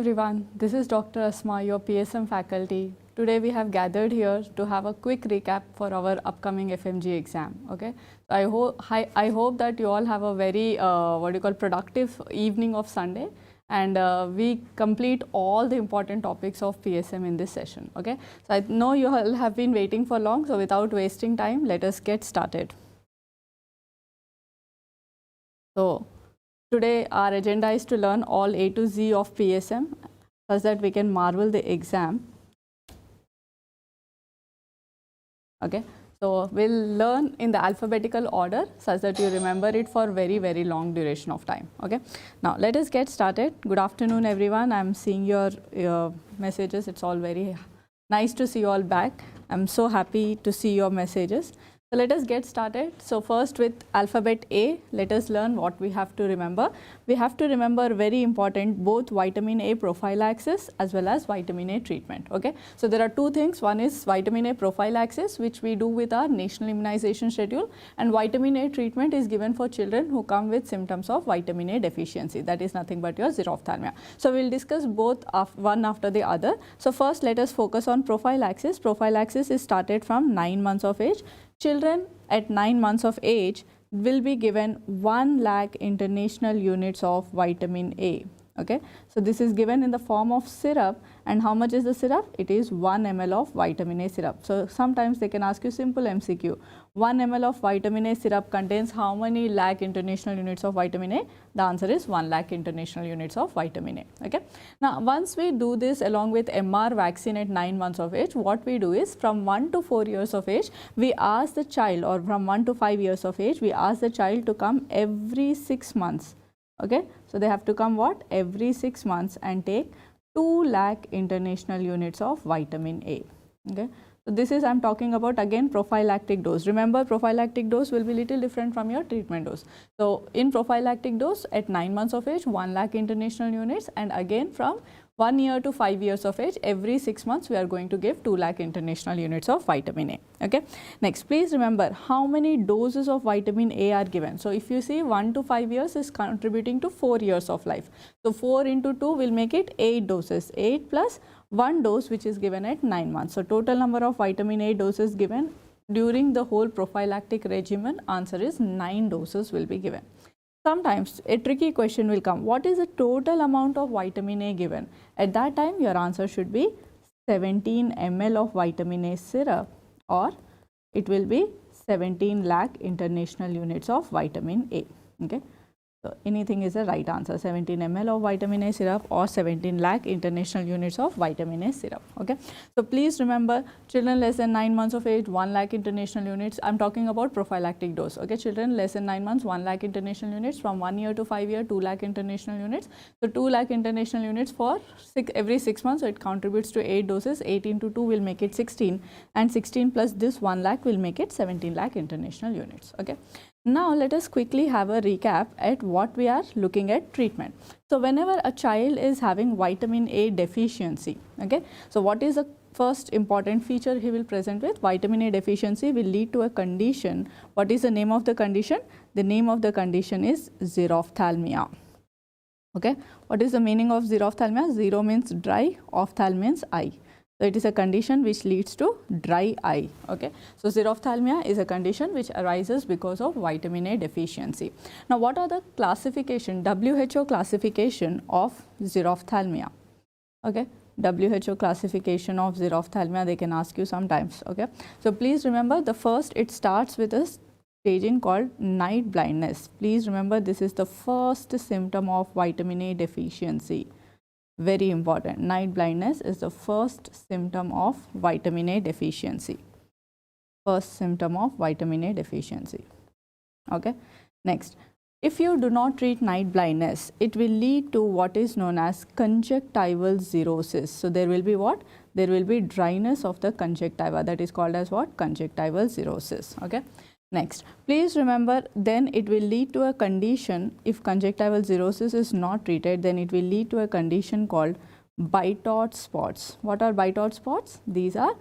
everyone, this is Dr. Asma, your PSM faculty. Today we have gathered here to have a quick recap for our upcoming FMGE exam. Okay, so I hope that you all have a very productive evening of Sunday, and we complete all the important topics of PSM in this session. Okay, so I know you all have been waiting for long, so without wasting time, let us get started. So today our agenda is to learn all A to Z of PSM such that we can marvel the exam. Okay, so we'll learn in the alphabetical order such that you remember it for very long duration of time. Okay, now let us get started. Good afternoon everyone. I'm seeing your messages. It's all very nice to see you all back. I'm so happy to see your messages. So let us get started. So first with alphabet A, let us learn what we have to remember. We have to remember very important both vitamin A prophylaxis as well as vitamin A treatment. Okay, so there are two things. One is vitamin A prophylaxis, which we do with our national immunization schedule, and vitamin A treatment is given for children who come with symptoms of vitamin A deficiency. That is nothing but your xerophthalmia. So we'll discuss both one after the other. So first let us focus on prophylaxis. Prophylaxis is started from 9 months of age. Children at 9 months of age will be given 1 lakh international units of vitamin A. Okay, so this is given in the form of syrup, and how much is the syrup? It is 1 ml of vitamin A syrup. So sometimes they can ask you simple MCQ. 1 ml of vitamin A syrup contains how many lakh international units of vitamin A? The answer is 1 lakh international units of vitamin A. Okay. Now once we do this along with MR vaccine at 9 months of age, what we do is from 1 to 4 years of age, we ask the child, or from 1 to 5 years of age, we ask the child to come every 6 months. Okay, so they have to come what? Every 6 months and take 2 lakh international units of vitamin A. Okay, so this is, I'm talking about again prophylactic dose. Remember, prophylactic dose will be little different from your treatment dose. So in prophylactic dose at 9 months of age, 1 lakh international units, and again from 1 year to 5 years of age, every 6 months we are going to give 2 lakh international units of vitamin A. Okay. Next, please remember how many doses of vitamin A are given. So if you see 1 to 5 years is contributing to 4 years of life. So 4 into 2 will make it 8 doses. 8 plus 1 dose which is given at 9 months. So total number of vitamin A doses given during the whole prophylactic regimen, answer is 9 doses will be given. Sometimes a tricky question will come. What is the total amount of vitamin A given? At that time, your answer should be 17 ml of vitamin A syrup, or it will be 17 lakh international units of vitamin A. Okay. So anything is the right answer. 17 ml of vitamin A syrup or 17 lakh international units of vitamin A syrup. Okay. So please remember, children less than 9 months of age, 1 lakh international units. I'm talking about prophylactic dose. Okay. Children less than 9 months, 1 lakh international units. From 1 year to 5 year, 2 lakh international units. So 2 lakh international units for every 6 months. So it contributes to 8 doses. 8 into 2 will make it 16, and 16 plus this 1 lakh will make it 17 lakh international units. Okay. Now let us quickly have a recap at what we are looking at treatment. So whenever a child is having vitamin A deficiency, okay, so what is the first important feature he will present with? Vitamin A deficiency will lead to a condition. What is the name of the condition? The name of the condition is xerophthalmia. Okay, what is the meaning of xerophthalmia? Zero means dry, ophthalm means eye. So it is a condition which leads to dry eye. Okay, so xerophthalmia is a condition which arises because of vitamin A deficiency. Now what are the classification, WHO classification of xerophthalmia? Okay, WHO classification of xerophthalmia, they can ask you sometimes. Okay, so please remember, the first, it starts with a staging called night blindness. Please remember, this is the first symptom of vitamin A deficiency. Very important. Night blindness is the first symptom of vitamin A deficiency. First symptom of vitamin A deficiency. Okay. Next, if you do not treat night blindness, it will lead to what is known as conjunctival xerosis. So there will be what? There will be dryness of the conjunctiva. That is called as what? Conjunctival xerosis. Okay. Next, please remember, then it will lead to a condition, if conjunctival xerosis is not treated, then it will lead to a condition called Bitot spots. What are Bitot spots? These are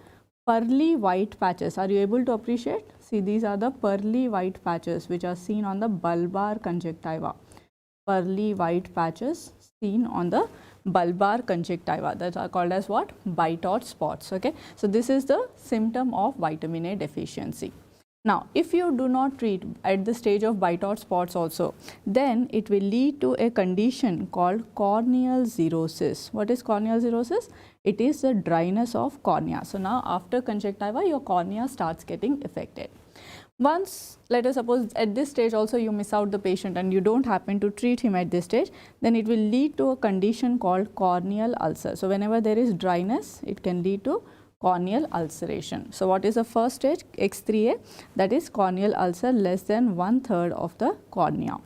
pearly white patches. Are you able to appreciate? See, these are the pearly white patches which are seen on the bulbar conjunctiva. Pearly white patches seen on the bulbar conjunctiva, that are called as what? Bite or spots. Okay, so this is the symptom of vitamin A deficiency. Now, if you do not treat at the stage of bite or spots also, then it will lead to a condition called corneal xerosis. What is corneal xerosis? It is the dryness of cornea. So now after conjunctiva, your cornea starts getting affected. Once, let us suppose at this stage also you miss out the patient and you don't happen to treat him at this stage, then it will lead to a condition called corneal ulcer. So whenever there is dryness, it can lead to corneal ulceration. So what is the first stage? X3A, that is corneal ulcer less than 1/3 of the cornea.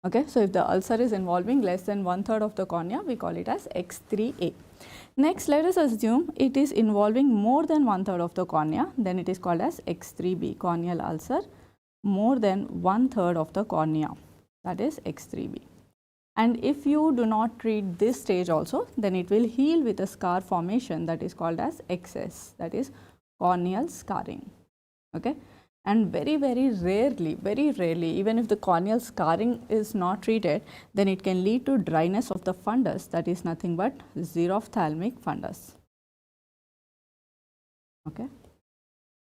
Okay, so if the ulcer is involving less than 1/3 of the cornea, we call it as X3A. Next, let us assume it is involving more than 1/3 of the cornea, then it is called as X3B, corneal ulcer more than 1/3 of the cornea, that is X3B. And if you do not treat this stage also, then it will heal with a scar formation that is called as XS, that is corneal scarring. Okay, and very rarely, even if the corneal scarring is not treated, then it can lead to dryness of the fundus, that is nothing but xerophthalmic fundus. Okay,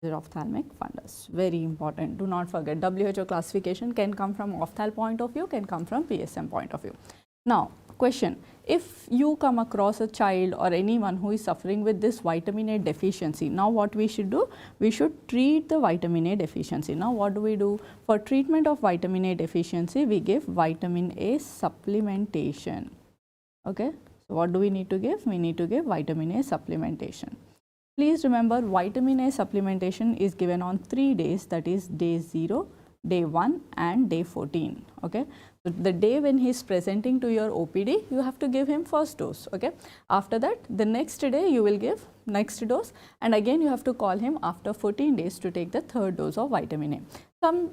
xerophthalmic fundus, very important, do not forget. WHO classification can come from ophthal point of view, can come from PSM point of view. Now question, if you come across a child or anyone who is suffering with this vitamin A deficiency, now what we should do? We should treat the vitamin A deficiency. Now what do we do? For treatment of vitamin A deficiency, we give vitamin A supplementation. Okay, so what do we need to give? We need to give vitamin A supplementation. Please remember, vitamin A supplementation is given on 3 days, that is day 0, day 1 and day 14. Okay, so the day when he is presenting to your OPD, you have to give him first dose. Okay, after that the next day you will give next dose, and again you have to call him after 14 days to take the third dose of vitamin A. Some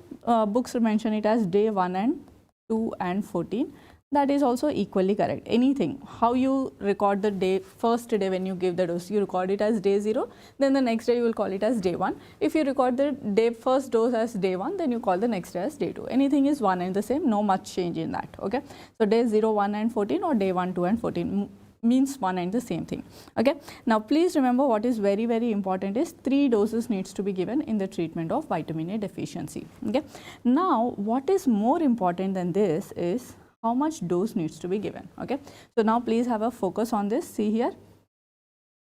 books mention it as day 1 and 2 and 14. That is also equally correct. Anything, how you record the day, first day when you give the dose, you record it as day 0, then the next day you will call it as day 1. If you record the day first dose as day 1, then you call the next day as day 2. Anything is one and the same, no much change in that. Okay, so day 0, 1 and 14 or day 1, 2 and 14 means one and the same thing. Okay, now please remember, what is very important is 3 doses needs to be given in the treatment of vitamin A deficiency. Okay, now what is more important than this is how much dose needs to be given. Okay, so now please have a focus on this. See here,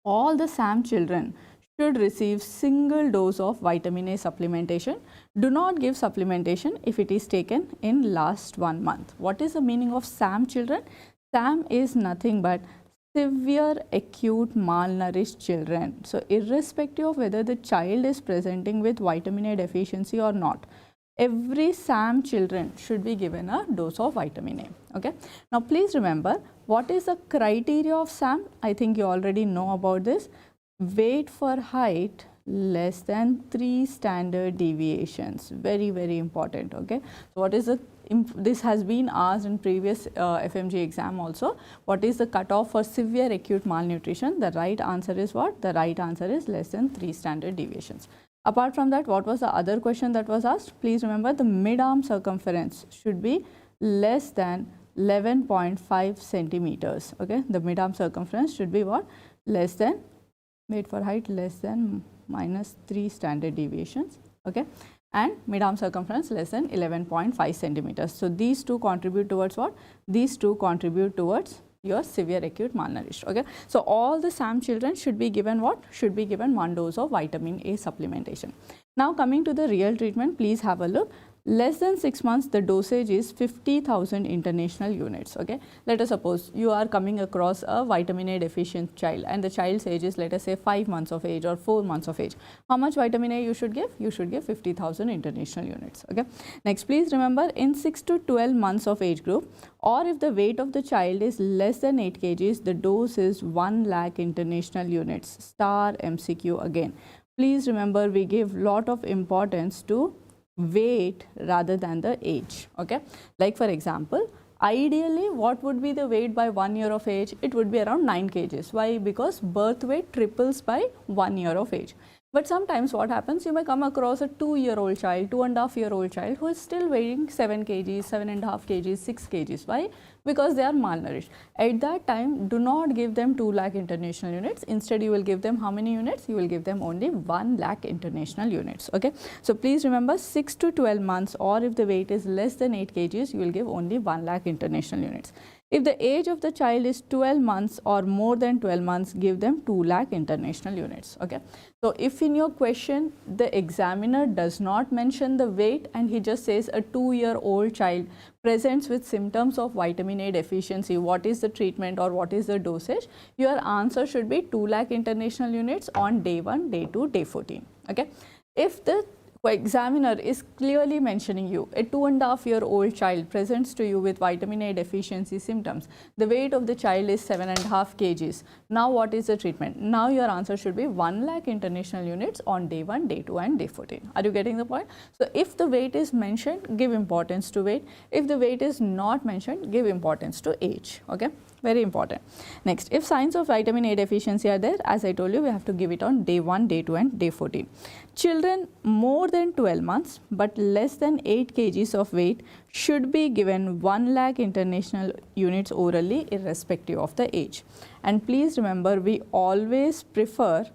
all the SAM children should receive single dose of vitamin A supplementation. Do not give supplementation if it is taken in last 1 month. What is the meaning of SAM children? SAM is nothing but severe acute malnourished children. So irrespective of whether the child is presenting with vitamin A deficiency or not, every SAM children should be given a dose of vitamin A. Okay, now please remember, what is the criteria of SAM? I think you already know about this. Weight for height less than 3 standard deviations, very important. Okay, so what is the, this has been asked in previous FMG exam also. What is the cutoff for severe acute malnutrition? The right answer is what? The right answer is less than 3 standard deviations. Apart from that, what was the other question that was asked? Please remember, the mid-arm circumference should be less than 11.5 centimeters. Okay, the mid-arm circumference should be what? Less than, weight for height less than -3 standard deviations. Okay, and mid-arm circumference less than 11.5 centimeters. So these two contribute towards what? These two contribute towards your severe acute malnourished. Okay, so all the SAM children should be given what? Should be given 1 dose of vitamin A supplementation. Now coming to the real treatment, please have a look. Less than 6 months, the dosage is 50,000 international units. Okay, let us suppose you are coming across a vitamin A deficient child and the child's age is, let us say, 5 months of age or 4 months of age. How much vitamin A you should give? You should give 50,000 international units. Okay, next please remember, in 6 to 12 months of age group, or if the weight of the child is less than 8 kgs, the dose is 1 lakh international units. Star MCQ again. Please remember, we give lot of importance to weight rather than the age. Okay, like for example, ideally what would be the weight by 1 year of age? It would be around 9 kgs. Why? Because birth weight triples by 1 year of age. But sometimes what happens, you may come across a 2-year-old child, 2.5-year-old child who is still weighing 7 kgs, 7.5 kgs, 6 kgs. Why? Because they are malnourished. At that time, do not give them 2 lakh international units. Instead, you will give them how many units? You will give them only 1 lakh international units. Okay. So please remember, 6 to 12 months, or if the weight is less than 8 kgs, you will give only 1 lakh international units. If the age of the child is 12 months or more than 12 months, give them 2 lakh international units. Okay. So if in your question the examiner does not mention the weight and he just says a 2-year-old child presents with symptoms of vitamin A deficiency, what is the treatment or what is the dosage, your answer should be 2 lakh international units on day 1, day 2, day 14. Okay. If the examiner is clearly mentioning you, a 2.5-year-old child presents to you with vitamin A deficiency symptoms, the weight of the child is 7.5 kgs. Now what is the treatment? Now your answer should be 1 lakh international units on day 1, day 2 and day 14. Are you getting the point? So if the weight is mentioned, give importance to weight. If the weight is not mentioned, give importance to age. Okay. Very important. Next, if signs of vitamin A deficiency are there, as I told you, we have to give it on day 1, day 2 and day 14. Children more than 12 months but less than 8 kgs of weight should be given 1 lakh international units orally irrespective of the age. And please remember, we always prefer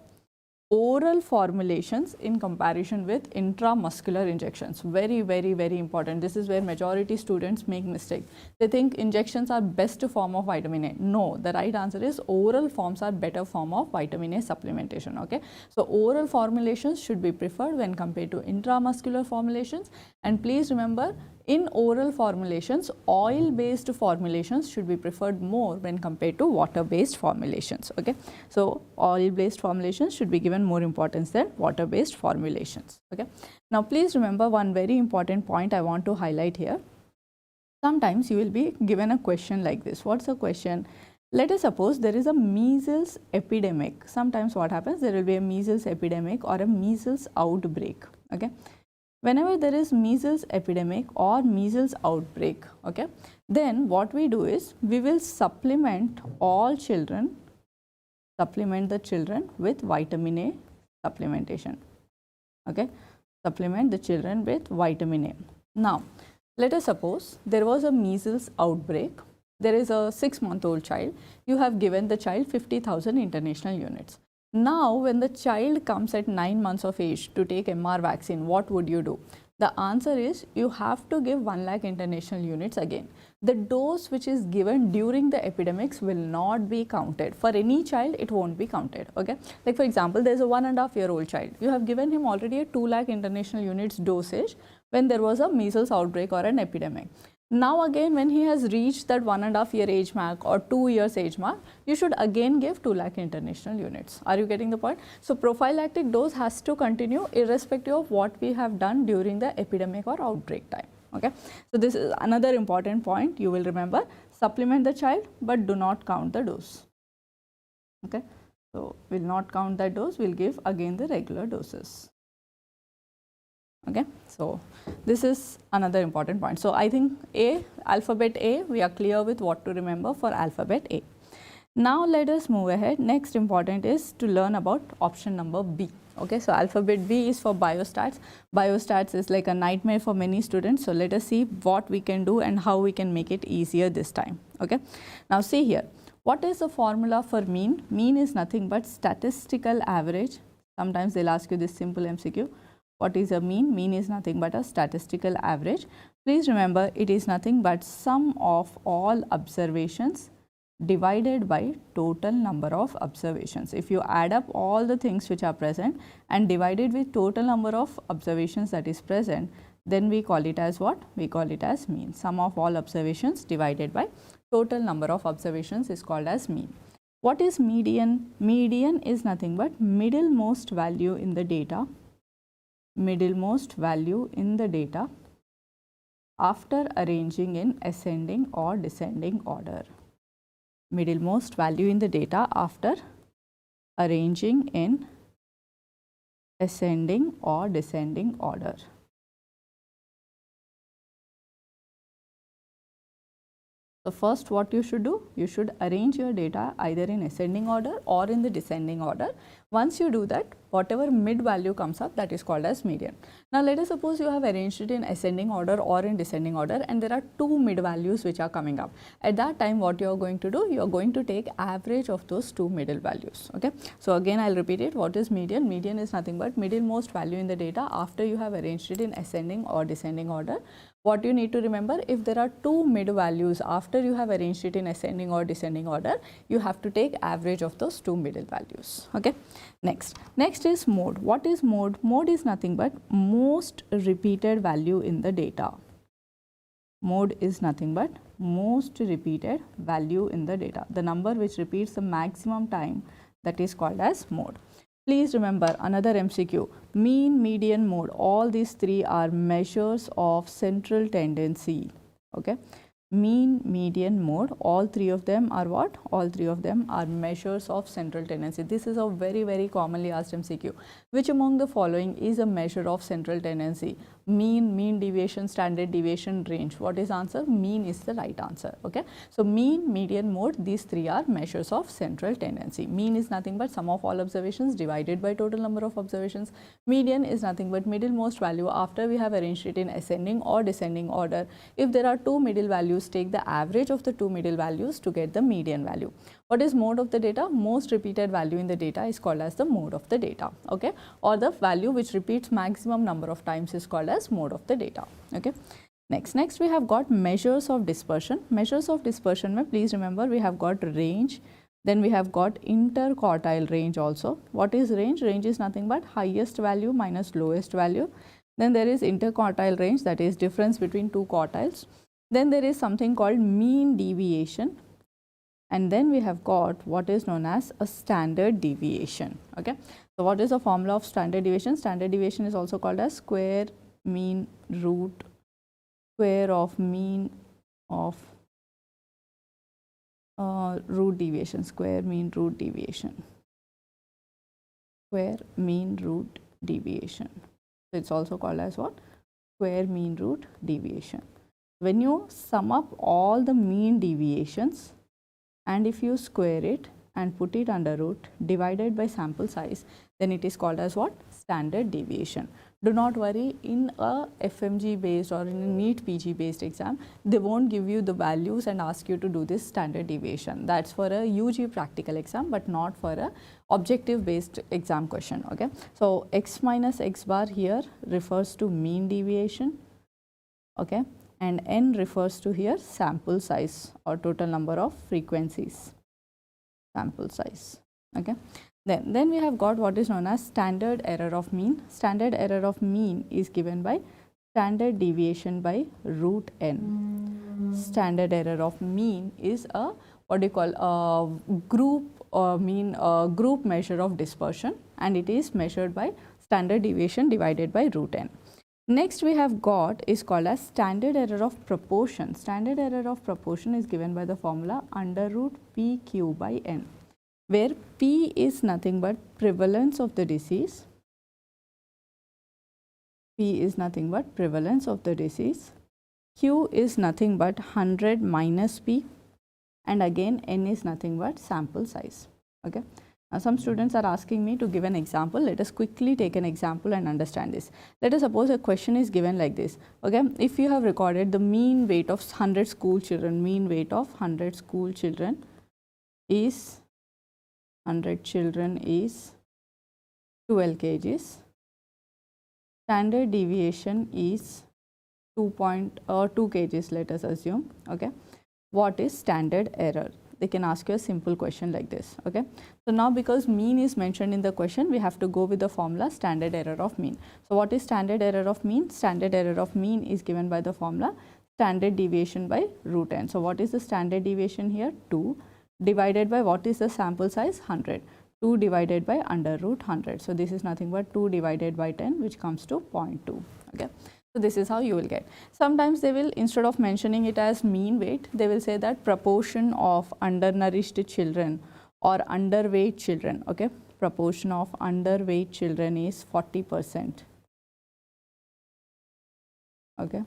oral formulations in comparison with intramuscular injections. Very, very, very important. This is where majority students make mistake. They think injections are best form of vitamin A. No, the right answer is oral forms are better form of vitamin A supplementation. Okay. So oral formulations should be preferred when compared to intramuscular formulations. And please remember, in oral formulations, oil-based formulations should be preferred more when compared to water-based formulations. Okay. So oil-based formulations should be given more importance than water-based formulations. Okay. Now please remember one very important point I want to highlight here. Sometimes you will be given a question like this. What's the question? Let us suppose there is a measles epidemic. Sometimes what happens, there will be a measles epidemic or a measles outbreak. Okay. Whenever there is measles epidemic or measles outbreak, okay, then what we do is we will supplement the children with vitamin A supplementation. Okay, supplement the children with vitamin A. Now, let us suppose there was a measles outbreak. There is a 6-month-old child. You have given the child 50,000 international units. Now, when the child comes at 9 months of age to take MR vaccine, what would you do? The answer is you have to give 1 lakh international units again. The dose which is given during the epidemics will not be counted. For any child, it won't be counted. Okay. Like for example, there is a 1.5-year-old child. You have given him already a 2 lakh international units dosage when there was a measles outbreak or an epidemic. Now again, when he has reached that 1.5-year age mark or 2 years age mark, you should again give 2 lakh international units. Are you getting the point? So prophylactic dose has to continue irrespective of what we have done during the epidemic or outbreak time. Okay. So this is another important point you will remember. Supplement the child but do not count the dose. Okay. So we'll not count that dose, we'll give again the regular doses. Okay. So this is another important point. So I think alphabet A, we are clear with what to remember for alphabet A. Now let us move ahead. Next important is to learn about option number B. Okay. So alphabet B is for biostats. Biostats is like a nightmare for many students. So let us see what we can do and how we can make it easier this time. Okay. Now see here. What is the formula for mean? Mean is nothing but statistical average. Sometimes they'll ask you this simple MCQ. What is a mean? Mean is nothing but a statistical average. Please remember, it is nothing but sum of all observations divided by total number of observations. If you add up all the things which are present and divide it with total number of observations that is present, then we call it as what? We call it as mean. Sum of all observations divided by total number of observations is called as mean. What is median? Median is nothing but middlemost value in the data. Middlemost value in the data after arranging in ascending or descending order. Middlemost value in the data after arranging in ascending or descending order. So first what you should do? You should arrange your data either in ascending order or in the descending order. Once you do that, whatever mid value comes up, that is called as median. Now let us suppose you have arranged it in ascending order or in descending order, and there are two mid values which are coming up. At that time, what you are going to do, you are going to take average of those two middle values. Okay. So again I'll repeat it. What is median? Median is nothing but middlemost value in the data after you have arranged it in ascending or descending order. What you need to remember, if there are two mid values after you have arranged it in ascending or descending order, you have to take average of those two middle values. Okay. Next is mode. What is mode? Mode is nothing but most repeated value in the data. Mode is nothing but most repeated value in the data. The number which repeats the maximum time, that is called as mode. Please remember another MCQ, mean, median, mode, all these three are measures of central tendency. Okay. Mean, median, mode, all three of them are what? All three of them are measures of central tendency. This is a very commonly asked MCQ. Which among the following is a measure of central tendency? Mean, mean deviation, standard deviation, range. What is answer? Mean is the right answer. Okay. So mean, median, mode, these three are measures of central tendency. Mean is nothing but sum of all observations divided by total number of observations. Median is nothing but middlemost value after we have arranged it in ascending or descending order. If there are two middle values, take the average of the two middle values to get the median value. What is mode of the data? Most repeated value in the data is called as the mode of the data. Okay. Or the value which repeats maximum number of times is called as mode of the data. Okay. Next we have got measures of dispersion. Measures of dispersion, please remember we have got range, then we have got interquartile range also. What is range? Range is nothing but highest value minus lowest value. Then there is interquartile range, that is difference between two quartiles. Then there is something called mean deviation, and then we have got what is known as a standard deviation. Okay. So what is the formula of standard deviation? Standard deviation is also called as square mean root square of mean of root deviation, square mean root deviation, square mean root deviation. So it's also called as what? Square mean root deviation. When you sum up all the mean deviations and if you square it and put it under root divided by sample size, then it is called as what? Standard deviation. Do not worry, in a FMG based or in a NEET PG based exam, they won't give you the values and ask you to do this standard deviation. That's for a UG practical exam, but not for a objective based exam question. Okay. So x minus x bar here refers to mean deviation. Okay. And n refers to here sample size or total number of frequencies, sample size. Okay. Then we have got what is known as standard error of mean. Standard error of mean is given by standard deviation by root n. Standard error of mean is a what do you call a group measure of dispersion, and it is measured by standard deviation divided by root n. Next we have got is called as standard error of proportion. Standard error of proportion is given by the formula under root PQ by N, where P is nothing but prevalence of the disease. P is nothing but prevalence of the disease. Q is nothing but 100 minus P, and again N is nothing but sample size. Okay. Now, some students are asking me to give an example. Let us quickly take an example and understand this. Let us suppose a question is given like this. Okay, if you have recorded the mean weight of 100 school children, mean weight of 100 school children is 100 children is 12 kgs. Standard deviation is 2 kgs. Let us assume. Okay, what is standard error? They can ask you a simple question like this. Okay. So now because mean is mentioned in the question, we have to go with the formula standard error of mean. So what is standard error of mean? Standard error of mean is given by the formula standard deviation by root n. So what is the standard deviation here? 2 divided by what is the sample size? 100. 2 divided by under root 100. So this is nothing but 2 divided by 10, which comes to 0.2. Okay. So this is how you will get. Sometimes they will, instead of mentioning it as mean weight, they will say that proportion of undernourished children or underweight children. Okay, proportion of underweight children is 40%. Okay,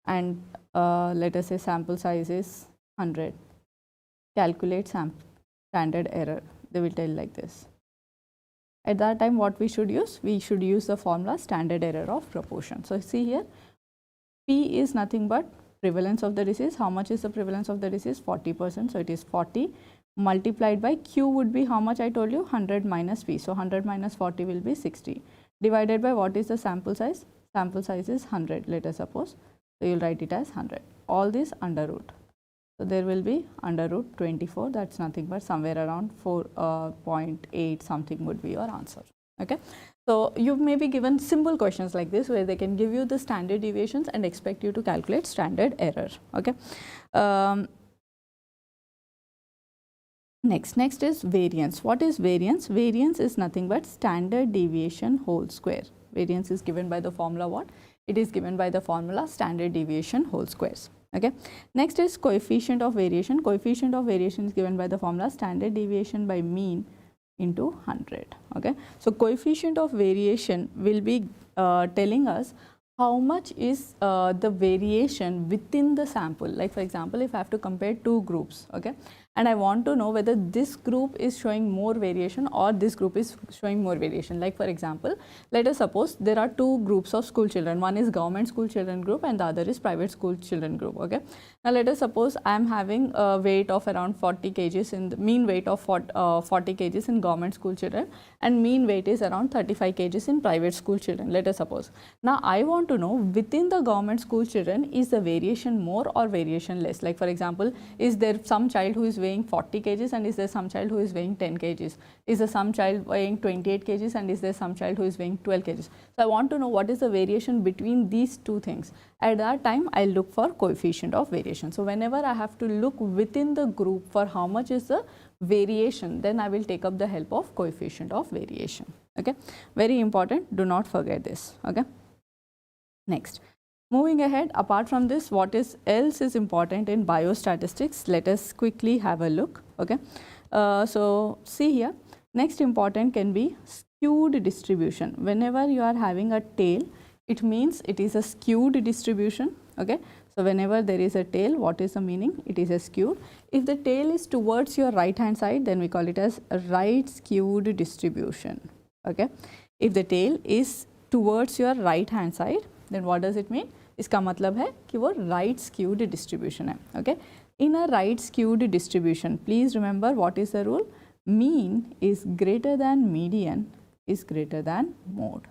and let us say sample size is 100. Calculate standard error. They will tell like this. At that time, what we should use? We should use the formula standard error of proportion. So, see here, P is nothing but prevalence of the disease. How much is the prevalence of the disease? 40%. So, it is 40 multiplied by Q would be how much I told you? 100 minus P. So, 100 minus 40 will be 60 divided by what is the sample size? Sample size is 100, let us suppose. So, you will write it as 100. All this under root. So, there will be under root 24, that is nothing but somewhere around 4.8 something would be your answer. Okay. So, you may be given simple questions like this where they can give you the standard deviations and expect you to calculate standard error. Okay. Next is variance. What is variance? Variance is nothing but standard deviation whole square. Variance is given by the formula what? It is given by the formula standard deviation whole squares. Okay. Next is coefficient of variation. Coefficient of variation is given by the formula standard deviation by mean into 100. Okay. So, coefficient of variation will be telling us how much is the variation within the sample. Like for example, if I have to compare two groups, okay, and I want to know whether this group is showing more variation or this group is showing more variation. Like for example, let us suppose there are two groups of school children. One is government school children group and the other is private school children group. Okay. Now let us suppose I am having a weight of around 40 kgs in the mean weight of 40 kgs in government school children and mean weight is around 35 kgs in private school children. Let us suppose. Now I want to know within the government school children is the variation more or variation less. Like for example, is there some child who is weighing 40 kgs and is there some child who is weighing 10 kgs? Is there some child weighing 28 kgs and is there some child who is weighing 12 kgs? So I want to know what is the variation between these two things. At that time, I look for coefficient of variation. So whenever I have to look within the group for how much is the variation, then I will take up the help of coefficient of variation. Okay, very important. Do not forget this. Okay. Next. Moving ahead, apart from this, what is else is important in biostatistics? Let us quickly have a look. Okay. So, see here, next important can be skewed distribution. Whenever you are having a tail, it means it is a skewed distribution. Okay. So, whenever there is a tail, what is the meaning? It is a skewed. If the tail is towards your right hand side, then we call it as a right skewed distribution. Okay. If the tail is towards your right hand side, then what does it mean? इसका मतलब है कि वो right skewed distribution है. Okay. In a right skewed distribution, please remember what is the rule? Mean is greater than median is greater than mode.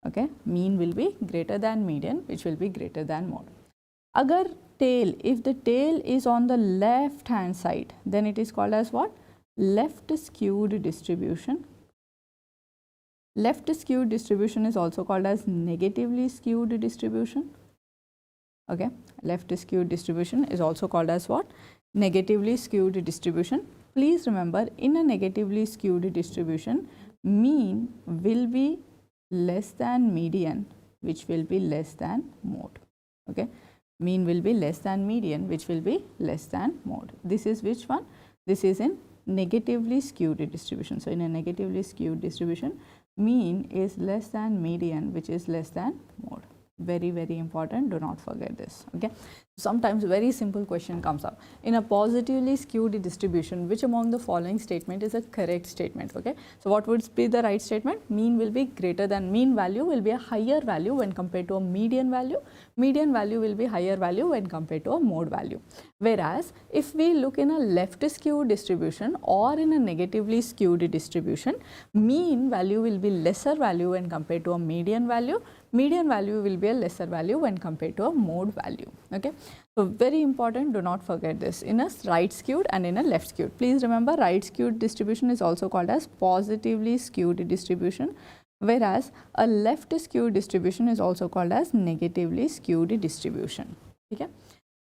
Okay. Mean will be greater than median, which will be greater than mode. Agar tail, if the tail is on the left hand side, then it is called as what? Left skewed distribution. Left skewed distribution is also called as negatively skewed distribution. Okay. Left skewed distribution is also called as what? Negatively skewed distribution. Please remember, in a negatively skewed distribution, mean will be less than median, which will be less than mode. Okay. Mean will be less than median, which will be less than mode. This is which one? This is in negatively skewed distribution. So, in a negatively skewed distribution, mean is less than median, which is less than mode. Very, very important. Do not forget this. Okay. Sometimes very simple question comes up. In a positively skewed distribution, which among the following statement is a correct statement? Okay. So, what would be the right statement? Mean will be greater than, mean value will be a higher value when compared to a median value. Median value will be higher value when compared to a mode value. Whereas, if we look in a left skewed distribution or in a negatively skewed distribution, mean value will be lesser value when compared to a median value. Median value will be a lesser value when compared to a mode value. Okay. So, very important, do not forget this in a right skewed and in a left skewed. Please remember, right skewed distribution is also called as positively skewed distribution, whereas a left skewed distribution is also called as negatively skewed distribution. Okay.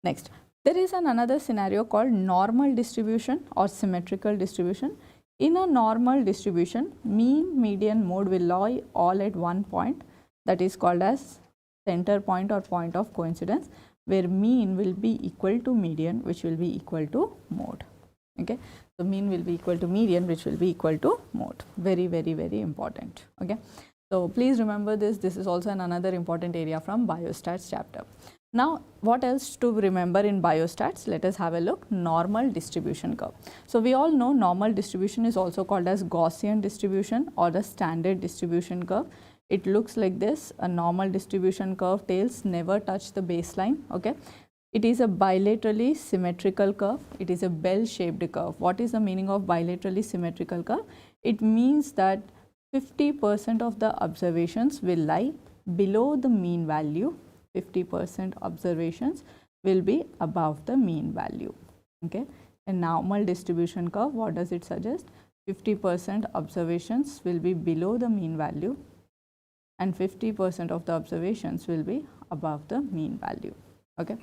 Next, there is another scenario called normal distribution or symmetrical distribution. In a normal distribution, mean, median, mode will lie all at one point, that is called as center point or point of coincidence, where mean will be equal to median, which will be equal to mode. Okay. So, mean will be equal to median, which will be equal to mode. Very, very, very important. Okay. So, please remember this. This is also another important area from biostats chapter. Now, what else to remember in biostats? Let us have a look. Normal distribution curve. So, we all know normal distribution is also called as Gaussian distribution or the standard distribution curve. It looks like this. A normal distribution curve tails never touch the baseline. Okay. It is a bilaterally symmetrical curve. It is a bell-shaped curve. What is the meaning of bilaterally symmetrical curve? It means that 50% of the observations will lie below the mean value. 50% observations will be above the mean value. Okay. A normal distribution curve, what does it suggest? 50% observations will be below the mean value and 50% of the observations will be above the mean value. Okay.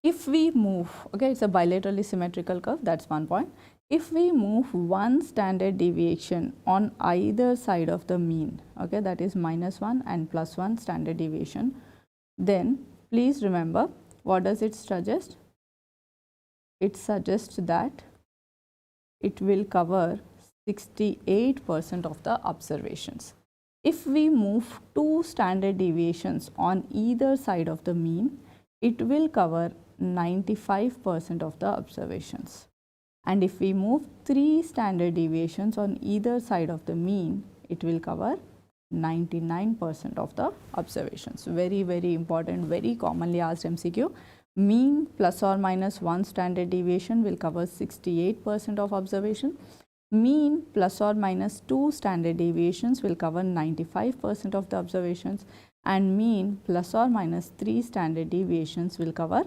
If we move, okay, it's a bilaterally symmetrical curve, that's one point. If we move one standard deviation on either side of the mean, okay, that is -1 and +1 standard deviation, then please remember, what does it suggest? It suggests that it will cover 68% of the observations. If we move 2 standard deviations on either side of the mean, it will cover 95% of the observations. And if we move 3 standard deviations on either side of the mean, it will cover 99% of the observations. Very, very important, very commonly asked MCQ. Mean plus or minus 1 standard deviation will cover 68% of observation. Mean plus or minus 2 standard deviations will cover 95% of the observations, and mean plus or minus 3 standard deviations will cover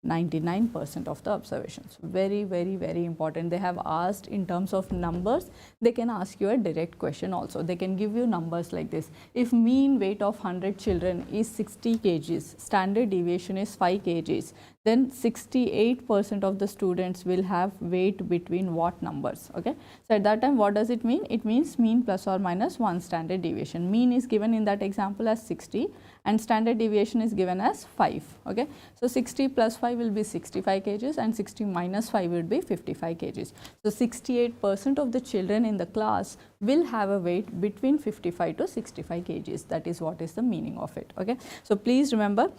99% of the observations. Very, very, very important. They have asked in terms of numbers. They can ask you a direct question also. They can give you numbers like this. If mean weight of 100 children is 60 kgs, standard deviation is 5 kgs, then 68% of the students will have weight between what numbers? Okay. So, at that time, what does it mean? It means mean plus or minus 1 standard deviation. Mean is given in that example as 60 and standard deviation is given as 5. Okay. So, 60 plus 5 will be 65 kgs and 60 minus 5 will be 55 kgs. So, 68% of the children in the class will have a weight between 55 to 65 kgs. That is what is the meaning of it. Okay. So, please remember,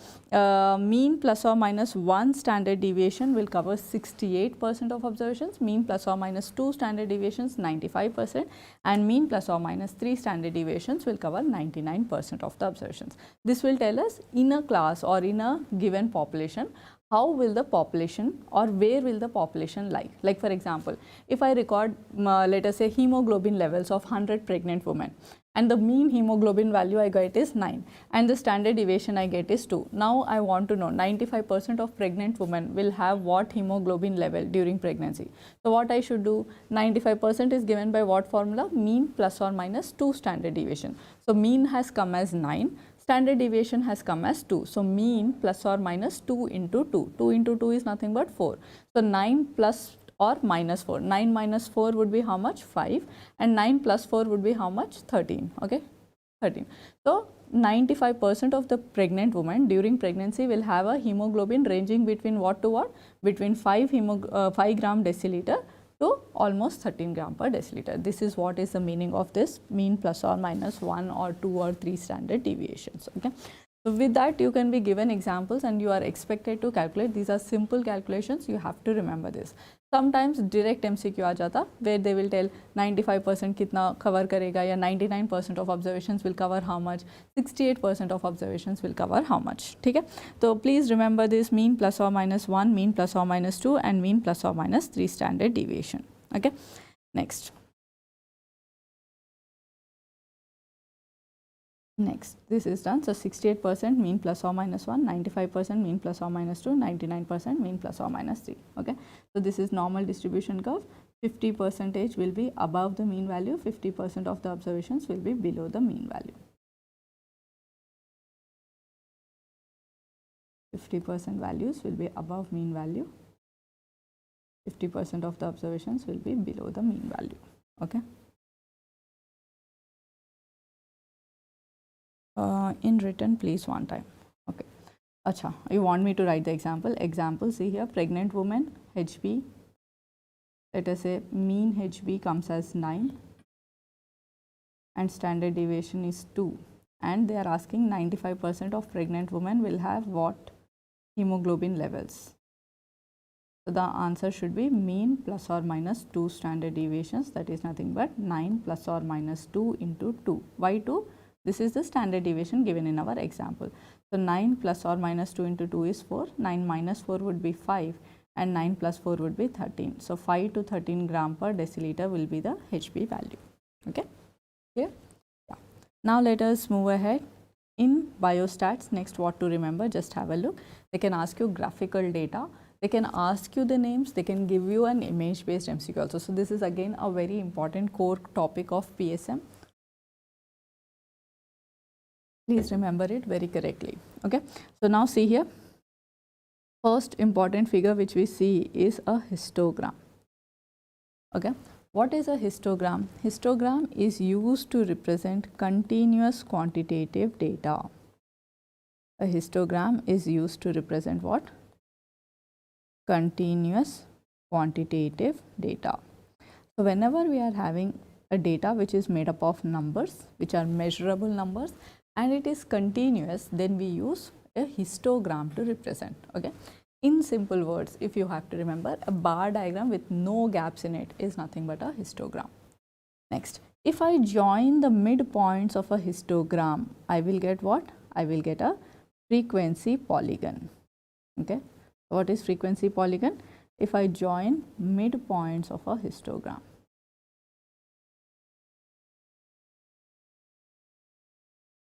mean plus or minus 1 standard deviation will cover 68% of observations, mean plus or minus 2 standard deviations 95%, and mean plus or minus 3 standard deviations will cover 99% of the observations. This will tell us in a class or in a given population, how will the population or where will the population lie. Like for example, if I record let us say hemoglobin levels of 100 pregnant women and the mean hemoglobin value I get is 9 and the standard deviation I get is 2. Now I want to know 95% of pregnant women will have what hemoglobin level during pregnancy. So what I should do, 95% is given by what formula? Mean plus or minus 2 standard deviation. So mean has come as 9. Standard deviation has come as 2. So, mean plus or minus 2 into 2. 2 into 2 is nothing but 4. So, 9 plus or minus 4. 9 minus 4 would be how much? 5. And 9 plus 4 would be how much? 13. Okay. 13. So, 95% of the pregnant women during pregnancy will have a hemoglobin ranging between what to what? Between 5 gram deciliter to almost 13 gram per deciliter. This is what is the meaning of this mean plus or minus 1 or 2 or 3 standard deviations. Okay. So, with that you can be given examples and you are expected to calculate. These are simple calculations, you have to remember this. Sometimes direct MCQ aa jata where they will tell 95% kitna cover karega ya 99% of observations will cover how much, 68% of observations will cover how much. Okay? So, please remember this mean plus or minus 1, mean plus or minus 2 and mean plus or minus 3 standard deviation. Okay? Next. Next, this is done. So, 68% mean plus or minus 1, 95% mean plus or minus 2, 99% mean plus or minus 3. Okay. So, this is normal distribution curve. 50% will be above the mean value, 50% of the observations will be below the mean value. 50% values will be above mean value, 50% of the observations will be below the mean value. Okay. In written, please one time. Okay. Acha, you want me to write the example? Example, see here, pregnant woman, HB let us say mean HB comes as 9 and standard deviation is 2, and they are asking 95% of pregnant women will have what hemoglobin levels. So the answer should be mean plus or minus 2 standard deviations, that is nothing but 9 plus or minus 2 into 2. Why 2? This is the standard deviation given in our example. So 9 plus or minus 2 into 2 is 4, 9 minus 4 would be 5 and 9 plus 4 would be 13. So 5 to 13 gram per deciliter will be the HB value. Okay, clear? Yeah. Now let us move ahead. In biostats, next what to remember, just have a look. They can ask you graphical data. They can ask you the names, they can give you an image based MCQ also. So this is again a very important core topic of PSM. Please remember it very correctly. Okay. So now see here, first important figure which we see is a histogram. Okay. What is a histogram? Histogram is used to represent continuous quantitative data. A histogram is used to represent what? Continuous quantitative data. So whenever we are having a data which is made up of numbers, which are measurable numbers, and it is continuous, then we use a histogram to represent. Okay. In simple words, if you have to remember, a bar diagram with no gaps in it is nothing but a histogram. Next, if I join the midpoints of a histogram, I will get what? I will get a frequency polygon. Okay. What is frequency polygon? If I join midpoints of a histogram.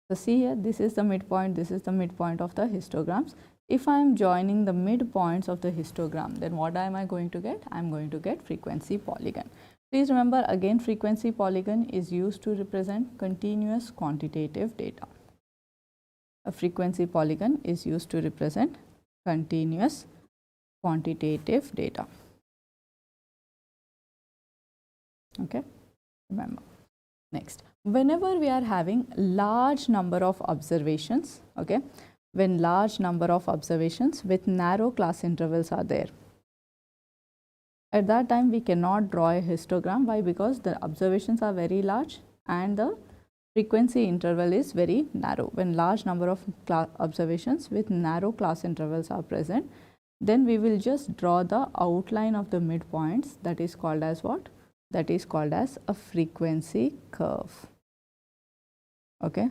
So see here, this is the midpoint, this is the midpoint of the histograms. If I am joining the midpoints of the histogram, then what am I going to get? I am going to get frequency polygon. Please remember again, frequency polygon is used to represent continuous quantitative data. A frequency polygon is used to represent continuous quantitative data. Okay, remember. Next, whenever we are having large number of observations, okay, when large number of observations with narrow class intervals are there, at that time we cannot draw a histogram. Why? Because the observations are very large and the frequency interval is very narrow. When large number of observations with narrow class intervals are present, then we will just draw the outline of the midpoints, that is called as what? That is called as a frequency curve. Okay,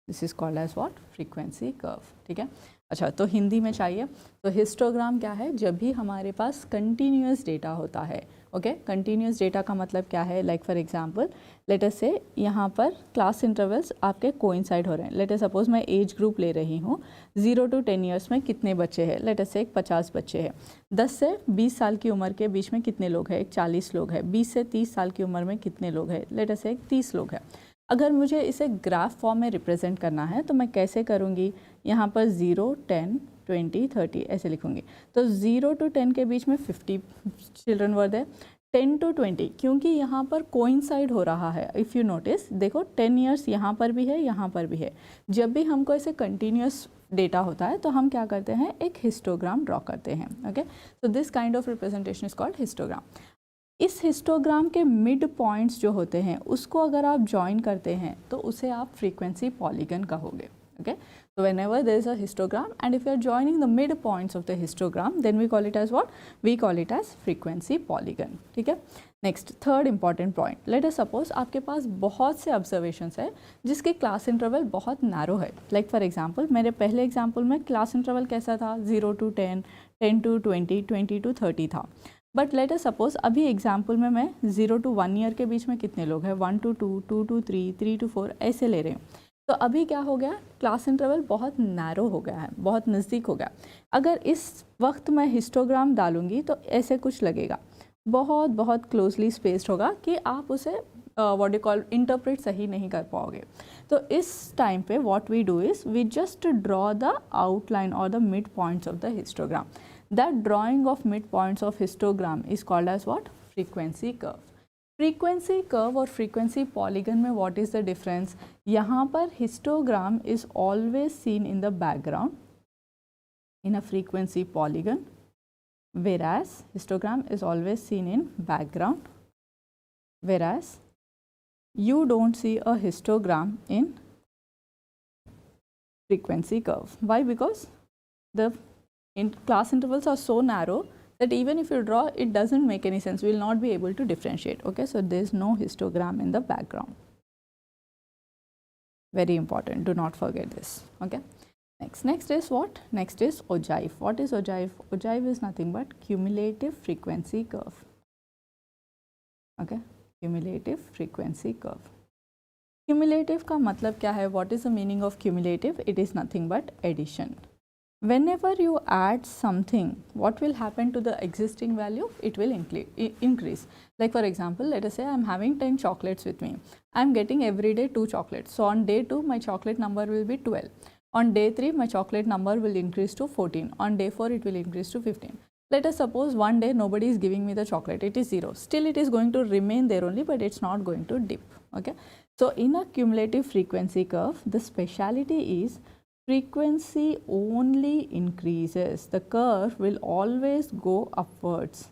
this is called as what? Frequency curve. ठीक है. अच्छा, तो हिंदी में चाहिए तो histogram क्या है? जब भी हमारे पास कंटिन्यूस डेटा होता है. ओके, कंटिन्यूस डेटा का मतलब क्या है? Like for example, let us से यहाँ पर क्लास इंटरवल्स आपके कोइंसाइड हो रहे हैं. लेट अस सपोज मैं एज ग्रुप ले रही हूँ, 0 to 10 ईयर्स में कितने बच्चे हैं? लेट अस से 50 बच्चे हैं. 10 से 20 साल की उम्र के बीच में कितने लोग हैं? 40 लोग हैं. 20 से 30 साल की उम्र में कितने लोग हैं? लेट अस से 30 लोग हैं. अगर मुझे इसे ग्राफ फॉर्म में रिप्रेजेंट करना है तो मैं कैसे करूँगी? यहाँ पर 0, 10, 20, 30 ऐसे लिखूँगी. तो 0 to 10 के बीच में 50 चिल्ड्रन वर है. 10 to 20 क्योंकि यहाँ पर कोइंसाइड हो रहा है. इफ़ यू नोटिस, देखो 10 ईयर्स यहाँ पर भी है, यहाँ पर भी है. जब भी हमको ऐसे कंटिन्यूस डेटा होता है तो हम क्या करते हैं? एक हिस्टोग्राम ड्रॉ करते हैं. Okay, so this kind of representation is called histogram. इस हिस्टोग्राम के मिड पॉइंट्स जो होते हैं उसको अगर आप ज्वाइन करते हैं तो उसे आप फ्रीक्वेंसी पॉलीगन कहोगे. Okay, so whenever there is a histogram and if you are joining the mid points of the histogram, then we call it as what? We call it as frequency polygon. ठीक है. Next, third important point, let us suppose आपके पास बहुत से observations है जिसके class interval बहुत narrow है. Like for example, मेरे पहले एग्जांपल में क्लास इंटरवल कैसा था? 0 to 10, 10 to 20, 20 to 30 था. बट लेट अस सपोज अभी एग्जाम्पल में मैं 0 to 1 ईयर के बीच में कितने लोग हैं? 1 to 2, 2 to 3, 3 to 4 ऐसे ले रहे हूँ. तो अभी क्या हो गया? क्लास इंटरवल बहुत नैरो हो गया है, बहुत नज़दीक हो गया. अगर इस वक्त मैं हिस्टोग्राम डालूंगी तो ऐसे कुछ लगेगा, बहुत बहुत क्लोजली स्पेस्ड होगा कि आप उसे व्हाट यू कॉल इंटरप्रेट सही नहीं कर पाओगे. तो इस टाइम पे what we do is we just draw the outline और the mid points of the histogram. That drawing of mid points of histogram is called as what? Frequency curve. Frequency curve और frequency polygon में what is the difference? यहाँ पर histogram is always seen in the background. In a frequency polygon whereas histogram is always seen in background, whereas you don't see a histogram in frequency curve. Why? Because the class intervals are so narrow that even if you draw, it doesn't make any sense. We will not be able to differentiate. Okay, so there is no histogram in the background. Very important. Do not forget this. Okay. Next is what? Next is ogive. What is ogive? Ogive is nothing but cumulative frequency curve. Okay, cumulative frequency curve. Cumulative का मतलब क्या है? What is the meaning of cumulative? It is nothing but addition. Whenever you add something, what will happen to the existing value? It will increase. Like for example, let us say I am having 10 chocolates with me. I am getting every day 2 chocolates. So on day 2, my chocolate number will be 12. On day 3, my chocolate number will increase to 14. On day 4, it will increase to 15. Let us suppose one day nobody is giving me the chocolate. It is 0. Still it is going to remain there only, but it's not going to dip. Okay. So in a cumulative frequency curve, the speciality is frequency only increases. The curve will always go upwards.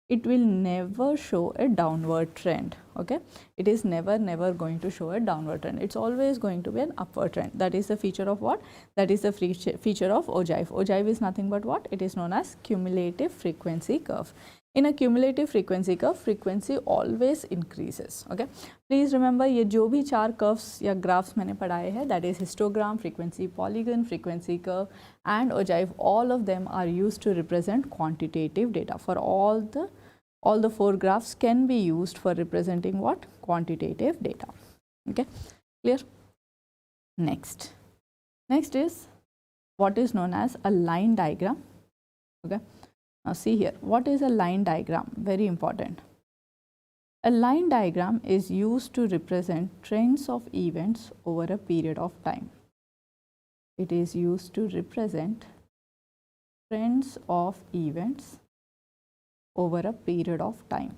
It will never show a downward trend. Okay, it is never going to show a downward trend. It's always going to be an upward trend. That is the feature of what? That is the feature of ogive. Ogive is nothing but what? It is known as cumulative frequency curve. In a cumulative frequency curve, frequency always increases. Okay, please remember ये जो भी 4 curves या graphs मैंने पढ़ाए हैं, that is histogram, frequency polygon, frequency curve and ogive, all of them are used to represent quantitative data. For all the 4 graphs can be used for representing what? Quantitative data. Okay, clear? Next is what is known as a line diagram. Okay. Now see here, what is a line diagram? Very important. A line diagram is used to represent trends of events over a period of time. It is used to represent trends of events over a period of time.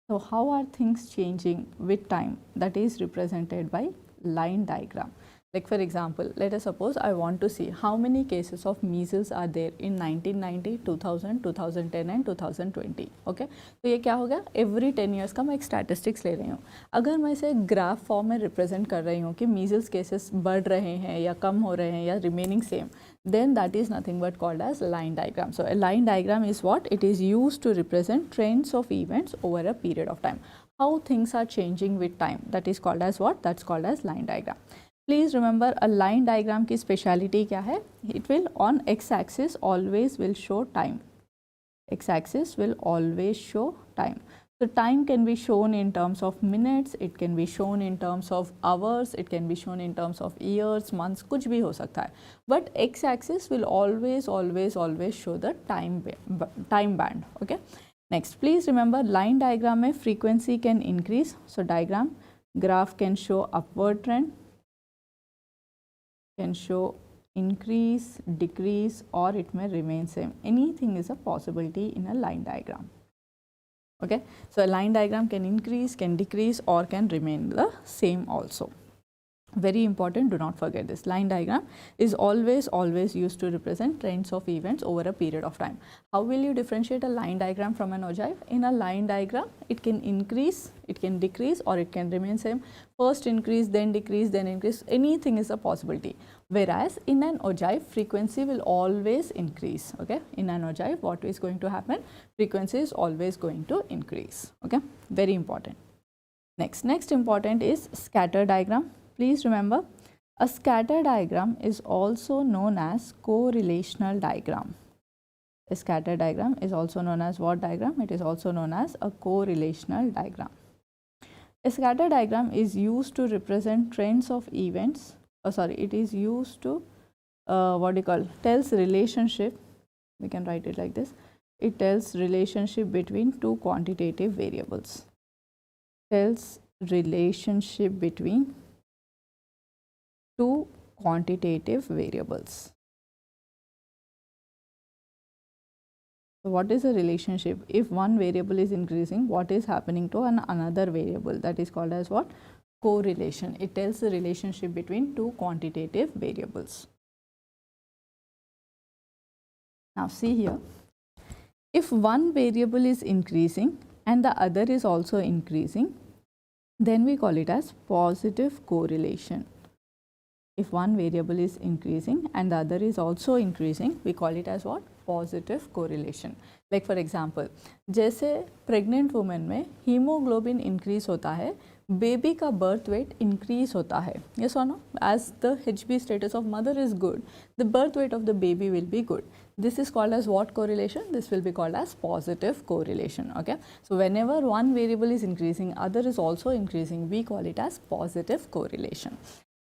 So how are things changing with time? That is represented by line diagram. Like for example, let us suppose I want to see how many cases of measles are there in 1990, 2000, 2010 and 2020. Okay, तो ये क्या होगा? Every 10 years का मैं एक statistics ले रही हूँ. अगर मैं इसे graph form में represent कर रही हूँ कि measles cases बढ़ रहे हैं या कम हो रहे हैं या remaining same, then that is nothing but called as line diagram. So a line diagram is what? It is used to represent trends of events over a period of time. How things are changing with time. That is called as what? That's called as line diagram. Please remember a line diagram की speciality क्या है? It will on x-axis always will show time. X-axis will always show time. So time can be shown in terms of minutes, it can be shown in terms of hours, it can be shown in terms of years, months, कुछ भी हो सकता है. But x-axis will always show the time band. Okay. Next, please remember line diagram में frequency can increase. So graph can show upward trend, can show increase, decrease, or it may remain same. Anything is a possibility in a line diagram. Okay, so a line diagram can increase, can decrease, or can remain the same also. Very important, do not forget this. Line diagram is always used to represent trends of events over a period of time. How will you differentiate a line diagram from an ogive? In a line diagram, it can increase, it can decrease, or it can remain same. First increase, then decrease, then increase. Anything is a possibility. Whereas in an ogive, frequency will always increase. Okay, in an ogive, what is going to happen? Frequency is always going to increase. Okay, very important. Next important is scatter diagram. Please remember, a scatter diagram is also known as correlational diagram. A scatter diagram is also known as what diagram? It is also known as a correlational diagram. A scatter diagram is used to represent trends of events. It is used to tells relationship. We can write it like this. It tells relationship between two quantitative variables. Tells relationship between two quantitative variables. So what is the relationship? If one variable is increasing, what is happening to another variable? That is called as what? Correlation. It tells the relationship between two quantitative variables. Now see here, if one variable is increasing and the other is also increasing, then we call it as positive correlation. If one variable is increasing and the other is also increasing, we call it as what? Positive correlation. Like for example, जैसे pregnant woman में hemoglobin increase होता है, baby का birth weight increase होता है. Yes or no? As the HB status of mother is good, the birth weight of the baby will be good. This is called as what correlation? This will be called as positive correlation. Okay. So whenever one variable is increasing, other is also increasing, we call it as positive correlation.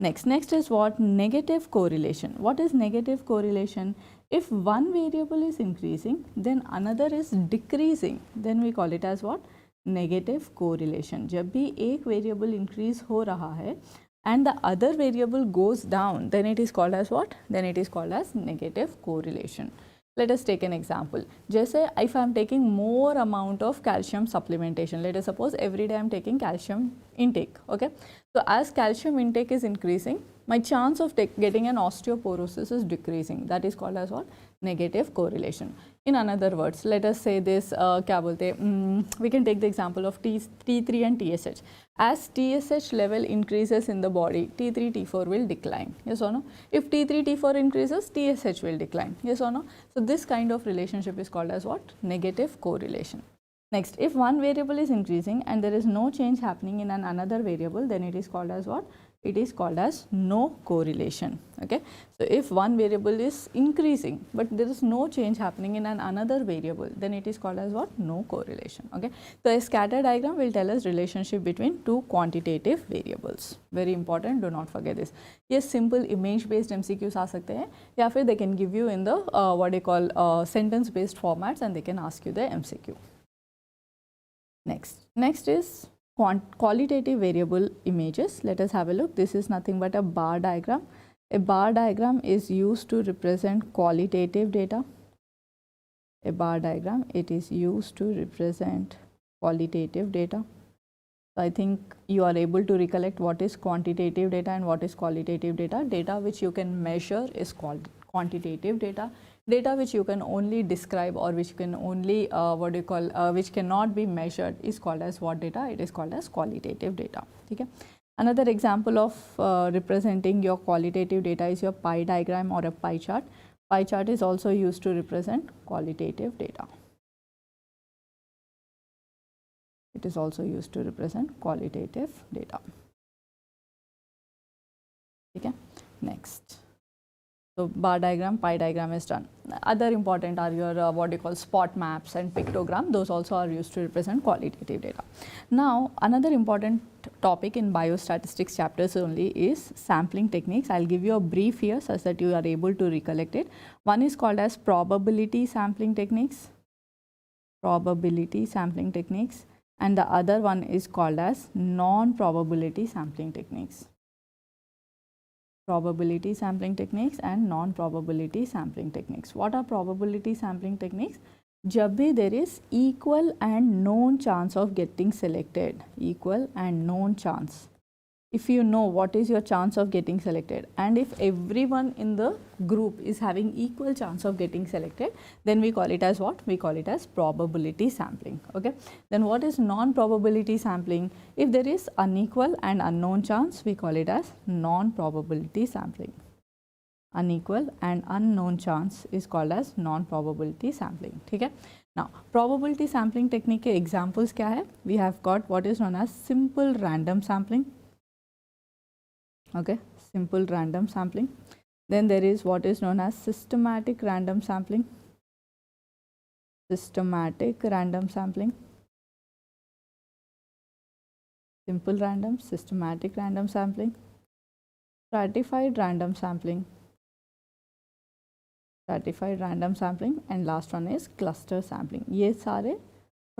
Next is what? Negative correlation. What is negative correlation? If one variable is increasing, then another is decreasing, then we call it as what? Negative correlation. जब भी एक variable increase हो रहा है and the other variable goes down, then it is called as what? Then it is called as negative correlation. Let us take an example. जैसे if I am taking more amount of calcium supplementation, let us suppose every day I am taking calcium intake. Okay. So as calcium intake is increasing, my chance of getting an osteoporosis is decreasing. That is called as what? Negative correlation. In other words, let us say this, क्या बोलते हैं, we can take the example of T3 and TSH. As TSH level increases in the body, T3, T4 will decline. Yes or no? If T3, T4 increases, TSH will decline. Yes or no? So this kind of relationship is called as what? Negative correlation. Next, if one variable is increasing and there is no change happening in another variable, then it is called as what? It is called as no correlation. Okay. So if one variable is increasing but there is no change happening in another variable, then it is called as what? No correlation. Okay. So a scatter diagram will tell us relationship between two quantitative variables. Very important, do not forget this. Yes, simple image based MCQs आ सकते हैं या फिर they can give you in the what they call sentence based formats and they can ask you the MCQ. Next is qualitative variable images. Let us have a look. This is nothing but a bar diagram. A bar diagram is used to represent qualitative data. A bar diagram, it is used to represent qualitative data. So I think you are able to recollect what is quantitative data and what is qualitative data. Data which you can measure is called quantitative data. Data which you can only describe or which can only which cannot be measured is called as what data? It is called as qualitative data. Okay. Another example of representing your qualitative data is your pie diagram or a pie chart. Pie chart is also used to represent qualitative data. It is also used to represent qualitative data. Okay. Next. So bar diagram, pie diagram is done. Other important are your what you call spot maps and pictogram. Those also are used to represent qualitative data. Now another important topic in biostatistics chapters only is sampling techniques. I'll give you a brief here such that you are able to recollect it. One is called as probability sampling techniques. Probability sampling techniques. And the other one is called as non-probability sampling techniques. Probability sampling techniques and non-probability sampling techniques. What are probability sampling techniques? जब भी there is equal and known chance of getting selected, equal and known chance. If you know what is your chance of getting selected and if everyone in the group is having equal chance of getting selected, then we call it as what? We call it as probability sampling. Okay. Then what is non-probability sampling? If there is unequal and unknown chance, we call it as non-probability sampling. Unequal and unknown chance is called as non-probability sampling. Okay. Now probability sampling technique के examples क्या है? We have got what is known as simple random sampling. Okay, simple random sampling. Then there is what is known as systematic random sampling. Systematic random sampling. Simple random, systematic random sampling. Stratified random sampling. Stratified random sampling and last one is cluster sampling. ये सारे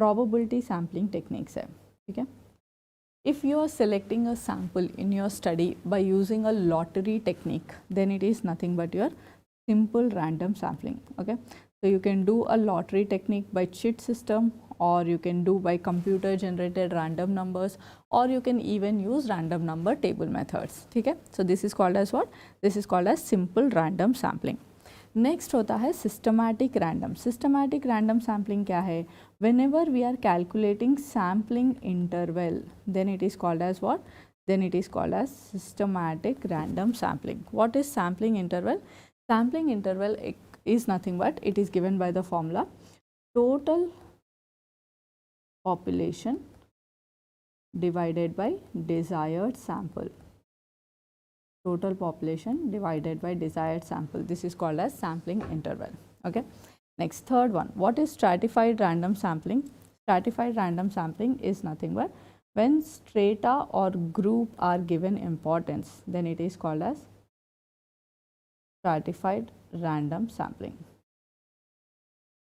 probability sampling techniques है. ठीक है. If you are selecting a sample in your study by using a lottery technique, then it is nothing but your simple random sampling. Okay. So you can do a lottery technique by cheat system, or you can do by computer generated random numbers, or you can even use random number table methods. Okay. So this is called as what? This is called as simple random sampling. Next होता है systematic random. Systematic random sampling क्या है? whenever we are calculating sampling interval, then it is called as what? Then it is called as systematic random sampling. What is sampling interval? Sampling interval is nothing but it is given by the formula total population divided by desired sample. Total population divided by desired sample. This is called as sampling interval. Okay. Next, third one. What is stratified random sampling? Stratified random sampling is nothing but when strata or group are given importance, then it is called as stratified random sampling.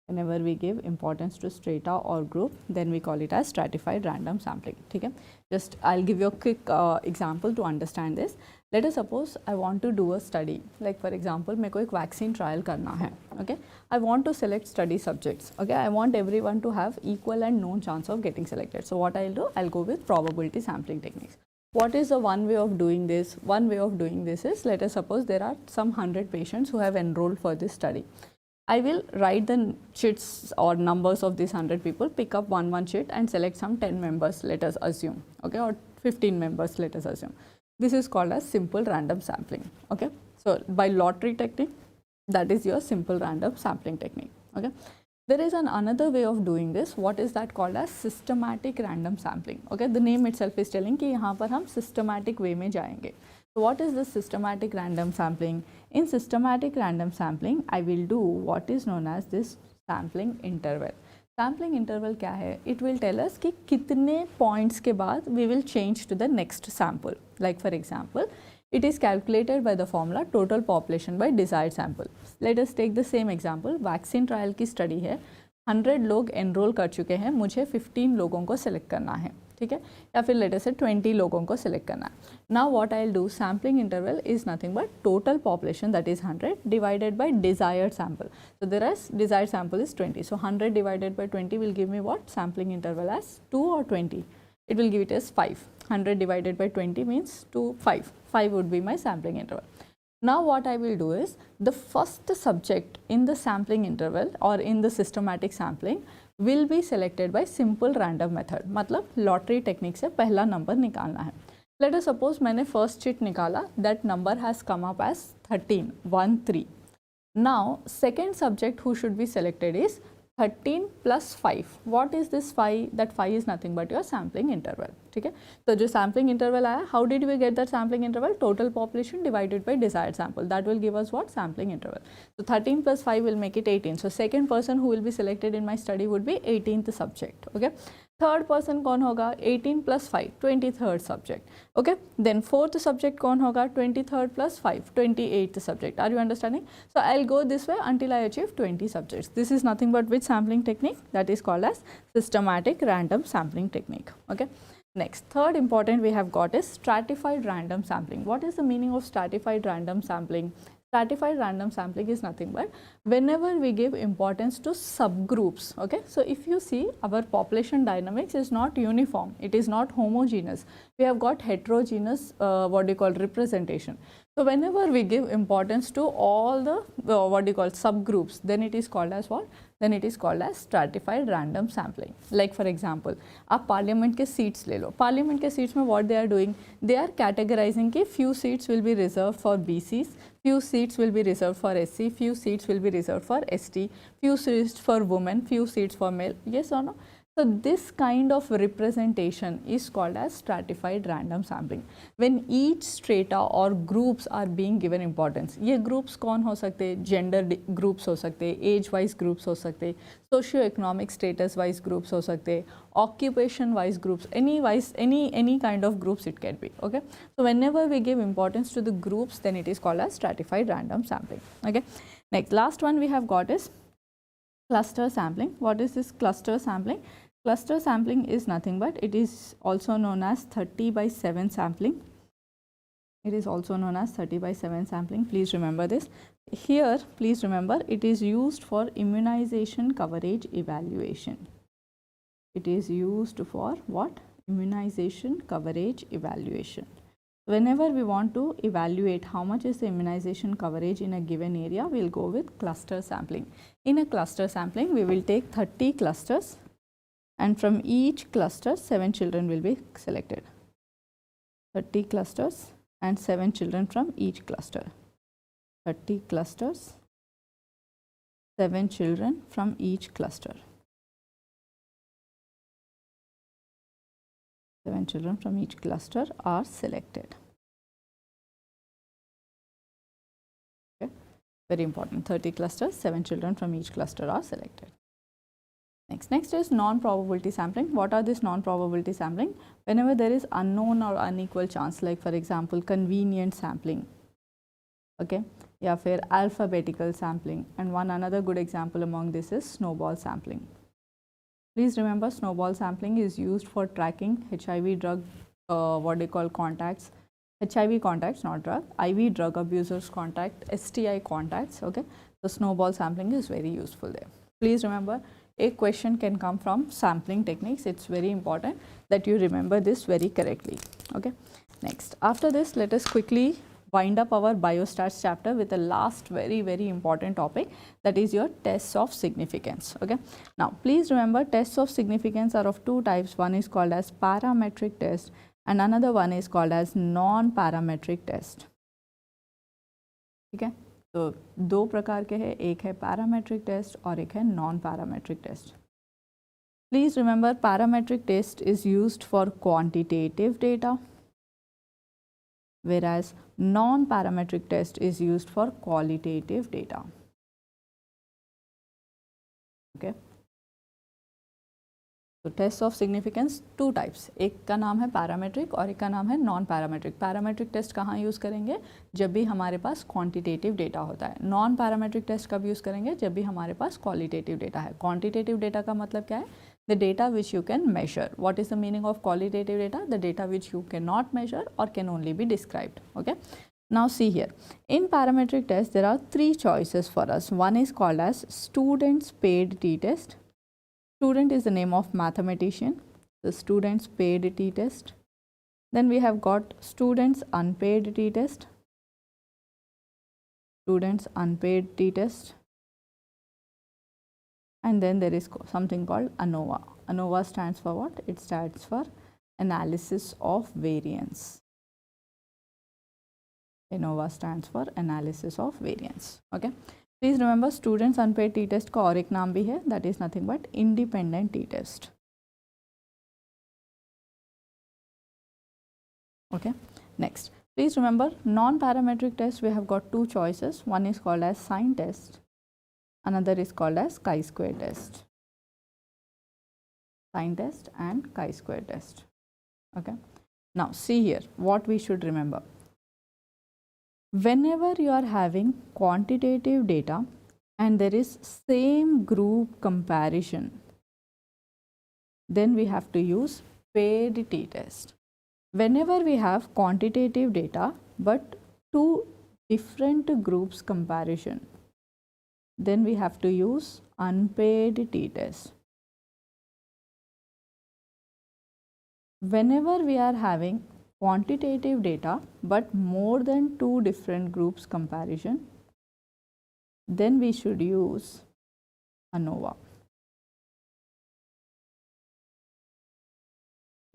Whenever we give importance to strata or group, then we call it as stratified random sampling. Okay? Just I'll give you a quick example to understand this. Let us suppose I want to do a study. Like for example, मेरे को एक vaccine trial करना है. Okay? I want to select study subjects. Okay? I want everyone to have equal and known chance of getting selected. So what I'll do? I'll go with probability sampling techniques. What is the one way of doing this? One way of doing this is, let us suppose there are some 100 patients who have enrolled for this study. I will write the sheets or numbers of these 100 people, pick up one sheet and select some 10 members, let us assume, okay, or 15 members, let us assume. This is called as simple random sampling, okay. So by lottery technique, that is your simple random sampling technique, okay. There is another way of doing this. What is that called as systematic random sampling, okay. The name itself is telling कि यहाँ पर हम systematic way में जाएंगे. So what is this systematic random sampling? In systematic random sampling, I will do what is known as this sampling interval. Sampling interval क्या है? It will tell us कि कितने points के बाद we will change to the next sample. Like for example, it is calculated by the formula total population by desired sample. Let us take the same example. Vaccine trial की study है. 100 लोग enroll कर चुके हैं. मुझे 15 लोगों को select करना है. ठीक है, या फिर लेट अस से 20 लोगों को सिलेक्ट करना है. Now what I will do, sampling interval is nothing but total population that is 100 divided by desired sample. So there is desired sample is 20. So 100 divided by 20 will give me what? Sampling interval as 2 or 20. It will give it as 5. 100 divided by 20 means 5. 5 would be my sampling interval. Now what I will do is, the first subject in the sampling interval or in the systematic sampling will be selected by simple random method. मतलब lottery technique से पहला number निकालना है. Let us suppose मैंने first sheet निकाला, that number has come up as 13, 1, 3. Now second subject who should be selected is 13 plus 5. What is this 5? That 5 is nothing but your sampling interval. ठीक है, तो जो sampling interval आया, how did we get that sampling interval? Total population divided by desired sample. That will give us what? Sampling interval. So 13 plus 5 will make it 18. So second person who will be selected in my study would be 18th subject. Okay. Third person कौन होगा? 18 plus 5, 23rd subject. Okay. Then fourth subject कौन होगा? 23rd plus 5, 28th subject. Are you understanding? So I'll go this way until I achieve 20 subjects. This is nothing but which sampling technique? That is called as systematic random sampling technique. Okay. Next, third important we have got is stratified random sampling. What is the meaning of stratified random sampling? Stratified random sampling is nothing but whenever we give importance to subgroups. Okay, so if you see, our population dynamics is not uniform, it is not homogeneous. We have got heterogeneous representation. So whenever we give importance to all the subgroups, then it is called as what? Then it is called as stratified random sampling. Like for example, आप parliament के seats ले लो. Parliament के seats में what they are doing? They are categorizing कि few seats will be reserved for BCs, few seats will be reserved for SC, few seats will be reserved for ST, few seats for women, few seats for male. Yes or no? So this kind of representation is called as stratified random sampling. When each strata or groups are being given importance. ये groups कौन हो सकते हैं? Gender groups हो सकते हैं, age wise groups हो सकते हैं, socio-economic status wise groups हो सकते हैं, occupation wise groups, any kind of groups it can be. Okay. So whenever we give importance to the groups, then it is called as stratified random sampling. Okay. Next, last one we have got is cluster sampling. What is this cluster sampling? Cluster sampling is nothing but it is also known as 30 by 7 sampling. It is also known as 30 by 7 sampling. Please remember this. Here, please remember, it is used for immunization coverage evaluation. It is used for what? Immunization coverage evaluation. Whenever we want to evaluate how much is the immunization coverage in a given area, we will go with cluster sampling. In a cluster sampling, we will take 30 clusters, and from each cluster 7 children will be selected. 30 clusters and 7 children from each cluster. 30 clusters, 7 children from each cluster. 7 children from each cluster are selected. Okay. Very important. 30 clusters, 7 children from each cluster are selected. Next is non-probability sampling. What are this non-probability sampling? Whenever there is unknown or unequal chance, like for example convenient sampling, okay, या फिर alphabetical sampling, and one another good example among this is snowball sampling. Please remember, snowball sampling is used for tracking HIV drug, what they call contacts, HIV contacts, not drug, IV drug abusers contact, STI contacts, okay. So snowball sampling is very useful there. Please remember, a question can come from sampling techniques. It's very important that you remember this very correctly, okay. Next, after this, let us quickly wind up our biostats chapter with the last very important topic, that is your tests of significance, okay. Now, please remember, tests of significance are of two types. One is called as parametric test and another one is called as non-parametric test, okay. तो दो प्रकार के हैं, एक है parametric test और एक है non parametric test. Please remember, parametric test is used for quantitative data, whereas non-parametric test is used for qualitative data, okay. तो test of significance two types, एक का नाम है पैरामेट्रिक और एक का नाम है नॉन पैरामेट्रिक. पैरामेट्रिक टेस्ट कहाँ यूज़ करेंगे? जब भी हमारे पास क्वांटिटेटिव डेटा होता है. नॉन पैरामेट्रिक टेस्ट कब यूज़ करेंगे? जब भी हमारे पास क्वालिटेटिव डेटा है. क्वांटिटेटिव डेटा का मतलब क्या है? The data which you can measure. What is the meaning of qualitative data? The data which you can not measure और can only be described, okay. Now see here, in parametric test there are three choices for us. One is called as students paid t-test. Student is the name of mathematician, the students paid t-test. Then we have got students unpaid t-test, students unpaid t-test, and then there is something called ANOVA. ANOVA stands for what? It stands for analysis of variance. ANOVA stands for analysis of variance, okay. Please remember, students unpaid t-test का और एक नाम भी है, that is nothing but independent t-test, okay. Next, please remember, non-parametric test we have got two choices. One is called as sign test, another is called as chi-square test. Sign test and chi-square test, okay. Now see here, what we should remember. Whenever you are having quantitative data and there is same group comparison, then we have to use paid t-test. Whenever we have quantitative data but two different groups comparison, then we have to use unpaid t-test. Whenever we are having quantitative data but more than two different groups comparison, then we should use ANOVA,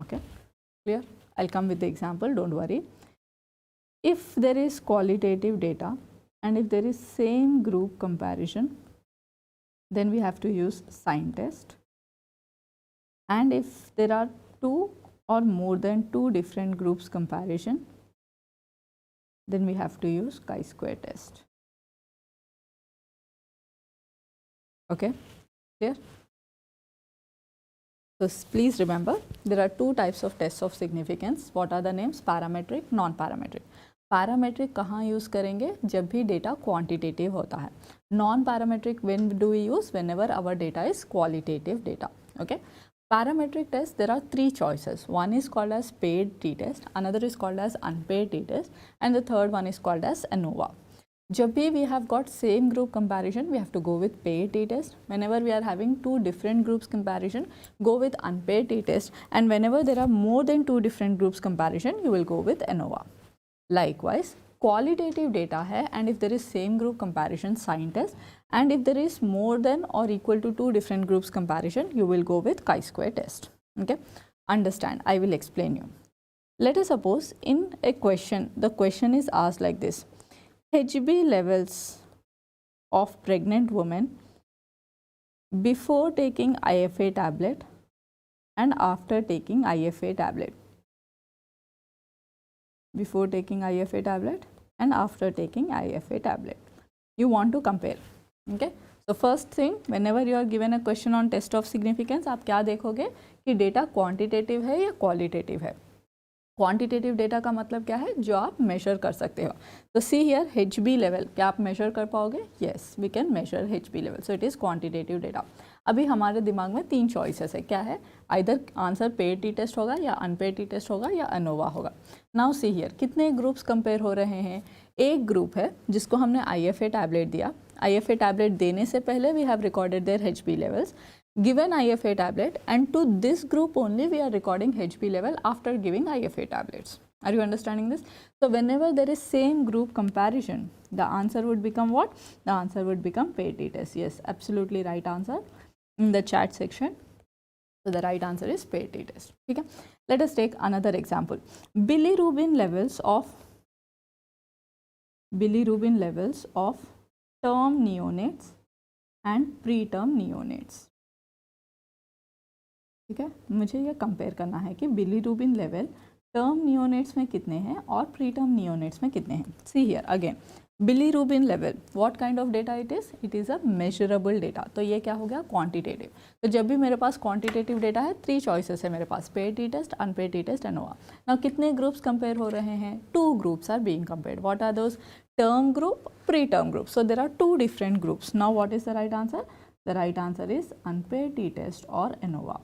okay. Clear? I'll come with the example, don't worry. If there is qualitative data and if there is same group comparison, then we have to use sign test, and if there are two or more than two different groups comparison, then we have to use chi-square test, okay. Clear? So please remember, there are two types of tests of significance. What are the names? Parametric, non-parametric. Parametric कहाँ use करेंगे? जब भी data quantitative होता है. Non parametric when do we use? Whenever our data is qualitative data, okay. Parametric test, there are three choices. One is called as paid t-test, another is called as unpaid t-test, and the third one is called as ANOVA. जब भी we have got same group comparison, we have to go with paid t-test. Whenever we are having two different groups comparison, go with unpaid t-test, and whenever there are more than two different groups comparison, you will go with ANOVA. Likewise, qualitative data है, and if there is same group comparison, sign test, and if there is more than or equal to 2 different groups comparison, you will go with chi-square test. Okay, understand, I will explain you. Let us suppose in a question, the question is asked like this: HB levels of pregnant women before taking IFA tablet and after taking IFA tablet. Before taking IFA tablet and after taking IFA tablet. You want to compare. Okay. So first thing, whenever you are given a question on test of significance, आप क्या देखोगे कि data quantitative है या qualitative है. Quantitative data का मतलब क्या है, जो आप मेजर कर सकते हो. तो सी हियर HB लेवल, क्या आप मेजर कर पाओगे? Yes, we can measure HB level, so it is quantitative data. अभी हमारे दिमाग में 3 चॉइसेस है. क्या है? Either answer paired t test होगा या अनपेड टी टेस्ट होगा या अनोवा होगा. नाउ सी हियर, कितने ग्रुप्स कंपेयर हो रहे हैं? एक ग्रुप है जिसको हमने IFA टैबलेट दिया. IFA टैबलेट देने से पहले we have recorded their HB levels. Given IFA tablet, and to this group only we are recording HB level after giving IFA tablets. Are you understanding this? So whenever there is same group comparison, the answer would become what? The answer would become paid t test. Yes, absolutely right answer in the chat section. So the right answer is paid t test. Okay? Let us take another example. Bilirubin levels of term neonates and preterm neonates. ठीक है, मुझे ये compare करना है कि bilirubin level term neonates में कितने हैं और प्रीटर्म नियोनेट्स में कितने हैं. See here again, bilirubin level, what kind of data it is? It is a measurable data. तो ये क्या हो गया? क्वांटिटेटिव. तो जब भी मेरे पास क्वांटिटेटिव डेटा है, 3 चॉइसेस है मेरे पास, paired t test, unpaired t test, ANOVA. Now कितने ग्रुप्स कंपेयर हो रहे हैं? 2 groups are being compared. What are those? Term group, preterm group. So there are 2 different groups. Now what is the right answer? The right answer is unpaired t test और ANOVA.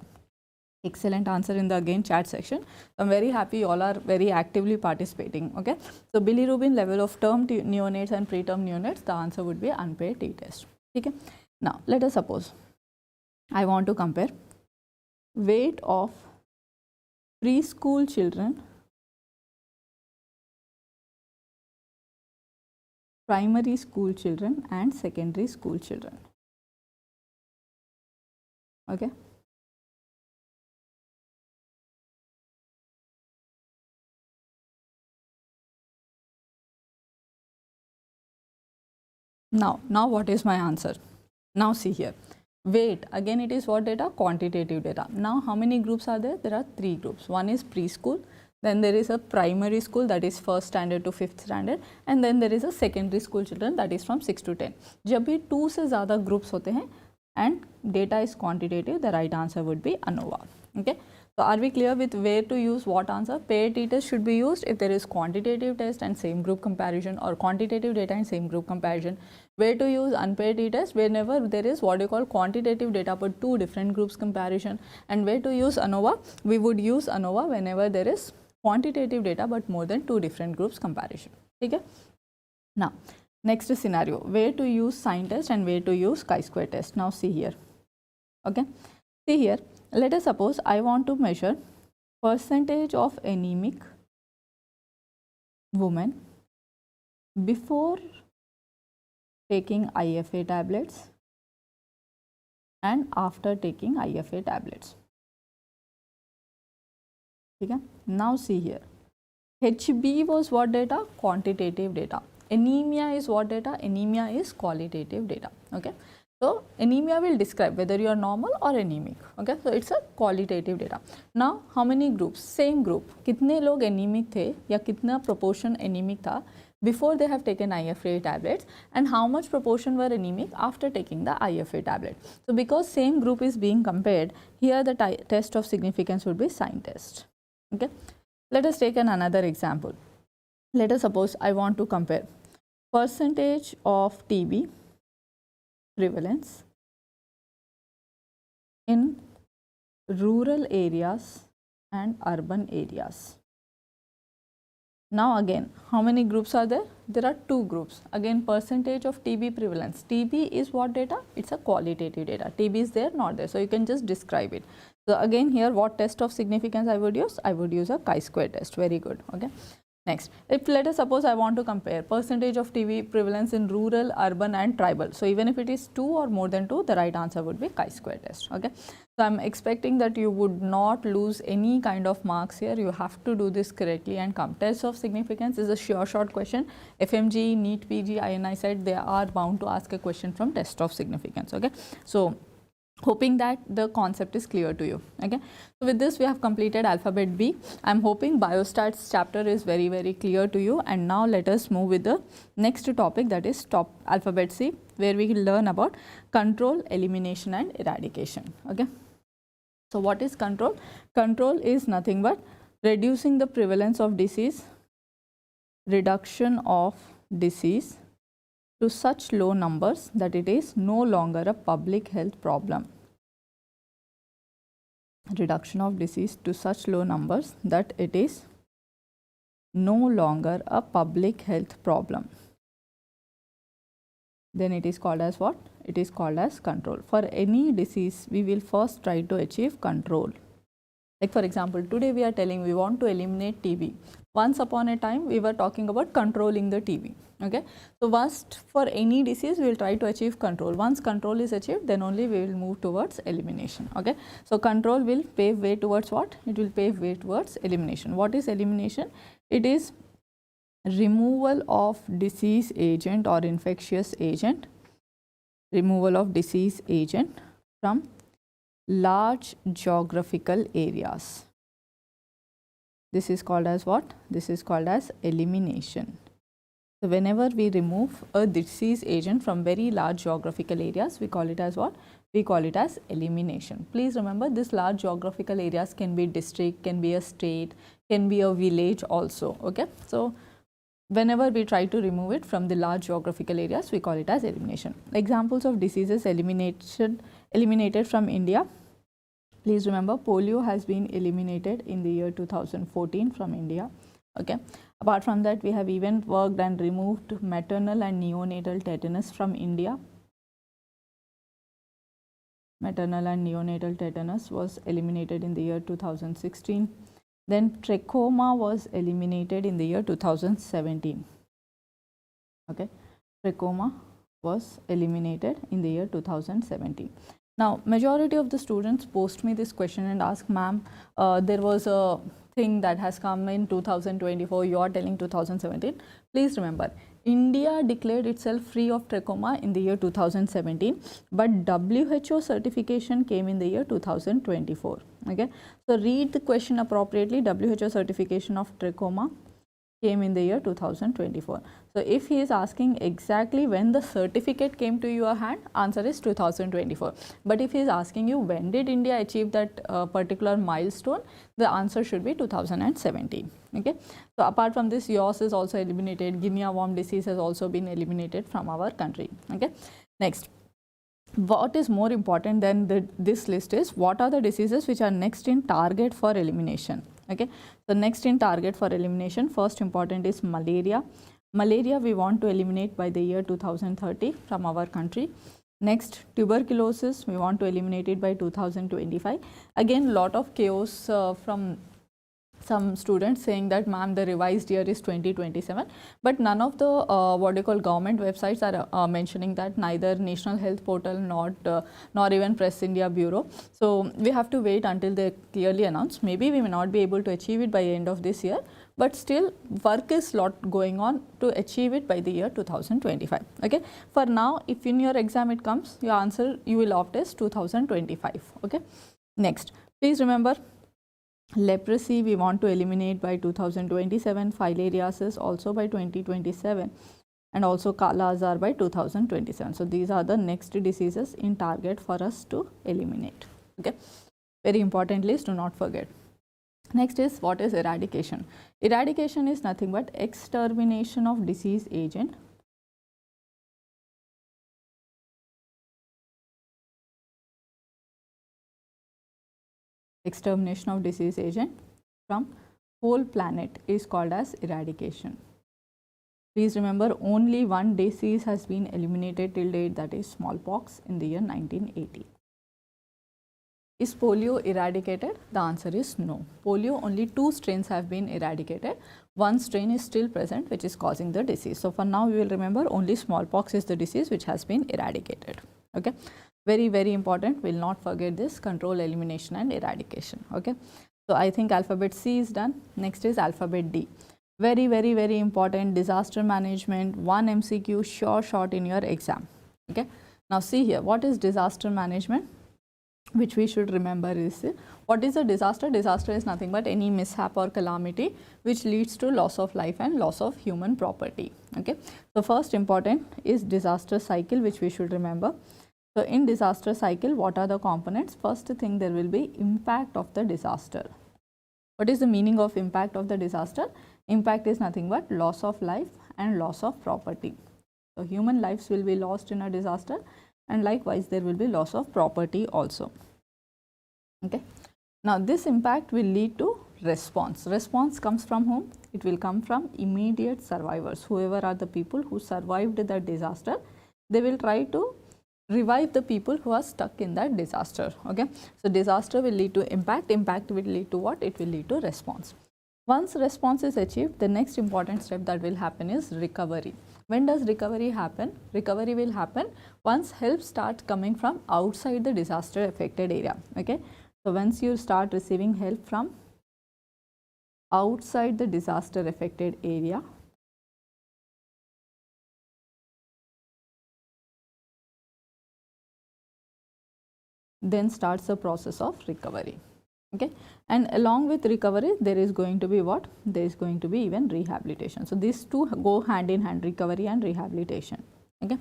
Excellent answer in the again chat section. I'm very happy you all are very actively participating. Okay, so bilirubin level of term neonates and preterm neonates, the answer would be unpaid t test. Okay, now let us suppose I want to compare weight of preschool children, primary school children and secondary school children. Okay, now what is my answer? Now see here, weight, again it is what data? Quantitative data. Now how many groups are there? There are 3 groups. One is preschool, then there is a primary school, that is 1st standard to 5th standard, and then there is a secondary school children, that is from 6 to 10. जब भी 2 से ज़्यादा groups होते हैं and data is quantitative, the right answer would be ANOVA. Okay, so are we clear with where to use what answer? Paired t test should be used if there is quantitative test and same group comparison, or quantitative data and same group comparison. Where to use unpaired t test? Whenever there is what you call quantitative data but 2 different groups comparison. And where to use ANOVA? We would use ANOVA whenever there is quantitative data but more than 2 different groups comparison. Okay? Now next scenario, where to use sign test and where to use chi-square test. Now see here. Okay, see here, let us suppose I want to measure percentage of anemic women before taking IFA tablets and after taking IFA tablets. Okay, now see here, HB was what data? Quantitative data. Anemia is what data? Anemia is qualitative data. Okay, so anemia will describe whether you are normal or anemic. Okay, so it's a qualitative data. Now how many groups? Same group, कितने लोग anemic थे या कितना proportion anemic था before they have taken IFA tablets, and how much proportion were anemic after taking the IFA tablet. So because same group is being compared, here the test of significance would be sign test. Okay, let us take another example. Let us suppose I want to compare percentage of TB prevalence in rural areas and urban areas. Now again, how many groups are there? There are 2 groups. Again, percentage of TB prevalence. TB is what data? It's a qualitative data. TB is there, not there. So you can just describe it. So again here, what test of significance I would use? I would use a chi-square test. Very good. Okay. Next, if let us suppose I want to compare percentage of TB prevalence in rural, urban and tribal. So even if it is 2 or more than 2, the right answer would be chi-square test. Okay. So I'm expecting that you would not lose any kind of marks here. You have to do this correctly and come. Test of significance is a sure shot question. FMGE, NEET, PG, INI said they are bound to ask a question from test of significance. Okay. So hoping that the concept is clear to you. Okay, so with this we have completed alphabet B. I'm hoping biostats chapter is very clear to you, and now let us move with the next topic, that is alphabet C, where we will learn about control, elimination and eradication. Okay, so what is control? Control is nothing but reducing the prevalence of disease, reduction of disease to such low numbers that it is no longer a public health problem. Reduction of disease to such low numbers that it is no longer a public health problem. Then it is called as what? It is called as control. For any disease, we will first try to achieve control. Like for example, today we are telling we want to eliminate TB. Once upon a time, we were talking about controlling the TB. Okay, so first for any disease, we will try to achieve control. Once control is achieved, then only we will move towards elimination. Okay, so control will pave way towards what? It will pave way towards elimination. What is elimination? It is removal of disease agent or infectious agent, removal of disease agent from large geographical areas. This is called as what? This is called as elimination. So whenever we remove a disease agent from very large geographical areas, we call it as what? We call it as elimination. Please remember, this large geographical areas can be district, can be a state, can be a village also. Okay, so whenever we try to remove it from the large geographical areas, we call it as elimination. Examples of diseases eliminated from India. Please remember, polio has been eliminated in the year 2014 from India. Okay. Apart from that, we have even worked and removed maternal and neonatal tetanus from India. Maternal and neonatal tetanus was eliminated in the year 2016. Then trachoma was eliminated in the year 2017. Okay, trachoma was eliminated in the year 2017. Now, majority of the students post me this question and ask, ma'am, there was a thing that has come in 2024, you are telling 2017. Please remember, India declared itself free of trachoma in the year 2017, but WHO certification came in the year 2024. Okay, so read the question appropriately. WHO certification of trachoma came in the year 2024. So if he is asking exactly when the certificate came to your hand, answer is 2024. But if he is asking you when did India achieve that particular milestone, the answer should be 2017. Okay. So apart from this, yaws is also eliminated. Guinea worm disease has also been eliminated from our country. Okay. Next, what is more important than this list is what are the diseases which are next in target for elimination. Okay, so next in target for elimination, first important is malaria. Malaria we want to eliminate by the year 2030 from our country. Next, tuberculosis, we want to eliminate it by 2025. Again, lot of chaos from some students saying that, ma'am, the revised year is 2027, but none of the what you call government websites are mentioning that, neither National Health Portal nor even Press India Bureau. So we have to wait until they clearly announce. Maybe we may not be able to achieve it by the end of this year, but still work is lot going on to achieve it by the year 2025. Okay, for now, if in your exam it comes, your answer you will opt as 2025. Okay, next, please remember, leprosy we want to eliminate by 2027, filariasis also by 2027, and also Kala Azar by 2027. So these are the next diseases in target for us to eliminate. Okay, very important list, do not forget. Next is, what is eradication? Eradication is nothing but extermination of disease agent from whole planet is called as eradication. Please remember, only one disease has been eliminated till date, that is smallpox in the year 1980. Is polio eradicated? The answer is no. Polio, only 2 strains have been eradicated. 1 strain is still present, which is causing the disease. So for now, we will remember only smallpox is the disease which has been eradicated. Okay, very, very important. We'll not forget this: control, elimination, and eradication. Okay, so I think alphabet C is done. Next is alphabet D. Very, very, very important: disaster management. 1 MCQ, sure shot in your exam. Okay, now see here, what is disaster management? Which we should remember is, what is a disaster? Disaster is nothing but any mishap or calamity which leads to loss of life and loss of human property. Okay, so first important is disaster cycle, which we should remember. So in disaster cycle, what are the components? First thing, there will be impact of the disaster. What is the meaning of impact of the disaster? Impact is nothing but loss of life and loss of property. So human lives will be lost in a disaster, and likewise there will be loss of property also. Okay, now this impact will lead to response. Response comes from whom? It will come from immediate survivors. Whoever are the people who survived the disaster, they will try to revive the people who are stuck in that disaster. Okay, so disaster will lead to impact. Impact will lead to what? It will lead to response. Once response is achieved, the next important step that will happen is recovery. When does recovery happen? Recovery will happen once help starts coming from outside the disaster affected area. Okay, so once you start receiving help from outside the disaster affected area, then starts the process of recovery. Okay, and along with recovery, there is going to be what? There is going to be even rehabilitation. So these two go hand in hand, recovery and rehabilitation. Okay,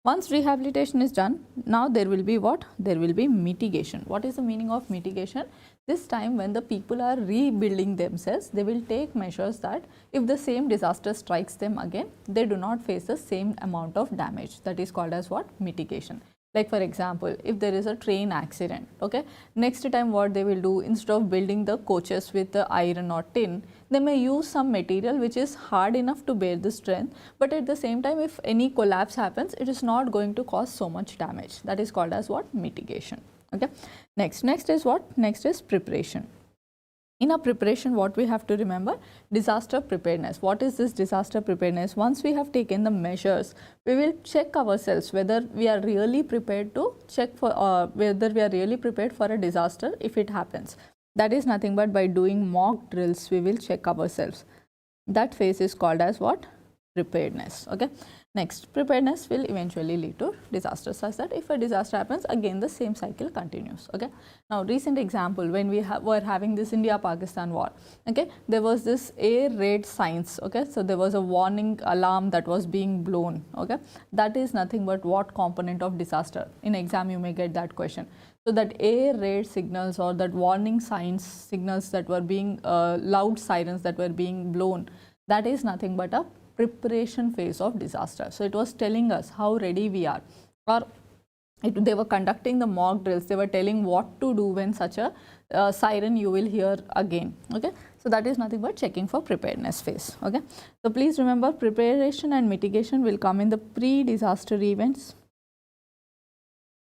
once rehabilitation is done, now there will be what? There will be mitigation. What is the meaning of mitigation? This time when the people are rebuilding themselves, they will take measures that if the same disaster strikes them again, they do not face the same amount of damage. That is called as what? Mitigation. Like for example, if there is a train accident, okay, next time what they will do, instead of building the coaches with the iron or tin, they may use some material which is hard enough to bear the strength, but at the same time, if any collapse happens, it is not going to cause so much damage. That is called as what? Mitigation. Okay, next is what? Next is preparation. In a preparation, what we have to remember? Disaster preparedness. What is this disaster preparedness? Once we have taken the measures, we will check ourselves whether we are really prepared to check for whether we are really prepared for a disaster if it happens. That is nothing but by doing mock drills, we will check ourselves. That phase is called as what? Preparedness. Okay. Next, preparedness will eventually lead to disaster, such that if a disaster happens, again the same cycle continues. Okay. Now, recent example, when we were having this India-Pakistan war, okay, there was this air raid signs. Okay, so there was a warning alarm that was being blown. Okay, that is nothing but what component of disaster? In exam, you may get that question. So that air raid signals or that warning signs, signals that were being loud sirens that were being blown, that is nothing but a preparation phase of disaster. So it was telling us how ready we are, or they were conducting the mock drills. They were telling what to do when such a siren you will hear again. Okay, so that is nothing but checking for preparedness phase. Okay, so please remember, preparation and mitigation will come in the pre-disaster events.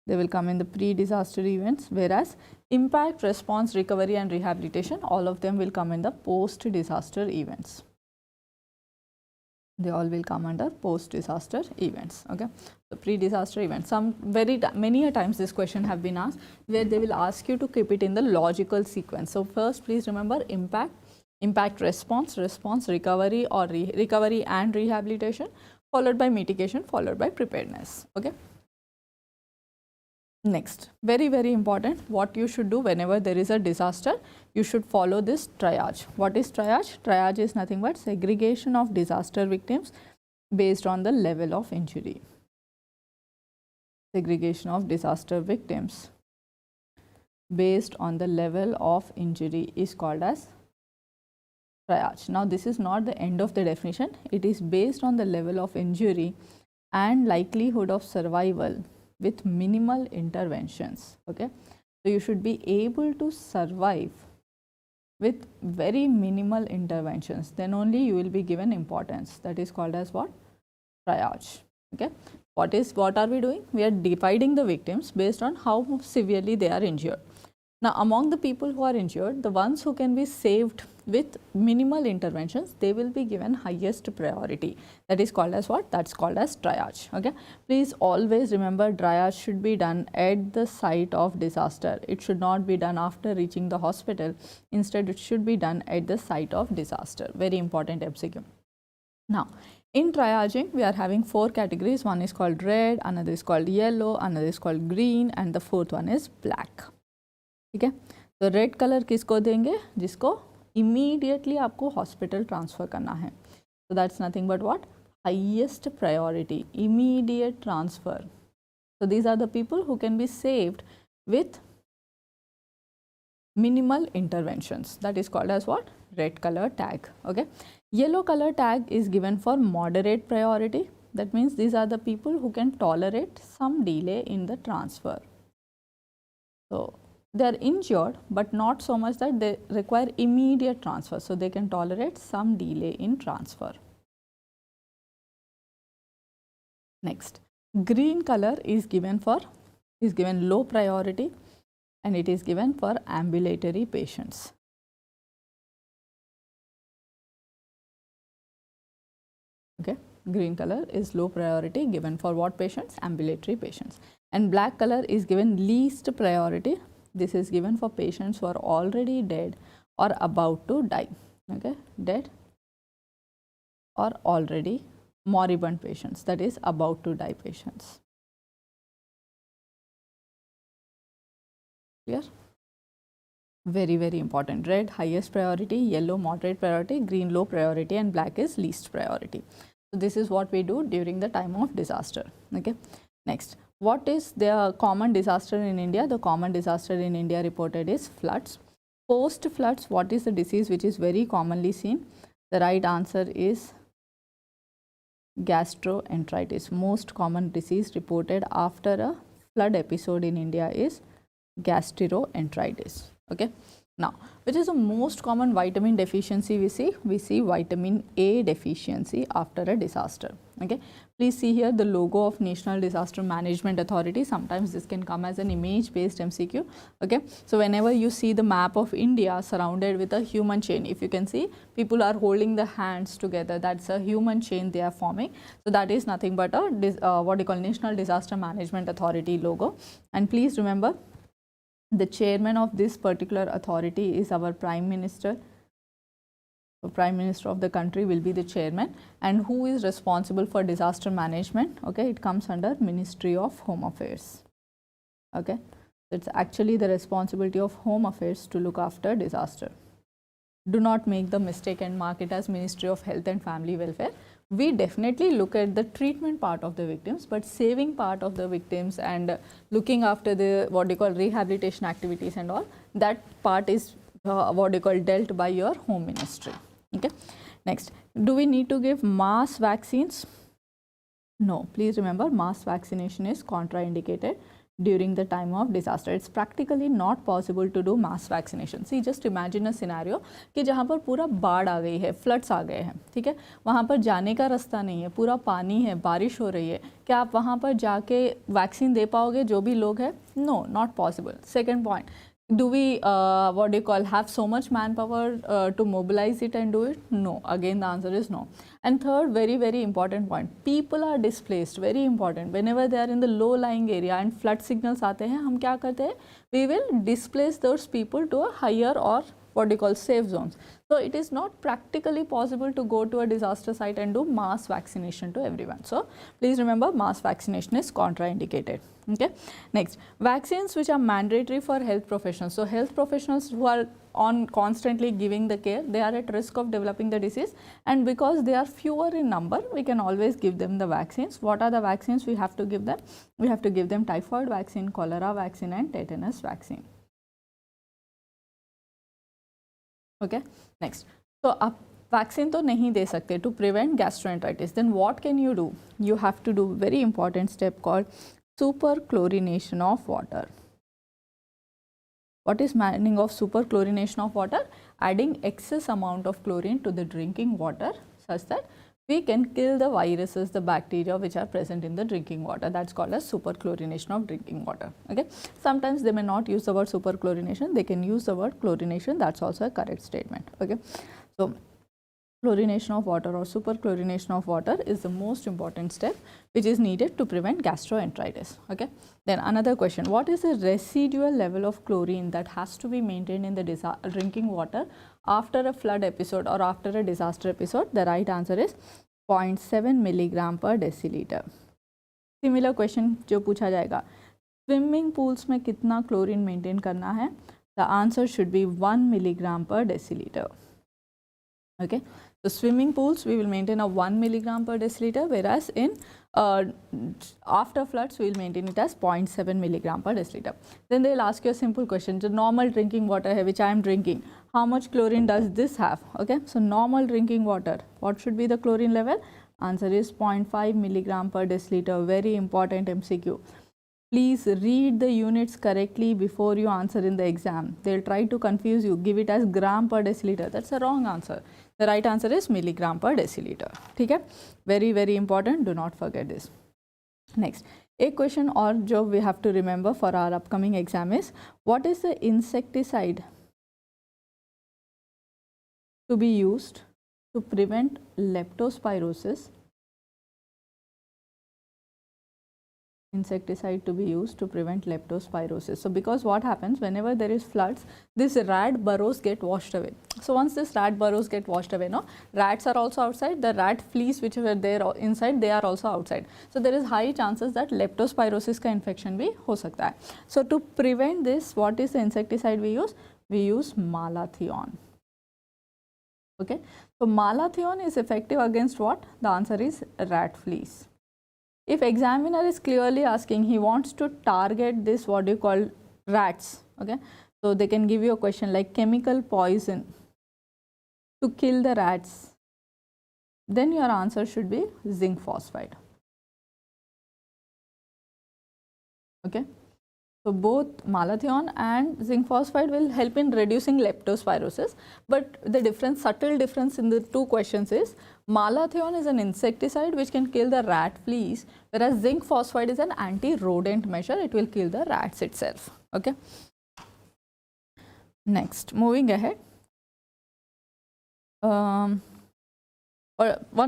They will come in the pre-disaster events, whereas impact, response, recovery and rehabilitation, all of them will come in the post-disaster events. They all will come under post-disaster events. Okay, so pre-disaster events. Many a times this question have been asked, where they will ask you to keep it in the logical sequence. So first, please remember impact, response, recovery or recovery and rehabilitation, followed by mitigation, followed by preparedness. Okay. Next, very, very important, what you should do whenever there is a disaster, you should follow this triage. What is triage? Triage is nothing but segregation of disaster victims based on the level of injury. Segregation of disaster victims based on the level of injury is called as triage. Now, this is not the end of the definition. It is based on the level of injury and likelihood of survival with minimal interventions. Okay, so you should be able to survive with very minimal interventions, then only you will be given importance. That is called as what? Triage. Okay, what are we doing? We are dividing the victims based on how severely they are injured. Now, among the people who are injured, the ones who can be saved with minimal interventions, they will be given highest priority. That is called as what? That's called as triage. Okay. Please always remember, triage should be done at the site of disaster. It should not be done after reaching the hospital. Instead, it should be done at the site of disaster. Very important MCQ. Now, in triaging, we are having 4 categories. One is called red, another is called yellow, another is called green, and the fourth one is black. ठीक है, तो red colour किसको देंगे? जिसको immediately आपको hospital transfer करना है. So that's nothing but what? Highest priority, immediate transfer. So these are the people who can be saved with minimal interventions. That is called as what? Red color tag. Okay. Yellow color tag is given for moderate priority. That means these are the people who can tolerate some delay in the transfer. So they are injured, but not so much that they require immediate transfer. So they can tolerate some delay in transfer. Next, green color is given low priority, and it is given for ambulatory patients. Okay, green color is low priority, given for what patients? Ambulatory patients. And black color is given least priority. This is given for patients who are already dead or about to die. Okay, dead or already moribund patients, that is about to die patients. Clear? Very, very important. Red highest priority, yellow moderate priority, green low priority, and black is least priority. So this is what we do during the time of disaster. Okay. Next, what is the common disaster in India? The common disaster in India reported is floods. Post floods, what is the disease which is very commonly seen? The right answer is gastroenteritis. Most common disease reported after a flood episode in India is gastroenteritis. Okay. Now, which is the most common vitamin deficiency we see? We see vitamin A deficiency after a disaster. Okay. Please see here the logo of National Disaster Management Authority. Sometimes this can come as an image based MCQ. Okay. So whenever you see the map of India surrounded with a human chain, if you can see, people are holding the hands together. That's a human chain they are forming. So that is nothing but a what we call National Disaster Management Authority logo. And please remember, the chairman of this particular authority is our Prime Minister. The Prime Minister of the country will be the chairman. And who is responsible for disaster management? Okay, it comes under Ministry of Home Affairs. Okay, it's actually the responsibility of Home Affairs to look after disaster. Do not make the mistake and mark it as Ministry of Health and Family Welfare. We definitely look at the treatment part of the victims, but saving part of the victims and looking after the what they call rehabilitation activities and all, that part is what they call dealt by your Home Ministry. Okay. Next, do we need to give mass vaccines? No. Please remember, mass vaccination is contraindicated during the time of disaster. It's practically not possible to do mass vaccination. See, just imagine a scenario कि जहाँ पर पूरा बाढ़ आ गई है, floods आ गए हैं, ठीक है, वहाँ पर जाने का रास्ता नहीं है, पूरा पानी है, बारिश हो रही है, क्या आप वहाँ पर जाके वैक्सीन दे पाओगे जो भी लोग हैं? No, not possible. Second point, do we what do you call have so much manpower to mobilize it and do it? No. Again, the answer is no. And third, very, very important point, people are displaced. Very important. Whenever they are in the low lying area and flood signals आते हैं, हम क्या करते हैं? We will displace those people to a higher or what do you call safe zones. So it is not practically possible to go to a disaster site and do mass vaccination to everyone. So please remember, mass vaccination is contraindicated. Okay. Next, vaccines which are mandatory for health professionals. So health professionals who are on constantly giving the care, they are at risk of developing the disease, and because they are fewer in number, we can always give them the vaccines. What are the vaccines we have to give them? We have to give them typhoid vaccine, cholera vaccine, and tetanus vaccine. Okay. Next, so आप vaccine तो नहीं दे सकते to prevent gastroenteritis. Then what can you do? You have to do very important step called superchlorination of water. What is meaning of superchlorination of water? Adding excess amount of chlorine to the drinking water such that we can kill the viruses, the bacteria which are present in the drinking water. That's called as superchlorination of drinking water. Okay. Sometimes they may not use the word superchlorination, they can use the word chlorination. That's also a correct statement. Okay. So chlorination of water or superchlorination of water is the most important step which is needed to prevent gastroenteritis. Okay. Then another question, what is the residual level of chlorine that has to be maintained in the drinking water after a flood episode or after a disaster episode? The right answer is 0.7 milligram per deciliter. Similar question जो पूछा जाएगा, swimming pools में कितना chlorine maintain करना है? The answer should be 1 milligram per deciliter. Okay. So swimming pools we will maintain a 1 milligram per deciliter, whereas in after floods we will maintain it as 0.7 milligram per deciliter. Then they will ask you a simple question, the normal drinking water which I am drinking, how much chlorine does this have? Okay. So normal drinking water, what should be the chlorine level? Answer is 0.5 milligram per deciliter. Very important MCQ. Please read the units correctly before you answer in the exam. They will try to confuse you, give it as gram per deciliter. That's a wrong answer. The right answer is milligram per deciliter. Okay? Very, very important. Do not forget this. Next, a question or job we have to remember for our upcoming exam is, what is the insecticide to be used to prevent leptospirosis? Insecticide to be used to prevent leptospirosis. So because what happens whenever there is floods, this rat burrows get washed away. So once this rat burrows get washed away, no, rats are also outside, the rat fleas which were there inside, they are also outside. So there is high chances that leptospirosis ka infection bhi ho sakta hai. So to prevent this, what is the insecticide we use? We use malathion. Okay. So malathion is effective against what? The answer is rat fleas. If examiner is clearly asking, he wants to target this, what do you call, rats, okay, so they can give you a question like chemical poison to kill the rats, then your answer should be zinc phosphide. Okay. So both malathion and zinc phosphide will help in reducing leptospirosis, but the difference, subtle difference in the two questions is, malathion is an insecticide which can kill the rat fleas, whereas zinc phosphide is an anti-rodent measure, it will kill the rats itself. Okay. Next, moving ahead. One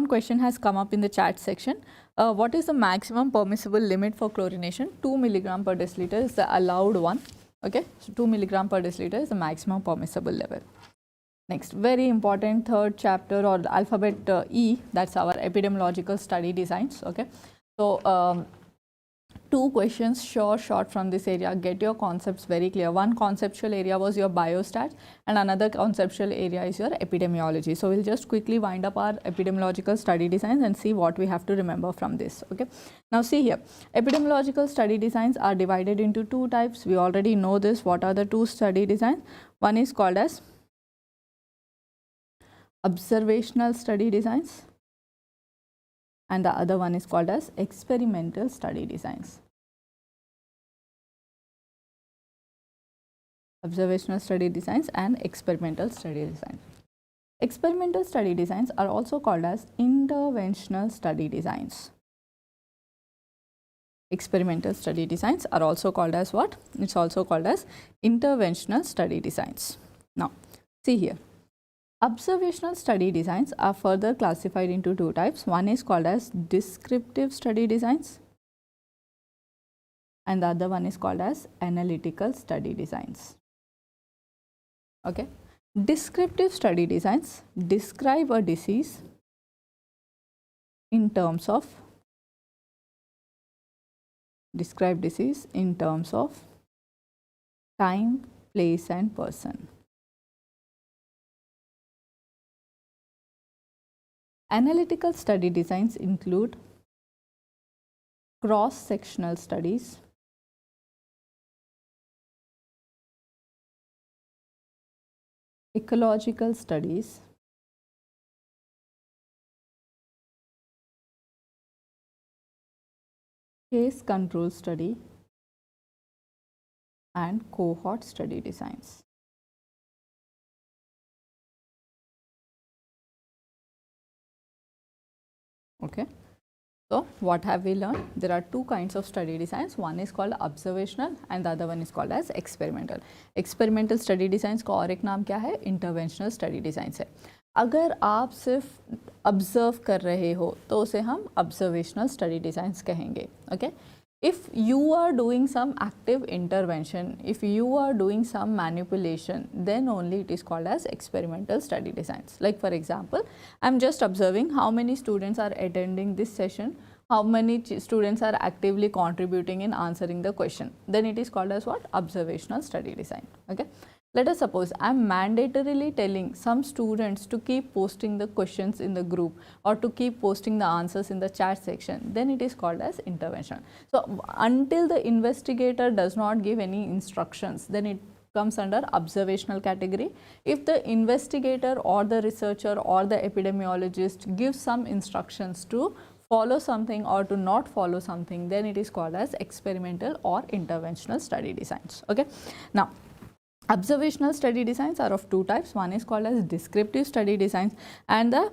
question has come up in the chat section. What is the maximum permissible limit for chlorination? 2 milligram per deciliter is the allowed one. Okay, so 2 milligram per deciliter is the maximum permissible level. Next, very important third chapter or the alphabet E, that's our epidemiological study designs. Okay, so two questions short from this area. Get your concepts very clear. One conceptual area was your biostats and another conceptual area is your epidemiology. So we'll just quickly wind up our epidemiological study designs and see what we have to remember from this. Okay. Now see here, epidemiological study designs are divided into two types. We already know this. What are the two study designs? One is called as observational study designs and the other one is called as experimental study designs. Observational study designs and experimental study designs. Experimental study designs are also called as interventional study designs. Experimental study designs are also called as what? It's also called as interventional study designs. Now, see here. Observational study designs are further classified into two types. One is called as descriptive study designs and the other one is called as analytical study designs. Okay. Descriptive study designs describe a disease in terms of time, place and person. Analytical study designs include cross-sectional studies, ecological studies, case control study and cohort study designs. Okay. So what have we learned? There are two kinds of study designs. One is called observational and the other one is called as experimental. Experimental study designs का और एक नाम क्या है? Interventional study designs है. अगर आप सिर्फ observe कर रहे हो तो उसे हम observational study designs कहेंगे. Okay? If you are doing some active intervention, if you are doing some manipulation, then only it is called as experimental study designs. Like for example, I am just observing how many students are attending this session, how many students are actively contributing in answering the question. Then it is called as what? Observational study design. Okay. Let us suppose I am mandatorily telling some students to keep posting the questions in the group or to keep posting the answers in the chat section, then it is called as intervention. So until the investigator does not give any instructions, then it comes under observational category. If the investigator or the researcher or the epidemiologist gives some instructions to follow something or to not follow something, then it is called as experimental or interventional study designs. Okay. Now, observational study designs are of two types. One is called as descriptive study designs and the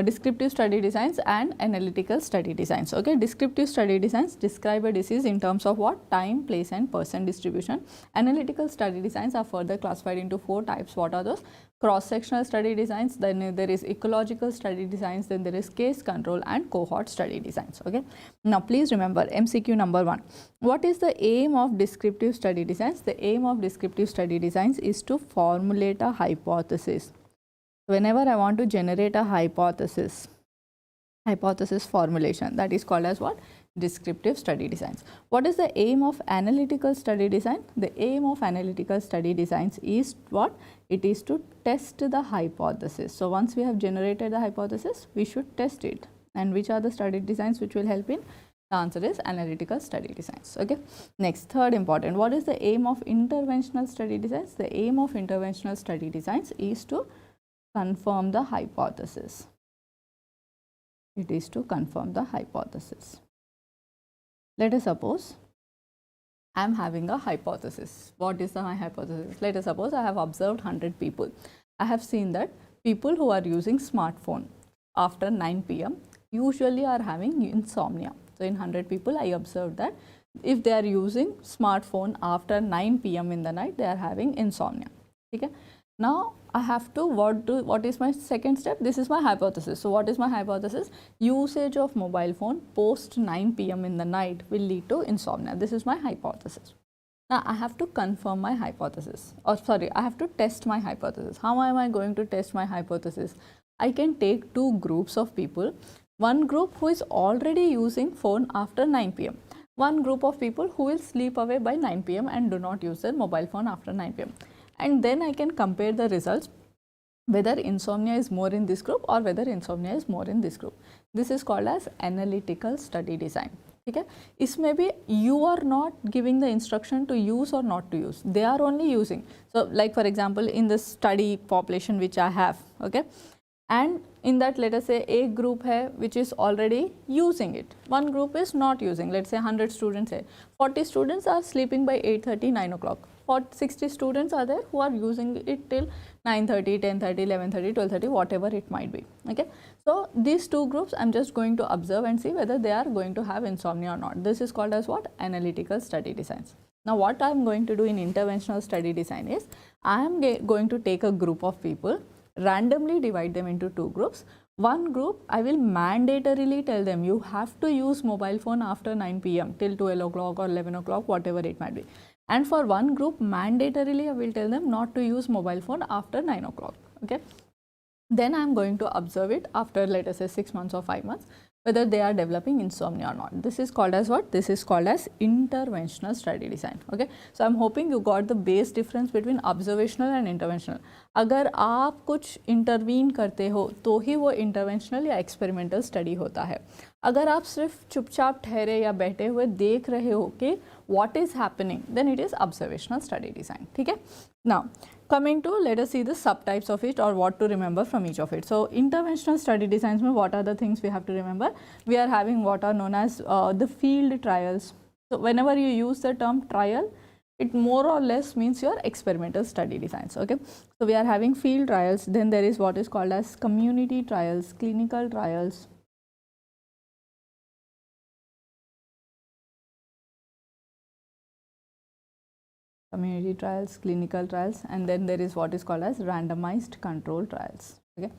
descriptive study designs and analytical study designs. Okay, descriptive study designs describe a disease in terms of what? Time, place and person distribution. Analytical study designs are further classified into four types. What are those? Cross-sectional study designs, then there is ecological study designs, then there is case control and cohort study designs. Okay. Now please remember MCQ number 1. What is the aim of descriptive study designs? The aim of descriptive study designs is to formulate a hypothesis. Whenever I want to generate a hypothesis formulation, that is called as what? Descriptive study designs. What is the aim of analytical study design? The aim of analytical study designs is what? It is to test the hypothesis. So once we have generated the hypothesis, we should test it. And which are the study designs which will help in? The answer is analytical study designs. Okay. Next, third important. What is the aim of interventional study designs? The aim of interventional study designs is to confirm the hypothesis. It is to confirm the hypothesis. Let us suppose I am having a hypothesis. What is my hypothesis? Let us suppose I have observed 100 people. I have seen that people who are using smartphone after 9 p.m. usually are having insomnia. So in 100 people I observed that if they are using smartphone after 9 p.m. in the night, they are having insomnia. Okay. Now I have to what is my second step? This is my hypothesis. So what is my hypothesis? Usage of mobile phone post 9 p.m. in the night will lead to insomnia. This is my hypothesis. Now I have to confirm my hypothesis, or sorry, I have to test my hypothesis. How am I going to test my hypothesis? I can take two groups of people. One group who is already using phone after 9 p.m. One group of people who will sleep away by 9 p.m. and do not use their mobile phone after 9 p.m. And then I can compare the results, whether insomnia is more in this group or whether insomnia is more in this group. This is called as analytical study design. Okay? इसमें भी you are not giving the instruction to use or not to use. They are only using. So like for example, in the study population which I have, okay, and in that let us say a group hai which is already using it. One group is not using. Let's say 100 students hai. 40 students are sleeping by 8:30, 9 o'clock. 60 students are there who are using it till 9:30, 10:30, 11:30, 12:30, whatever it might be. Okay. So these two groups I'm just going to observe and see whether they are going to have insomnia or not. This is called as what? Analytical study designs. Now what I'm going to do in interventional study design is I am going to take a group of people, randomly divide them into two groups. One group I will mandatorily tell them you have to use mobile phone after 9 p.m. till 12 o'clock or 11 o'clock, whatever it might be. And for one group, mandatorily I will tell them not to use mobile phone after 9 o'clock. Okay. Then I am going to observe it after, let us say, 6 months or 5 months, whether they are developing insomnia or not. This is called as what? This is called as interventional study design. Okay. So I am hoping you got the base difference between observational and interventional. अगर आप कुछ intervene करते हो तो ही वो interventional या experimental study होता है. अगर आप सिर्फ चुपचाप ठहरे या बैठे हुए देख रहे हो कि what is happening, then it is observational study design. ठीक है. Now coming to, let us see the subtypes of it or what to remember from each of it. So interventional study designs में what are the things we have to remember? We are having what are known as the field trials. So whenever you use the term trial, it more or less means your experimental study designs. Okay, so we are having field trials, then there is what is called as community trials, clinical trials, community trials, clinical trials, and then there is what is called as randomized control trials. Okay,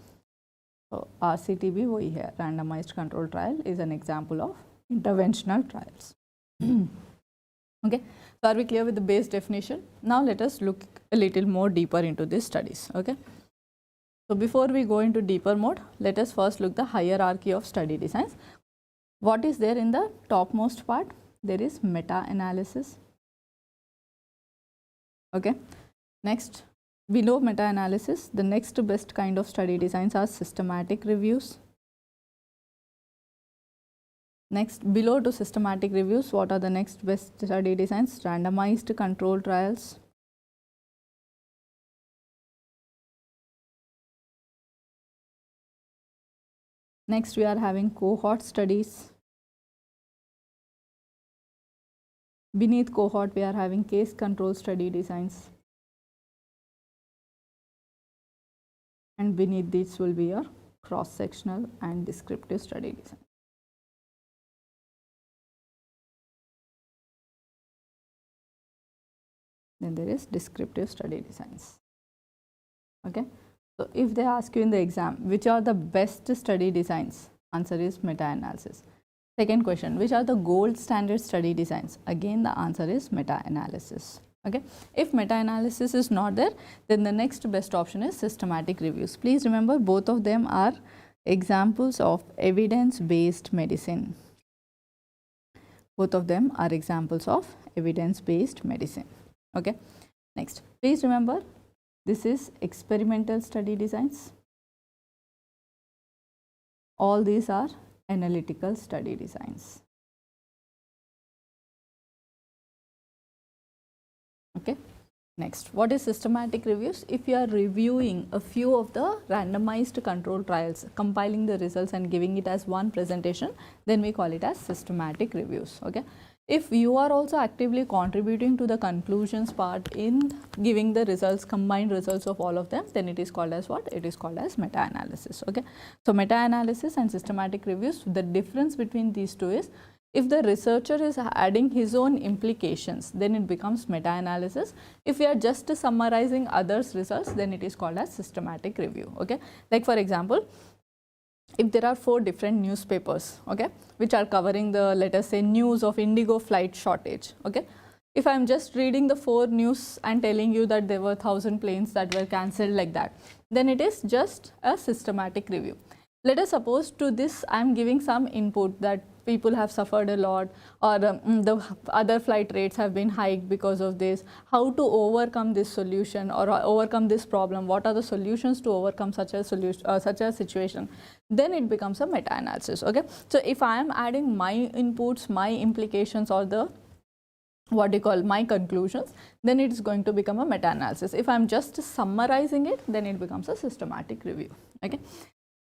so RCTB wohi hai, randomized control trial is an example of interventional trials. Okay, so are we clear with the base definition? Now let us look a little more deeper into these studies. Okay, so before we go into deeper mode, let us first look the hierarchy of study designs. What is there in the topmost part? There is meta-analysis. Okay, next, below meta-analysis, the next best kind of study designs are systematic reviews. Next, below to systematic reviews, what are the next best study designs? Randomized control trials. Next, we are having cohort studies. Beneath cohort, we are having case control study designs. And beneath this will be your cross-sectional and descriptive study design. Then there is descriptive study designs. Okay, so if they ask you in the exam, which are the best study designs? Answer is meta-analysis. Second question, which are the gold standard study designs? Again, the answer is meta-analysis. Okay, if meta-analysis is not there, then the next best option is systematic reviews. Please remember, both of them are examples of evidence-based medicine. Both of them are examples of evidence-based medicine. Okay, next, please remember, this is experimental study designs. All these are analytical study designs. Okay, next, what is systematic reviews? If you are reviewing a few of the randomized control trials, compiling the results and giving it as one presentation, then we call it as systematic reviews. Okay, if you are also actively contributing to the conclusions part in giving the results, combined results of all of them, then it is called as what? It is called as meta-analysis. Okay, so meta-analysis and systematic reviews, the difference between these two is, if the researcher is adding his own implications, then it becomes meta-analysis. If we are just summarizing others' results, then it is called as systematic review. Okay, like for example, if there are 4 different newspapers, okay, which are covering the, let us say, news of Indigo flight shortage. Okay, if I am just reading the 4 news and telling you that there were 1,000 planes that were cancelled like that, then it is just a systematic review. Let us suppose to this I am giving some input that people have suffered a lot, or the other flight rates have been hiked because of this. How to overcome this solution or overcome this problem? What are the solutions to overcome such a solution, such a situation? Then it becomes a meta-analysis. Okay, so if I am adding my inputs, my implications, or the what you call my conclusions, then it is going to become a meta-analysis. If I am just summarizing it, then it becomes a systematic review. Okay.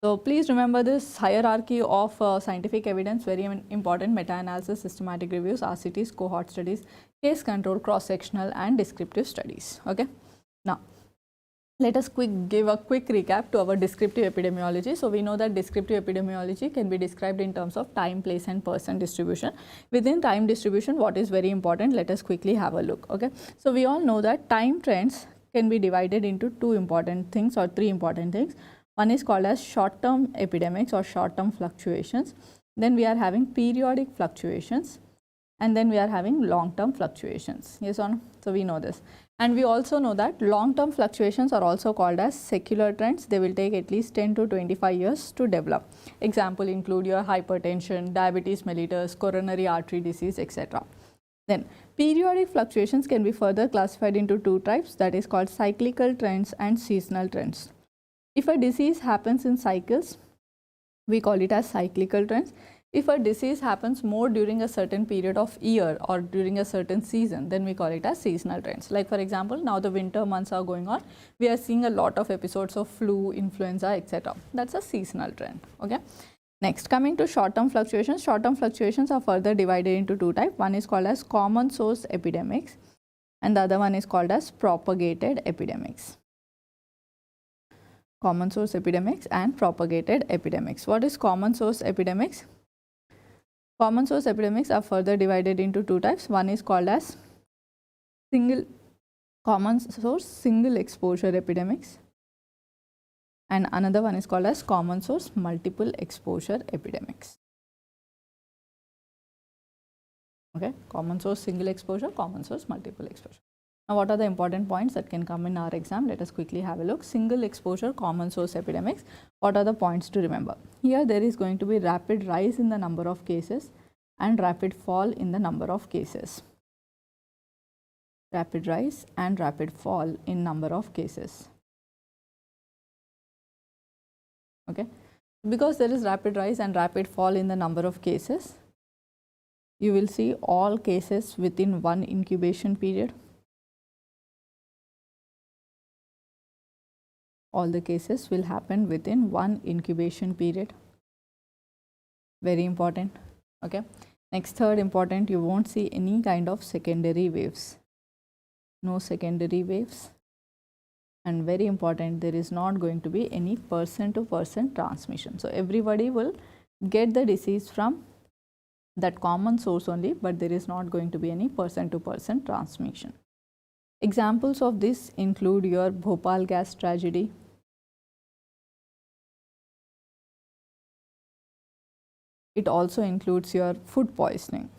So please remember this hierarchy of scientific evidence, very important: meta-analysis, systematic reviews, RCTs, cohort studies, case control, cross-sectional and descriptive studies. Okay. Now, let us give a quick recap to our descriptive epidemiology. So we know that descriptive epidemiology can be described in terms of time, place and person distribution. Within time distribution, what is very important? Let us quickly have a look. Okay. So we all know that time trends can be divided into 2 important things or 3 important things. One is called as short-term epidemics or short-term fluctuations. Then we are having periodic fluctuations, and then we are having long-term fluctuations. Yes or no? So we know this. And we also know that long-term fluctuations are also called as secular trends. They will take at least 10 to 25 years to develop. Example include your hypertension, diabetes mellitus, coronary artery disease, etc. Then periodic fluctuations can be further classified into 2 types, that is called cyclical trends and seasonal trends. If a disease happens in cycles, we call it as cyclical trends. If a disease happens more during a certain period of year or during a certain season, then we call it as seasonal trends. Like for example, now the winter months are going on, we are seeing a lot of episodes of flu, influenza, etc. That's a seasonal trend. Okay. Next, coming to short-term fluctuations. Short-term fluctuations are further divided into 2 types. One is called as common source epidemics, and the other one is called as propagated epidemics. Common source epidemics and propagated epidemics. What is common source epidemics? Common source epidemics are further divided into two types. One is called as common source single exposure epidemics, and another one is called as common source multiple exposure epidemics. Okay, common source single exposure, common source multiple exposure. Now, what are the important points that can come in our exam? Let us quickly have a look. Single exposure common source epidemics. What are the points to remember? Here there is going to be rapid rise in the number of cases and rapid fall in the number of cases. Rapid rise and rapid fall in number of cases. Okay, because there is rapid rise and rapid fall in the number of cases, you will see all cases within one incubation period. All the cases will happen within one incubation period. Very important. Okay. Next, third important, you won't see any kind of secondary waves. No secondary waves. And very important, there is not going to be any person to person transmission. So everybody will get the disease from that common source only, but there is not going to be any person to person transmission. Examples of this include your Bhopal gas tragedy, it also includes your food poisoning.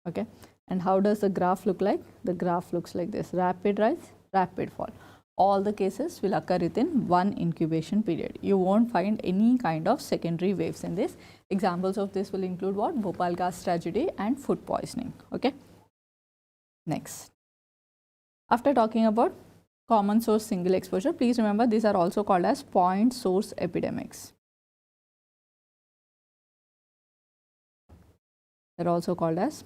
Okay, and how does the graph look like? The graph looks like this: rapid rise, rapid fall. All the cases will occur within one incubation period. You won't find any kind of secondary waves in this. Examples of this will include what? Bhopal gas tragedy and food poisoning. Okay. Next, after talking about common source single exposure, please remember these are also called as point source epidemics. They're also called as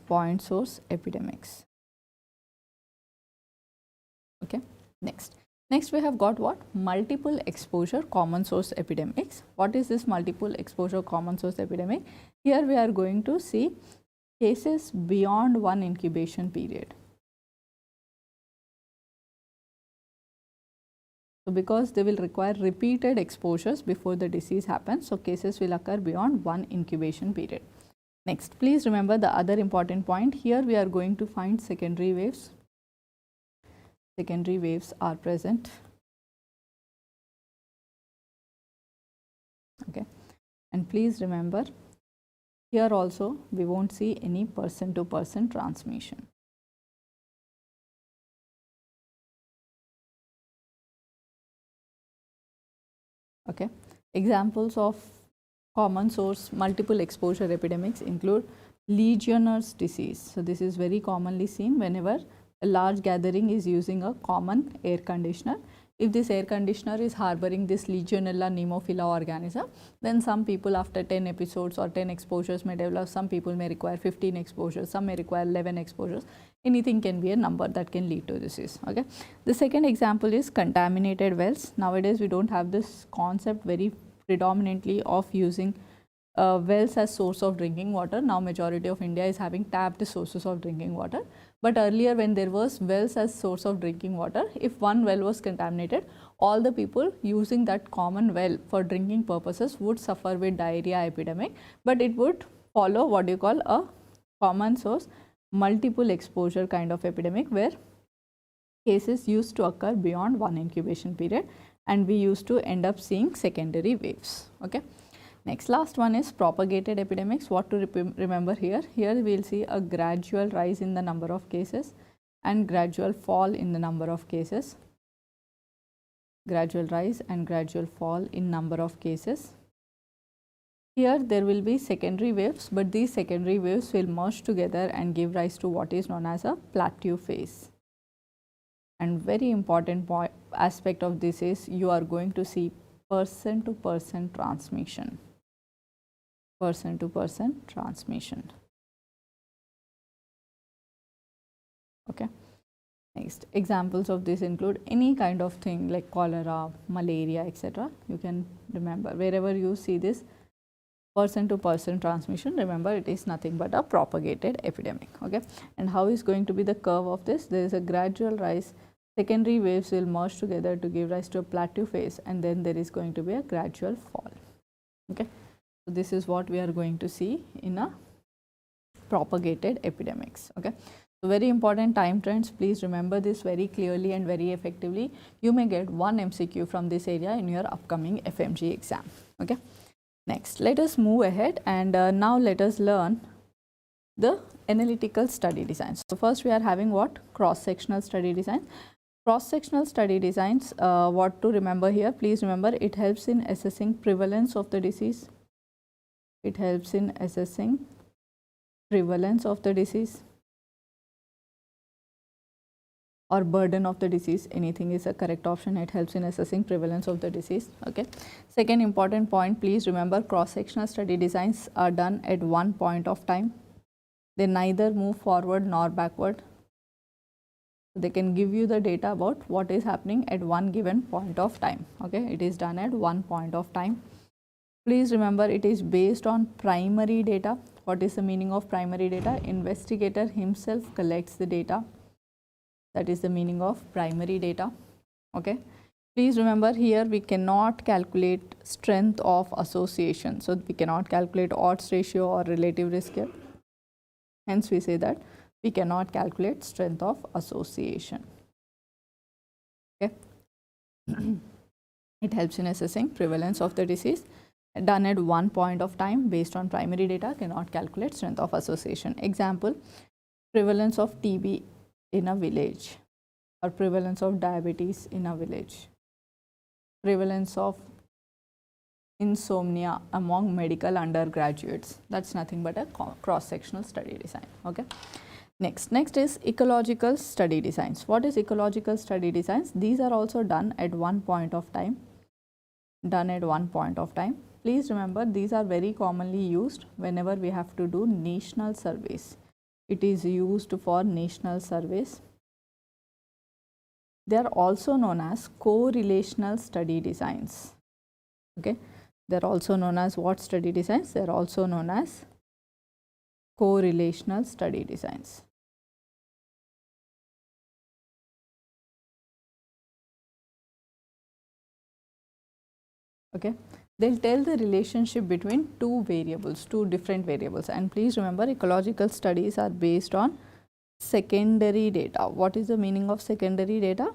point source epidemics. Okay. Next we have got what? Multiple exposure common source epidemics. What is this multiple exposure common source epidemic? Here we are going to see cases beyond one incubation period. So because they will require repeated exposures before the disease happens, so cases will occur beyond one incubation period. Next, please remember the other important point. Here we are going to find secondary waves. Secondary waves are present. Okay, and please remember, here also we won't see any person to person transmission. Okay, examples of common source multiple exposure epidemics include Legionnaire's disease. So this is very commonly seen whenever a large gathering is using a common air conditioner. If this air conditioner is harboring this Legionella pneumophila organism, then some people after 10 episodes or 10 exposures may develop. Some people may require 15 exposures, some may require 11 exposures. Anything can be a number that can lead to disease. Okay. The second example is contaminated wells. Nowadays we don't have this concept very predominantly of using wells as source of drinking water. Now majority of India is having tapped sources of drinking water. But earlier when there was wells as source of drinking water, if one well was contaminated, all the people using that common well for drinking purposes would suffer with diarrhea epidemic, but it would follow what you call a common source multiple exposure kind of epidemic, where cases used to occur beyond one incubation period and we used to end up seeing secondary waves. Okay. Next, last one is propagated epidemics. What to remember here? Here we will see a gradual rise in the number of cases and gradual fall in the number of cases. Gradual rise and gradual fall in number of cases. Here there will be secondary waves, but these secondary waves will merge together and give rise to what is known as a plateau phase. And very important aspect of this is you are going to see person to person transmission. Person to person transmission. Okay. Next, examples of this include any kind of thing like cholera, malaria, etc. You can remember wherever you see this person to person transmission, remember it is nothing but a propagated epidemic. Okay, and how is going to be the curve of this? There is a gradual rise. Secondary waves will merge together to give rise to a plateau phase, and then there is going to be a gradual fall. Okay, so this is what we are going to see in a propagated epidemics. Okay, so very important time trends. Please remember this very clearly and very effectively. You may get one MCQ from this area in your upcoming FMGE exam. Okay, next let us move ahead, and now let us learn the analytical study designs. So first we are having what? Cross-sectional study design. Cross-sectional study designs, what to remember here? Please remember it helps in assessing prevalence of the disease. It helps in assessing prevalence of the disease or burden of the disease. Anything is a correct option. It helps in assessing prevalence of the disease. Okay. Second important point, please remember cross-sectional study designs are done at one point of time. They neither move forward nor backward. They can give you the data about what is happening at one given point of time. Okay, it is done at one point of time. Please remember it is based on primary data. What is the meaning of primary data? Investigator himself collects the data. That is the meaning of primary data. Okay, please remember here we cannot calculate strength of association. So we cannot calculate odds ratio or relative risk here. Hence we say that we cannot calculate strength of association. Okay. It helps in assessing prevalence of the disease. Done at one point of time based on primary data, cannot calculate strength of association. Example, prevalence of TB in a village, or prevalence of diabetes in a village, prevalence of insomnia among medical undergraduates. That's nothing but a cross-sectional study design. Okay. Next is ecological study designs. What is ecological study designs? These are also done at one point of time. Done at one point of time. Please remember these are very commonly used whenever we have to do national surveys. It is used for national surveys. They are also known as correlational study designs. Okay, they are also known as what study designs? They are also known as correlational study designs. Okay, they'll tell the relationship between two variables, two different variables. And please remember ecological studies are based on secondary data. What is the meaning of secondary data?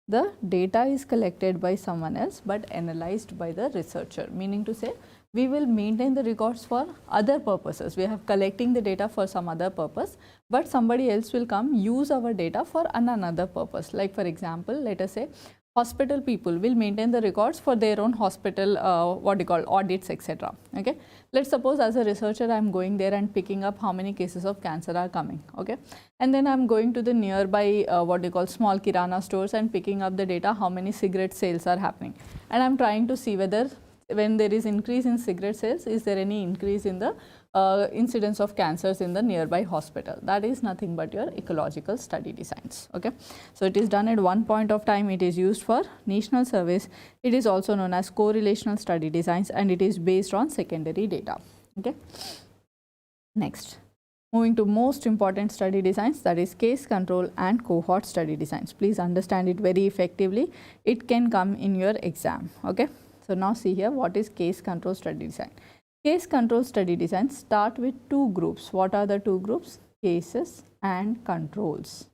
The data is collected by someone else but analyzed by the researcher, meaning to say we will maintain the records for other purposes. We have collecting the data for some other purpose, but somebody else will come use our data for another purpose. Like for example, let us say hospital people will maintain the records for their own hospital, audits, etc. Okay, let's suppose as a researcher I am going there and picking up how many cases of cancer are coming. Okay, and then I am going to the nearby small kirana stores and picking up the data how many cigarette sales are happening, and I am trying to see whether when there is increase in cigarette sales, is there any increase in the incidence of cancers in the nearby hospital. That is nothing but your ecological study designs. Okay, so it is done at one point of time. It is used for national surveys. It is also known as correlational study designs, and it is based on secondary data. Okay, next, moving to most important study designs, that is case control and cohort study designs. Please understand it very effectively. It can come in your exam. Okay, so now see here what is case control study design. Case control study designs start with two groups. What are the two groups? Cases and controls.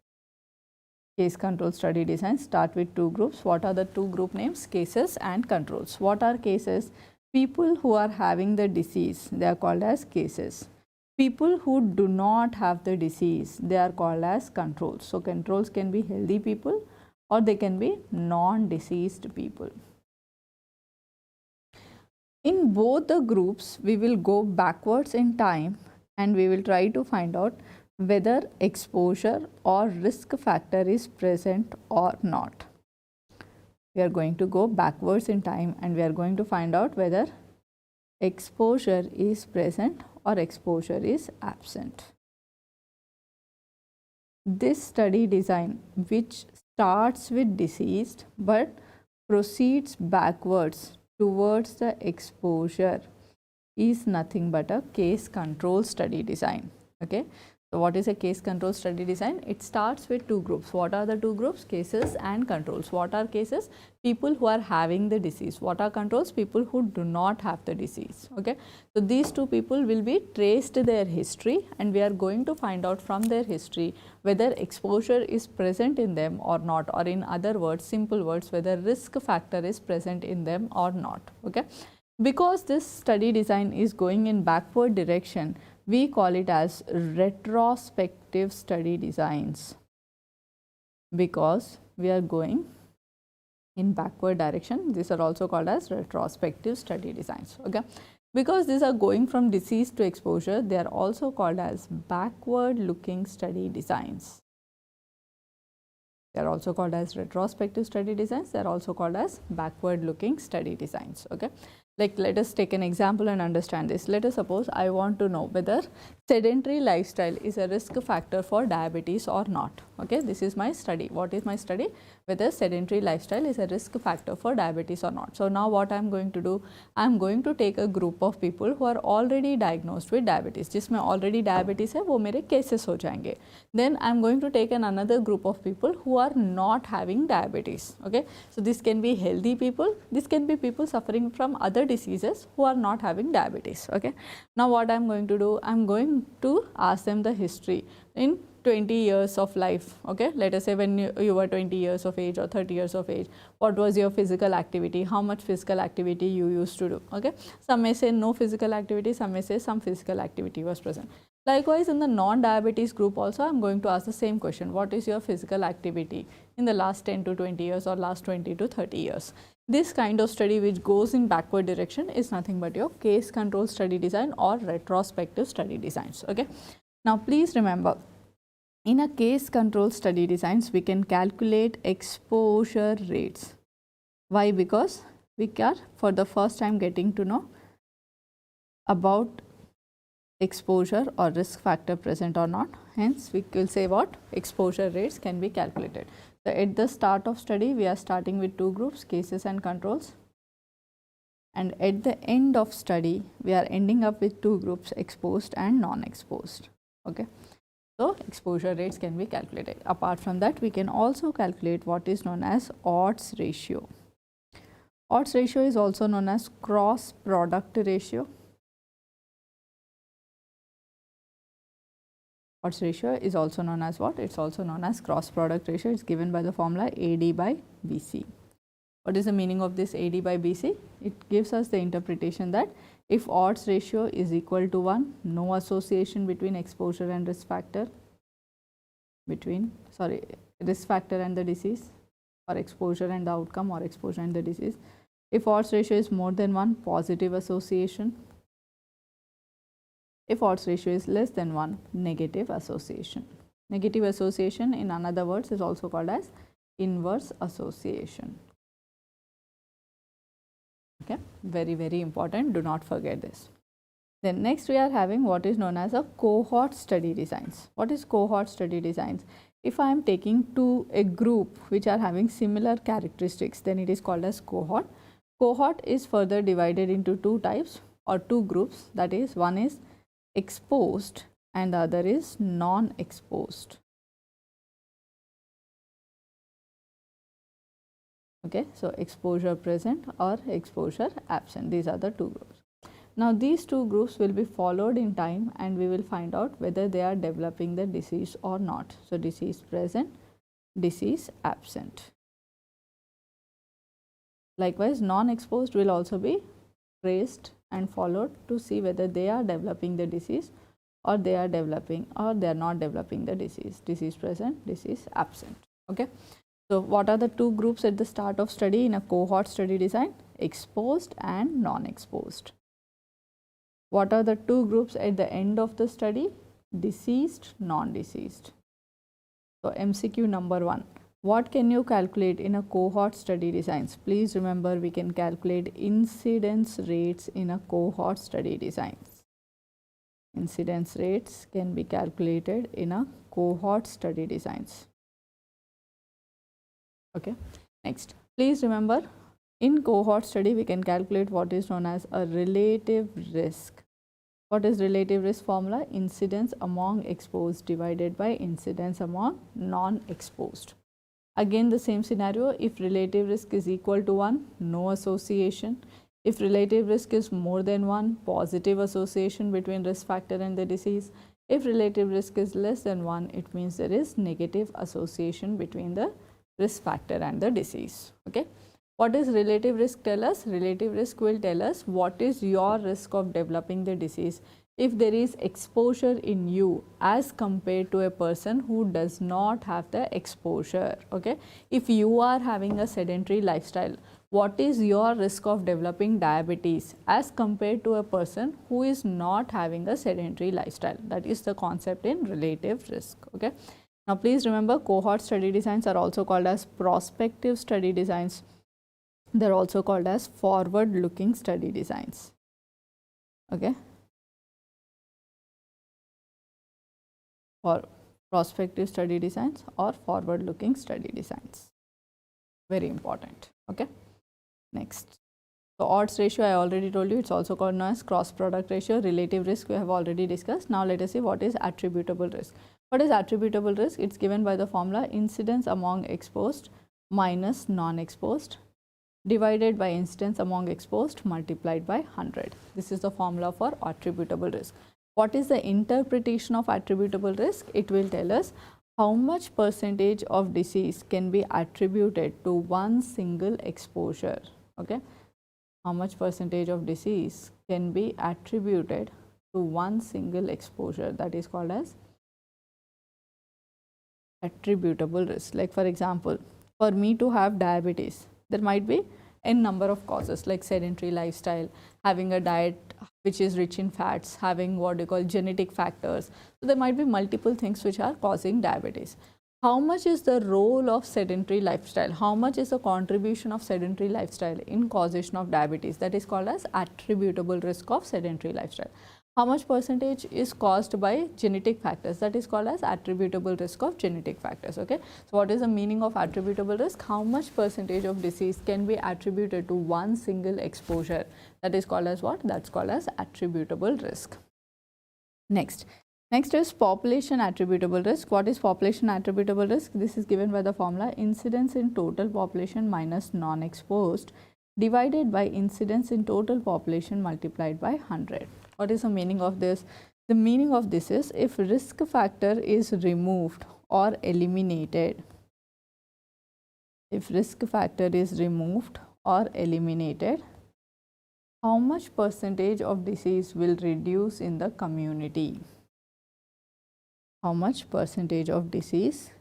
Case control study designs start with two groups. What are the two group names? Cases and controls. What are cases? People who are having the disease, they are called as cases. People who do not have the disease, they are called as controls. So controls can be healthy people or they can be non-diseased people. In both the groups, we will go backwards in time and we will try to find out whether exposure or risk factor is present or not. We are going to go backwards in time and we are going to find out whether exposure is present or exposure is absent. this study design which starts with deceased but proceeds backwards towards the exposure is nothing but a case control study design. Okay. So, what is a case control study design? It starts with two groups. What are the two groups? Cases and controls. What are cases? People who are having the disease. What are controls? People who do not have the disease. Okay. So, these two people will be traced their history, and we are going to find out from their history whether exposure is present in them or not, or in other words, simple words, whether risk factor is present in them or not. Okay. Because this study design is going in backward direction, we call it as retrospective study designs, because we are going in backward direction. These are also called as retrospective study designs. Okay. Because these are going from disease to exposure, they are also called as backward looking study designs. They are also called as retrospective study designs. They are also called as backward looking study designs. Okay. Like, let us take an example and understand this. Let us suppose I want to know whether sedentary lifestyle is a risk factor for diabetes or not. Okay. This is my study. What is my study? Whether sedentary lifestyle is a risk factor for diabetes or not. So, now what I am going to do? I am going to take a group of people who are already diagnosed with diabetes. जिसमें already diabetes है वो मेरे cases हो जाएंगे. Then I am going to take another group of people who are not having diabetes. Okay. So, this can be healthy people. This can be people suffering from other diseases who are not having diabetes. Okay. Now, what I am going to do? I am going to ask them the history in 20 years of life. Okay. Let us say when you were 20 years of age or 30 years of age, what was your physical activity? How much physical activity you used to do? Okay. Some may say no physical activity, some may say some physical activity was present. Likewise, in the non-diabetes group also, I am going to ask the same question. What is your physical activity in the last 10 to 20 years or last 20 to 30 years? This kind of study which goes in backward direction is nothing but your case control study design or retrospective study designs. Okay. Now, please remember, in a case control study designs, we can calculate exposure rates. Why? Because we are for the first time getting to know about exposure or risk factor present or not. Hence, we will say what? Exposure rates can be calculated. So, at the start of study, we are starting with two groups, cases and controls. And at the end of study, we are ending up with two groups, exposed and non-exposed. Okay. So, exposure rates can be calculated. Apart from that, we can also calculate what is known as odds ratio. Odds ratio is also known as cross product ratio. Odds ratio is also known as what? It's also known as cross product ratio. It's given by the formula AD by BC. What is the meaning of this AD by BC? It gives us the interpretation that if odds ratio is equal to 1, no association between exposure and risk factor, risk factor and the disease, or exposure and the outcome, or exposure and the disease. If odds ratio is more than 1, positive association. If odds ratio is less than 1, negative association. Negative association, in another words, is also called as inverse association. Okay, very, very important. Do not forget this. Then next we are having what is known as a cohort study designs. What is cohort study designs? If I am taking a group which are having similar characteristics, then it is called as cohort. Cohort is further divided into two types or two groups. That is, one is exposed and the other is non-exposed. Okay, so exposure present or exposure absent. These are the two groups. Now, these two groups will be followed in time and we will find out whether they are developing the disease or not. So, disease present, disease absent. Likewise, non-exposed will also be traced and followed to see whether they are developing the disease or they are developing or they are not developing the disease. Disease present, disease absent. Okay. So, what are the two groups at the start of study in a cohort study design? Exposed and non-exposed. What are the two groups at the end of the study? Deceased, non-deceased. So, MCQ number 1. What can you calculate in a cohort study designs? Please remember, we can calculate incidence rates in a cohort study designs. Incidence rates can be calculated in a cohort study designs. Okay. Next, please remember, in cohort study we can calculate what is known as a relative risk. What is relative risk formula? Incidence among exposed divided by incidence among non-exposed. Again the same scenario, if relative risk is equal to 1, no association. If relative risk is more than 1, positive association between risk factor and the disease. If relative risk is less than 1, it means there is negative association between the risk factor and the disease. Okay. What does relative risk tell us? Relative risk will tell us what is your risk of developing the disease if there is exposure in you as compared to a person who does not have the exposure. Okay. If you are having a sedentary lifestyle, what is your risk of developing diabetes as compared to a person who is not having a sedentary lifestyle? That is the concept in relative risk. Okay. Now please remember, cohort study designs are also called as prospective study designs. They are also called as forward looking study designs. Okay. For prospective study designs or forward looking study designs, very important. Okay. Next, so odds ratio I already told you, it's also called known as cross product ratio. Relative risk we have already discussed. Now let us see what is attributable risk. What is attributable risk? It's given by the formula incidence among exposed minus non-exposed divided by incidence among exposed multiplied by 100. This is the formula for attributable risk. What is the interpretation of attributable risk? It will tell us how much percentage of disease can be attributed to one single exposure. Okay. How much percentage of disease can be attributed to one single exposure? That is called as attributable risk. Like for example, for me to have diabetes, there might be n number of causes like sedentary lifestyle, having a diet which is rich in fats, having what you call genetic factors. So there might be multiple things which are causing diabetes. How much is the role of sedentary lifestyle? How much is the contribution of sedentary lifestyle in causation of diabetes? That is called as attributable risk of sedentary lifestyle. How much percentage is caused by genetic factors? That is called as attributable risk of genetic factors. Okay. So what is the meaning of attributable risk? How much percentage of disease can be attributed to one single exposure? That is called as what? That's called as attributable risk. Next is population attributable risk. What is population attributable risk? This is given by the formula incidence in total population minus non-exposed divided by incidence in total population multiplied by 100. What is the meaning of this? The meaning of this is if risk factor is removed or eliminated, if risk factor is removed or eliminated, how much percentage of disease will reduce in the community? How much percentage of disease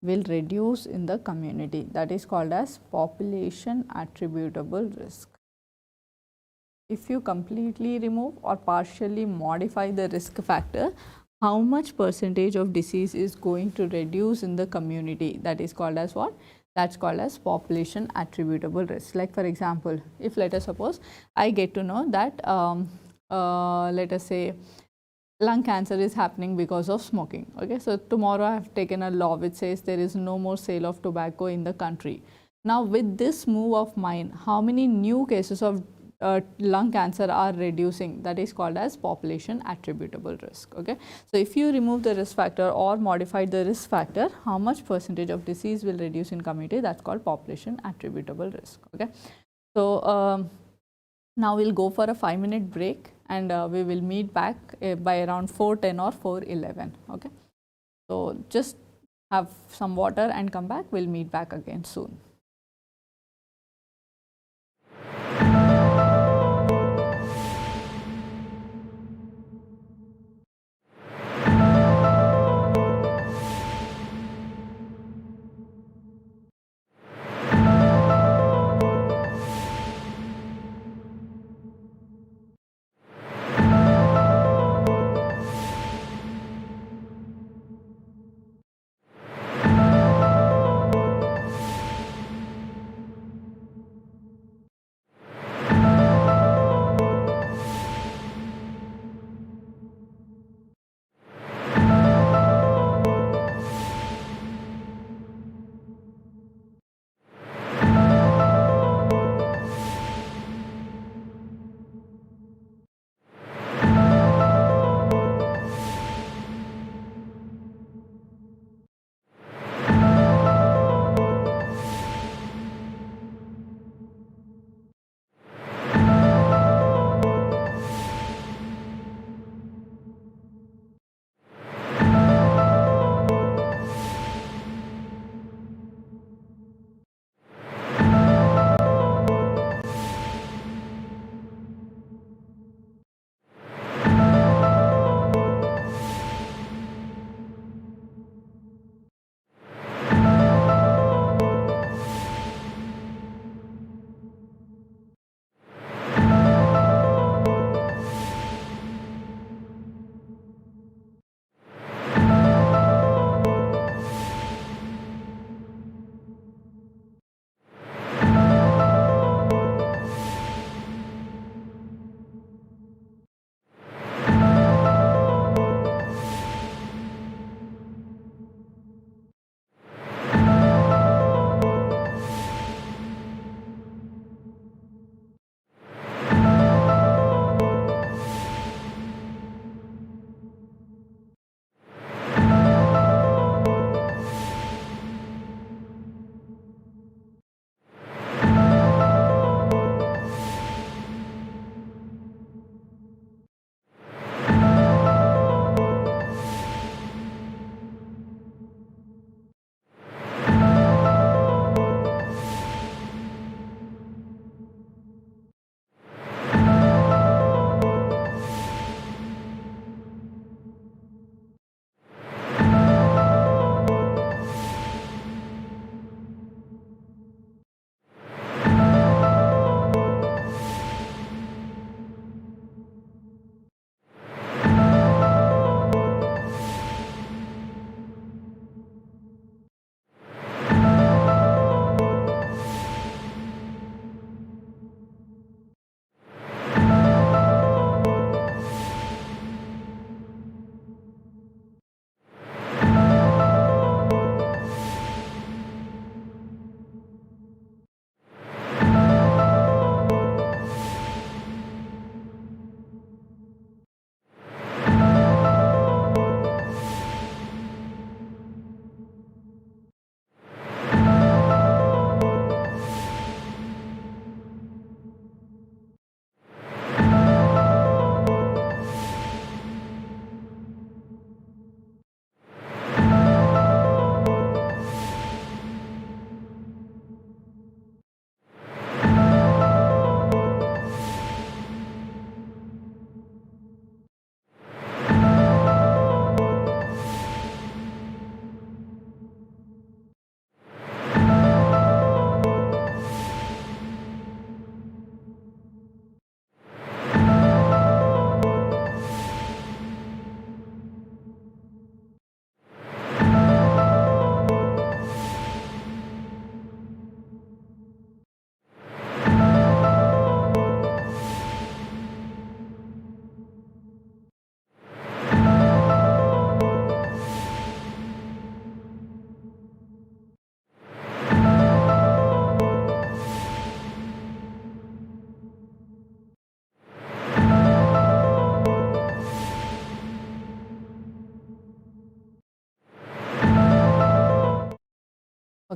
will reduce in the community? That is called as population attributable risk. If you completely remove or partially modify the risk factor, how much percentage of disease is going to reduce in the community? That is called as what? That's called as population attributable risk. Like for example, if let us suppose I get to know that let us say lung cancer is happening because of smoking. Okay, so tomorrow I have taken a law which says there is no more sale of tobacco in the country. Now with this move of mine, how many new cases of lung cancer are reducing? That is called as population attributable risk. Okay, so if you remove the risk factor or modify the risk factor, how much percentage of disease will reduce in community? That's called population attributable risk. Okay, so now we'll go for a 5-minute break and we will meet back by around 4:10 or 4:11. Okay, so just have some water and come back. We'll meet back again soon.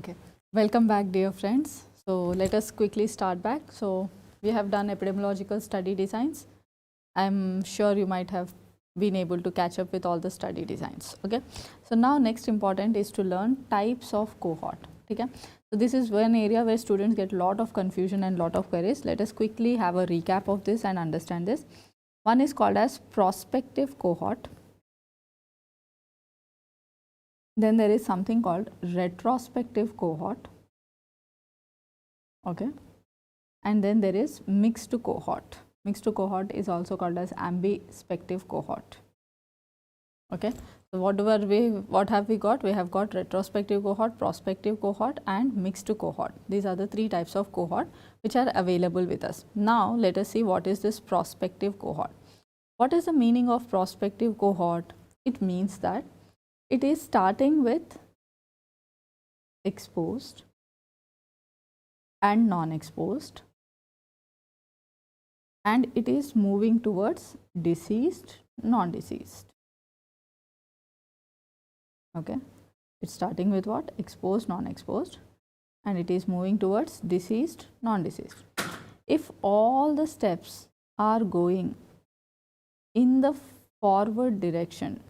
Okay, welcome back dear friends. So let us quickly start back. So we have done epidemiological study designs. I'm sure you might have been able to catch up with all the study designs. Okay, so now next important is to learn types of cohort. Okay, so this is one area where students get a lot of confusion and lot of queries. Let us quickly have a recap of this and understand this. One is called as prospective cohort. Then there is something called retrospective cohort. Okay, and then there is mixed cohort. Mixed cohort is also called as ambispective cohort. Okay, so what have we got? We have got retrospective cohort, prospective cohort and mixed cohort. These are the three types of cohort which are available with us. Now let us see what is this prospective cohort. What is the meaning of prospective cohort? It means that it is starting with exposed and non-exposed, and it is moving towards deceased, non-deceased. Okay, it's starting with what? Exposed, non-exposed, and it is moving towards deceased, non-deceased. If all the steps are going in the forward direction,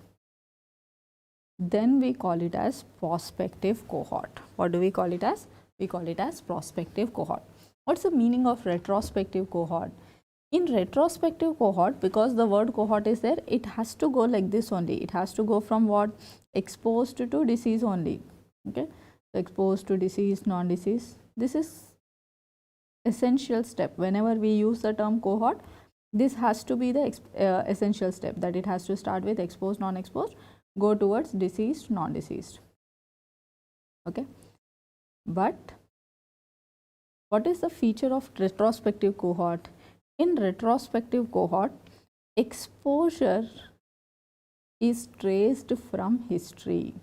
then we call it as prospective cohort. What do we call it as? We call it as prospective cohort. What's the meaning of retrospective cohort? In retrospective cohort, because the word cohort is there, it has to go like this only. It has to go from what? Exposed to disease only. Okay, so exposed to disease, non-disease. This is essential step. Whenever we use the term cohort, this has to be the essential step, that it has to start with exposed, non-exposed, go towards deceased, non-deceased. Okay, but what is the feature of retrospective cohort? In retrospective cohort, exposure is traced from history.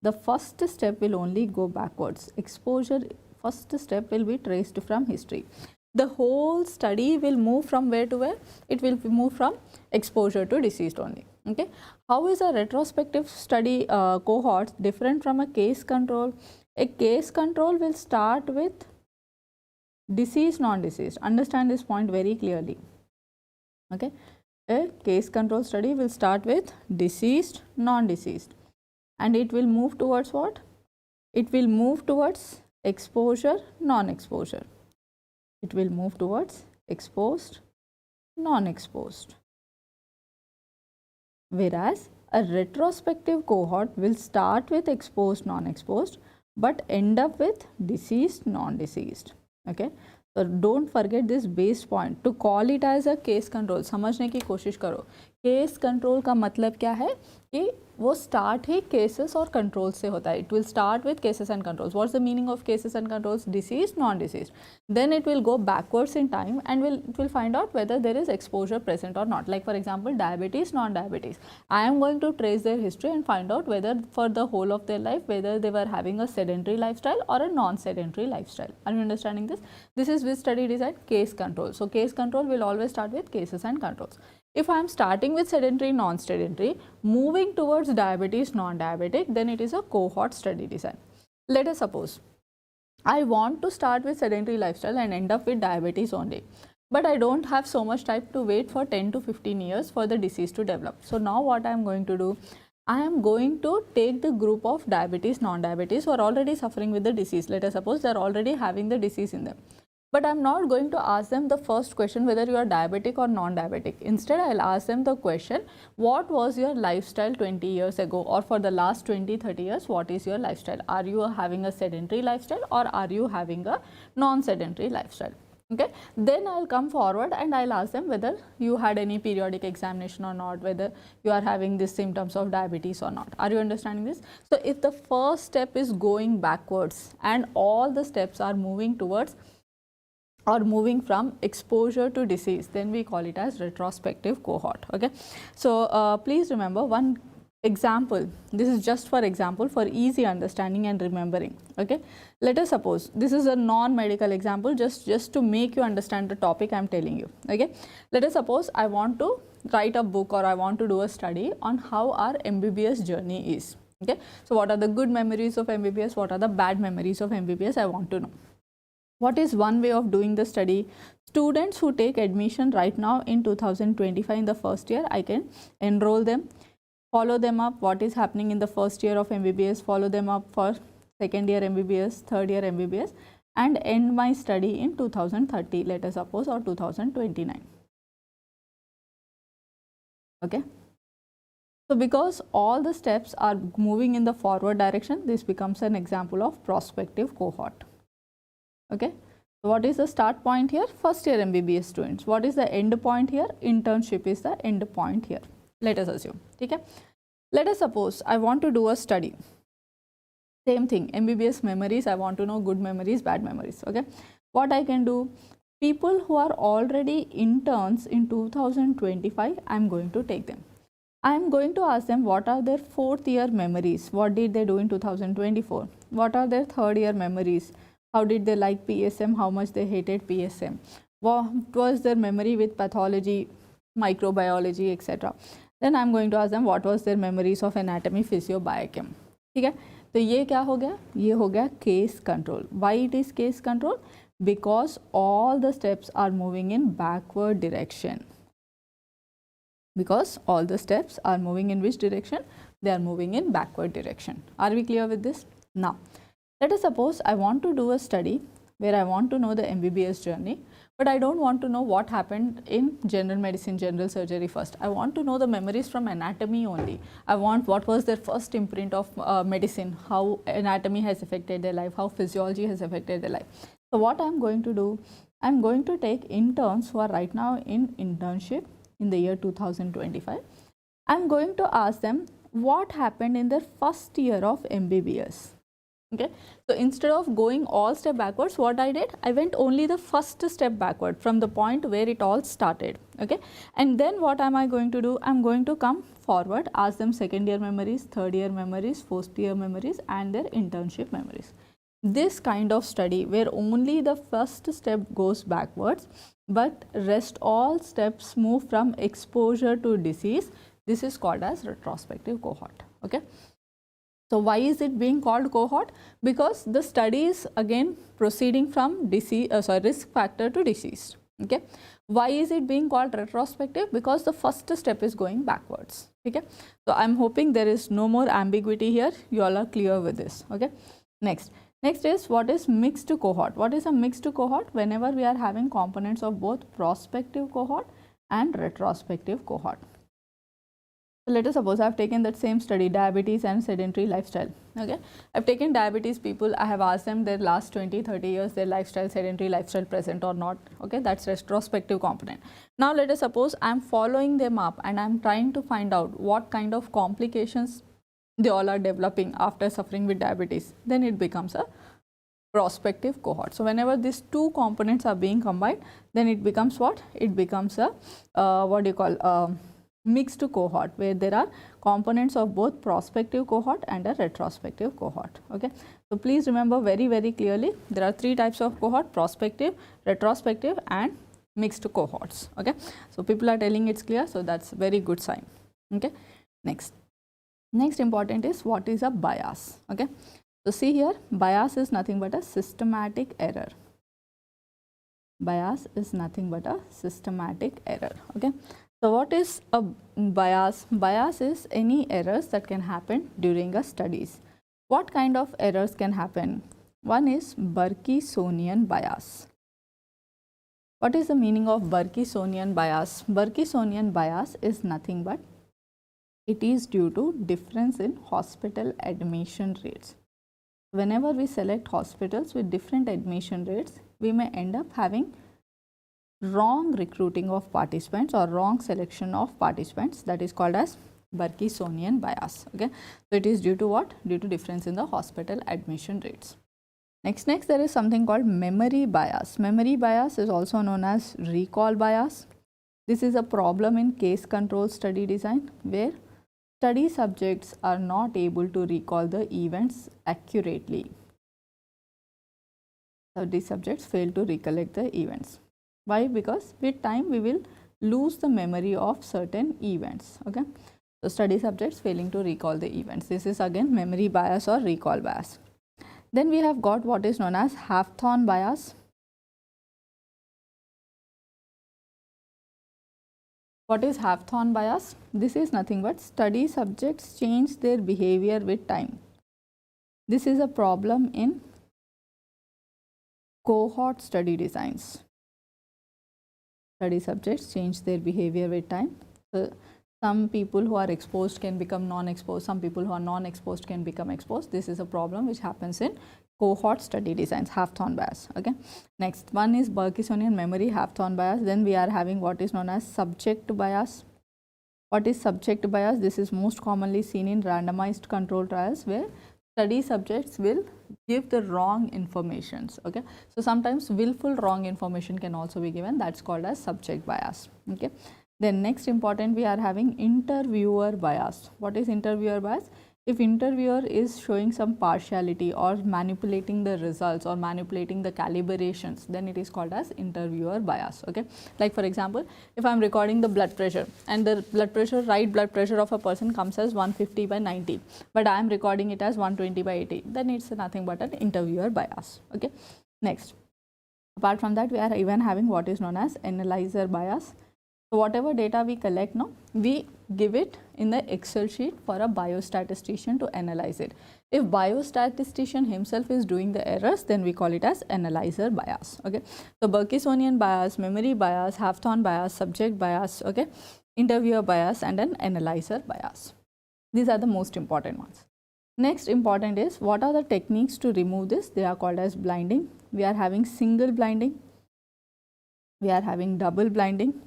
The first step will only go backwards. Exposure, first step will be traced from history. The whole study will move from where to where? It will move from exposure to deceased only. Okay, how is a retrospective study cohort different from a case control? A case control will start with deceased, non-deceased. Understand this point very clearly. Okay, a case control study will start with deceased, non-deceased, and it will move towards what? It will move towards exposure, non-exposure. It will move towards exposed, non-exposed. Whereas a retrospective cohort will start with exposed, non-exposed, but end up with deceased, non-deceased. Okay, so don't forget this base point. To call it as a case control, समझने की कोशिश करो. Case control का मतलब क्या है कि वो स्टार्ट ही केसेस और कंट्रोल से होता है. It will start with cases and controls. What's the meaning of cases and controls? Disease, non disease. Then it will go backwards in time and it will find out whether there is exposure present or not. Like for example, diabetes, non-diabetes. I am going to trace their history and find out whether for the whole of their life, whether they were having a sedentary lifestyle or a non-sedentary lifestyle. Are you understanding this? This is with study design, case control. So case control will always start with cases and controls. If I am starting with sedentary, non-sedentary, moving towards diabetes, non-diabetic, then it is a cohort study design. Let us suppose I want to start with sedentary lifestyle and end up with diabetes only, but I don't have so much time to wait for 10 to 15 years for the disease to develop. So now what I am going to do? I am going to take the group of diabetes, non-diabetes who are already suffering with the disease. Let us suppose they are already having the disease in them. But I am not going to ask them the first question whether you are diabetic or non-diabetic. Instead, I will ask them the question, what was your lifestyle 20 years ago, or for the last 20-30 years, what is your lifestyle? Are you having a sedentary lifestyle or are you having a non-sedentary lifestyle? Okay, then I will come forward and I will ask them whether you had any periodic examination or not, whether you are having these symptoms of diabetes or not. Are you understanding this? So if the first step is going backwards and all the steps are moving towards or moving from exposure to disease, then we call it as retrospective cohort. Okay, so please remember one example. This is just for example for easy understanding and remembering. Okay, let us suppose this is a non-medical example, just to make you understand the topic I am telling you. Okay, let us suppose I want to write a book or I want to do a study on how our MBBS journey is. Okay, so what are the good memories of MBBS? What are the bad memories of MBBS? I want to know. What is one way of doing the study? Students who take admission right now in 2025 in the first year, I can enroll them, follow them up, what is happening in the first year of MBBS, follow them up for second year MBBS, third year MBBS, and end my study in 2030, let us suppose, or 2029. Okay. So because all the steps are moving in the forward direction, this becomes an example of prospective cohort. Okay. So what is the start point here? First year MBBS students. What is the end point here? Internship is the end point here. Let us assume. Okay. Let us suppose I want to do a study. Same thing, MBBS memories. I want to know good memories, bad memories. Okay. What I can do? People who are already interns in 2025, I am going to take them. I am going to ask them what are their fourth year memories, what did they do in 2024, what are their third year memories, how did they like PSM, how much they hated PSM, what was their memory with pathology, microbiology, etc. Then I am going to ask them what was their memories of anatomy, physio, biochem. ठीक है, तो ये क्या हो गया? ये हो गया case control. Why it is case control? Because all the steps are moving in backward direction. Because all the steps are moving in which direction? They are moving in backward direction. Are we clear with this? Now, let us suppose I want to do a study where I want to know the MBBS journey, but I don't want to know what happened in general medicine, general surgery first. I want to know the memories from anatomy only. I want what was their first imprint of medicine, how anatomy has affected their life, how physiology has affected their life. So what I am going to do, I am going to take interns who are right now in internship in the year 2025. I am going to ask them what happened in their first year of MBBS. Okay, so instead of going all step backwards, what I did, I went only the first step backward from the point where it all started. Okay, and then what am I going to do? I'm going to come forward, ask them second year memories, third year memories, fourth year memories, and their internship memories. This kind of study where only the first step goes backwards, but rest all steps move from exposure to disease, this is called as retrospective cohort. Okay. So why is it being called cohort? Because the study is again proceeding from disease, risk factor to disease. Okay. Why is it being called retrospective? Because the first step is going backwards. Okay. So I'm hoping there is no more ambiguity here. You all are clear with this. Okay. Next is what is mixed cohort. What is a mixed cohort? Whenever we are having components of both prospective cohort and retrospective cohort. So let us suppose I have taken that same study, diabetes and sedentary lifestyle. Okay, I have taken diabetes people, I have asked them their last 20-30 years, their lifestyle, sedentary lifestyle present or not. Okay, that's retrospective component. Now let us suppose I am following them up and I am trying to find out what kind of complications they all are developing after suffering with diabetes. Then it becomes a prospective cohort. So whenever these two components are being combined, then it becomes what? It becomes a mixed cohort where there are components of both prospective cohort and a retrospective cohort. Okay, so please remember very, very clearly there are three types of cohort: prospective, retrospective, and mixed cohorts. Okay, so people are telling it's clear, so that's very good sign. Okay, next important is what is a bias. Okay, so see here, bias is nothing but a systematic error. Bias is nothing but a systematic error. Okay. So what is a bias? Bias is any errors that can happen during a studies. What kind of errors can happen? One is Burkesonian bias. What is the meaning of Burkesonian bias? Burkesonian bias is nothing but it is due to difference in hospital admission rates. Whenever we select hospitals with different admission rates, we may end up having wrong recruiting of participants or wrong selection of participants. That is called as Burkesonian bias. Okay, so it is due to what? Due to difference in the hospital admission rates. Next there is something called memory bias. Memory bias is also known as recall bias. This is a problem in case control study design where study subjects are not able to recall the events accurately. So these subjects fail to recollect the events. Why? Because with time we will lose the memory of certain events. Okay, So study subjects failing to recall the events. This is again memory bias or recall bias. Then we have got what is known as Hawthorne bias. What is Hawthorne bias? This is nothing but study subjects change their behavior with time. This is a problem in cohort study designs. Study subjects change their behavior with time. So some people who are exposed can become non-exposed. Some people who are non-exposed can become exposed. This is a problem which happens in cohort study designs, Hawthorne bias. Okay. Next one is Bergsonian memory Hawthorne bias. Then we are having what is known as subject bias. What is subject bias? This is most commonly seen in randomized control trials where study subjects will give the wrong informations. Okay. So sometimes willful wrong information can also be given. That's called as subject bias. Okay. Then next important, we are having interviewer bias. What is interviewer bias? If interviewer is showing some partiality or manipulating the results or manipulating the calibrations, then it is called as interviewer bias. Okay. Like for example, if I am recording the blood pressure and the blood pressure, right blood pressure of a person comes as 150/90, but I am recording it as 120/80, then it's nothing but an interviewer bias. Okay. Next, apart from that, we are even having what is known as analyzer bias. So whatever data we collect now, we give it in the Excel sheet for a biostatistician to analyze it. If biostatistician himself is doing the errors, then we call it as analyzer bias. Okay. So Bergsonian bias, memory bias, Hawthorne bias, subject bias, okay, interviewer bias, and an analyzer bias. These are the most important ones. Next important is what are the techniques to remove this? They are called as blinding. We are having single blinding. We are having double blinding.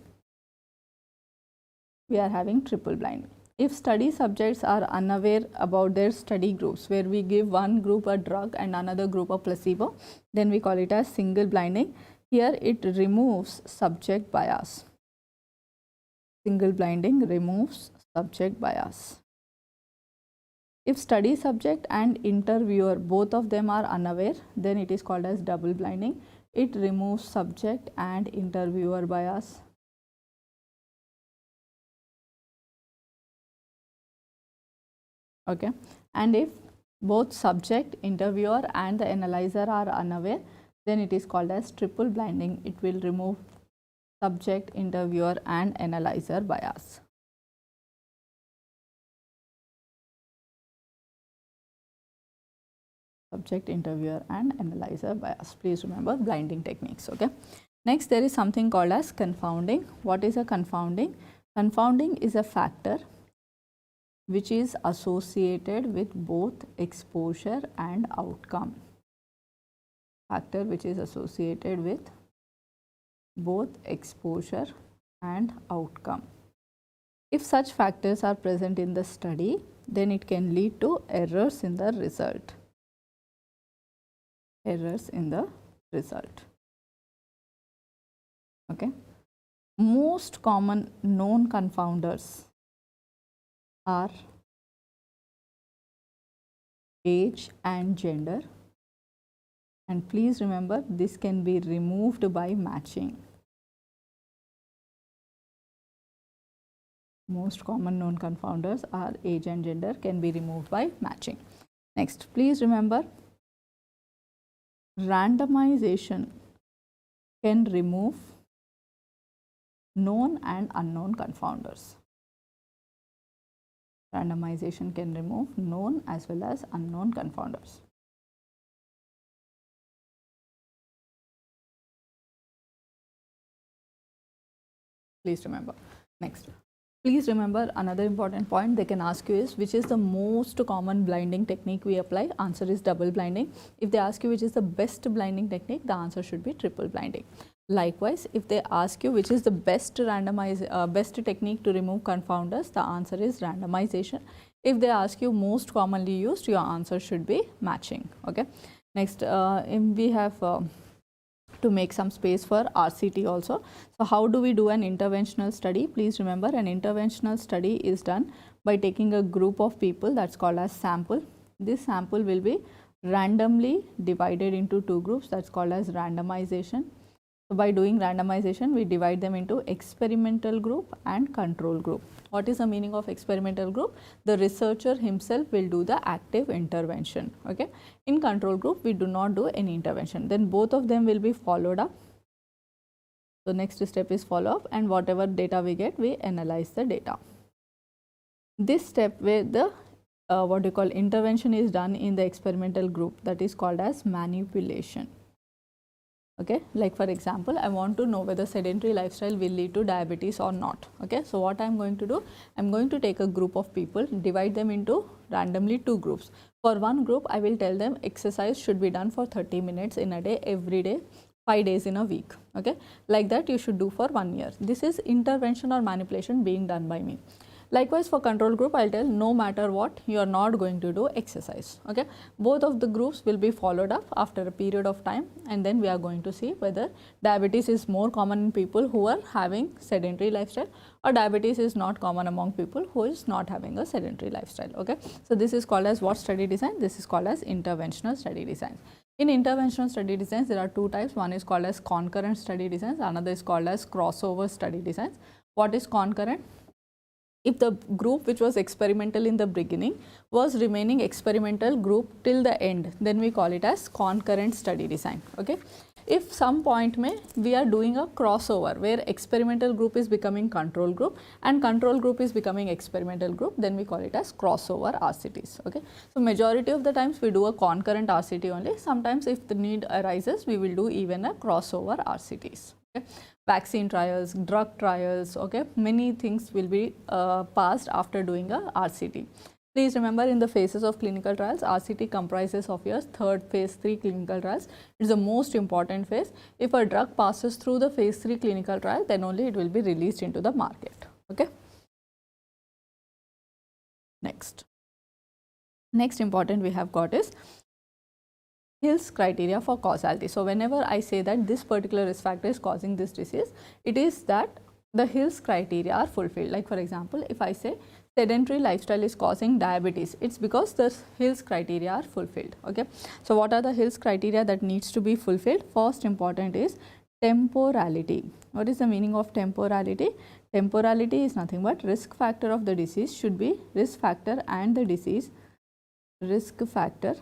We are having triple blinding. If study subjects are unaware about their study groups, where we give one group a drug and another group a placebo, then we call it as single blinding. Here it removes subject bias. Single blinding removes subject bias. If study subject and interviewer, both of them are unaware, then it is called as double blinding. It removes subject and interviewer bias. Okay. And if both subject, interviewer and the analyzer are unaware, then it is called as triple blinding. It will remove subject, interviewer and analyzer bias. Subject, interviewer and analyzer bias. Please remember blinding techniques. Okay. Next, there is something called as confounding. What is a confounding? Confounding is a factor which is associated with both exposure and outcome. Factor which is associated with both exposure and outcome. If such factors are present in the study, then it can lead to errors in the result. Errors in the result. Okay. Most common known confounders are age and gender, and please remember this can be removed by matching. Most common known confounders are age and gender, can be removed by matching. Next, please remember randomization can remove known and unknown confounders. Randomization can remove known as well as unknown confounders. Please remember. Next, please remember another important point they can ask you is which is the most common blinding technique we apply? Answer is double blinding. If they ask you which is the best blinding technique, the answer should be triple blinding. Likewise, if they ask you which is the best technique to remove confounders, the answer is randomization. If they ask you most commonly used, your answer should be matching. Okay. Next, we have to make some space for RCT also. So how do we do an interventional study? Please remember, an interventional study is done by taking a group of people, that's called as sample. This sample will be randomly divided into two groups, that's called as randomization. So by doing randomization, we divide them into experimental group and control group. What is the meaning of experimental group? The researcher himself will do the active intervention. Okay. In control group, we do not do any intervention. Then both of them will be followed up. So next step is follow up, and whatever data we get, we analyze the data. This step where the what you call intervention is done in the experimental group, that is called as manipulation. Okay, like for example, I want to know whether sedentary lifestyle will lead to diabetes or not. Okay, so what I am going to do, I am going to take a group of people, divide them into randomly 2 groups. For one group, I will tell them exercise should be done for 30 minutes in a day, every day, 5 days in a week. Okay, like that you should do for 1 year. This is intervention or manipulation being done by me. Likewise, for control group, I'll tell no matter what, you are not going to do exercise. Okay, both of the groups will be followed up after a period of time, and then we are going to see whether diabetes is more common in people who are having sedentary lifestyle, or diabetes is not common among people who is not having a sedentary lifestyle. Okay, so this is called as what study design? This is called as interventional study design. In interventional study designs, there are 2 types. One is called as concurrent study designs, another is called as crossover study designs. What is concurrent? If the group which was experimental in the beginning was remaining experimental group till the end, then we call it as concurrent study design. Okay. If some point mein we are doing a crossover where experimental group is becoming control group and control group is becoming experimental group, then we call it as crossover RCTs. Okay. So majority of the times we do a concurrent RCT only. Sometimes if the need arises, we will do even a crossover RCTs. Okay. Vaccine trials, drug trials, okay, many things will be passed after doing a RCT. Please remember, in the phases of clinical trials, RCT comprises of your 3rd phase 3 clinical trials. It is the most important phase. If a drug passes through the phase 3 clinical trial, then only it will be released into the market. Okay. Next important we have got is Hill's criteria for causality. So whenever I say that this particular risk factor is causing this disease, it is that the Hill's criteria are fulfilled. Like for example, if I say sedentary lifestyle is causing diabetes, it's because the Hill's criteria are fulfilled. Okay. So what are the Hill's criteria that needs to be fulfilled? First important is temporality. What is the meaning of temporality? Temporality is nothing but risk factor of the disease should be risk factor and the disease, risk factor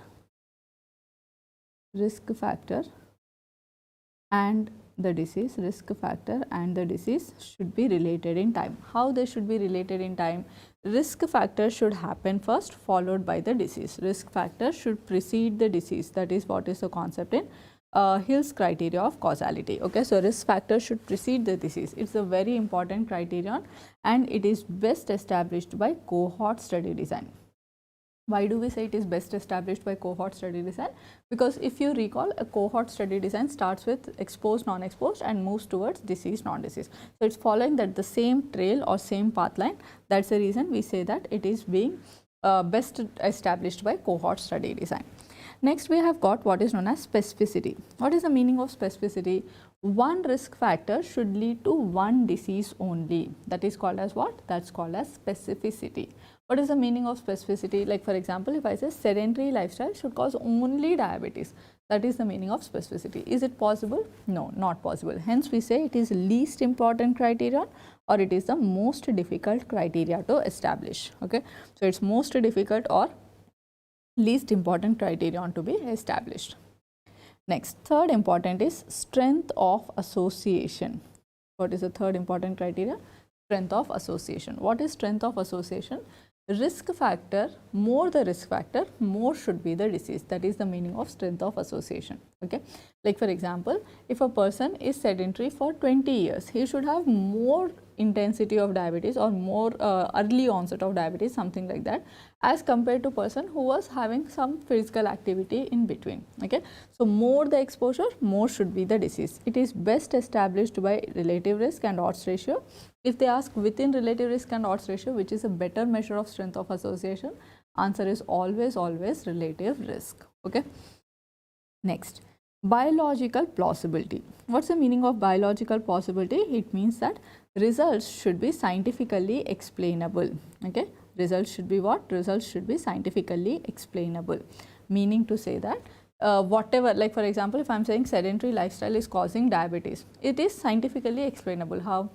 and the disease, risk factor and the disease should be related in time. How they should be related in time? Risk factor should happen first, followed by the disease. Risk factor should precede the disease. That is what is the concept in Hill's criteria of causality. Okay, so risk factor should precede the disease. It's a very important criterion, and it is best established by cohort study design. Why do we say it is best established by cohort study design? Because if you recall, a cohort study design starts with exposed, non-exposed and moves towards disease, non-disease. So it's following that the same trail or same path line. That's the reason we say that it is being best established by cohort study design. Next, we have got what is known as specificity. What is the meaning of specificity? One risk factor should lead to one disease only. That is called as what? That's called as specificity. What is the meaning of specificity? Like for example, if I say sedentary lifestyle should cause only diabetes, that is the meaning of specificity. Is it possible? No, not possible. Hence, we say it is least important criterion, or it is the most difficult criteria to establish. Okay, so it's most difficult or least important criterion to be established. Next, third important is strength of association. What is the third important criteria? Strength of association. What is strength of association? Risk factor, more the risk factor, more should be the disease. That is the meaning of strength of association. Okay, like for example, if a person is sedentary for 20 years, he should have more intensity of diabetes or more early onset of diabetes, something like that, as compared to person who was having some physical activity in between. Okay, so more the exposure, more should be the disease. It is best established by relative risk and odds ratio. If they ask within relative risk and odds ratio, which is a better measure of strength of association, answer is always relative risk. Okay. Next, biological plausibility. What's the meaning of biological plausibility? It means that results should be scientifically explainable. Okay, results should be what? Results should be scientifically explainable. Meaning to say that whatever, like for example, if I'm saying sedentary lifestyle is causing diabetes, it is scientifically explainable how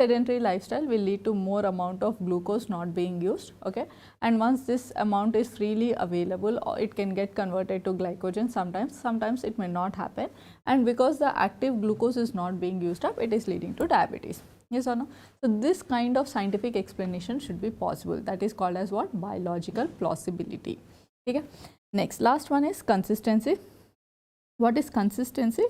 sedentary lifestyle will lead to more amount of glucose not being used, okay, and once this amount is freely available, it can get converted to glycogen sometimes it may not happen, and because the active glucose is not being used up, it is leading to diabetes. Yes or no? So this kind of scientific explanation should be possible. That is called as what? Biological plausibility. Okay. Next, last one is consistency. What is consistency?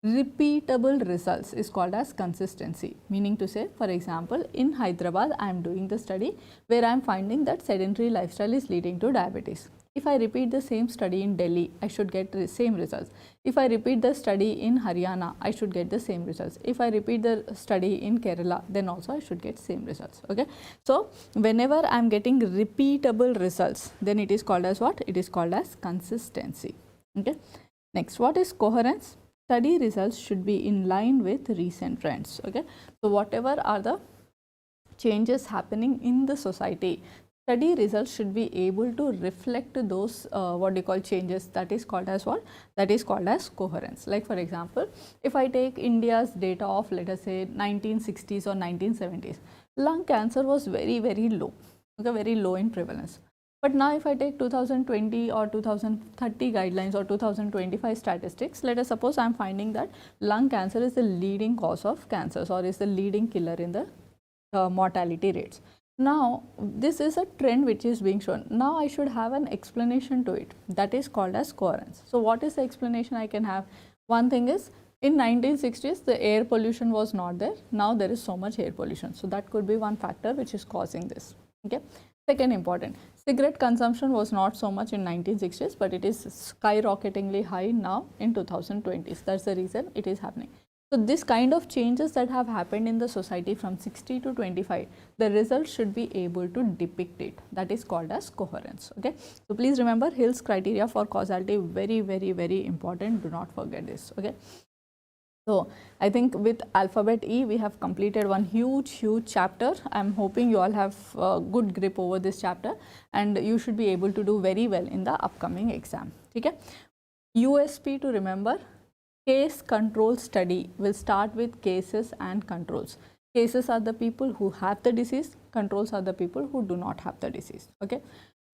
Repeatable results is called as consistency, meaning to say, for example, in Hyderabad I am doing the study where I am finding that sedentary lifestyle is leading to diabetes. If I repeat the same study in Delhi, I should get the same results. If I repeat the study in Haryana, I should get the same results. If I repeat the study in Kerala, then also I should get same results. Okay. So whenever I am getting repeatable results, then it is called as what? It is called as consistency. Okay. Next, what is coherence? Study results should be in line with recent trends. Okay. So whatever are the changes happening in the society, study results should be able to reflect those what do you call changes. That is called as what? That is called as coherence. Like for example, if I take India's data of, let us say, 1960s or 1970s, lung cancer was very low, okay, very low in prevalence. But now if I take 2020 or 2030 guidelines or 2025 statistics, let us suppose I am finding that lung cancer is the leading cause of cancers or is the leading killer in the mortality rates. Now this is a trend which is being shown. Now I should have an explanation to it. That is called as coherence. So what is the explanation I can have? One thing is, in 1960s the air pollution was not there. Now there is so much air pollution. So that could be one factor which is causing this. Okay. Second important, cigarette consumption was not so much in 1960s, but it is skyrocketingly high now in 2020s. That's the reason it is happening. So this kind of changes that have happened in the society from 60 to 25, the results should be able to depict it. That is called as coherence. Okay. So please remember Hill's criteria for causality, very important. Do not forget this. Okay. So I think with alphabet E we have completed one huge chapter. I am hoping you all have good grip over this chapter and you should be able to do very well in the upcoming exam. Okay. USP to remember, case control study will start with cases and controls. Cases are the people who have the disease, controls are the people who do not have the disease. Okay.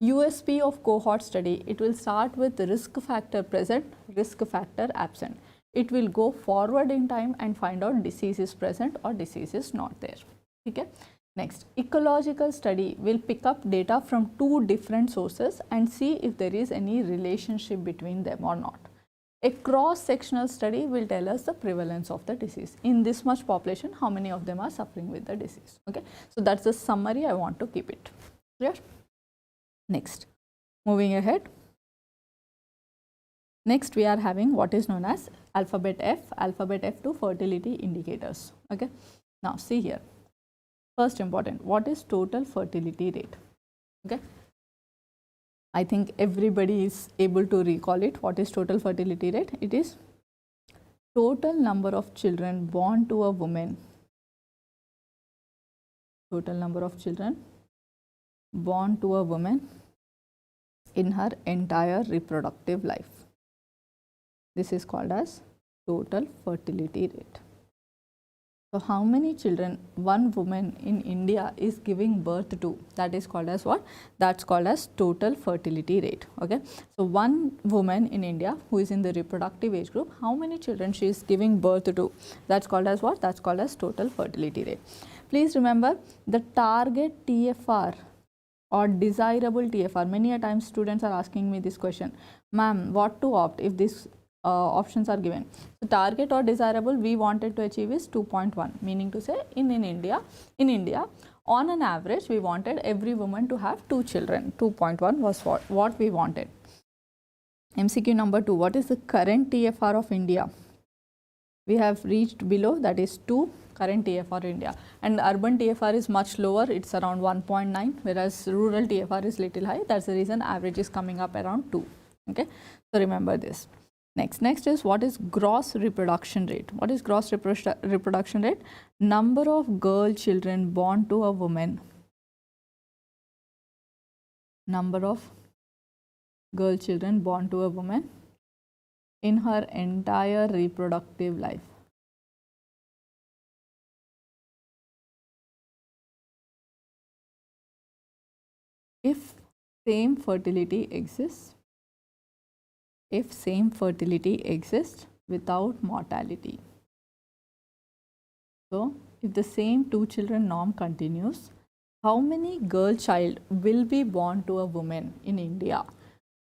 USP of cohort study, it will start with risk factor present, risk factor absent. It will go forward in time and find out disease is present or disease is not there. Okay. Next, ecological study will pick up data from two different sources and see if there is any relationship between them or not. A cross-sectional study will tell us the prevalence of the disease. In this much population, how many of them are suffering with the disease. Okay. So that's the summary I want to keep it. Clear? Next, moving ahead. Next, we are having what is known as alphabet F to fertility indicators. Okay. Now, see here. First important, what is total fertility rate? Okay. I think everybody is able to recall it. What is total fertility rate? It is total number of children born to a woman. Total number of children born to a woman in her entire reproductive life. This is called as total fertility rate. So how many children one woman in India is giving birth to? That is called as what? That's called as total fertility rate. Okay. So one woman in India who is in the reproductive age group, how many children she is giving birth to? That's called as what? That's called as total fertility rate. Please remember the target TFR or desirable TFR. Many a times students are asking me this question, ma'am, what to opt if this options are given. So target or desirable we wanted to achieve is 2.1, meaning to say in India on an average we wanted every woman to have 2 children. 2.1 was what we wanted. MCQ number 2, what is the current TFR of India? We have reached below, that is 2 current TFR India, and urban TFR is much lower, it's around 1.9, whereas rural TFR is little high. That's the reason average is coming up around 2. Okay, so remember this. Next is what is gross reproduction rate? What is gross reproduction rate? Number of girl children born to a woman. Number of girl children born to a woman in her entire reproductive life. If same fertility exists, without mortality. So, if the same 2 children norm continues, how many girl child will be born to a woman in India?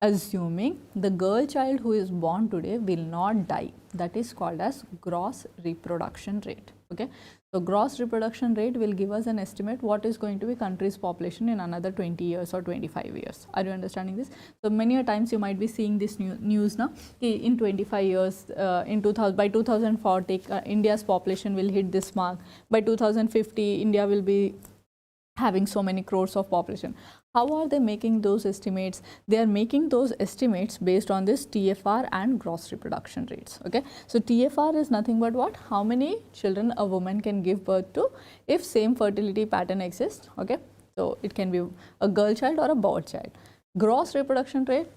Assuming the girl child who is born today will not die. That is called as gross reproduction rate. Okay. So, gross reproduction rate will give us an estimate what is going to be country's population in another 20 years or 25 years. Are you understanding this? So, many a times you might be seeing this news now. In 25 years, by 2040, India's population will hit this mark. By 2050, India will be having so many crores of population. How are they making those estimates? They are making those estimates based on this TFR and gross reproduction rates. Okay. So, TFR is nothing but what? How many children a woman can give birth to if same fertility pattern exists. Okay. So, it can be a girl child or a boy child. Gross reproduction rate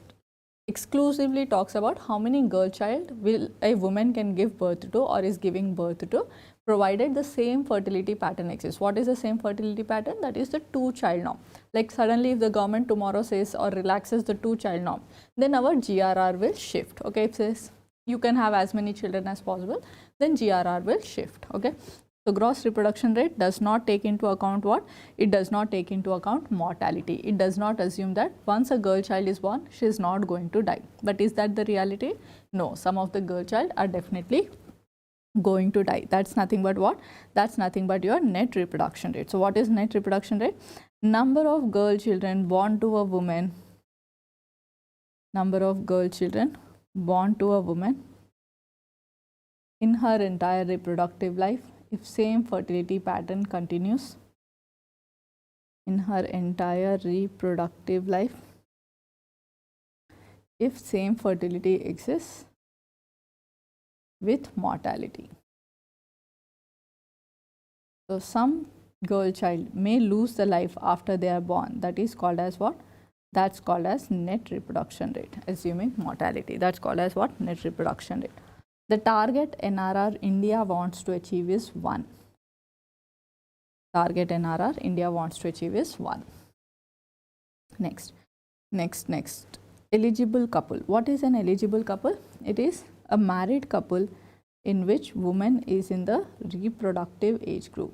exclusively talks about how many girl child will a woman can give birth to or is giving birth to, provided the same fertility pattern exists. What is the same fertility pattern? That is the 2 child norm. Like suddenly if the government tomorrow says or relaxes the 2 child norm, then our GRR will shift. Okay, it says you can have as many children as possible, then GRR will shift. Okay. So, gross reproduction rate does not take into account what? It does not take into account mortality. It does not assume that once a girl child is born, she is not going to die. But is that the reality? No, some of the girl child are definitely going to die. That's nothing but what? That's nothing but your net reproduction rate. So, what is net reproduction rate? Number of girl children born to a woman, in her entire reproductive life, if same fertility pattern continues in her entire reproductive life, if same fertility exists with mortality. So, some girl child may lose the life after they are born. That is called as what? That's called as net reproduction rate, assuming mortality. That's called as what? Net reproduction rate. The target NRR India wants to achieve is 1. Target NRR India wants to achieve is 1. Next. Eligible couple. What is an eligible couple? It is a married couple in which woman is in the reproductive age group.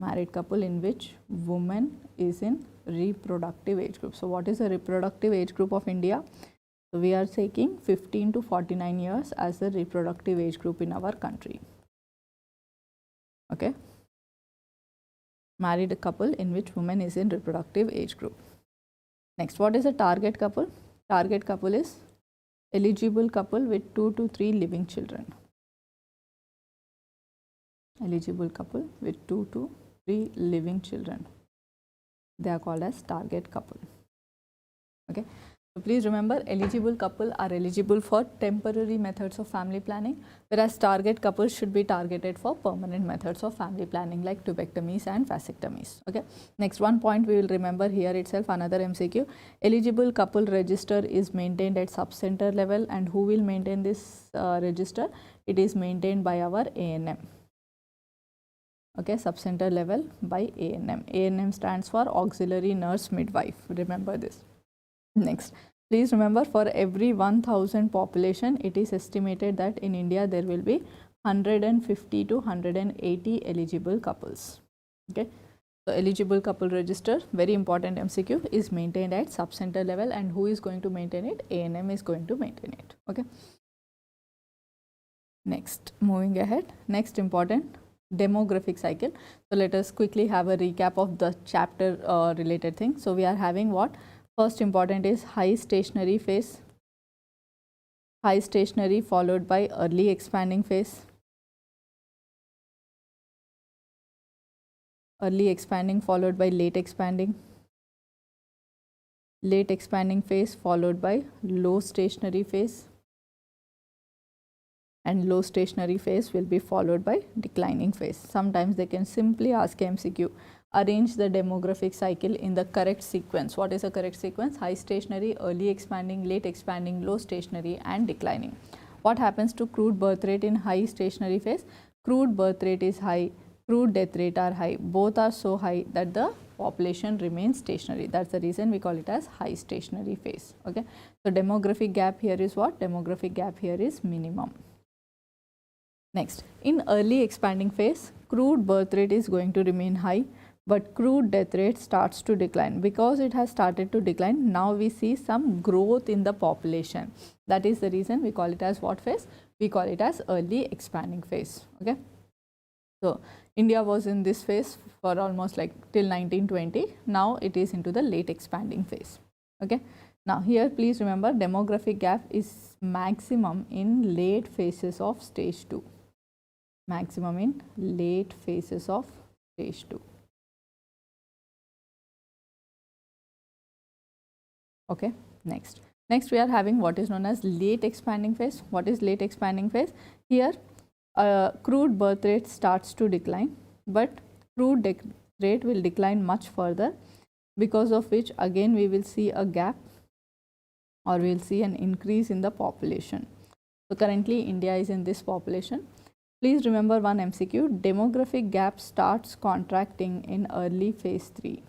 Married couple in which woman is in reproductive age group. So, what is the reproductive age group of India? So, we are taking 15 to 49 years as the reproductive age group in our country. Okay. Married couple in which woman is in reproductive age group. Next, what is a target couple? Target couple is eligible couple with 2 to 3 living children. Eligible couple with 2 to 3 living children. They are called as target couple. Okay. So, please remember, eligible couple are eligible for temporary methods of family planning, whereas target couples should be targeted for permanent methods of family planning like tubectomies and vasectomies. Okay. Next, one point we will remember here itself, another MCQ. Eligible couple register is maintained at sub-center level, and who will maintain this register? It is maintained by our ANM. Okay, sub-center level by ANM. ANM stands for auxiliary nurse midwife. Remember this. Next, please remember, for every 1000 population, it is estimated that in India there will be 150 to 180 eligible couples. Okay. So, eligible couple register, very important MCQ, is maintained at sub-center level, and who is going to maintain it? ANM is going to maintain it. Okay. Next, moving ahead, next important, demographic cycle. So, let us quickly have a recap of the chapter related thing. So, we are having what? First important is high stationary phase, high stationary followed by early expanding phase, early expanding followed by late expanding phase followed by low stationary phase, and low stationary phase will be followed by declining phase. Sometimes they can simply ask MCQ, arrange the demographic cycle in the correct sequence. What is the correct sequence? High stationary, early expanding, late expanding, low stationary and declining. What happens to crude birth rate in high stationary phase? Crude birth rate is high, crude death rate are high. Both are so high that the population remains stationary. That's the reason we call it as high stationary phase. Okay. So demographic gap here is what? Demographic gap here is minimum. Next, in early expanding phase, crude birth rate is going to remain high, but crude death rate starts to decline. Because it has started to decline, now we see some growth in the population. That is the reason we call it as what phase? We call it as early expanding phase. Okay. So India was in this phase for almost like till 1920. Now it is into the late expanding phase. Okay. Now here please remember, demographic gap is maximum in late phases of stage 2. Maximum in late phases of stage 2. Okay. Next we are having what is known as late expanding phase. What is late expanding phase? Here crude birth rate starts to decline, but crude rate will decline much further, because of which again we will see a gap, or we will see an increase in the population. So currently India is in this population. Please remember one MCQ, demographic gap starts contracting in early phase 3.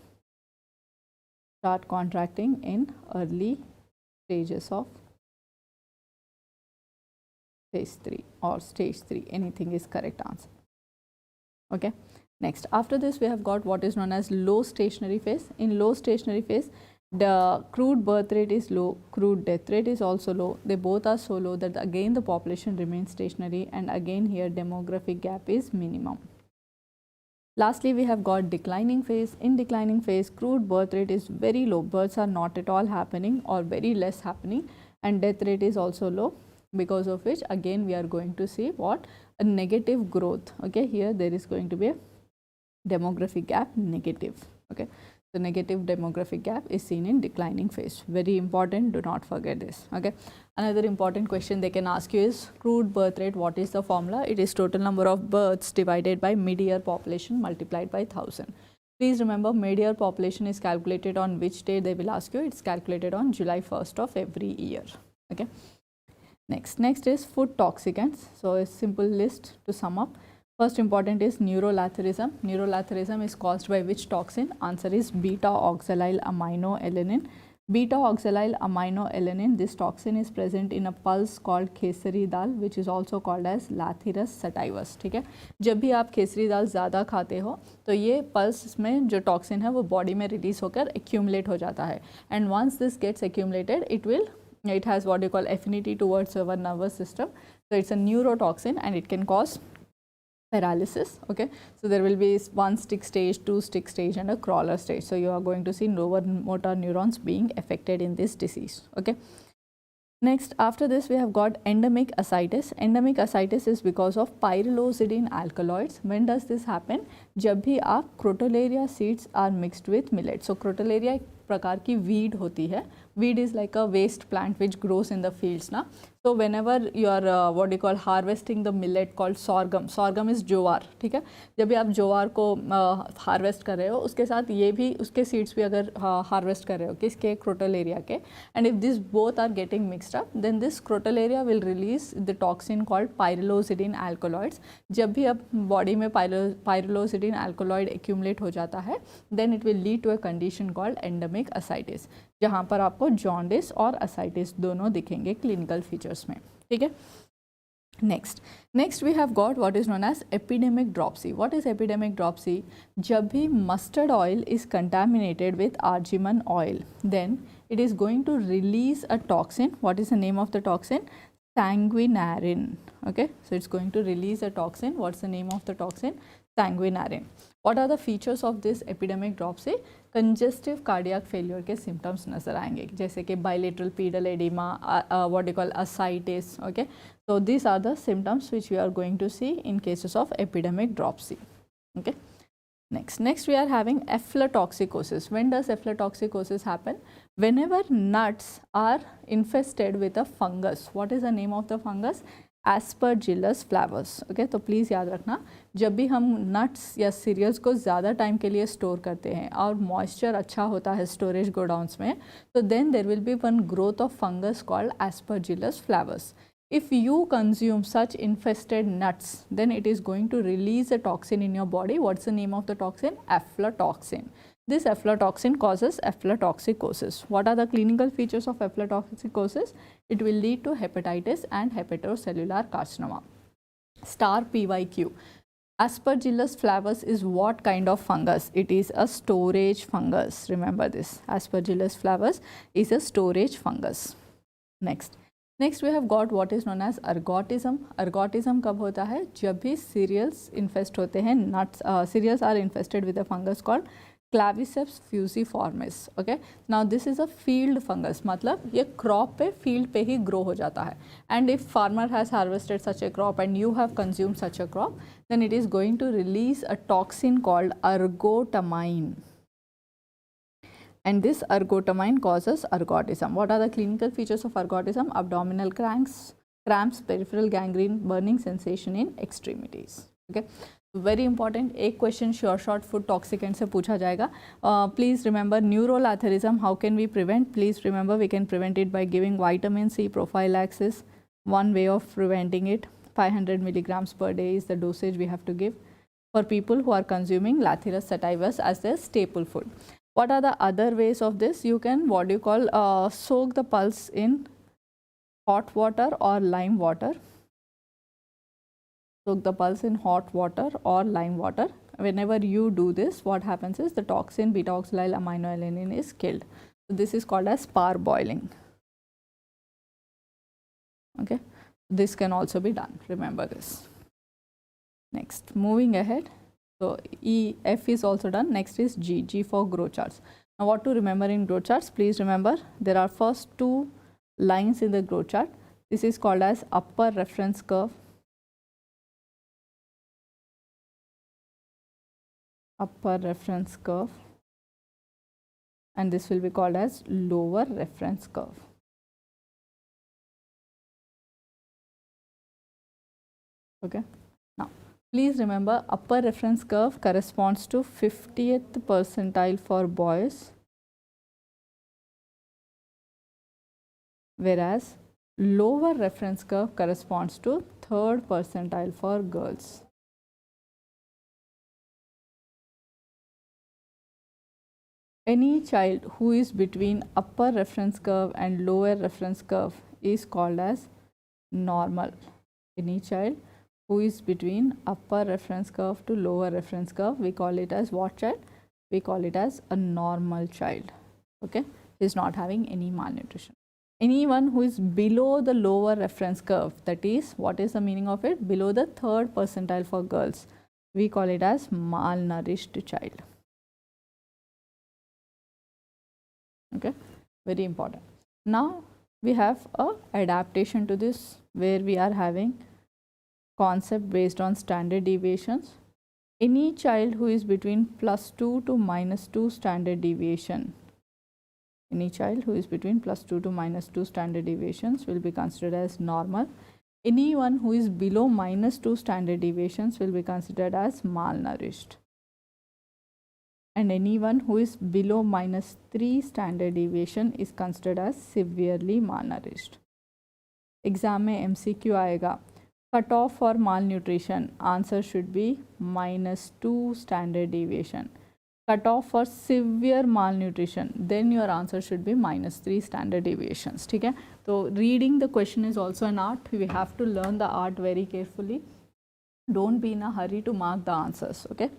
Start contracting in early stages of phase 3 or stage 3. Anything is correct answer. Okay. Next, after this we have got what is known as low stationary phase. In low stationary phase, the crude birth rate is low, crude death rate is also low. They both are so low that again the population remains stationary, and again here demographic gap is minimum. Lastly, we have got declining phase. In declining phase, crude birth rate is very low. Births are not at all happening or very less happening, and death rate is also low, because of which again we are going to see what? A negative growth. Okay, here there is going to be a demographic gap negative. Okay. The negative demographic gap is seen in declining phase. Very important, do not forget this. Okay. Another important question they can ask you is crude birth rate. What is the formula? It is total number of births divided by mid-year population multiplied by 1000. Please remember, mid-year population is calculated on which day they will ask you. It's calculated on July 1st of every year. Okay. Next is food toxicants. So a simple list to sum up. First important is neurolathyrism. Neurolathyrism is caused by which toxin? Answer is beta-oxalyl aminoalanine. Beta-oxalyl aminoalanine, this toxin is present in a pulse called Khesari dal, which is also called as Lathyrus sativus. ठीक है, जब भी आप खेसरी दाल ज़्यादा खाते हो तो ये पल्स में जो टॉक्सिन है वो बॉडी में रिलीज होकर एक्यूमुलेट हो जाता है, and once this gets accumulated it has what you call affinity towards our nervous system. So it's a neurotoxin and it can cause paralysis. Okay, so there will be one stick stage, two stick stage and a crawler stage. So you are going to see lower motor neurons being affected in this disease. Okay. Next, after this we have got endemic ascites. Endemic ascites is because of pyrrolizidine alkaloids. When does this happen? जब भी आप crotalaria seeds are mixed with millet. So crotalaria एक प्रकार की weed होती है. Weed is like a waste plant which grows in the fields ना. So whenever you are what you call harvesting the millet called sorghum. Sorghum is ज्वार, ठीक है. जब भी आप ज्वार को harvest कर रहे हो, उसके साथ ये भी उसके seeds भी अगर harvest कर रहे हो, किसके crotalaria के, and if these both are getting mixed up, then this crotalaria will release the toxin called pyrrolizidine alkaloids. जब भी अब body में pyrrolizidine alkaloid accumulate हो जाता है, then it will lead to a condition called endemic ascites, जहाँ पर आपको jaundice और ascites दोनों दिखेंगे clinical features में. ठीक है. Next we have got what is known as epidemic dropsy. What is epidemic dropsy? जब भी mustard oil is contaminated with arginine oil, then it is going to release a toxin. What is the name of the toxin? Sanguinarin. Okay, so it's going to release a toxin. What's the name of the toxin? Sanguinarin. What are the features of this epidemic dropsy? Congestive cardiac failure के symptoms नजर आएंगे, जैसे कि bilateral pedal edema, what you call ascites. Okay, so these are the symptoms which we are going to see in cases of epidemic dropsy. Okay. Next we are having aflatoxicosis. When does aflatoxicosis happen? Whenever nuts are infested with a fungus. What is the name of the fungus? Aspergillus flavus. Okay, तो please याद रखना, जब भी हम nuts या serials को ज़्यादा time के लिए स्टोर करते हैं और मॉइस्चर अच्छा होता है स्टोरेज गोडाउन्स में, तो then there will be one growth of fungus called Aspergillus flavus. If you consume such infested nuts, then it is going to release a toxin in your body. What's the name of the toxin? Aflatoxin. This aflatoxin causes aflatoxicosis. What are the clinical features of aflatoxicosis? It will lead to hepatitis and hepatocellular carcinoma. Star PYQ. Aspergillus flavus is what kind of fungus? It is a storage fungus. Remember this. Aspergillus flavus is a storage fungus. Next we have got what is known as ergotism. Ergotism कब होता है? जब भी cereals infest होते हैं, nuts, cereals are infested with a fungus called Claviceps fusiformis. Okay, now this is a field fungus, मतलब ये crop पे, field पे ही grow हो जाता है. And if farmer has harvested such a crop and you have consumed such a crop, then it is going to release a toxin called ergotamine. And this ergotamine causes ergotism. What are the clinical features of ergotism? Abdominal cramps, peripheral gangrene, burning sensation in extremities. Okay, very important. एक question sure shot food toxicant से पूछा जाएगा. Please remember neurolathyrism. How can we prevent? Please remember we can prevent it by giving vitamin C prophylaxis. One way of preventing it, 500 milligrams per day is the dosage we have to give for people who are consuming Lathyrus sativus as their staple food. What are the other ways of this? You can soak the pulse in hot water or lime water. Soak the pulse in hot water or lime water. Whenever you do this, what happens is the toxin beta-oxalyl aminoalanine is killed. So this is called as parboiling. Okay, this can also be done. Remember this. Next, moving ahead. So E, F is also done. Next is G. G for growth charts. Now what to remember in growth charts? Please remember there are first two lines in the growth chart. This is called as upper reference curve. Upper reference curve. And this will be called as lower reference curve. Okay. Now please remember upper reference curve corresponds to 50th percentile for boys, whereas lower reference curve corresponds to 3rd percentile for girls. Any child who is between upper reference curve and lower reference curve is called as normal. Any child who is between upper reference curve to lower reference curve, we call it as what child? We call it as a normal child. Okay, he is not having any malnutrition. Anyone who is below the lower reference curve, that is, what is the meaning of it? Below the 3rd percentile for girls, we call it as malnourished child. Okay, very important. Now we have a adaptation to this where we are having concept based on standard deviations. Any child who is between +2 to -2 standard deviation, any child who is between +2 to -2 standard deviations will be considered as normal. Anyone who is below -2 standard deviations will be considered as malnourished. And anyone who is below -3 standard deviation is considered as severely malnourished. Exam में MCQ आएगा. Cutoff for malnutrition, answer should be -2 standard deviation. Cutoff for severe malnutrition, then your answer should be -3 standard deviations. ठीक है, तो reading the question is also an art. We have to learn the art very carefully. Don't be in a hurry to mark the answers. Okay,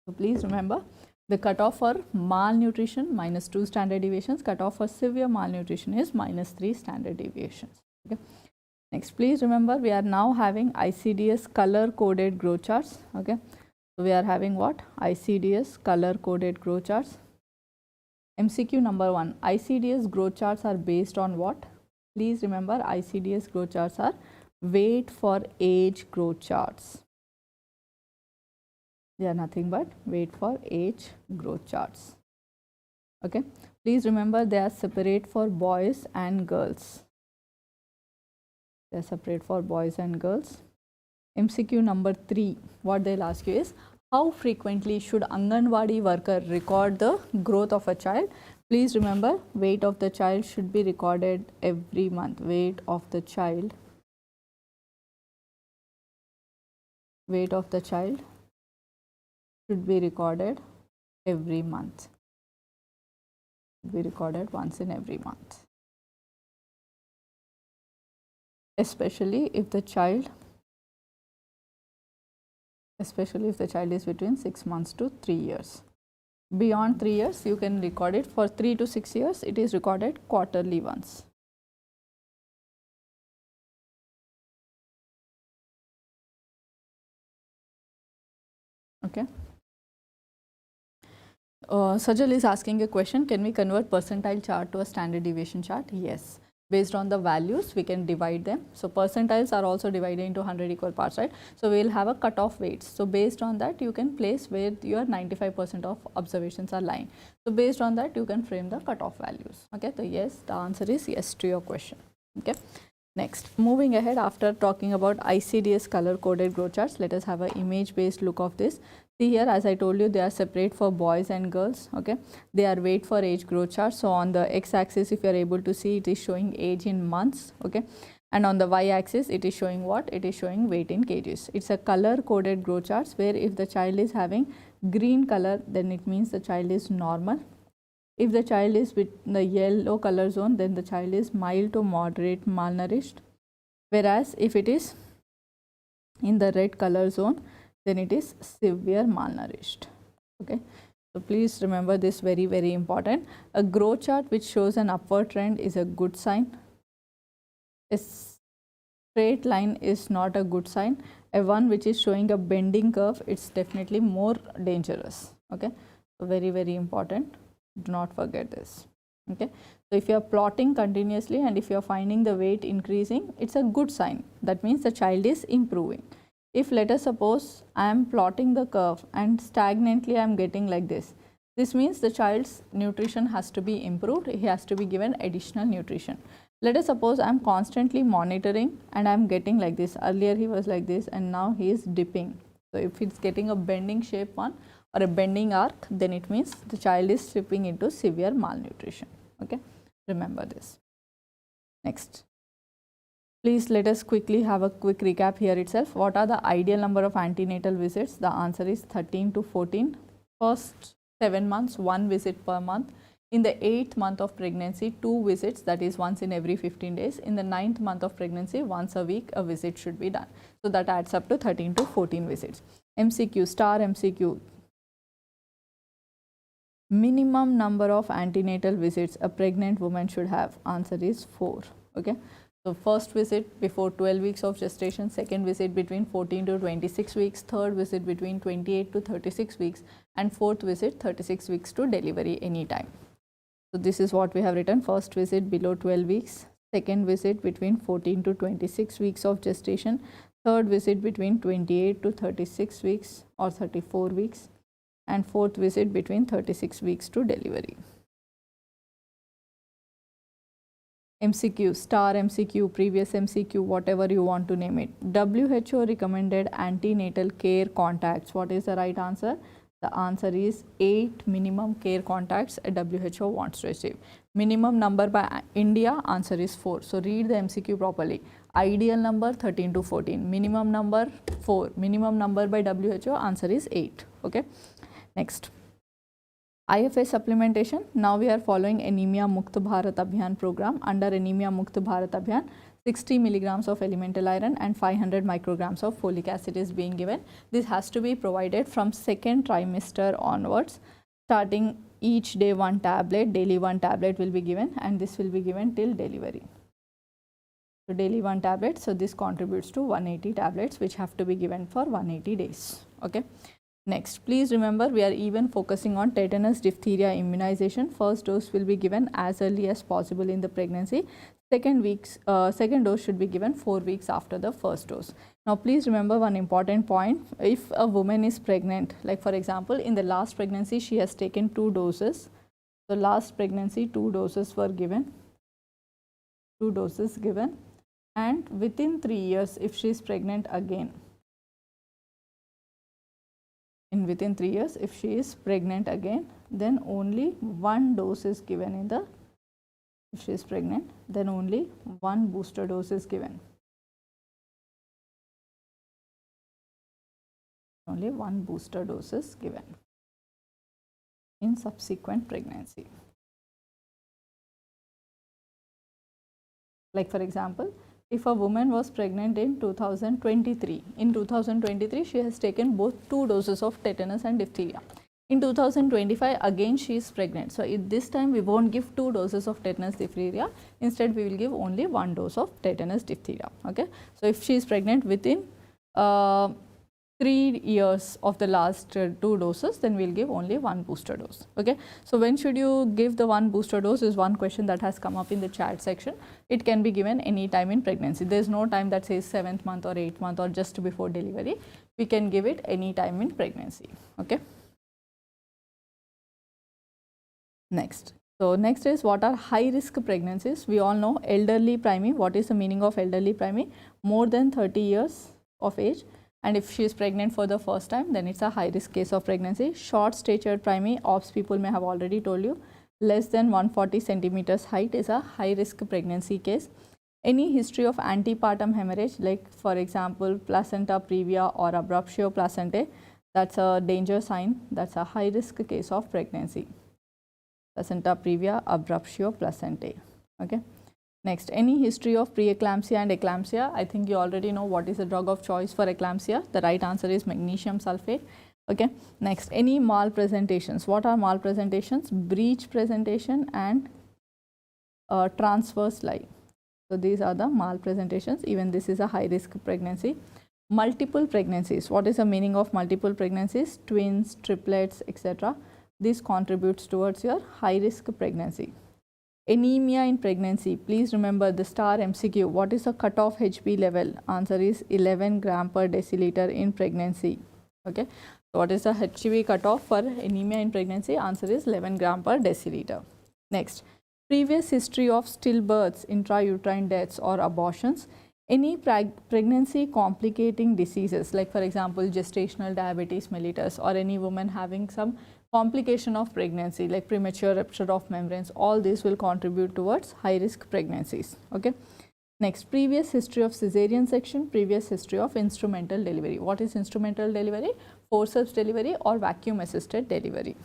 so please remember the cutoff for malnutrition -2 standard deviations. Cutoff for severe malnutrition is -3 standard deviations. Okay. Next, please remember we are now having ICDS color coded growth charts. Okay, so we are having what? ICDS color coded growth charts. MCQ number 1, ICDS growth charts are based on what? Please remember ICDS growth charts are weight for age growth charts. They are nothing but weight for age growth charts. Okay, please remember they are separate for boys and girls. They are separate for boys and girls. MCQ number 3, what they'll ask you is, how frequently should Anganwadi worker record the growth of a child? Please remember, weight of the child should be recorded every month. Weight of the child should be recorded every month. Be recorded once in every month. Especially if the child is between 6 months to 3 years. Beyond 3 years, you can record it. For 3 to 6 years, it is recorded quarterly once. Okay. Sajal is asking a question, can we convert percentile chart to a standard deviation chart? Yes. Based on the values, we can divide them. So percentiles are also divided into 100 equal parts, right? So we will have a cutoff weights. So based on that, you can place where your 95% of observations are lying. So based on that, you can frame the cutoff values. Okay, so yes, the answer is yes to your question. Okay. Next, moving ahead, after talking about ICDS color coded growth charts, let us have an image based look of this. See here, as I told you, they are separate for boys and girls. Okay, they are weight for age growth chart. So on the x-axis, if you are able to see, it is showing age in months. Okay, and on the y-axis, it is showing what? It is showing weight in kgs. It's a color coded growth charts where if the child is having green color, then it means the child is normal. If the child is with the yellow color zone, then the child is mild to moderate malnourished. Whereas if it is in the red color zone, then it is severe malnourished. Okay, so please remember this, very, very important. A growth chart which shows an upward trend is a good sign. A straight line is not a good sign. A one which is showing a bending curve, it's definitely more dangerous. Okay, so very, very important. Do not forget this. Okay, so if you are plotting continuously and if you are finding the weight increasing, it's a good sign. That means the child is improving. If let us suppose I am plotting the curve and stagnantly I am getting like this, this means the child's nutrition has to be improved. He has to be given additional nutrition. Let us suppose I am constantly monitoring and I am getting like this. Earlier he was like this and now he is dipping. So if it's getting a bending shape one or a bending arc, then it means the child is slipping into severe malnutrition. Okay, remember this. Next, please let us quickly have a quick recap here itself. What are the ideal number of antenatal visits? The answer is 13 to 14. First 7 months, 1 visit per month. In the 8th month of pregnancy, 2 visits, that is once in every 15 days. In the 9th month of pregnancy, once a week a visit should be done. So that adds up to 13 to 14 visits. MCQ, star MCQ. Minimum number of antenatal visits a pregnant woman should have. Answer is 4. Okay, so first visit before 12 weeks of gestation, second visit between 14 to 26 weeks, third visit between 28 to 36 weeks, and fourth visit 36 weeks to delivery anytime. So this is what we have written. First visit below 12 weeks, second visit between 14 to 26 weeks of gestation, third visit between 28 to 36 weeks or 34 weeks, and fourth visit between 36 weeks to delivery. MCQ, star MCQ, previous MCQ, whatever you want to name it. WHO recommended antenatal care contacts. What is the right answer? The answer is 8 minimum care contacts a WHO wants to receive. Minimum number by India, answer is 4. So read the MCQ properly. Ideal number 13 to 14. Minimum number 4. Minimum number by WHO, answer is 8. Okay. Next, IFA supplementation. Now we are following Anemia Mukt Bharat Abhiyan program. Under Anemia Mukt Bharat Abhiyan, 60 milligrams of elemental iron and 500 micrograms of folic acid is being given. This has to be provided from 2nd trimester onwards. Starting each day 1 tablet, daily 1 tablet will be given, and this will be given till delivery. So daily 1 tablet, so this contributes to 180 tablets which have to be given for 180 days. Okay. Next, please remember we are even focusing on tetanus diphtheria immunization. First dose will be given as early as possible in the pregnancy. Second dose should be given 4 weeks after the first dose. Now please remember one important point. If a woman is pregnant, like for example in the last pregnancy she has taken 2 doses. The last pregnancy 2 doses were given. 2 doses given. and within 3 years if she is pregnant again. In within 3 years if she is pregnant again, then only one dose is given in the, if she is pregnant, then only one booster dose is given. Only one booster dose is given in subsequent pregnancy. Like for example, if a woman was pregnant in 2023, in 2023 she has taken both 2 doses of tetanus and diphtheria. In 2025 again she is pregnant. So at this time we won't give 2 doses of tetanus diphtheria, instead we will give only 1 dose of tetanus diphtheria. Okay. So if she is pregnant within 3 years of the last 2 doses, then we will give only 1 booster dose. Okay. So when should you give the 1 booster dose is one question that has come up in the chat section. It can be given any time in pregnancy. There is no time that says 7th month or 8th month or just before delivery. We can give it any time in pregnancy. Okay. Next. So next is, what are high risk pregnancies? We all know elderly primary. What is the meaning of elderly primary? More than 30 years of age. And if she is pregnant for the first time, then it's a high risk case of pregnancy. Short statured primary, OBS people may have already told you, less than 140 centimeters height is a high risk pregnancy case. Any history of antepartum hemorrhage, like for example placenta previa or abruptio placentae, that's a danger sign, that's a high risk case of pregnancy. Placenta previa, abruptio placentae. Okay. Next, any history of preeclampsia and eclampsia. I think you already know what is the drug of choice for eclampsia. The right answer is magnesium sulfate. Okay. Next, any malpresentations. What are malpresentations? Breech presentation and transverse lie. So these are the malpresentations. Even this is a high risk pregnancy. Multiple pregnancies. What is the meaning of multiple pregnancies? Twins, triplets, etc. This contributes towards your high risk pregnancy. Anemia in pregnancy. Please remember the star MCQ. What is the cutoff HB level? Answer is 11 gram per deciliter in pregnancy. Okay. So what is the HB cutoff for anemia in pregnancy? Answer is 11 gram per deciliter. Next, previous history of stillbirths, intrauterine deaths or abortions. Any pregnancy complicating diseases, like for example gestational diabetes mellitus, or any woman having some complication of pregnancy like premature rupture of membranes, all these will contribute towards high risk pregnancies. Okay. Next, previous history of cesarean section, previous history of instrumental delivery. What is instrumental delivery? Forceps delivery or vacuum assisted delivery.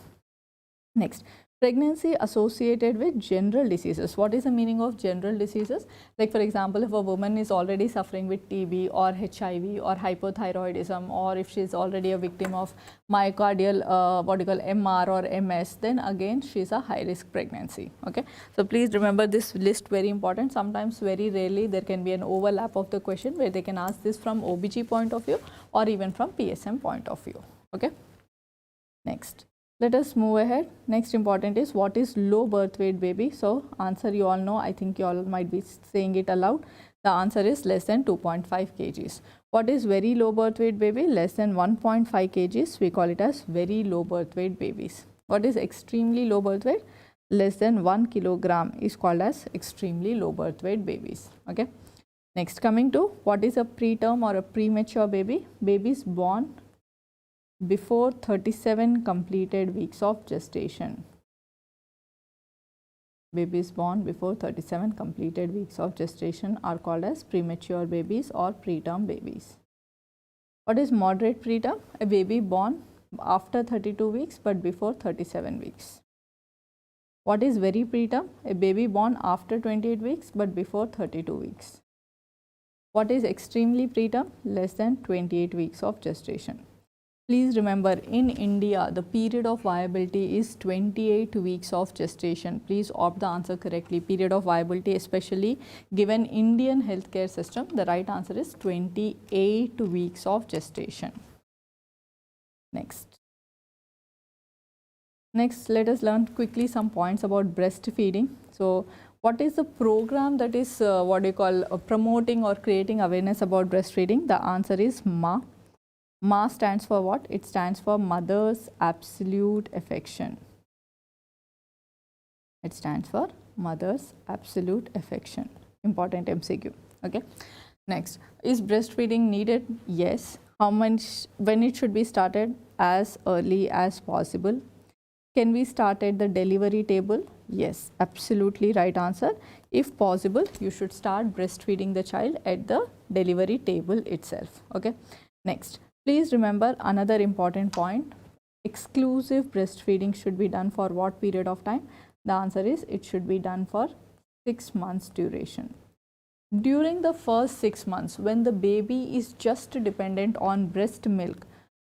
Next, pregnancy associated with general diseases. What is the meaning of general diseases? Like for example, if a woman is already suffering with TB or HIV or hypothyroidism, or if she is already a victim of myocardial MR or MS, then again she is a high risk pregnancy. Okay. So please remember this list, very important. Sometimes very rarely there can be an overlap of the question where they can ask this from OBG point of view or even from PSM point of view. Okay. Next. Let us move ahead. Next important is, what is low birth weight baby? So answer you all know, I think you all might be saying it aloud. The answer is less than 2.5 kgs. What is very low birth weight baby? Less than 1.5 kgs. We call it as very low birth weight babies. What is extremely low birth weight? Less than 1 kilogram is called as extremely low birth weight babies. Okay. Next, coming to what is a preterm or a premature baby? Babies born before 37 completed weeks of gestation. Babies born before 37 completed weeks of gestation are called as premature babies or preterm babies. What is moderate preterm? A baby born after 32 weeks but before 37 weeks. What is very preterm? A baby born after 28 weeks but before 32 weeks. What is extremely preterm? Less than 28 weeks of gestation. Please remember, in India, the period of viability is 28 weeks of gestation. Please opt the answer correctly. Period of viability, especially given Indian healthcare system, the right answer is 28 weeks of gestation. Next. Next, let us learn quickly some points about breastfeeding. So, what is the program that is promoting or creating awareness about breastfeeding? The answer is MA. MA stands for what? It stands for Mother's Absolute Affection. It stands for Mother's Absolute Affection. Important MCQ. Okay. Next, is breastfeeding needed? Yes. How much, when it should be started? As early as possible. Can we start at the delivery table? Yes, absolutely right answer. If possible, you should start breastfeeding the child at the delivery table itself. Okay. Next, please remember another important point. Exclusive breastfeeding should be done for what period of time? The answer is it should be done for 6 months duration. During the first 6 months, when the baby is just dependent on breast milk,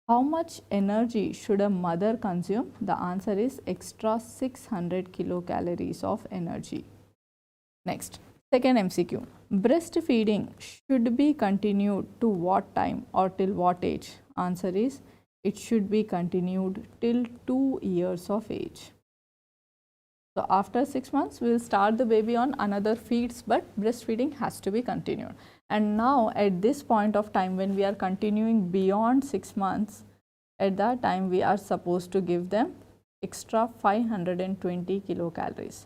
how much energy should a mother consume? The answer is extra 600 kilocalories of energy. Next, second MCQ. Breastfeeding should be continued to what time or till what age? Answer is it should be continued till 2 years of age. So after 6 months, we will start the baby on another feeds, but breastfeeding has to be continued. And now at this point of time, when we are continuing beyond 6 months, at that time we are supposed to give them extra 520 kilocalories.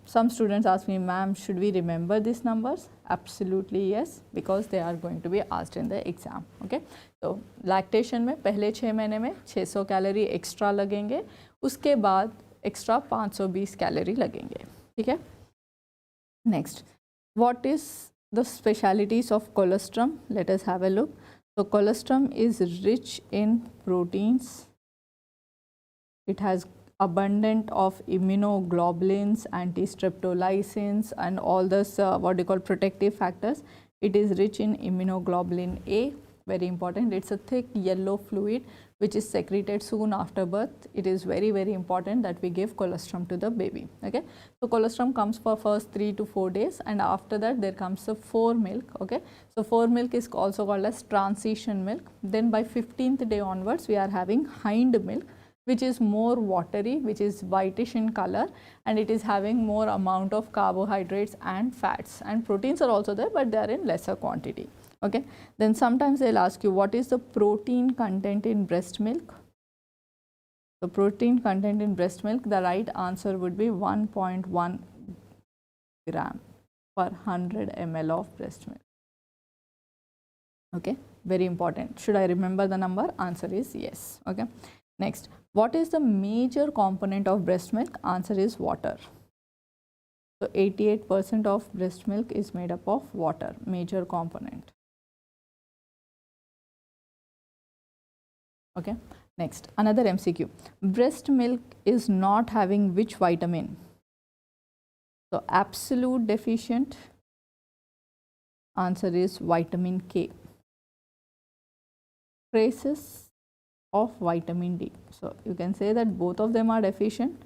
Some students ask me, ma'am, should we remember these numbers? Absolutely yes, because they are going to be asked in the exam. Okay. So lactation में पहले 6 महीने में 600 calorie extra लगेंगे, उसके बाद extra 520 calorie लगेंगे. ठीक है. Next, what is the specialities of colostrum? Let us have a look. So colostrum is rich in proteins. It has abundant of immunoglobulins, anti-streptolysins, and all this what you call protective factors. It is rich in immunoglobulin A, very important. It's a thick yellow fluid which is secreted soon after birth. It is very, very important that we give colostrum to the baby. Okay. So colostrum comes for first 3 to 4 days, and after that there comes the 4 milk. Okay. So 4 milk is also called as transition milk. Then by 15th day onwards we are having hind milk, which is more watery, which is whitish in color, and it is having more amount of carbohydrates and fats, and proteins are also there, but they are in lesser quantity. Okay. Then sometimes they'll ask you, what is the protein content in breast milk? The protein content in breast milk, the right answer would be 1.1 gram per 100 ml of breast milk. Okay, very important. Should I remember the number? Answer is yes. Okay. Next, what is the major component of breast milk? Answer is water. So 88% of breast milk is made up of water, major component. Okay. Next, another MCQ. Breast milk is not having which vitamin? So absolute deficient. Answer is vitamin K. Traces of vitamin D. So you can say that both of them are deficient,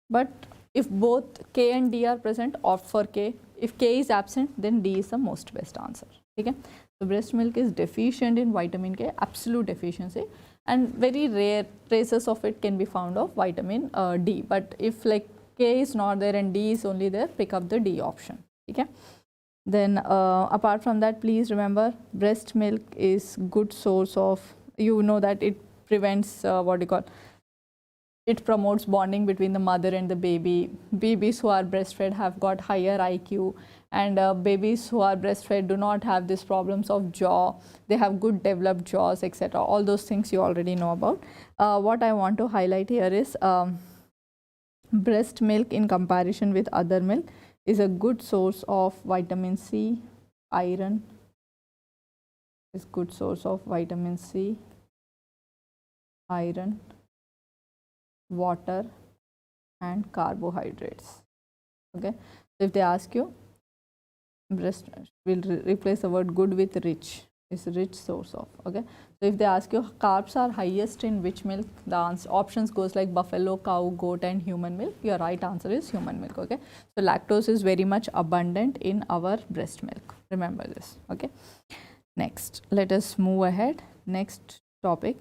but if both K and D are present, opt for K. If K is absent, then D is the most best answer. Okay. So breast milk is deficient in vitamin K, absolute deficiency, and very rare traces of it can be found of vitamin D. But if like K is not there and D is only there, pick up the D option. Okay. Then apart from that, please remember breast milk is good source of, you know that it prevents what you call, it promotes bonding between the mother and the baby. Babies who are breastfed have got higher IQ, and babies who are breastfed do not have these problems of jaw. They have good developed jaws, etc. All those things you already know about. What I want to highlight here is breast milk in comparison with other milk is a good source of vitamin C, iron, is good source of vitamin C, iron, water, and carbohydrates. Okay. So if they ask you, breast will replace the word good with rich. Is rich source of. Okay. So if they ask you carbs are highest in which milk, the answer, options goes like buffalo, cow, goat, and human milk. Your right answer is human milk. Okay. So lactose is very much abundant in our breast milk. Remember this. Okay. Next, let us move ahead. Next topic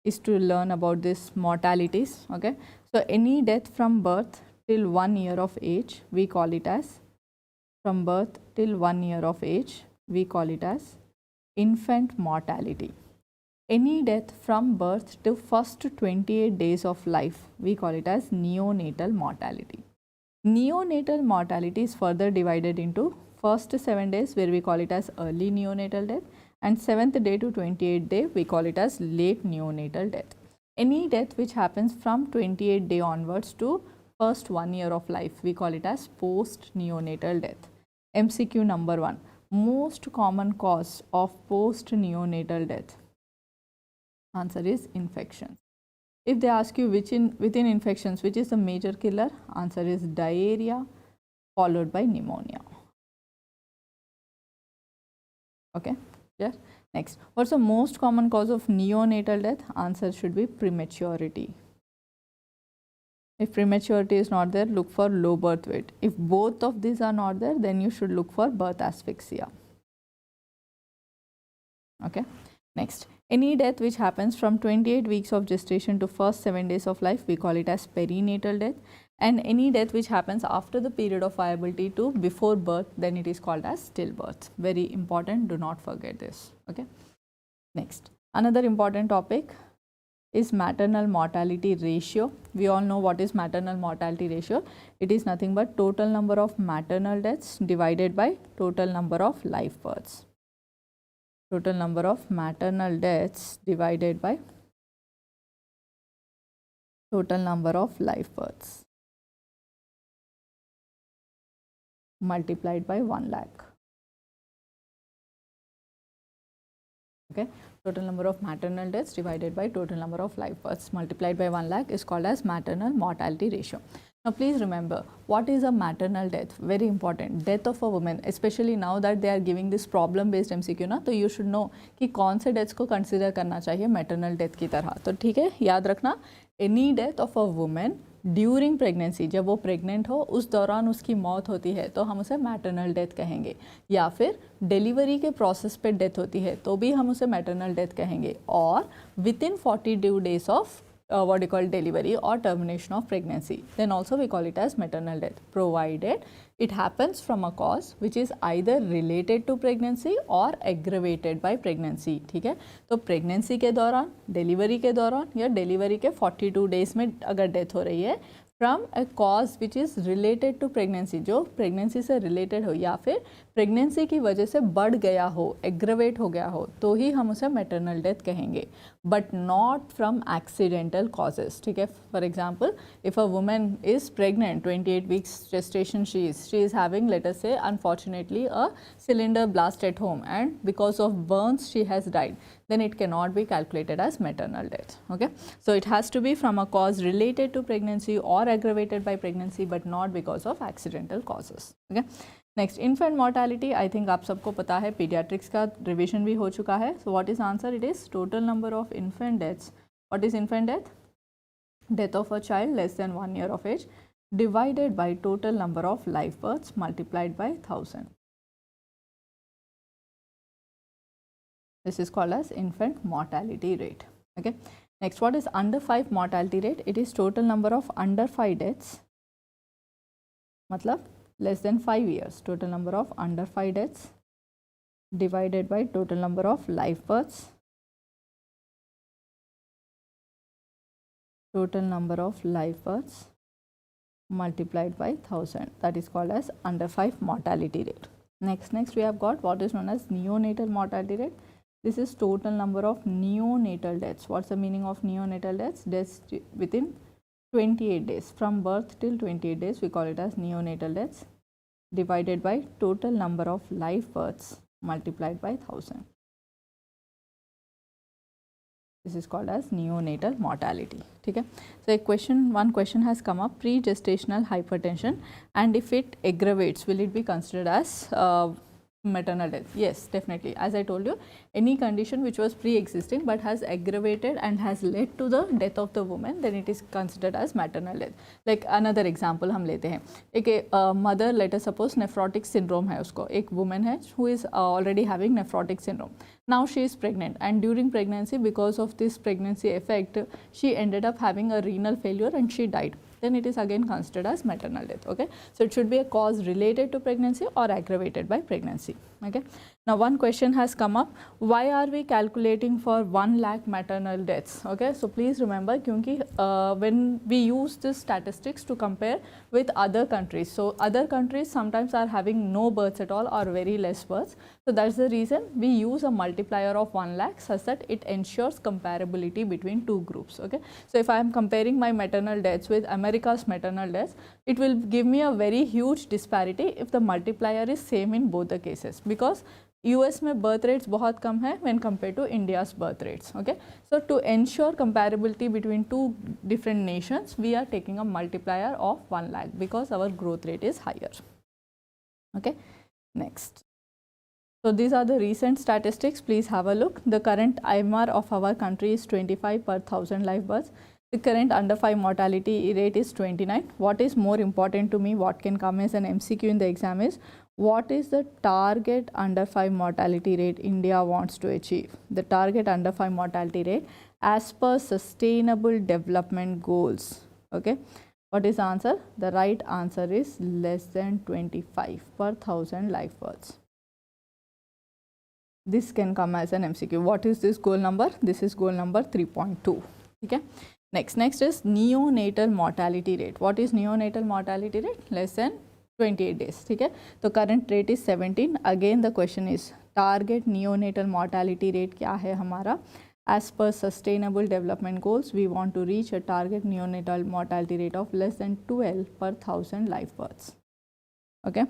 is to learn about this mortalities. Okay. So any death from birth till 1 year of age, we call it as, from birth till 1 year of age, we call it as infant mortality. Any death from birth to first 28 days of life, we call it as neonatal mortality. Neonatal mortality is further divided into first 7 days where we call it as early neonatal death, and 7th day to 28th day we call it as late neonatal death. Any death which happens from 28th day onwards to first 1 year of life, we call it as post neonatal death. MCQ number 1, most common cause of post neonatal death. Answer is infections. If they ask you within infections which is the major killer, answer is diarrhea followed by pneumonia. Okay, yeah. Next, what's the most common cause of neonatal death? Answer should be prematurity. If prematurity is not there, look for low birth weight. If both of these are not there, then you should look for birth asphyxia. Okay. Next, any death which happens from 28 weeks of gestation to first 7 days of life, we call it as perinatal death. And any death which happens after the period of viability to before birth, then it is called as stillbirth. Very important, do not forget this. Okay. Next, another important topic is maternal mortality ratio. We all know what is maternal mortality ratio. It is nothing but total number of maternal deaths divided by total number of live births. Total number of maternal deaths divided by total number of live births multiplied by 1 lakh. Okay. Total number of maternal deaths divided by total number of live births multiplied by 1 lakh is called as maternal mortality ratio. Now please remember, what is a maternal death? Very important. Death of a woman, especially now that they are giving this problem based MCQ ना, तो you should know कि कौन से deaths को consider करना चाहिए maternal death की तरह. तो ठीक है, याद रखना, any death of a woman during pregnancy, जब वो प्रेग्नेंट हो उस दौरान उसकी मौत होती है तो हम उसे मैटरनल डेथ कहेंगे, या फिर डिलीवरी के प्रोसेस पे डेथ होती है तो भी हम उसे मैटरनल डेथ कहेंगे, और with in 42 days of what we call delivery or termination of pregnancy, then also we call it as maternal death, provided it happens from a cause which is either related to pregnancy or aggravated by pregnancy. ठीक है, तो pregnancy के दौरान, delivery के दौरान या delivery के 42 days में अगर death हो रही है from a cause which is related to pregnancy, जो pregnancy से related हो या फिर pregnancy की वजह से बढ़ गया हो, aggravate हो गया हो, तो ही हम उसे maternal death कहेंगे, but not from accidental causes. ठीक है, for example, if a woman is pregnant, 28 weeks gestation she is having, let us say unfortunately a cylinder blast at home and because of burns she has died, then it cannot be calculated as maternal death. Okay, so it has to be from a cause related to pregnancy or aggravated by pregnancy, but not because of accidental causes. Okay, next, infant mortality. I think आप सबको पता है, pediatrics का revision भी हो चुका है. So what is answer? It is total number of infant deaths. What is infant death? Death of a child less than 1 year of age divided by total number of live births multiplied by 1000. This is called as infant mortality rate. Okay. Next, what is under 5 mortality rate? It is total number of under 5 deaths, matlab less than 5 years, total number of under 5 deaths divided by total number of live births, total number of live births multiplied by 1000. That is called as under 5 mortality rate. Next we have got what is known as neonatal mortality rate. This is total number of neonatal deaths. What's the meaning of neonatal deaths? Deaths within 28 days. From birth till 28 days, we call it as neonatal deaths divided by total number of live births multiplied by 1000. This is called as neonatal mortality. Okay. So one question has come up, pre-gestational hypertension, and if it aggravates, will it be considered as maternal death? Yes, definitely. As I told you, any condition which was pre-existing but has aggravated and has led to the death of the woman, then it is considered as maternal death. Like another example हम लेते हैं, एक mother, let us suppose nephrotic syndrome है उसको, एक woman है who is already having nephrotic syndrome. Now she is pregnant, and during pregnancy, because of this pregnancy effect, she ended up having a renal failure and she died. Then it is again considered as maternal death. Okay, so it should be a cause related to pregnancy or aggravated by pregnancy. Okay. Now one question has come up, why are we calculating for 1 lakh maternal deaths? Okay, so please remember, क्योंकि when we use this statistics to compare with other countries, so other countries sometimes are having no births at all or very less births, so that's the reason we use a multiplier of 1 lakh such that it ensures comparability between two groups. Okay, so if I am comparing my maternal deaths with America's maternal deaths, it will give me a very huge disparity if the multiplier is same in both the cases, because US में birth rates बहुत कम है when compared to India's birth rates. Okay, so to ensure comparability between two different nations, we are taking a multiplier of 1 lakh because our growth rate is higher. Okay, next. So these are the recent statistics. Please have a look. The current IMR of our country is 25 per 1000 live births. The current under 5 mortality rate is 29. What is more important to me, what can come as an MCQ in the exam is, what is the target under 5 mortality rate India wants to achieve? The target under 5 mortality rate as per Sustainable Development Goals. Okay, what is the answer? The right answer is less than 25 per 1000 live births. This can come as an MCQ. What is this goal number? This is goal number 3.2. Okay. Next is neonatal mortality rate. What is neonatal mortality rate? Less than 28 days. Okay. So current rate is 17. Again the question is target neonatal mortality rate क्या है हमारा? As per Sustainable Development Goals, we want to reach a target neonatal mortality rate of less than 12 per 1000 live births. Okay.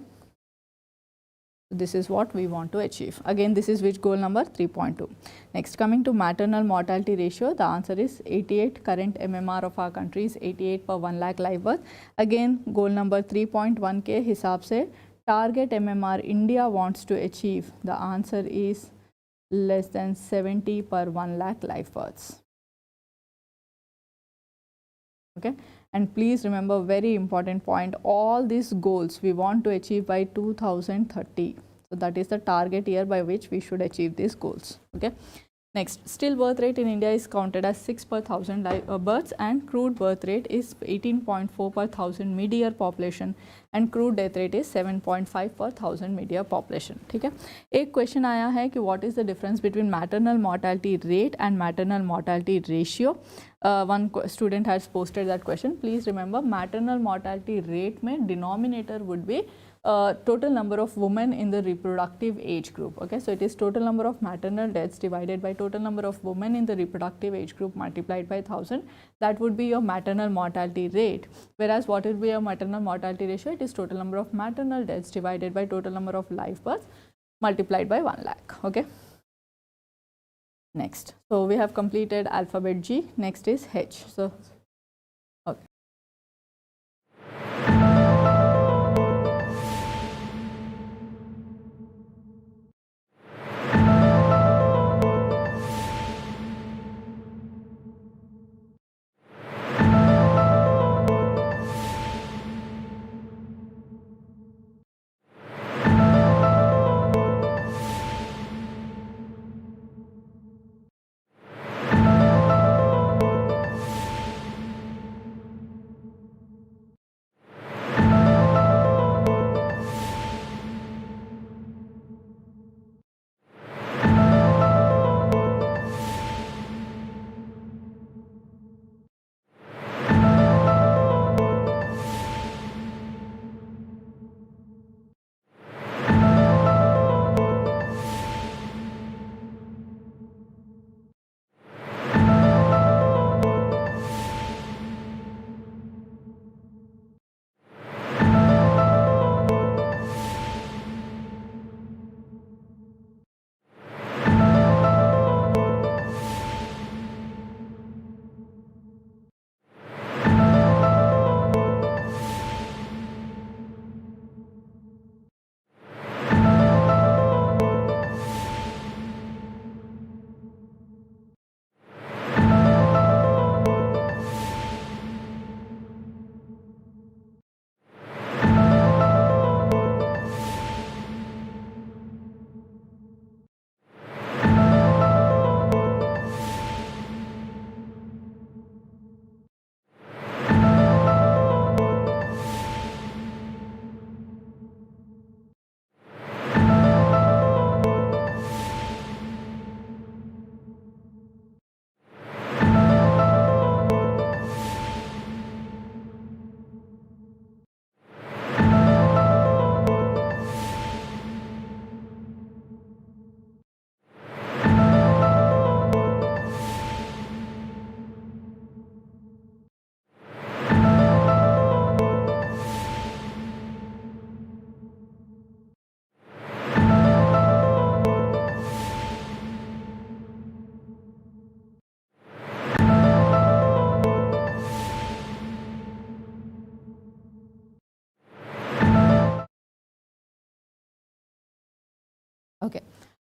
This is what we want to achieve. Again, this is which goal number? 3.2. Next, coming to maternal mortality ratio, the answer is 88. Current MMR of our country is 88 per 1 lakh live birth. Again, goal number 3.1 के हिसाब से target MMR India wants to achieve. The answer is less than 70 per 1 lakh live births. Okay. And please remember, very important point, all these goals we want to achieve by 2030. So that is the target year by which we should achieve these goals. Okay. Next, still birth rate in India is counted as 6 per 1000 births, and crude birth rate is 18.4 per 1000 mid-year population, and crude death rate is 7.5 per 1000 mid-year population. ठीक है. एक question आया है कि what is the difference between maternal mortality rate and maternal mortality ratio? One student has posted that question. Please remember, maternal mortality rate में denominator would be total number of women in the reproductive age group. Okay, so it is total number of maternal deaths divided by total number of women in the reproductive age group multiplied by 1000. That would be your maternal mortality rate. Whereas what will be your maternal mortality ratio? It is total number of maternal deaths divided by total number of live births multiplied by 1 lakh. Okay. Next, so we have completed alphabet G. Next is H. So, okay.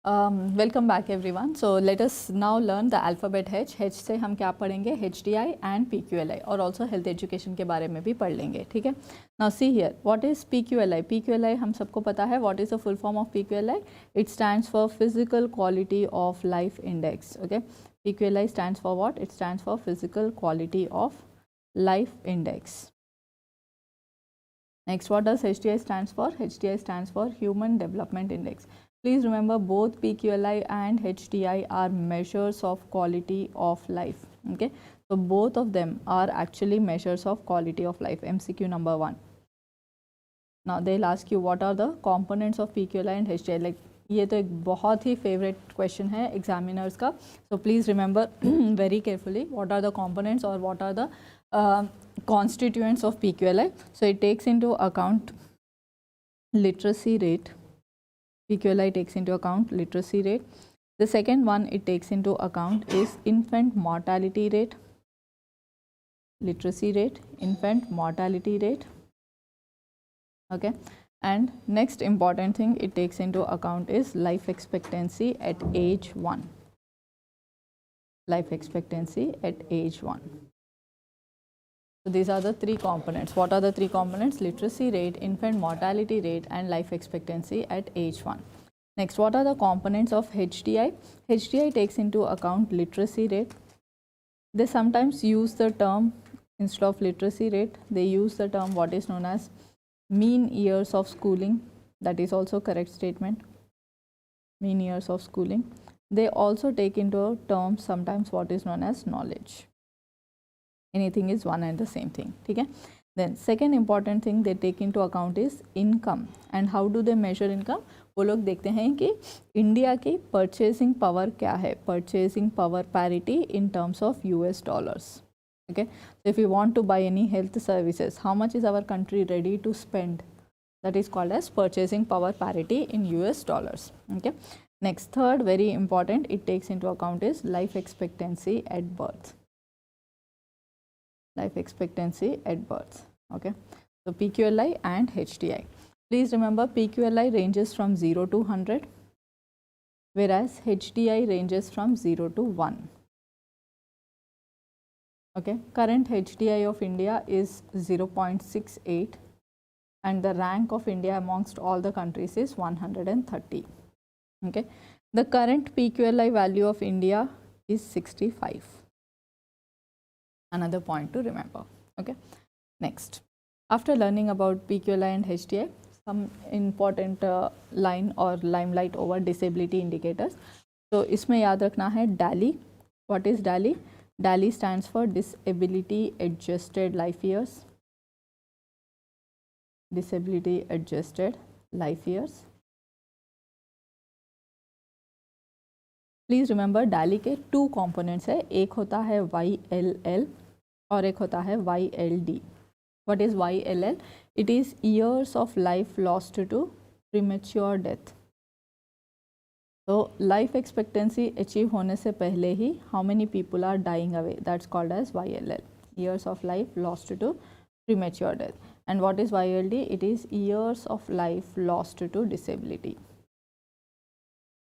Welcome back everyone. So let us now learn the alphabet H. H से हम क्या पढ़ेंगे? HDI and PQLI और also health education के बारे में भी पढ़ लेंगे. ठीक है. Now see here, what is PQLI? PQLI हम सबको पता है. What is the full form of PQLI? It stands for physical quality of life index. Okay. PQLI stands for what? It stands for physical quality of life index. Next, what does HDI stands for? HDI stands for Human Development Index. Please remember, both PQLI and HDI are measures of quality of life. Okay, so both of them are actually measures of quality of life. MCQ number 1. Now they'll ask you what are the components of PQLI and HDI. Like ये तो एक बहुत ही favourite question है examiners का. So please remember very carefully what are the components or what are the constituents of PQLI. So it takes into account literacy rate. PQLI takes into account literacy rate. The second one it takes into account is infant mortality rate. Literacy rate, infant mortality rate. Okay. And next important thing it takes into account is life expectancy at age 1. Life expectancy at age 1. So these are the three components. What are the three components? Literacy rate, infant mortality rate and life expectancy at age 1. Next, what are the components of HDI? HDI takes into account literacy rate. They sometimes use the term, instead of literacy rate, they use the term what is known as mean years of schooling. That is also correct statement. Mean years of schooling. They also take into term sometimes what is known as knowledge. Anything is one and the same thing. Okay. Then second important thing they take into account is income. And how do they measure income? वो लोग देखते हैं कि India की purchasing power क्या है. Purchasing power parity in terms of US dollars. Okay, so if you want to buy any health services, how much is our country ready to spend? That is called as purchasing power parity in US dollars. Okay. Next, third very important it takes into account is life expectancy at birth. Life expectancy at birth. Okay. So PQLI and HDI. Please remember PQLI ranges from 0 to 100 whereas HDI ranges from 0 to 1. Okay, current HDI of India is 0.68 and the rank of India amongst all the countries is 130. Okay, the current PQLI value of India is 65. Another point to remember. Okay, next, after learning about PQLI and HDI, some important line or limelight over disability indicators. So इसमें याद रखना है DALY. What is DALY? DALY stands for Disability Adjusted Life Years. Disability Adjusted Life Years. Please remember DALY के two components है. एक होता है YLL और एक होता है YLD. What is YLL? It is years of life lost to premature death. So life expectancy achieve होने से पहले ही how many people are dying away, that's called as YLL, years of life lost to premature death. And what is YLD? It is years of life lost to disability.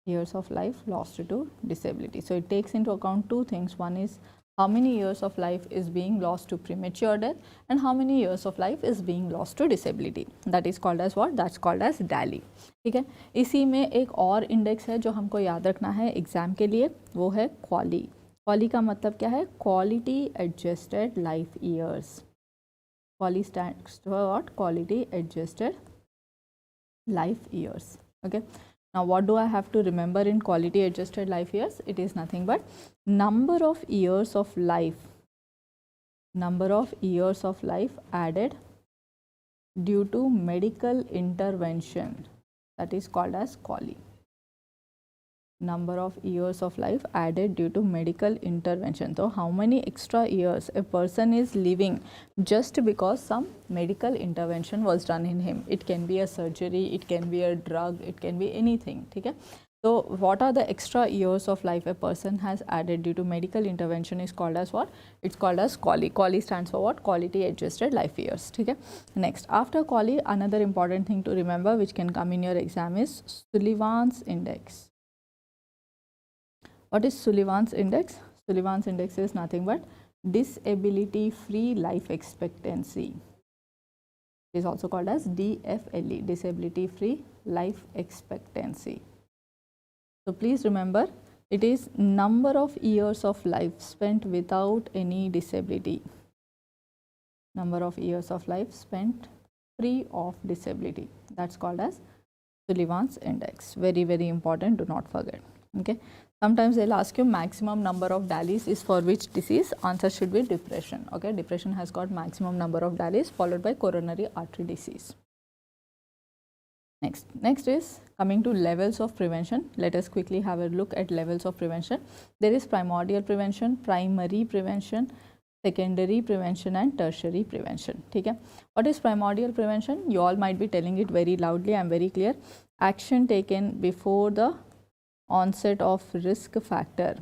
Years of life lost to disability. So it takes into account two things. One is how many years of life is being lost to premature death and how many years of life is being lost to disability. That is called as what? That's called as DALY. ठीक है. इसी में एक और index है जो हमको याद रखना है एग्जाम के लिए, वो है क्वाली. क्वाली का मतलब क्या है? Quality adjusted life years. QALY stands for what? Quality adjusted life years. Okay. Now what do I have to remember in quality adjusted life years? It is nothing but number of years of life. Number of years of life added due to medical intervention. That is called as QALY. Number of years of life added due to medical intervention. So how many extra years a person is living just because some medical intervention was done in him. It can be a surgery, it can be a drug, it can be anything. Okay? So what are the extra years of life a person has added due to medical intervention is called as what? It's called as QALY. QALY stands for what? Quality adjusted life years. Okay? Next, after QALY, another important thing to remember which can come in your exam is Sullivan's index. What is Sullivan's index? Sullivan's index is nothing but disability free life expectancy. It is also called as DFLE, disability free life expectancy. So please remember, it is number of years of life spent without any disability. Number of years of life spent free of disability. That's called as Sullivan's index. Very, very important. Do not forget. Okay. Sometimes they'll ask you maximum number of DALYs is for which disease? Answer should be depression. Okay. Depression has got maximum number of DALYs followed by coronary artery disease. Next is coming to levels of prevention. Let us quickly have a look at levels of prevention. There is primordial prevention, primary prevention, secondary prevention and tertiary prevention. Okay. What is primordial prevention? You all might be telling it very loudly. I am very clear. Action taken before the onset of risk factor.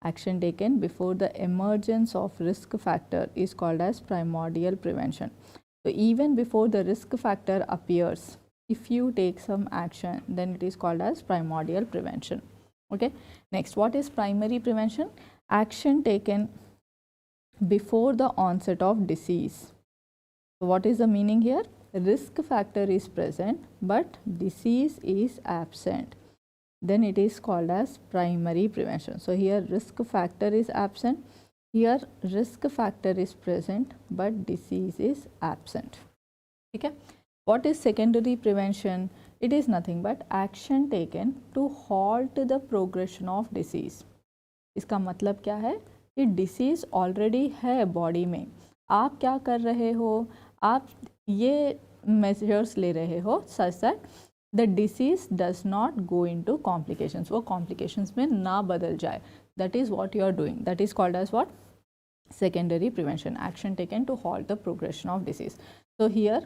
Action taken before the emergence of risk factor is called as primordial prevention. So even before the risk factor appears, if you take some action, then it is called as primordial prevention. Okay. Next, what is primary prevention? Action taken before the onset of disease. So what is the meaning here? Risk factor is present but disease is absent. Then it is called as primary prevention. So here risk factor is absent. Here risk factor is present but disease is absent. Okay. What is secondary prevention? It is nothing but action taken to halt the progression of disease. इसका मतलब क्या है कि disease already है body में, आप क्या कर रहे हो, आप ये मेजर्स ले रहे हो such that the disease does not go into complications, वो कॉम्प्लिकेशंस में ना बदल जाए. That is what you are doing. That is called as what? Secondary prevention. Action taken to halt the progression of disease. So here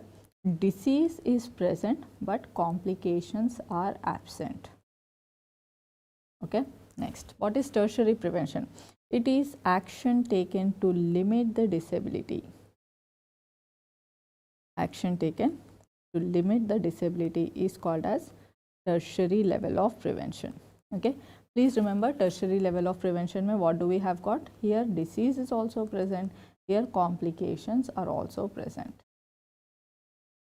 disease is present but complications are absent. Okay. Next, what is tertiary prevention? It is action taken to limit the disability. Action taken to limit the disability is called as tertiary level of prevention. Okay. Please remember, tertiary level of prevention mein what do we have got? Here disease is also present, here complications are also present.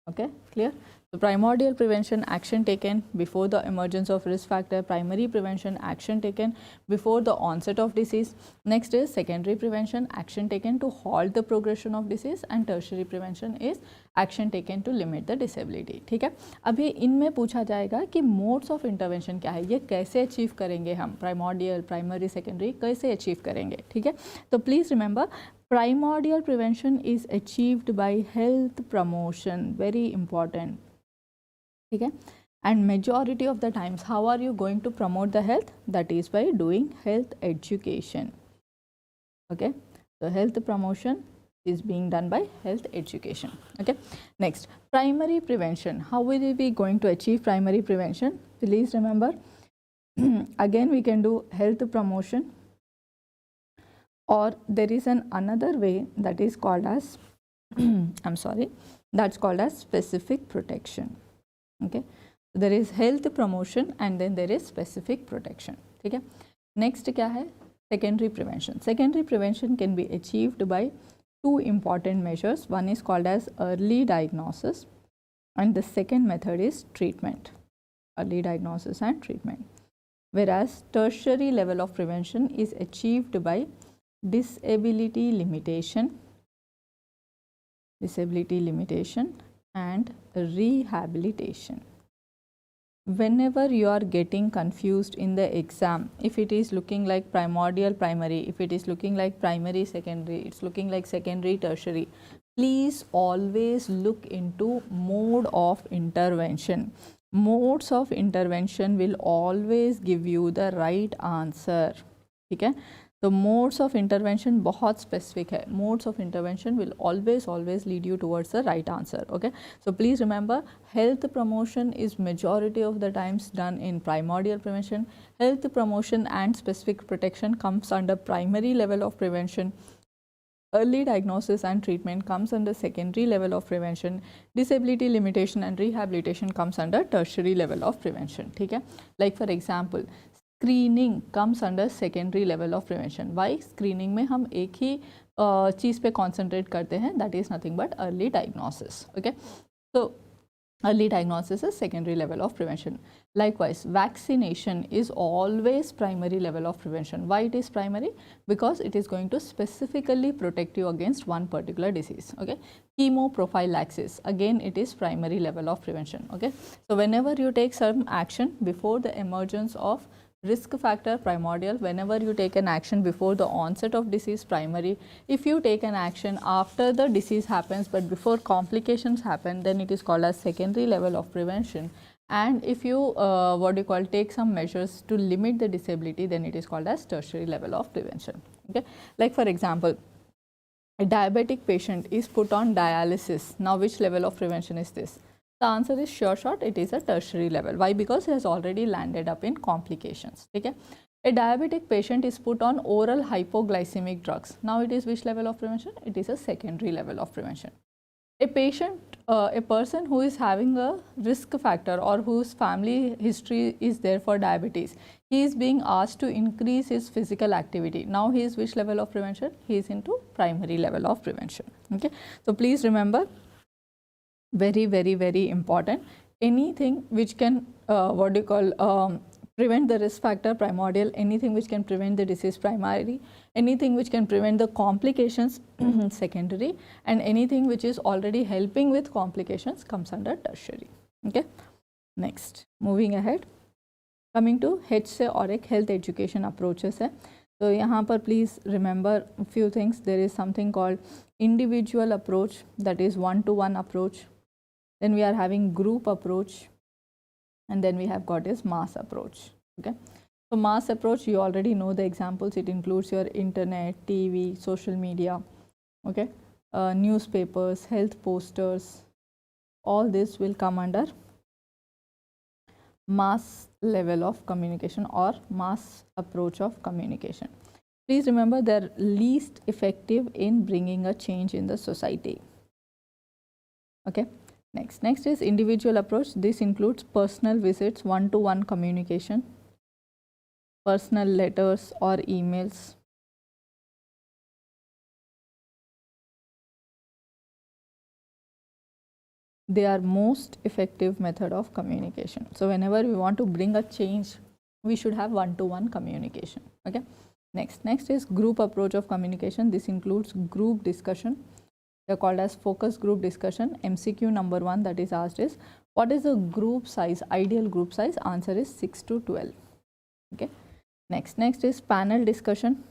Okay, clear? So primordial prevention, action taken before the emergence of risk factor. Primary prevention, action taken before the onset of disease. Next is secondary prevention, action taken to halt the progression of disease. And tertiary prevention is action taken to limit the disability. ठीक है. अभी इनमें पूछा जाएगा कि modes of intervention क्या है, ये कैसे achieve करेंगे हम, primordial, primary, secondary कैसे achieve करेंगे. ठीक है. तो please remember, primordial prevention is achieved by health promotion. Very important. Okay. And majority of the times, how are you going to promote the health? That is by doing health education. Okay. So health promotion is being done by health education. Okay. Next, primary prevention. How will we be going to achieve primary prevention? Please remember, again we can do health promotion, or there is another way that is called as I'm sorry, that's called as specific protection. Okay. So there is health promotion and then there is specific protection. ठीक है. Next क्या है? Secondary prevention. Secondary prevention can be achieved by two important measures. One is called as early diagnosis and the second method is treatment. Early diagnosis and treatment. Whereas tertiary level of prevention is achieved by disability limitation and rehabilitation. Whenever you are getting confused in the exam, if it is looking like primordial primary, if it is looking like primary secondary, it's looking like secondary tertiary, please always look into mode of intervention. Modes of intervention will always give you the right answer. ठीक है. So modes of intervention बहुत specific है. Modes of intervention will always lead you towards the right answer. Okay. So please remember, health promotion is majority of the times done in primordial prevention. Health promotion and specific protection comes under primary level of prevention. Early diagnosis and treatment comes under secondary level of prevention. Disability limitation and rehabilitation comes under tertiary level of prevention. ठीक है. Like for example, screening comes under secondary level of prevention. Why? Screening में हम एक ही चीज़ पे concentrate करते हैं, that is nothing but early diagnosis. Okay, so early diagnosis is secondary level of prevention. Likewise, vaccination is always primary level of prevention. Why it is primary? Because it is going to specifically protect you against one particular disease. Okay, chemoprophylaxis, again it is primary level of prevention. Okay, so whenever you take some action before the emergence of risk factor, primordial. Whenever you take an action before the onset of disease, primary. If you take an action after the disease happens but before complications happen, then it is called as secondary level of prevention. And if you take some measures to limit the disability, then it is called as tertiary level of prevention. Okay, like for example, a diabetic patient is put on dialysis. Now which level of prevention is this? The answer is sure shot, it is a tertiary level. Why? Because it has already landed up in complications. Okay? A diabetic patient is put on oral hypoglycemic drugs. Now it is which level of prevention? It is a secondary level of prevention. A person who is having a risk factor or whose family history is there for diabetes, he is being asked to increase his physical activity. Now he is which level of prevention? He is into primary level of prevention. Okay? So please remember, very, very, very important. Anything which can prevent the risk factor, primordial. Anything which can prevent the disease, primary. Anything which can prevent the complications, secondary. And anything which is already helping with complications comes under tertiary. Okay. Next, moving ahead, coming to HSE or health education approaches है. So यहाँ पर please remember a few things. There is something called individual approach, that is one-to-one approach. Then we are having group approach, and then we have got is mass approach. Okay, so mass approach, you already know the examples. It includes your internet, TV, social media, okay, newspapers, health posters. All this will come under mass level of communication or mass approach of communication. Please remember, they are least effective in bringing a change in the society. Okay. Next is individual approach. This includes personal visits, one-to-one communication, personal letters or emails. They are most effective method of communication. So whenever we want to bring a change, we should have one-to-one communication. Okay. Next is group approach of communication. This includes group discussion. They are called as focus group discussion. MCQ number 1 that is asked is, what is the group size, ideal group size? Answer is 6 to 12. Okay. Next is panel discussion.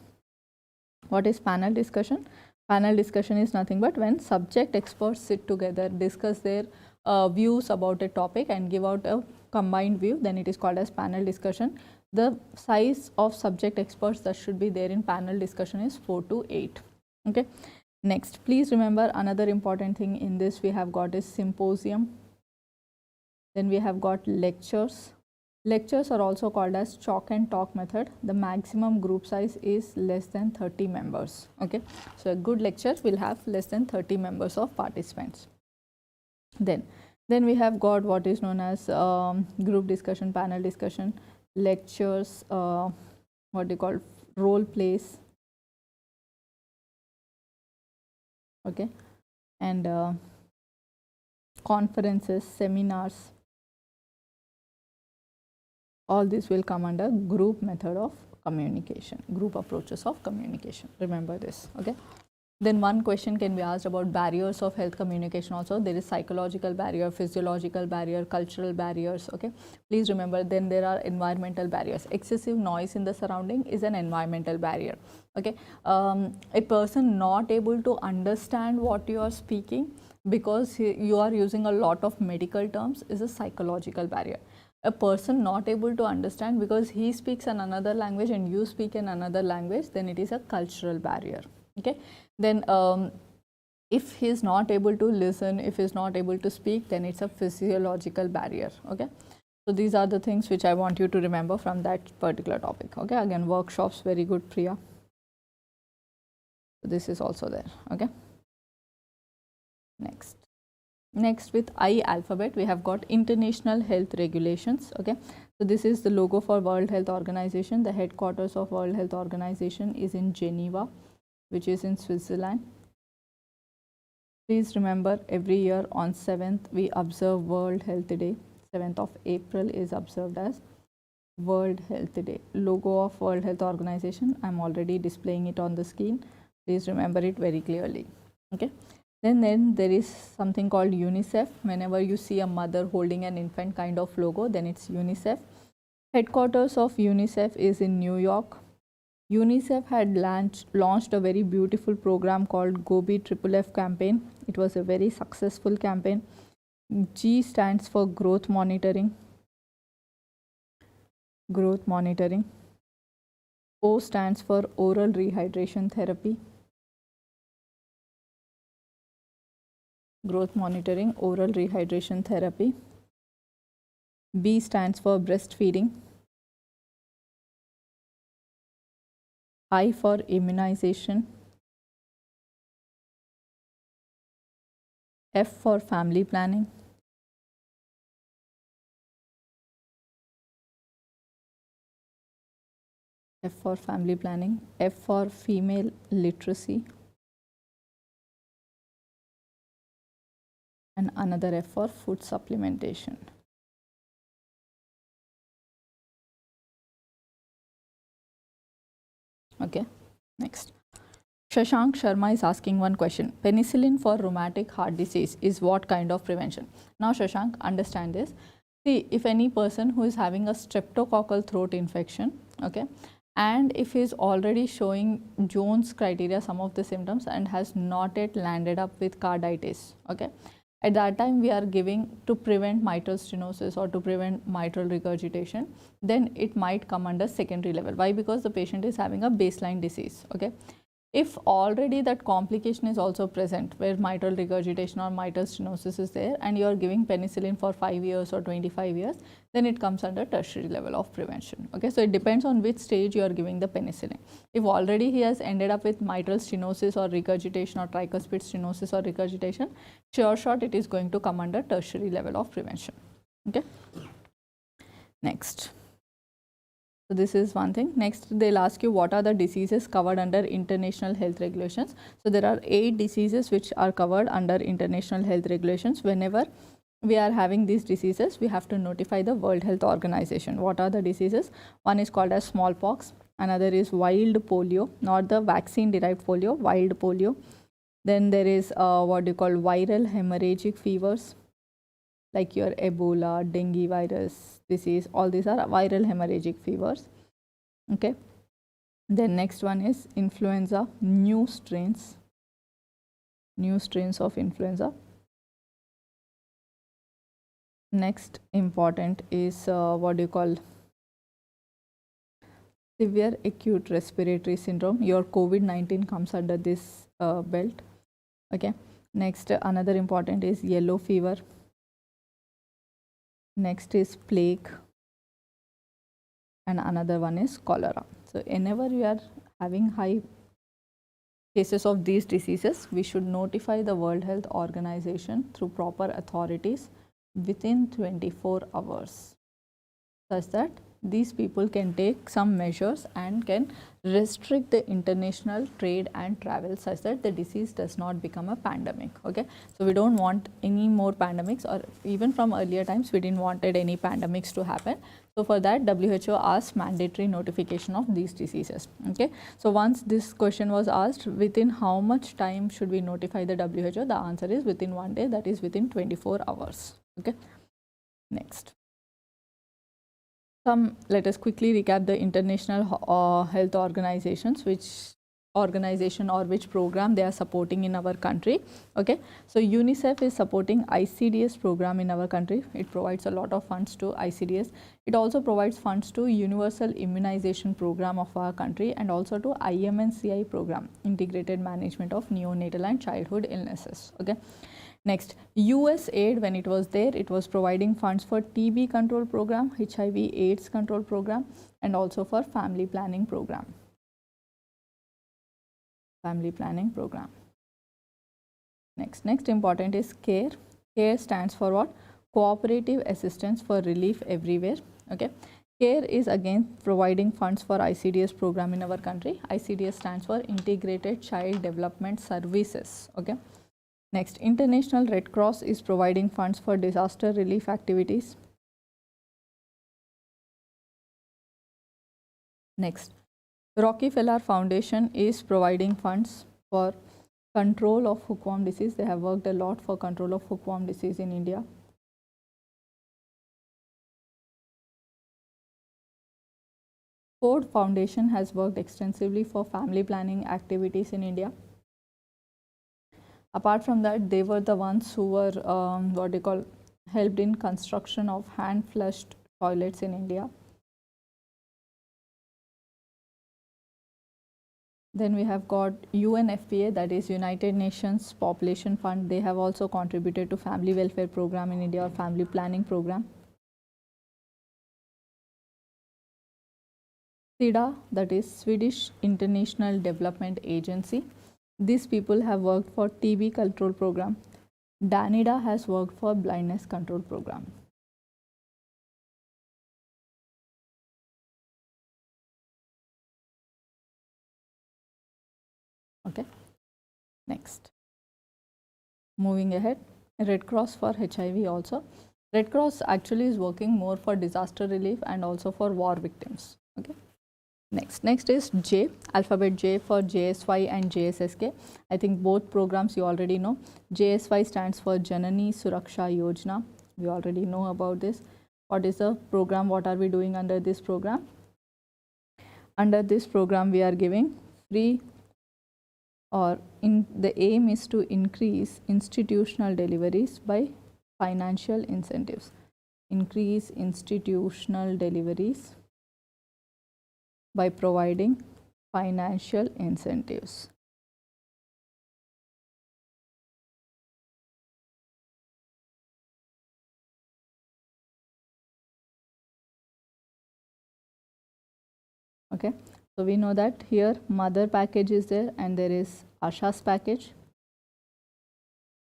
What is panel discussion? Panel discussion is nothing but when subject experts sit together, discuss their views about a topic and give out a combined view, then it is called as panel discussion. The size of subject experts that should be there in panel discussion is 4 to 8. Okay. Next, please remember another important thing in this we have got is symposium. Then we have got lectures. Lectures are also called as chalk and talk method. The maximum group size is less than 30 members. Okay, so a good lecture will have less than 30 members of participants. Then we have got what is known as group discussion, panel discussion, lectures, what they call role plays. Okay, and conferences, seminars. All this will come under group method of communication, group approaches of communication. Remember this. Okay. Then one question can be asked about barriers of health communication also. There is psychological barrier, physiological barrier, cultural barriers. Okay. Please remember, then there are environmental barriers. Excessive noise in the surrounding is an environmental barrier. Okay. A person not able to understand what you are speaking because you are using a lot of medical terms is a psychological barrier. A person not able to understand because he speaks in another language and you speak in another language, then it is a cultural barrier. Okay. Then if he is not able to listen, if he is not able to speak, then it's a physiological barrier. Okay. So these are the things which I want you to remember from that particular topic. Okay. Again, workshops, very good, Priya. So this is also there. Okay. Next with I alphabet, we have got international health regulations. Okay. So this is the logo for World Health Organization. The headquarters of World Health Organization is in Geneva, which is in Switzerland. Please remember, every year on 7th we observe World Health Day. 7th of April is observed as World Health Day. Logo of World Health Organization, I'm already displaying it on the screen. Please remember it very clearly. Okay. Then there is something called UNICEF. Whenever you see a mother holding an infant kind of logo, then it's UNICEF. Headquarters of UNICEF is in New York. UNICEF had launched a very beautiful program called Gobi FFF campaign. It was a very successful campaign. G stands for growth monitoring. Growth monitoring. O stands for oral rehydration therapy. Growth monitoring, oral rehydration therapy. B stands for breastfeeding. I for immunization. F for family planning. F for family planning. F for female literacy. And another F for food supplementation. Okay, next. Shashank Sharma is asking one question. Penicillin for rheumatic heart disease is what kind of prevention? Now Shashank, understand this. See, if any person who is having a streptococcal throat infection, okay, and if he is already showing Jones criteria, some of the symptoms, and has not yet landed up with carditis, okay, at that time we are giving to prevent mitral stenosis or to prevent mitral regurgitation, then it might come under secondary level. Why? Because the patient is having a baseline disease, okay. If already that complication is also present where mitral regurgitation or mitral stenosis is there and you are giving penicillin for 5 years or 25 years, then it comes under tertiary level of prevention. Okay, so it depends on which stage you are giving the penicillin. If already he has ended up with mitral stenosis or regurgitation or tricuspid stenosis or regurgitation, sure shot it is going to come under tertiary level of prevention. Okay, next. So this is one thing. Next, they'll ask you what are the diseases covered under international health regulations. So there are 8 diseases which are covered under international health regulations. Whenever we are having these diseases, we have to notify the World Health Organization. What are the diseases? One is called as smallpox. Another is wild polio, not the vaccine derived polio, wild polio. Then there is what you call viral hemorrhagic fevers, like your Ebola, dengue virus disease, all these are viral hemorrhagic fevers. Okay. Then next one is influenza, new strains of influenza. Next important is what do you call severe acute respiratory syndrome. Your COVID-19 comes under this belt. Okay. Next, another important is yellow fever. Next is plague, and another one is cholera. So whenever we are having high cases of these diseases, we should notify the World Health Organization through proper authorities within 24 hours, such that these people can take some measures and can restrict the international trade and travel such that the disease does not become a pandemic. Okay, so we don't want any more pandemics, or even from earlier times we didn't wanted any pandemics to happen. So for that, WHO asked mandatory notification of these diseases. Okay, so once this question was asked, within how much time should we notify the WHO? The answer is within 1 day, that is within 24 hours. Okay, next. Let us quickly recap the international health organizations, which organization or which program they are supporting in our country. Okay, so UNICEF is supporting ICDS program in our country. It provides a lot of funds to ICDS. It also provides funds to universal immunization program of our country, and also to IMNCI program, integrated management of neonatal and childhood illnesses. Okay. Next, US aid, when it was there, it was providing funds for TB control program, HIV AIDS control program, and also for family planning program. Family planning program. Next important is CARE. CARE stands for what? cooperative assistance for relief everywhere. Okay. CARE is again providing funds for ICDS program in our country. ICDS stands for Integrated Child Development Services. Okay. Next, International Red Cross is providing funds for disaster relief activities. Next, Rockefeller Foundation is providing funds for control of hookworm disease. They have worked a lot for control of hookworm disease in India. Ford Foundation has worked extensively for family planning activities in India. Apart from that, they were the ones who were helped in construction of hand flushed toilets in India. Then we have got UNFPA, that is United Nations Population Fund. They have also contributed to family welfare program in India or family planning program. SIDA, that is Swedish International Development Agency. These people have worked for TB control program. DANIDA has worked for blindness control program. Okay. Next. Moving ahead, Red Cross for HIV also. Red Cross actually is working more for disaster relief and also for war victims. Okay. Next is J, alphabet J for JSY and JSSK. I think both programs you already know. JSY stands for Janani Suraksha Yojana. We already know about this. What is the program? What are we doing under this program? Under this program, we are giving free, or the aim is to increase institutional deliveries by financial incentives. Increase institutional deliveries by providing financial incentives. Okay, so we know that here mother package is there and there is Asha's package.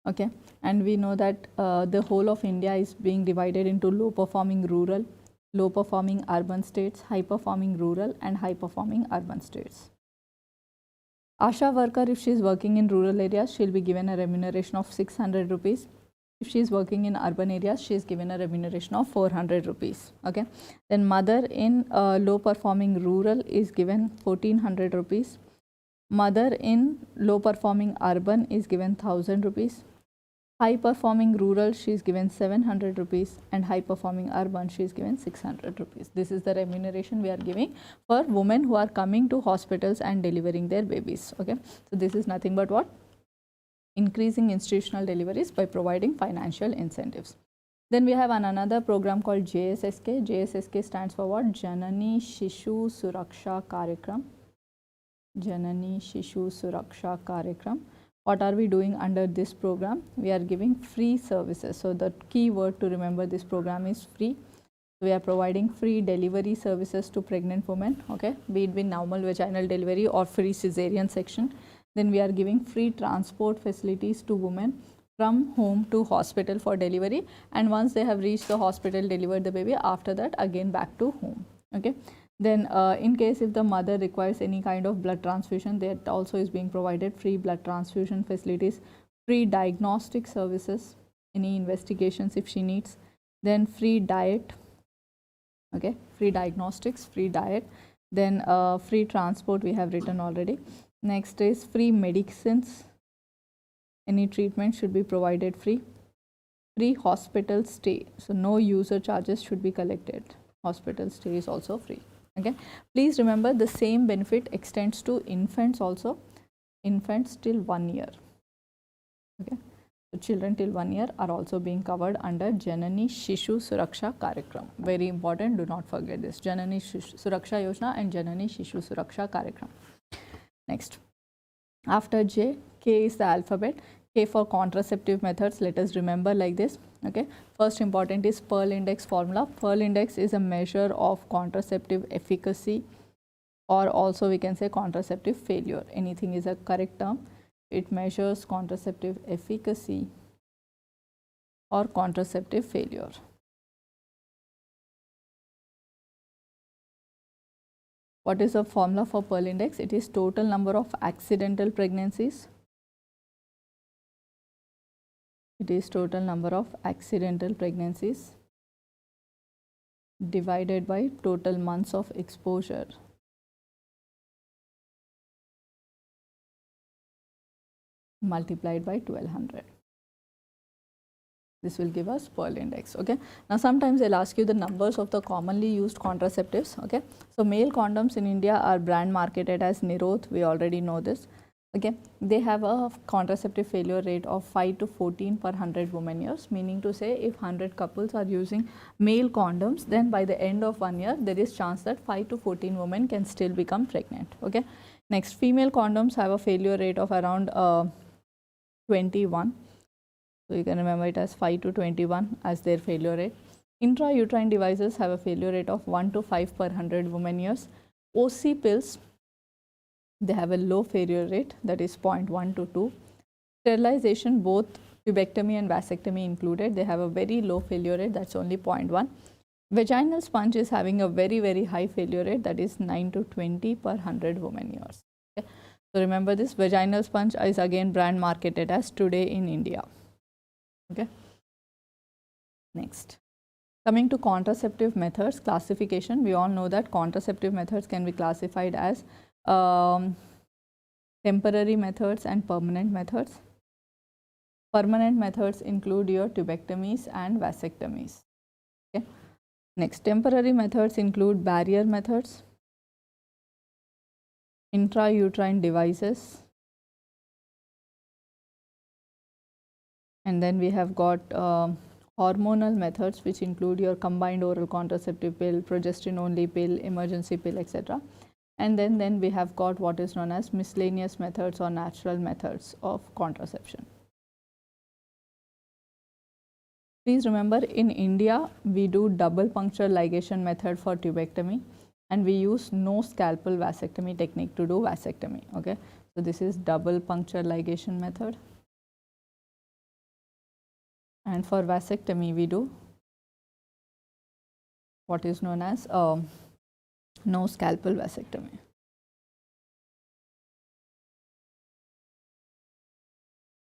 Okay, and we know that the whole of India is being divided into low performing rural, low performing urban states, high performing rural and high performing urban states. Asha worker, if she is working in rural areas, she will be given a remuneration of 600 rupees. If she is working in urban areas, she is given a remuneration of 400 rupees. Okay. Then mother in low performing rural is given 1400 rupees. Mother in low performing urban is given 1000 rupees. High performing rural, she is given 700 rupees, and high performing urban, she is given 600 rupees. This is the remuneration we are giving for women who are coming to hospitals and delivering their babies. Okay. So this is nothing but what? Increasing institutional deliveries by providing financial incentives. Then we have another program called JSSK. JSSK stands for what? Janani Shishu Suraksha Karyakram. Janani Shishu Suraksha Karyakram. What are we doing under this program? We are giving free services. So the key word to remember this program is free. We are providing free delivery services to pregnant women, okay, be it normal vaginal delivery or free cesarean section. Then we are giving free transport facilities to women from home to hospital for delivery, and once they have reached the hospital, delivered the baby, after that again back to home. Okay. Then in case if the mother requires any kind of blood transfusion, that also is being provided free blood transfusion facilities, free diagnostic services, any investigations if she needs, then free diet, okay, free diagnostics, free diet, then free transport we have written already. Next is free medicines, any treatment should be provided free. Free hospital stay, so no user charges should be collected. Hospital stay is also free. Okay. Please remember the same benefit extends to infants also, infants till 1 year. Okay. So children till 1 year are also being covered under Janani Shishu Suraksha Karyakram. Very important, do not forget this. Janani Suraksha Yojana and Janani Shishu Suraksha Karyakram. Next, after J, K is the alphabet. K for contraceptive methods. Let us remember like this. Okay. First important is Pearl Index formula. Pearl Index is a measure of contraceptive efficacy, or also we can say contraceptive failure. Anything is a correct term. It measures contraceptive efficacy or contraceptive failure. What is the formula for Pearl index? It is total number of accidental pregnancies. It is total number of accidental pregnancies divided by total months of exposure multiplied by 1200. This will give us Pearl index. Okay. Now sometimes they'll ask you the numbers of the commonly used contraceptives. Okay. So male condoms in India are brand marketed as Nirodh. We already know this. Okay. They have a contraceptive failure rate of 5 to 14 per 100 women years, meaning to say if 100 couples are using male condoms, then by the end of 1 year there is chance that 5 to 14 women can still become pregnant. Okay. Next, female condoms have a failure rate of around 21. So you can remember it as 5 to 21 as their failure rate. Intrauterine devices have a failure rate of 1 to 5 per 100 women years. OC pills, they have a low failure rate, that is 0.1 to 2. Sterilization, both tubectomy and vasectomy included, they have a very low failure rate, that's only 0.1. Vaginal sponge is having a very high failure rate, that is 9 to 20 per 100 women years. Okay. So remember this, vaginal sponge is again brand marketed as Today in India. Okay. Next, coming to contraceptive methods classification, we all know that contraceptive methods can be classified as temporary methods and permanent methods. Permanent methods include your tubectomies and vasectomies. Okay. Next, temporary methods include barrier methods, intrauterine devices, and then we have got hormonal methods, which include your combined oral contraceptive pill, progesterone only pill, emergency pill, etc. And then we have got what is known as miscellaneous methods or natural methods of contraception. Please remember, in India we do double puncture ligation method for tubectomy, and we use no scalpel vasectomy technique to do vasectomy. Okay, so this is double puncture ligation method. And for vasectomy, we do what is known as no scalpel vasectomy.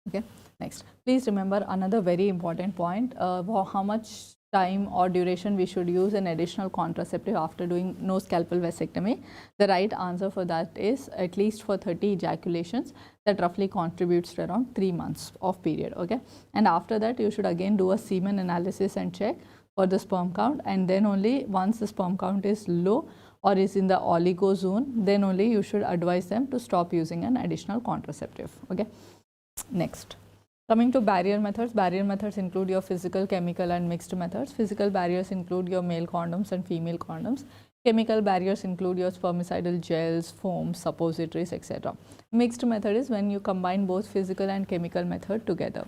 Okay. Next, please remember another very important point, how much time or duration we should use an additional contraceptive after doing no scalpel vasectomy. The right answer for that is at least for 30 ejaculations, that roughly contributes to around 3 months of period. Okay, and after that you should again do a semen analysis and check for the sperm count, and then only once the sperm count is low or is in the oligo zone, then only you should advise them to stop using an additional contraceptive. Okay. Next, coming to barrier methods include your physical, chemical and mixed methods. Physical barriers include your male condoms and female condoms. Chemical barriers include your spermicidal gels, foams, suppositories, etc. Mixed method is when you combine both physical and chemical method together.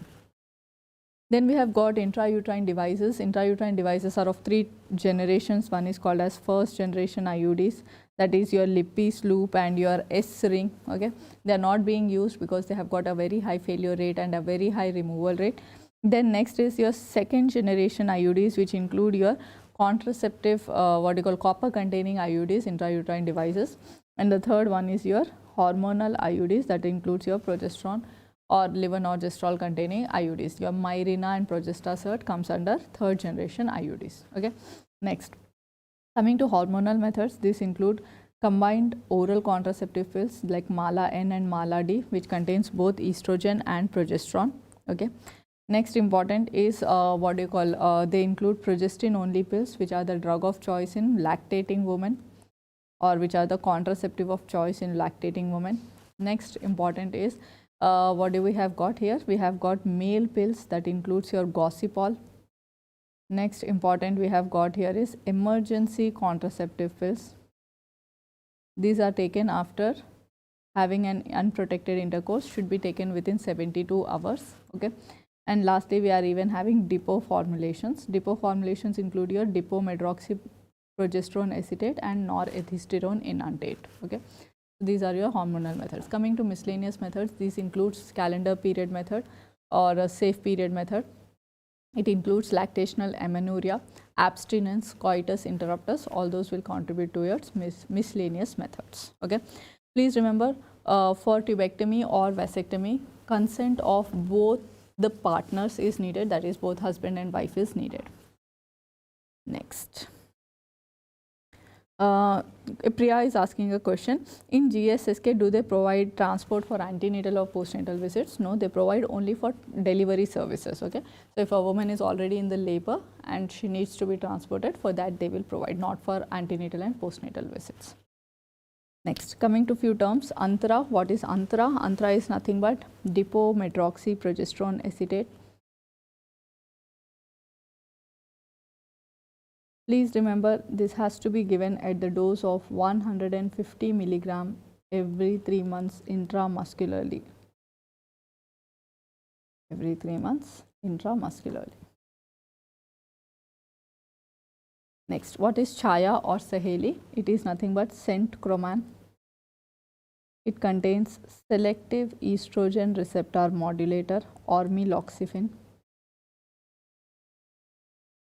Then we have got intrauterine devices. Intrauterine devices are of 3 generations. One is called as first generation IUDs, that is your Lippis loop and your S ring. Okay, they are not being used because they have got a very high failure rate and a very high removal rate. Then next is your second generation IUDs, which include your contraceptive what you call copper containing IUDs, intrauterine devices. And the third one is your hormonal IUDs, that includes your progesterone or levonorgestrel containing IUDs. Your Mirena and Progestasert comes under third generation IUDs. Okay. Next, coming to hormonal methods, these include combined oral contraceptive pills like Mala N and Mala D, which contains both estrogen and progesterone. Okay. Next important is what you call they include progestin only pills, which are the drug of choice in lactating women, or which are the contraceptive of choice in lactating women. Next important is what do we have got here? We have got male pills, that includes your Gossipol. Next important we have got here is emergency contraceptive pills. These are taken after having an unprotected intercourse, should be taken within 72 hours. Okay. And lastly, we are even having depot formulations. Depot formulations include your depomedroxyprogesterone acetate and norethistyrone enantate. Okay. These are your hormonal methods. Coming to miscellaneous methods, these includes calendar period method or a safe period method. It includes lactational amenorrhea, abstinence, coitus interruptus. All those will contribute to your miscellaneous methods. Okay. Please remember, for tubectomy or vasectomy, consent of both the partners is needed. That is, both husband and wife is needed. Next. Priya is asking a question. In GSSK, do they provide transport for antenatal or postnatal visits? No, they provide only for delivery services. Okay. So, if a woman is already in the labor and she needs to be transported, for that they will provide, not for antenatal and postnatal visits. Next, coming to few terms. Antara. What is Antara? Antara is nothing but dipomedroxyprogesterone acetate. Please remember, this has to be given at the dose of 150 milligram every 3 months intramuscularly. Every 3 months intramuscularly. Next, what is Chaya or Saheli? It is nothing but centroman. It contains selective estrogen receptor modulator or meloxifene.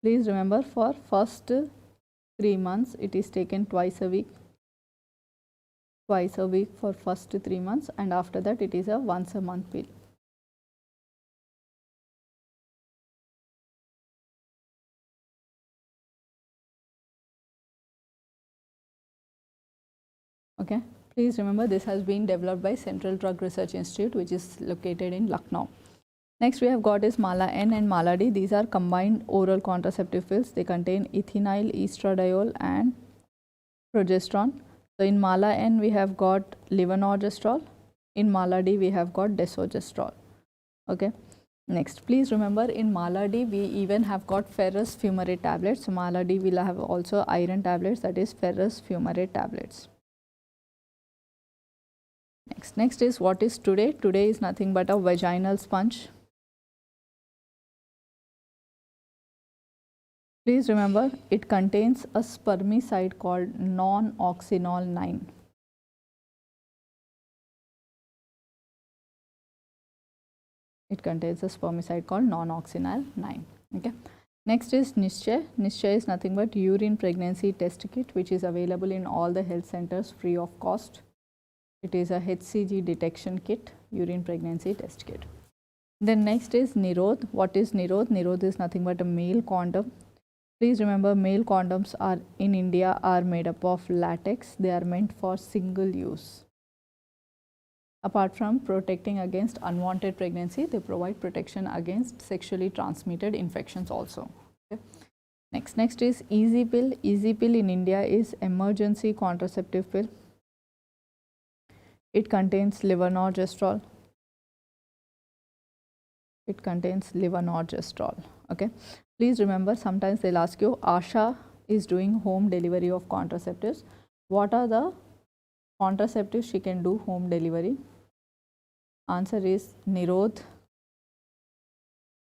Please remember, for first 3 months it is taken twice a week for first 3 months, and after that it is a once a month pill. Okay. Please remember, this has been developed by Central Drug Research Institute, which is located in Lucknow. Next we have got is Mala N and Mala D. These are combined oral contraceptive pills. They contain ethinyl estradiol and progesterone. So, in Mala N we have got levonorgestrel. In Mala D we have got desogestrel. Okay. Next, please remember, in Mala D we even have got ferrous fumarate tablets. So, Mala D will have also iron tablets, that is ferrous fumarate tablets. Next is what is Today. Today is nothing but a vaginal sponge. Please remember, it contains a spermicide called non-oxynol 9. It contains a spermicide called non-oxynol 9. Okay. Next is Nishchay. Nishchay is nothing but urine pregnancy test kit, which is available in all the health centers free of cost. It is a HCG detection kit, urine pregnancy test kit. Then next is Nirodh. What is Nirodh? Nirodh is nothing but a male condom. Please remember, male condoms are in India are made up of latex. They are meant for single use. Apart from protecting against unwanted pregnancy, they provide protection against sexually transmitted infections also. Okay. Next is Easy Pill. Easy Pill in India is emergency contraceptive pill. It contains levonorgestrel. It contains levonorgestrel. Okay. Please remember, sometimes they'll ask you, Asha is doing home delivery of contraceptives. What are the contraceptives she can do home delivery? Answer is Nirodh.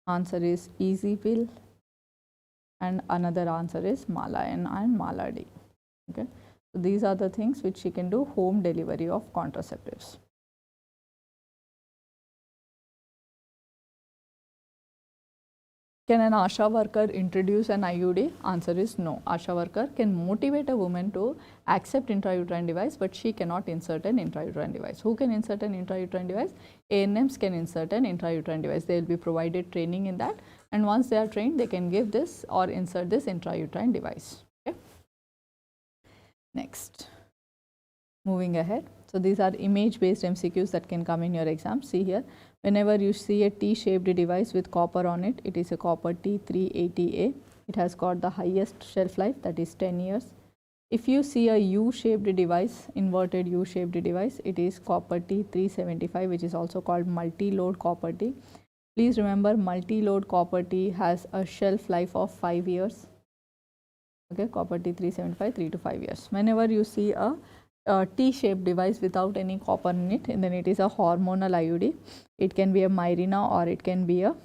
Answer is Easy Pill. And another answer is Mala N and Mala D. Okay. So, these are the things which she can do home delivery of contraceptives. Can an ASHA worker introduce an IUD? Answer is no. ASHA worker can motivate a woman to accept intrauterine device, but she cannot insert an intrauterine device. Who can insert an intrauterine device? ANMs can insert an intrauterine device. They will be provided training in that, and once they are trained, they can give this or insert this intrauterine device. Okay. Next, moving ahead. So, these are image-based MCQs that can come in your exam. See here. Whenever you see a T-shaped device with copper on it, it is a copper T380A. It has got the highest shelf life, that is 10 years. If you see a U-shaped device, inverted U-shaped device, it is copper T375, which is also called multi-load copper T. Please remember, multi-load copper T has a shelf life of 5 years. Okay, copper T375, 3 to 5 years. Whenever you see a T-shaped device without any copper in it, and then it is a hormonal IUD. It can be a Mirena or it can be a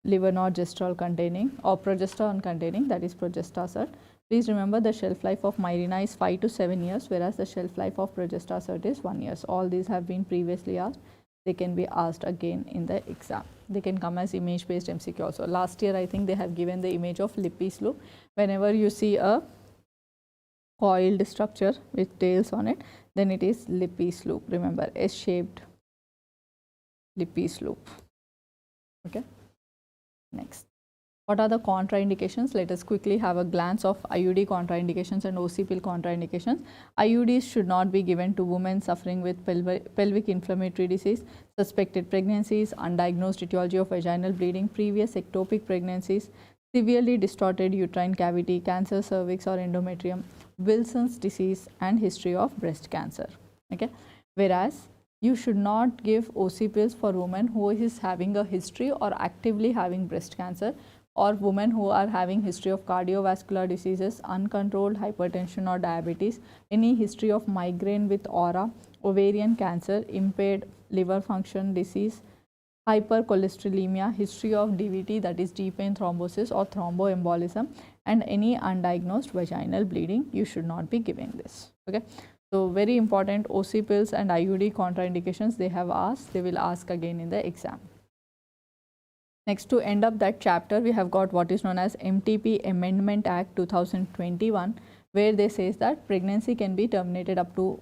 levonorgestrel containing or progesterone containing, that is Progestasert. Please remember, the shelf life of Mirena is 5 to 7 years, whereas the shelf life of Progestasert is 1 year. So, all these have been previously asked. they can be asked again in the exam. They can come as image based MCQ also. Last year I think they have given the image of Lippy's loop. Whenever you see a coiled structure with tails on it, then it is Lippy's loop. Remember, S-shaped Lippy's loop. Okay. Next, what are the contraindications? Let us quickly have a glance of IUD contraindications and OC pill contraindications. IUDs should not be given to women suffering with pelvic inflammatory disease, suspected pregnancies, undiagnosed etiology of vaginal bleeding, previous ectopic pregnancies, severely distorted uterine cavity, cancer cervix or endometrium, Wilson's disease, and history of breast cancer. Okay. Whereas you should not give OC pills for women who is having a history or actively having breast cancer, or women who are having history of cardiovascular diseases, uncontrolled hypertension or diabetes, any history of migraine with aura, ovarian cancer, impaired liver function disease, hypercholesterolemia, history of DVT, that is deep vein thrombosis or thromboembolism, and any undiagnosed vaginal bleeding. You should not be giving this. Okay. So, very important, OC pills and IUD contraindications they have asked, they will ask again in the exam. Next, to end up that chapter, we have got what is known as MTP Amendment Act 2021, where they says that pregnancy can be terminated up to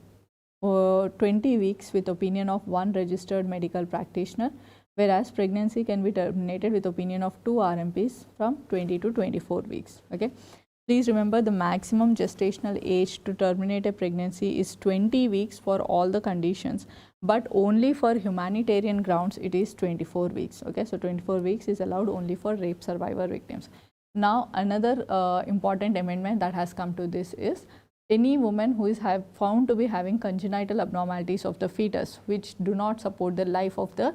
20 weeks with opinion of one registered medical practitioner, whereas pregnancy can be terminated with opinion of 2 RMPs from 20 to 24 weeks. Okay. Please remember, the maximum gestational age to terminate a pregnancy is 20 weeks for all the conditions, but only for humanitarian grounds it is 24 weeks. Okay, so 24 weeks is allowed only for rape survivor victims. Now, another important amendment that has come to this is any woman who is found to be having congenital abnormalities of the fetus which do not support the life of the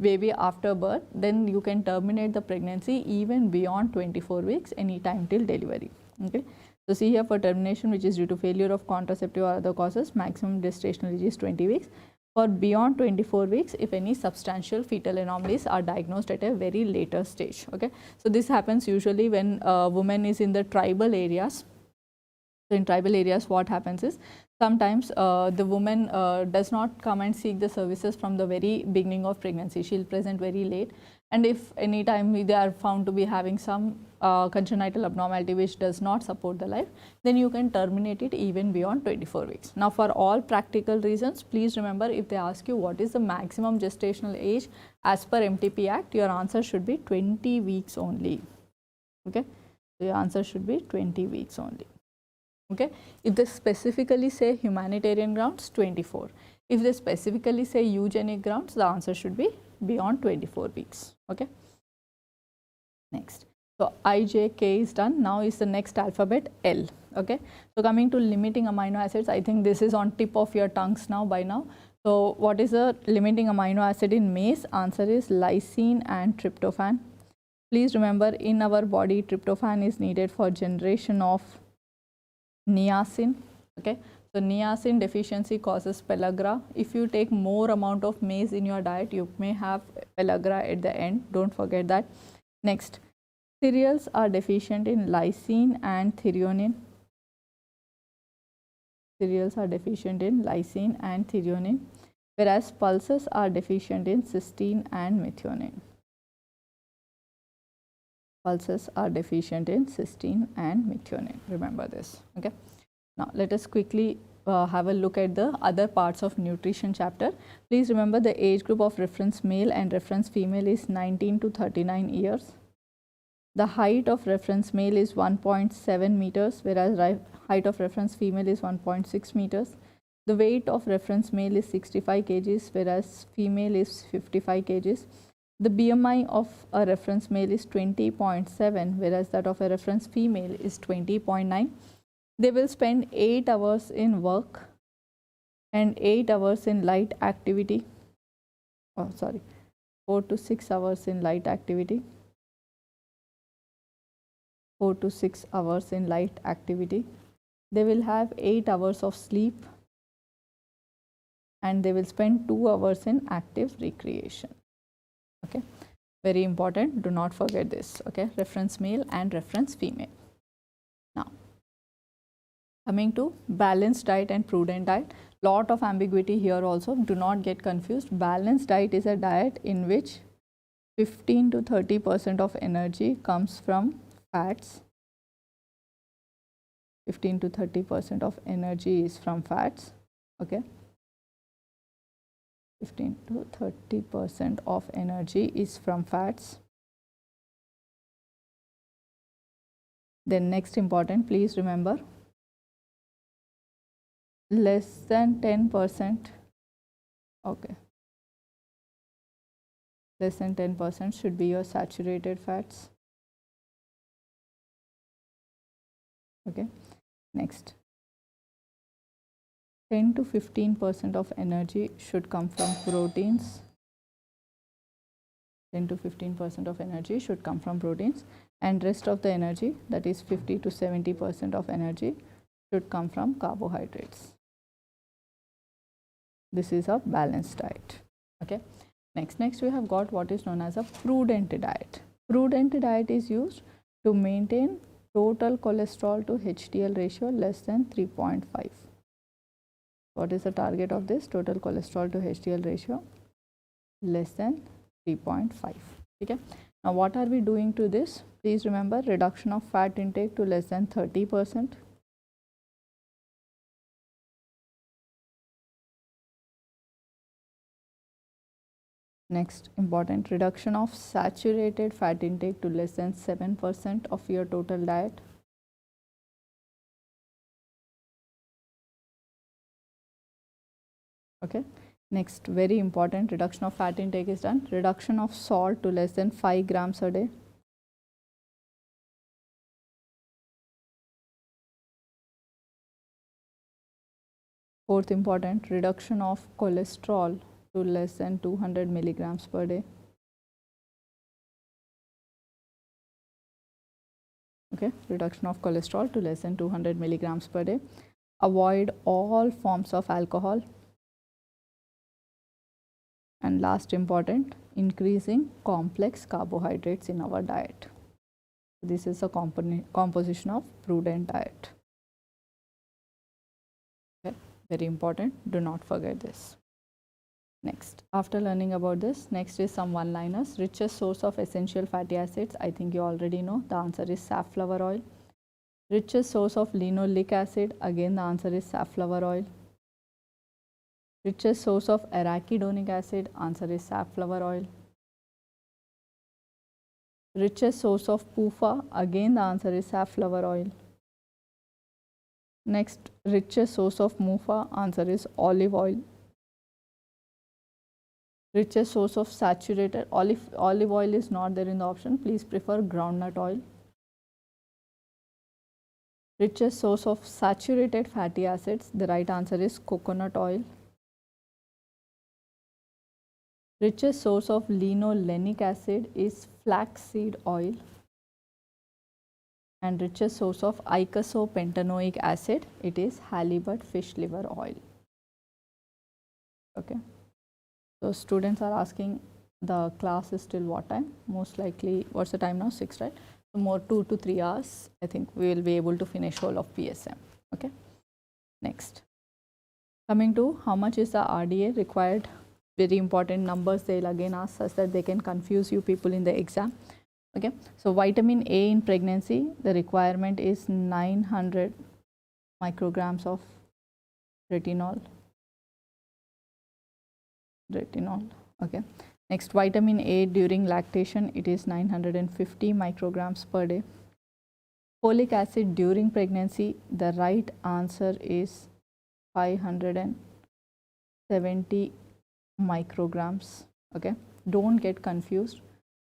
baby after birth, then you can terminate the pregnancy even beyond 24 weeks, any time till delivery. Okay. So, see here, for termination which is due to failure of contraceptive or other causes, maximum gestational age is 20 weeks. For beyond 24 weeks, if any substantial fetal anomalies are diagnosed at a very later stage. Okay. So, this happens usually when a woman is in the tribal areas. So, in tribal areas, what happens is sometimes the woman does not come and seek the services from the very beginning of pregnancy. She will present very late, and if any time they are found to be having some congenital abnormality which does not support the life, then you can terminate it even beyond 24 weeks. Now, for all practical reasons, please remember, if they ask you what is the maximum gestational age as per MTP Act, your answer should be 20 weeks only. Okay, so your answer should be 20 weeks only. Okay. If they specifically say humanitarian grounds, 24. If they specifically say eugenic grounds, the answer should be beyond 24 weeks. Okay. Next. So, I, J, K is done. Now is the next alphabet L. Okay. So, coming to limiting amino acids, I think this is on tip of your tongues now by now. So, what is a limiting amino acid in maize? Answer is lysine and tryptophan. Please remember, in our body, tryptophan is needed for generation of niacin. Okay. So, niacin deficiency causes pellagra. If you take more amount of maize in your diet, you may have pellagra at the end. Don't forget that. Next, cereals are deficient in lysine and threonine. Cereals are deficient in lysine and threonine, whereas pulses are deficient in cysteine and methionine. Pulses are deficient in cysteine and methionine. Remember this. Okay. Now, let us quickly have a look at the other parts of nutrition chapter. Please remember, the age group of reference male and reference female is 19 to 39 years. The height of reference male is 1.7 meters, whereas height of reference female is 1.6 meters. The weight of reference male is 65 kgs, whereas female is 55 kgs. The BMI of a reference male is 20.7, whereas that of a reference female is 20.9. They will spend 8 hours in work and 8 hours in light activity. 4 to 6 hours in light activity. 4 to 6 hours in light activity. They will have 8 hours of sleep, and they will spend 2 hours in active recreation. Okay, very important, do not forget this. Okay, reference male and reference female. Now, coming to balanced diet and prudent diet, lot of ambiguity here also, do not get confused. Balanced diet is a diet in which 15 to 30% of energy comes from fats. 15 to 30% of energy is from fats, okay. 15 to 30% of energy is from fats. Then next important, please remember, less than 10%, okay, less than 10% should be your saturated fats, okay. Next, 10 to 15% of energy should come from proteins. 10 to 15% of energy should come from proteins, and rest of the energy, that is 50 to 70% of energy, should come from carbohydrates. This is a balanced diet, okay. Next we have got what is known as a prudent diet. Prudent diet is used to maintain total cholesterol to HDL ratio less than 3.5. What is the target of this? Total cholesterol to HDL ratio less than 3.5. Okay. Now what are we doing to this? Please remember, reduction of fat intake to less than 30%. Next important, reduction of saturated fat intake to less than 7% of your total diet. Okay. Next, very important, reduction of fat intake is done. Reduction of salt to less than 5 grams a day. Fourth important, reduction of cholesterol to less than 200 milligrams per day. Okay, reduction of cholesterol to less than 200 milligrams per day. Avoid all forms of alcohol. And last important, increasing complex carbohydrates in our diet. This is a composition of prudent diet. Okay, very important, do not forget this. Next, after learning about this, next is some one-liners. Richest source of essential fatty acids, I think you already know, the answer is safflower oil. Richest source of linoleic acid, again the answer is safflower oil. Richest source of arachidonic acid, answer is safflower oil. Richest source of PUFA, again the answer is safflower oil. Next, richest source of MUFA, answer is olive oil. Richest source of saturated olive oil is not there in the option, please prefer groundnut oil. Richest source of saturated fatty acids, the right answer is coconut oil. Richest source of linolenic acid is flaxseed oil. And richest source of eicosapentaenoic acid, it is halibut fish liver oil. Okay. So students are asking the class is till what time? Most likely, what's the time now? 6, right? So more 2 to 3 hours, I think we will be able to finish whole of PSM. Okay. Next, coming to how much is the RDA required? Very important numbers they'll again ask us that they can confuse you people in the exam. Okay. So vitamin A in pregnancy, the requirement is 900 micrograms of retinol. Okay. Next, vitamin A during lactation, it is 950 micrograms per day. Folic acid during pregnancy, the right answer is 570 micrograms. Okay, don't get confused.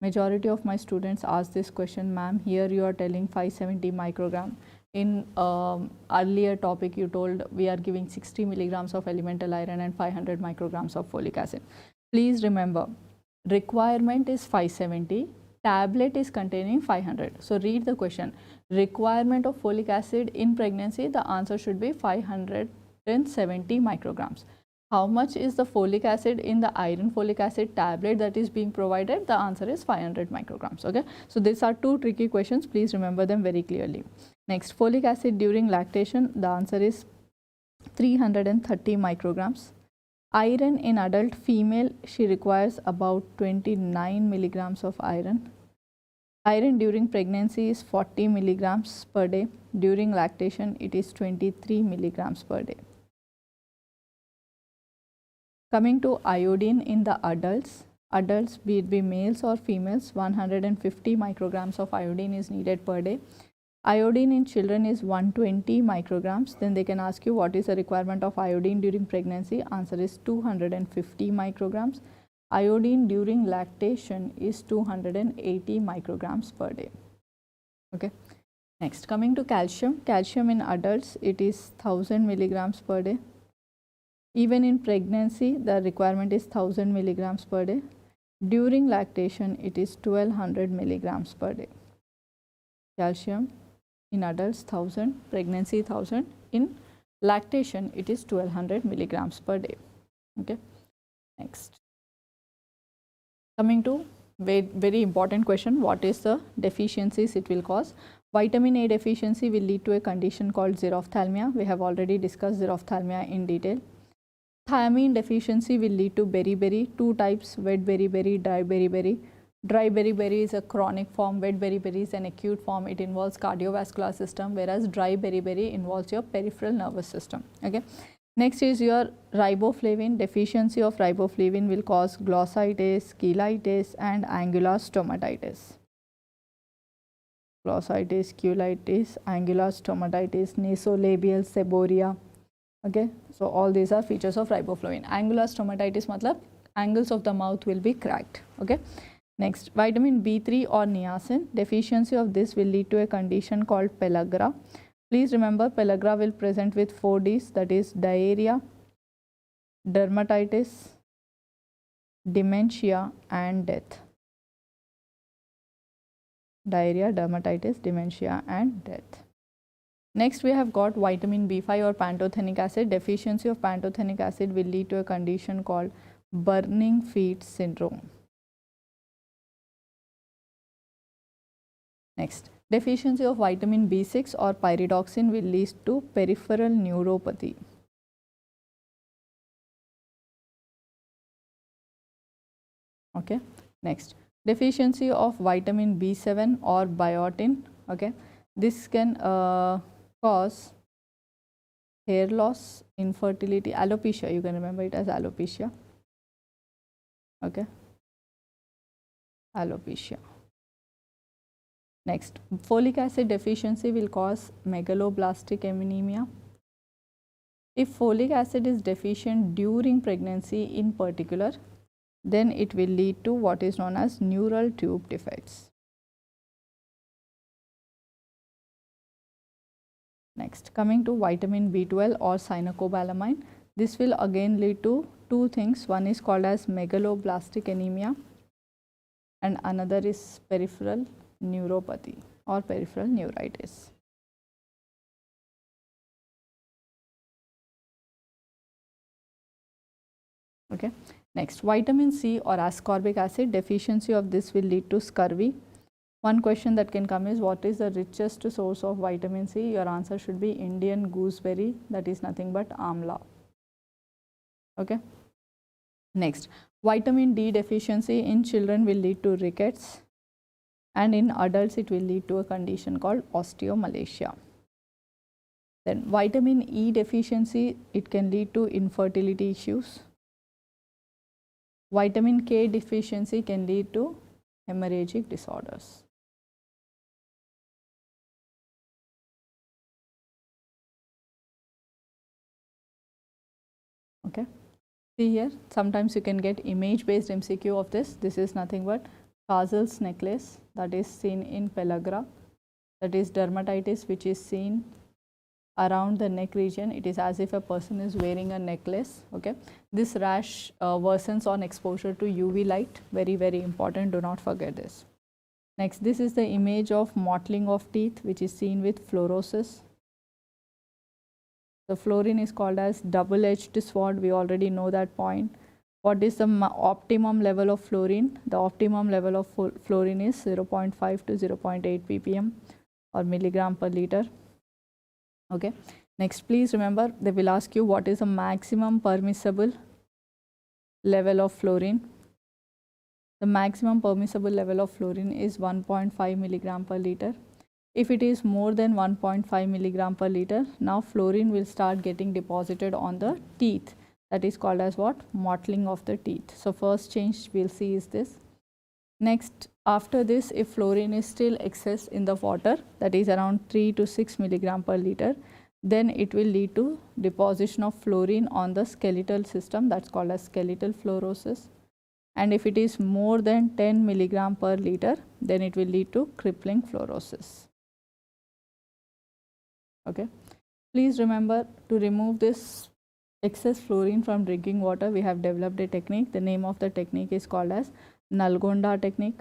Majority of my students ask this question, ma'am, here you are telling 570 microgram. In earlier topic you told we are giving 60 milligrams of elemental iron and 500 micrograms of folic acid. Please remember, requirement is 570, tablet is containing 500. So read the question. Requirement of folic acid in pregnancy, the answer should be 570 micrograms. How much is the folic acid in the iron folic acid tablet that is being provided? The answer is 500 micrograms. Okay. So these are two tricky questions. Please remember them very clearly. Next, folic acid during lactation, the answer is 330 micrograms. Iron in adult female, she requires about 29 milligrams of iron. Iron during pregnancy is 40 milligrams per day. During lactation, it is 23 milligrams per day. Coming to iodine in the adults, be it be males or females, 150 micrograms of iodine is needed per day. Iodine in children is 120 micrograms. Then they can ask you what is the requirement of iodine during pregnancy. Answer is 250 micrograms. Iodine during lactation is 280 micrograms per day. Okay. Next, coming to calcium. Calcium in adults, it is 1000 milligrams per day. Even in pregnancy, the requirement is 1000 milligrams per day. During lactation, it is 1200 milligrams per day. Calcium in adults 1000, pregnancy 1000. In lactation, it is 1200 milligrams per day. Okay. Next, coming to very important question, what is the deficiencies it will cause? Vitamin A deficiency will lead to a condition called xerophthalmia. We have already discussed xerophthalmia in detail. Thiamine deficiency will lead to beriberi, two types, wet beriberi, dry beriberi. Dry beriberi is a chronic form, wet beriberi is an acute form. It involves cardiovascular system, whereas dry beriberi involves your peripheral nervous system. Okay. Next is your riboflavin. Deficiency of riboflavin will cause glossitis, cheilitis and angular stomatitis. Glossitis, cheilitis, angular stomatitis, nasolabial seborrhea. Okay, so all these are features of riboflavin. Angular stomatitis matlab angles of the mouth will be cracked. Okay. Next, vitamin B3 or niacin. Deficiency of this will lead to a condition called pellagra. Please remember, pellagra will present with 4 Ds, that is diarrhea, dermatitis, dementia and death. Diarrhea, dermatitis, dementia and death. Next, we have got vitamin B5 or pantothenic acid. Deficiency of pantothenic acid will lead to a condition called burning feet syndrome. Next, deficiency of vitamin B6 or pyridoxine will lead to peripheral neuropathy. Okay. Next, deficiency of vitamin B7 or biotin. Okay. This can cause hair loss, infertility, alopecia. You can remember it as alopecia. Okay. Alopecia. Next, folic acid deficiency will cause megaloblastic anemia. If folic acid is deficient during pregnancy in particular, then it will lead to what is known as neural tube defects. Next, coming to vitamin B12 or cyanocobalamin, this will again lead to two things. One is called as megaloblastic anemia and another is peripheral neuropathy or peripheral neuritis. Okay. Next, vitamin C or ascorbic acid, deficiency of this will lead to scurvy. One question that can come is, what is the richest source of vitamin C? Your answer should be Indian gooseberry, that is nothing but amla. Okay. Next, vitamin D deficiency in children will lead to rickets, and in adults it will lead to a condition called osteomalacia. Then vitamin E deficiency, it can lead to infertility issues. Vitamin K deficiency can lead to hemorrhagic disorders. Okay. See here, sometimes you can get image based MCQ of this. This is nothing but Casel's necklace, that is seen in pellagra. That is dermatitis which is seen around the neck region. It is as if a person is wearing a necklace. Okay. This rash worsens on exposure to UV light. Very, very important. Do not forget this. Next, this is the image of mottling of teeth which is seen with fluorosis. The fluorine is called as double-edged sword. We already know that point. What is the optimum level of fluorine? The optimum level of fluorine is 0.5 to 0.8 ppm or milligram per liter. Okay. Next, please remember, they will ask you what is the maximum permissible level of fluorine. The maximum permissible level of fluorine is 1.5 milligram per liter. If it is more than 1.5 milligram per liter, now fluorine will start getting deposited on the teeth. That is called as what? Mottling of the teeth. So first change we'll see is this. Next, after this, if fluorine is still excess in the water, that is around 3 to 6 milligram per liter, then it will lead to deposition of fluorine on the skeletal system. That's called as skeletal fluorosis. And if it is more than 10 milligram per liter, then it will lead to crippling fluorosis. Okay. Please remember, to remove this excess fluorine from drinking water, we have developed a technique. The name of the technique is called as Nalgonda technique.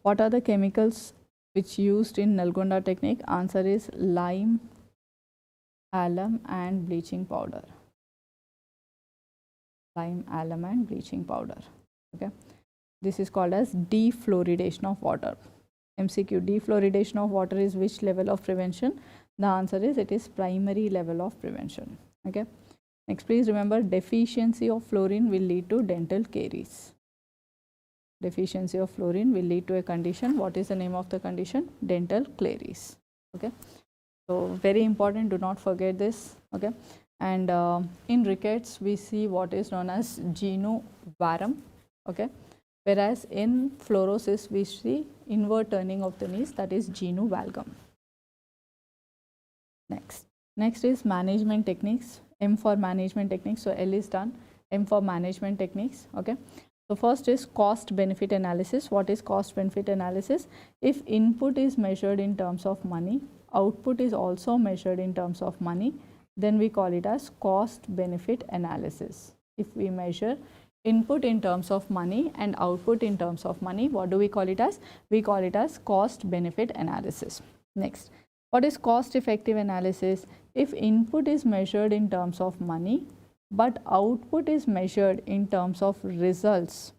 What are the chemicals which used in Nalgonda technique? Answer is lime, alum and bleaching powder. Lime, alum and bleaching powder. Okay. This is called as defluoridation of water. MCQ, defluoridation of water is which level of prevention? The answer is it is primary level of prevention. Okay. Next, please remember, deficiency of fluorine will lead to dental caries. Deficiency of fluorine will lead to a condition. What is the name of the condition? Dental caries. Okay. So very important, do not forget this. Okay. And in rickets, we see what is known as genu varum. Okay. Whereas in fluorosis, we see inward turning of the knees, that is genu valgum. Next is management techniques. M for management techniques. So L is done. M for management techniques. Okay. So first is cost benefit analysis. What is cost benefit analysis? If input is measured in terms of money, output is also measured in terms of money, then we call it as cost benefit analysis. If we measure input in terms of money and output in terms of money, what do we call it as? We call it as cost benefit analysis. Next, what is cost effective analysis? If input is measured in terms of money, but output is measured in terms of results.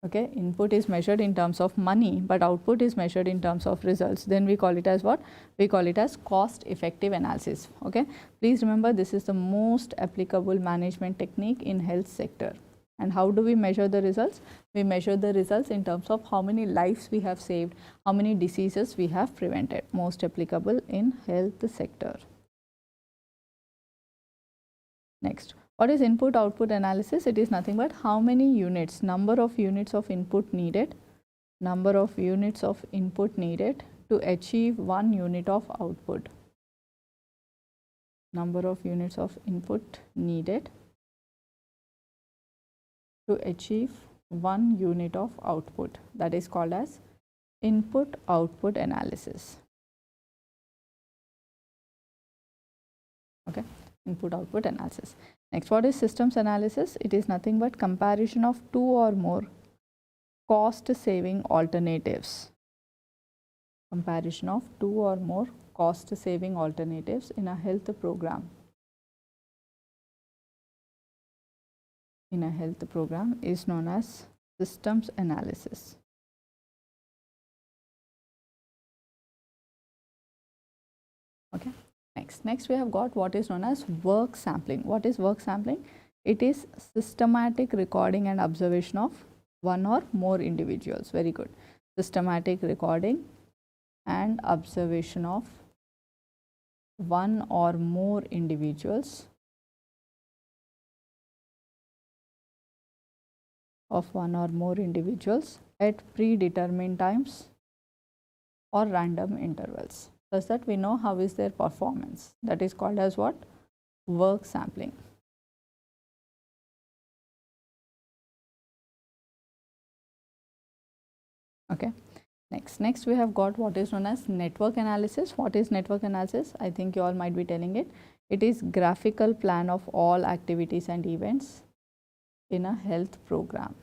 Okay, input is measured in terms of money, but output is measured in terms of results. Then we call it as what? We call it as cost effective analysis. Okay, please remember, this is the most applicable management technique in health sector. And how do we measure the results? We measure the results in terms of how many lives we have saved, how many diseases we have prevented. Most applicable in health sector. Next, what is input output analysis? It is nothing but how many units, number of units of input needed, number of units of input needed to achieve 1 unit of output. Number of units of input needed to achieve 1 unit of output. That is called as input output analysis. Okay. Input output analysis. Next, what is systems analysis? It is nothing but comparison of 2 or more cost saving alternatives. Comparison of 2 or more cost saving alternatives in a health program. In a health program is known as systems analysis. Okay. Next we have got what is known as work sampling. What is work sampling? It is systematic recording and observation of 1 or more individuals. Very good. Systematic recording and observation of 1 or more individuals at predetermined times or random intervals. Thus that we know how is their performance. That is called as what? Work sampling. Okay. Next we have got what is known as network analysis. What is network analysis? I think you all might be telling it. It is graphical plan of all activities and events in a health program.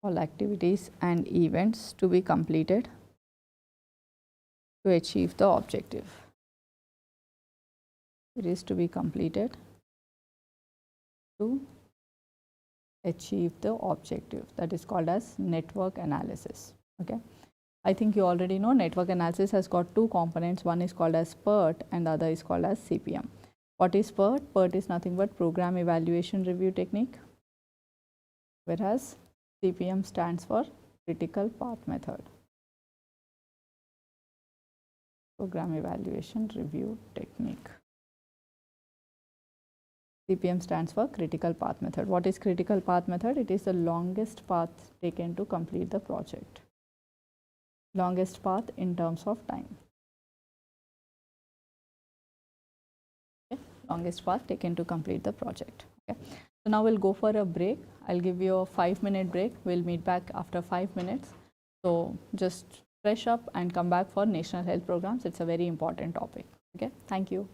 All activities and events to be completed to achieve the objective. It is to be completed to achieve the objective. That is called as network analysis. Okay. I think you already know network analysis has got two components. One is called as PERT and the other is called as CPM. What is PERT? PERT is nothing but Program Evaluation Review Technique, whereas CPM stands for Critical Path Method. Program Evaluation Review Technique. CPM stands for Critical Path Method. What is Critical Path Method? It is the longest path taken to complete the project. Longest path in terms of time. Okay. Longest path taken to complete the project. Okay. So now we'll go for a break. I'll give you a 5-minute break. We'll meet back after 5 minutes. So just fresh up and come back for national health programs. It's a very important topic. Okay. Thank you.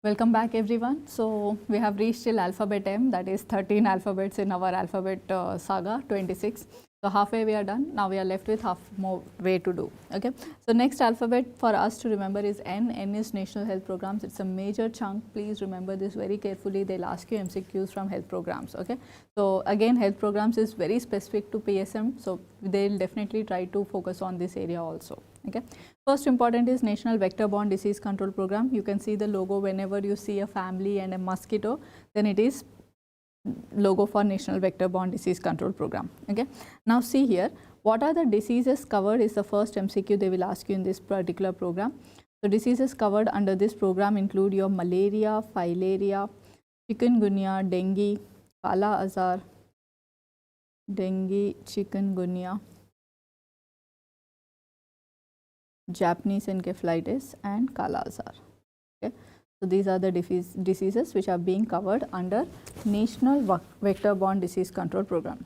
Welcome back everyone. So we have reached till alphabet M, that is 13 alphabets in our alphabet saga, 26. So halfway we are done. Now we are left with half more way to do. Okay. So next alphabet for us to remember is N. N is National Health Programs. It's a major chunk. Please remember this very carefully. They'll ask you MCQs from health programs. Okay. So again, health programs is very specific to PSM. So they'll definitely try to focus on this area also. Okay. First important is National Vector-Borne Disease Control Program. You can see the logo whenever you see a family and a mosquito, then it is logo for National Vector-Borne Disease Control Program. Okay. Now see here, what are the diseases covered is the first MCQ they will ask you in this particular program. So diseases covered under this program include your malaria, filaria, chikungunya, dengue, kala azar, dengue, chikungunya, Japanese encephalitis and kala azar. Okay. So these are the diseases which are being covered under National Vector-Borne Disease Control Program.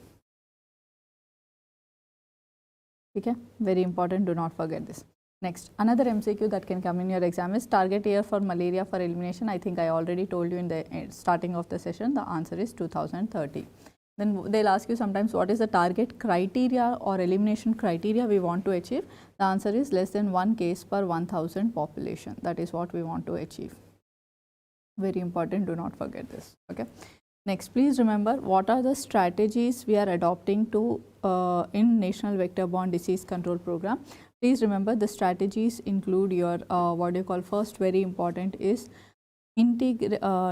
Okay, very important, do not forget this. Next, another MCQ that can come in your exam is target year for malaria for elimination. I think I already told you in the starting of the session, the answer is 2030. Then they'll ask you sometimes what is the target criteria or elimination criteria we want to achieve. The answer is less than 1 case per 1000 population. That is what we want to achieve. Very important, do not forget this. Okay. Next, please remember what are the strategies we are adopting to in National Vector-Borne Disease Control Program. Please remember the strategies include your what you call first very important is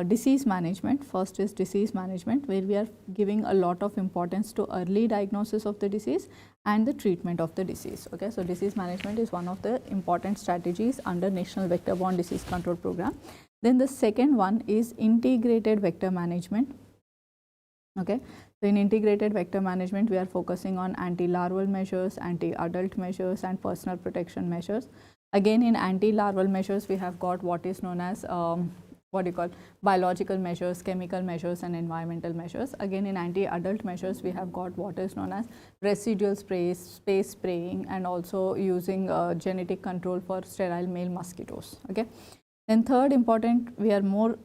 disease management. First is disease management, where we are giving a lot of importance to early diagnosis of the disease and the treatment of the disease. Okay, so disease management is one of the important strategies under National Vector-Borne Disease Control Program. Then the second one is integrated vector management. Okay, so in integrated vector management, we are focusing on anti-larval measures, anti-adult measures, and personal protection measures. Again, in anti-larval measures, we have got what is known as biological measures, chemical measures, and environmental measures. Again, in anti-adult measures, we have got what is known as residual sprays, space spraying, and also using genetic control for sterile male mosquitoes. Okay. Then third important, we are more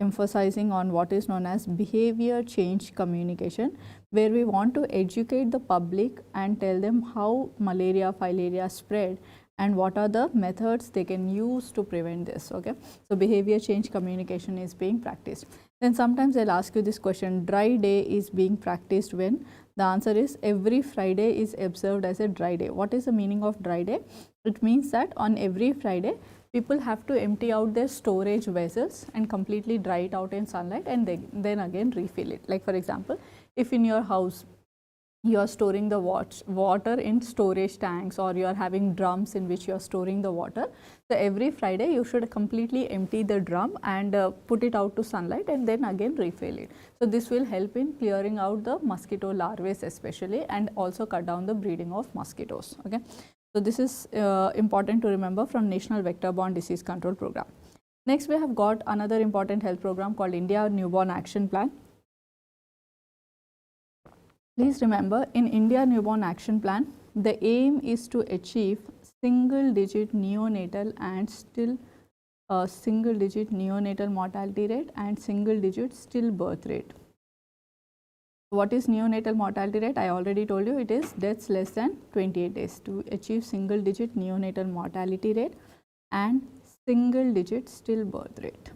emphasizing on what is known as behavior change communication, where we want to educate the public and tell them how malaria, filaria spread and what are the methods they can use to prevent this. Okay, so behavior change communication is being practiced. Then sometimes they'll ask you this question, dry day is being practiced when? The answer is every Friday is observed as a dry day. What is the meaning of dry day? It means that on every Friday, people have to empty out their storage vessels and completely dry it out in sunlight and then again refill it. Like for example, if in your house you are storing the water in storage tanks, or you are having drums in which you are storing the water, so every Friday you should completely empty the drum and put it out to sunlight and then again refill it. So this will help in clearing out the mosquito larvae especially, and also cut down the breeding of mosquitoes. Okay. So this is important to remember from National Vector-Borne Disease Control Program. Next, we have got another important health program called India Newborn Action Plan. Please remember, in India Newborn Action Plan, the aim is to achieve single-digit neonatal and single-digit neonatal mortality rate and single-digit stillbirth rate. What is neonatal mortality rate? I already told you it is deaths less than 28 days. To achieve single digit neonatal mortality rate and single digit stillbirth rate.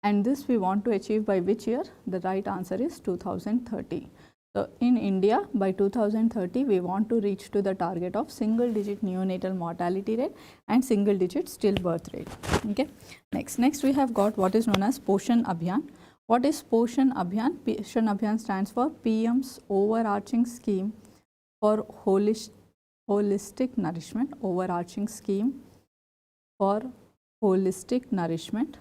And this we want to achieve by which year? The right answer is 2030. So in India, by 2030, we want to reach to the target of single digit neonatal mortality rate and single digit stillbirth rate. Okay. Next we have got what is known as POSHAN Abhiyan. What is POSHAN Abhiyan? POSHAN Abhiyan stands for PM's overarching scheme for holistic nourishment, overarching scheme for holistic nourishment.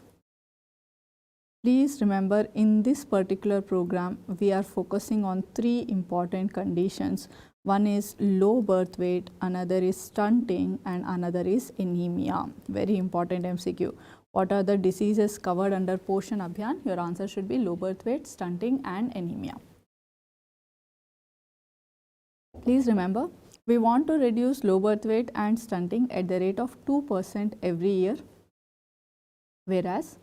Please remember, in this particular program, we are focusing on 3 important conditions. One is low birth weight, another is stunting, and another is anemia. Very important MCQ. What are the diseases covered under POSHAN Abhiyan? Your answer should be low birth weight, stunting, and anemia. Please remember, we want to reduce low birth weight and stunting at the rate of 2% every year. whereas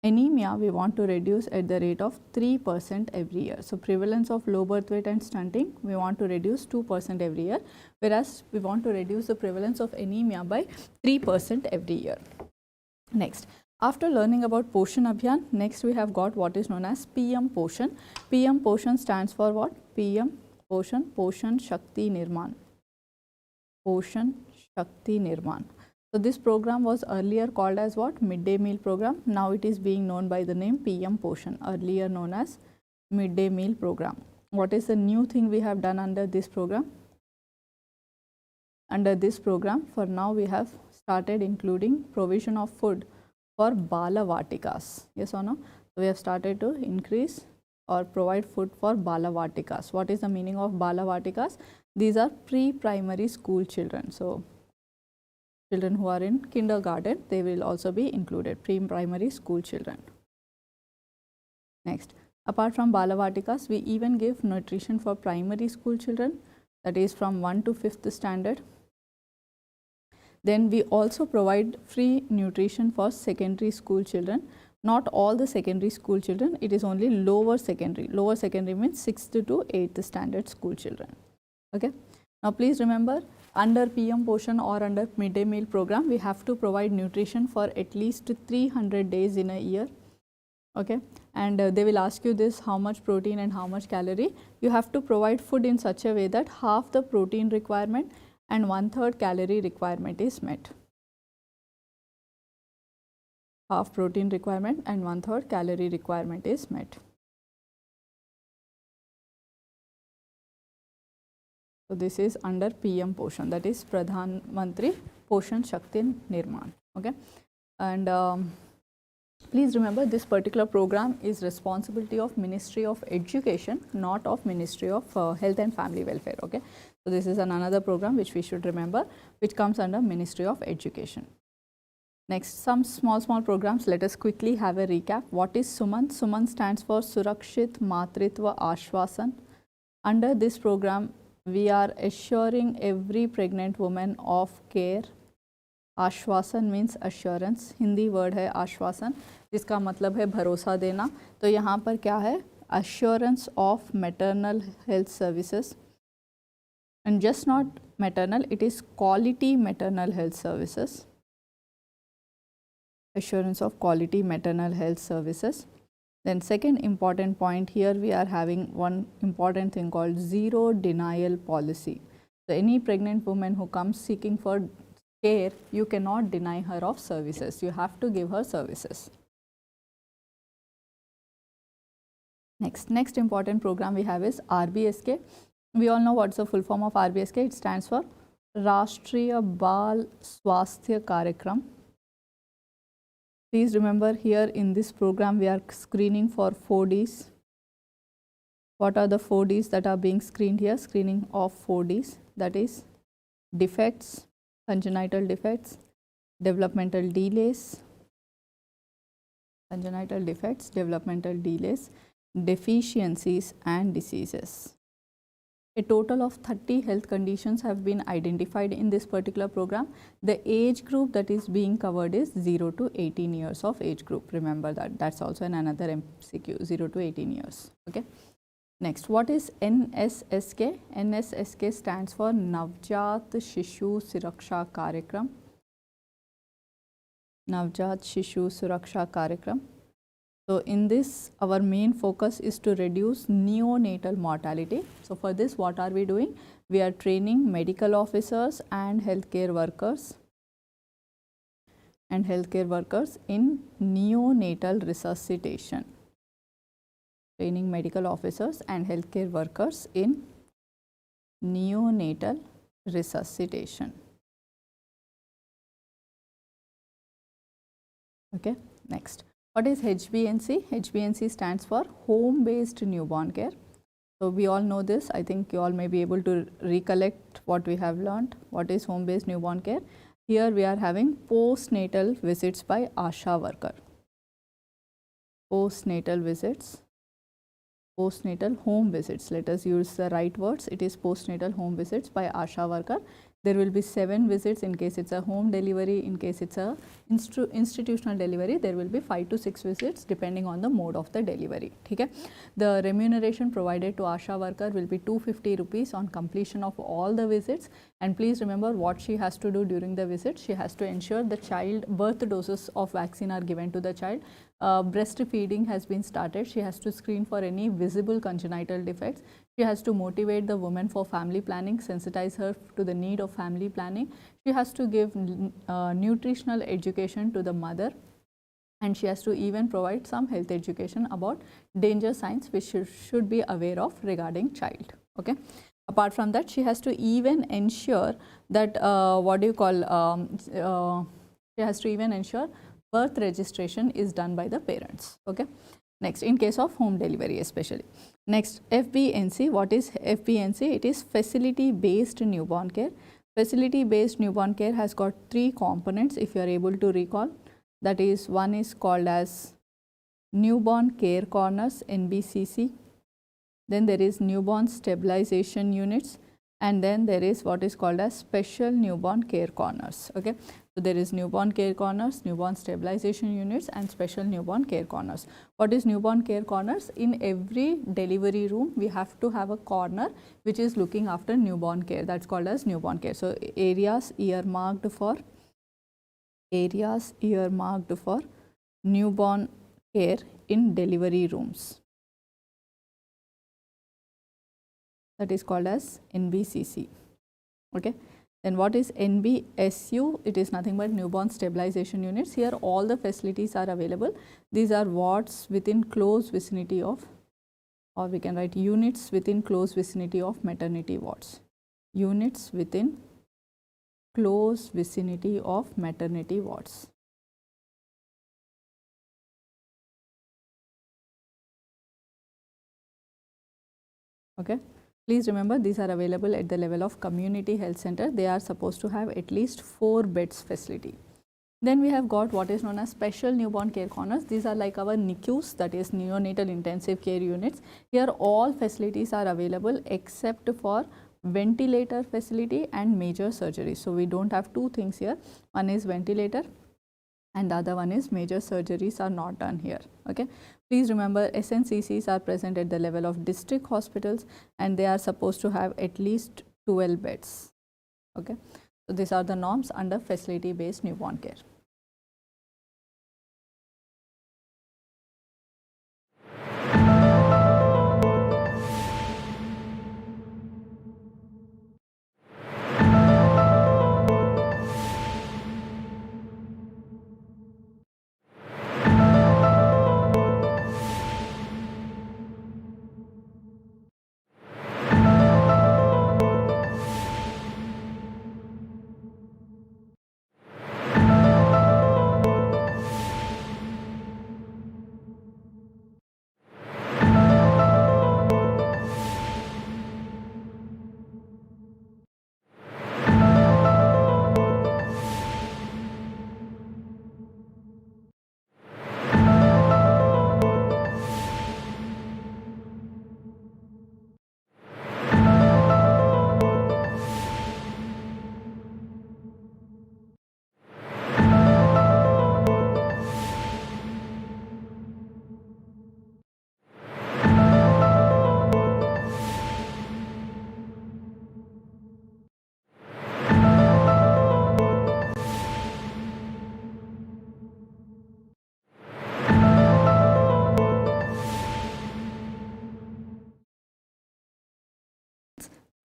anemia we want to reduce at the rate of 3% every year. So, prevalence of low birth weight and stunting we want to reduce 2% every year, whereas we want to reduce the prevalence of anemia by 3% every year. Next, after learning about POSHAN Abhiyan, next we have got what is known as PM POSHAN. PM POSHAN stands for what? PM POSHAN, POSHAN Shakti Nirman. POSHAN Shakti Nirman. So, this program was earlier called as what? Midday meal program. Now it is being known by the name PM POSHAN, earlier known as midday meal program. What is the new thing we have done under this program? Under this program, for now we have started including provision of food for Balavatikas. Yes or no? So, we have started to increase or provide food for Balavatikas. What is the meaning of Balavatikas? These are pre-primary school children. So, children who are in kindergarten, they will also be included, pre-primary school children. Next, apart from Balavatikas, we even give nutrition for primary school children, that is from 1 to 5th standard. Then we also provide free nutrition for secondary school children. Not all the secondary school children, it is only lower secondary. Lower secondary means 6th to 8th standard school children. Okay. Now, please remember, under PM POSHAN or under midday meal program, we have to provide nutrition for at least 300 days in a year. Okay. And they will ask you this, how much protein and how much calorie. You have to provide food in such a way that half the protein requirement and 1/3 calorie requirement is met. Half protein requirement and 1/3 calorie requirement is met. So, this is under PM POSHAN, that is Pradhan Mantri POSHAN Shakti Nirman. Okay. And please remember, this particular program is responsibility of Ministry of Education, not of Ministry of Health and Family Welfare. Okay. So, this is another program which we should remember, which comes under Ministry of Education. Next, some small programs. Let us quickly have a recap. What is SUMAN? SUMAN stands for Surakshit Matritva Ashwasan. Under this program, we are assuring every pregnant woman of care. आश्वासन means assurance, Hindi word है आश्वासन, जिसका मतलब है भरोसा देना. तो यहाँ पर क्या है? assurance of maternal health services, and just not maternal, it is quality maternal health services. Assurance of quality maternal health services. Then second important point here, we are having one important thing called zero denial policy. So any pregnant woman who comes seeking for care, you cannot deny her of services. You have to give her services. Next important program we have is RBSK. We all know what's the full form of RBSK. It stands for Rashtriya Bal Swasthya Karyakram. Please remember, here in this program we are screening for 4Ds. What are the 4Ds that are being screened here? Screening of 4Ds, that is defects, congenital defects, developmental delays, congenital defects, developmental delays, deficiencies and diseases. A total of 30 health conditions have been identified in this particular program. The age group that is being covered is 0 to 18 years of age group. Remember that. That's also another MCQ, 0 to 18 years. Okay. Next, what is NSSK? NSSK stands for Navjat Shishu Suraksha Karyakram. Navjat Shishu Suraksha Karyakram. So in this, our main focus is to reduce neonatal mortality. So for this, what are we doing? We are training medical officers and healthcare workers in neonatal resuscitation. Training medical officers and healthcare workers in neonatal resuscitation. Okay, next. What is HBNC? HBNC stands for home-based newborn care. So we all know this. I think you all may be able to recollect what we have learned. What is home-based newborn care? Here we are having postnatal visits by ASHA worker. Postnatal visits, postnatal home visits. Let us use the right words. It is postnatal home visits by ASHA worker. There will be 7 visits in case it's a home delivery. In case it's a institutional delivery, there will be 5 to 6 visits depending on the mode of the delivery. Okay? The remuneration provided to ASHA worker will be 250 rupees on completion of all the visits. And please remember what she has to do during the visit. She has to ensure the child birth doses of vaccine are given to the child. Breastfeeding has been started. She has to screen for any visible congenital defects. She has to motivate the woman for family planning, sensitize her to the need of family planning. She has to give nutritional education to the mother, and she has to even provide some health education about danger signs which she should be aware of regarding child. Okay. Apart from that, she has to even ensure that she has to even ensure birth registration is done by the parents. Okay. Next, in case of home delivery especially. Next, FBNC. What is FBNC? It is facility based newborn care. Facility based newborn care has got 3 components, if you are able to recall. That is, one is called as newborn care corners, NBCC. Then there is newborn stabilization units, and then there is what is called as special newborn care corners. Okay. So there is newborn care corners, newborn stabilization units, and special newborn care corners. What is newborn care corners? In every delivery room, we have to have a corner which is looking after newborn care. That's called as newborn care. So areas earmarked for newborn care in delivery rooms. That is called as NBCC. Okay. Then what is NBSU? It is nothing but newborn stabilization units. Here all the facilities are available. These are wards within close vicinity of, or we can write units within close vicinity of maternity wards. Units within close vicinity of maternity wards. Okay. Please remember, these are available at the level of community health center. They are supposed to have at least 4 beds facility. Then we have got what is known as special newborn care corners. These are like our NICUs, that is neonatal intensive care units. Here all facilities are available except for ventilator facility and major surgery. So we don't have 2 things here. One is ventilator and the other one is major surgeries are not done here. Okay. Please remember, SNCCs are present at the level of district hospitals and they are supposed to have at least 12 beds. Okay. So these are the norms under facility based newborn care.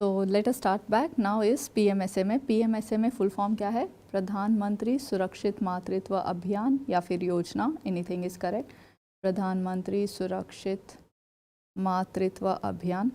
तो let us start back. Now is PMSMA. PMSMA full form क्या है? प्रधानमंत्री सुरक्षित मातृत्व अभियान या फिर योजना. Anything is correct. प्रधानमंत्री सुरक्षित मातृत्व अभियान.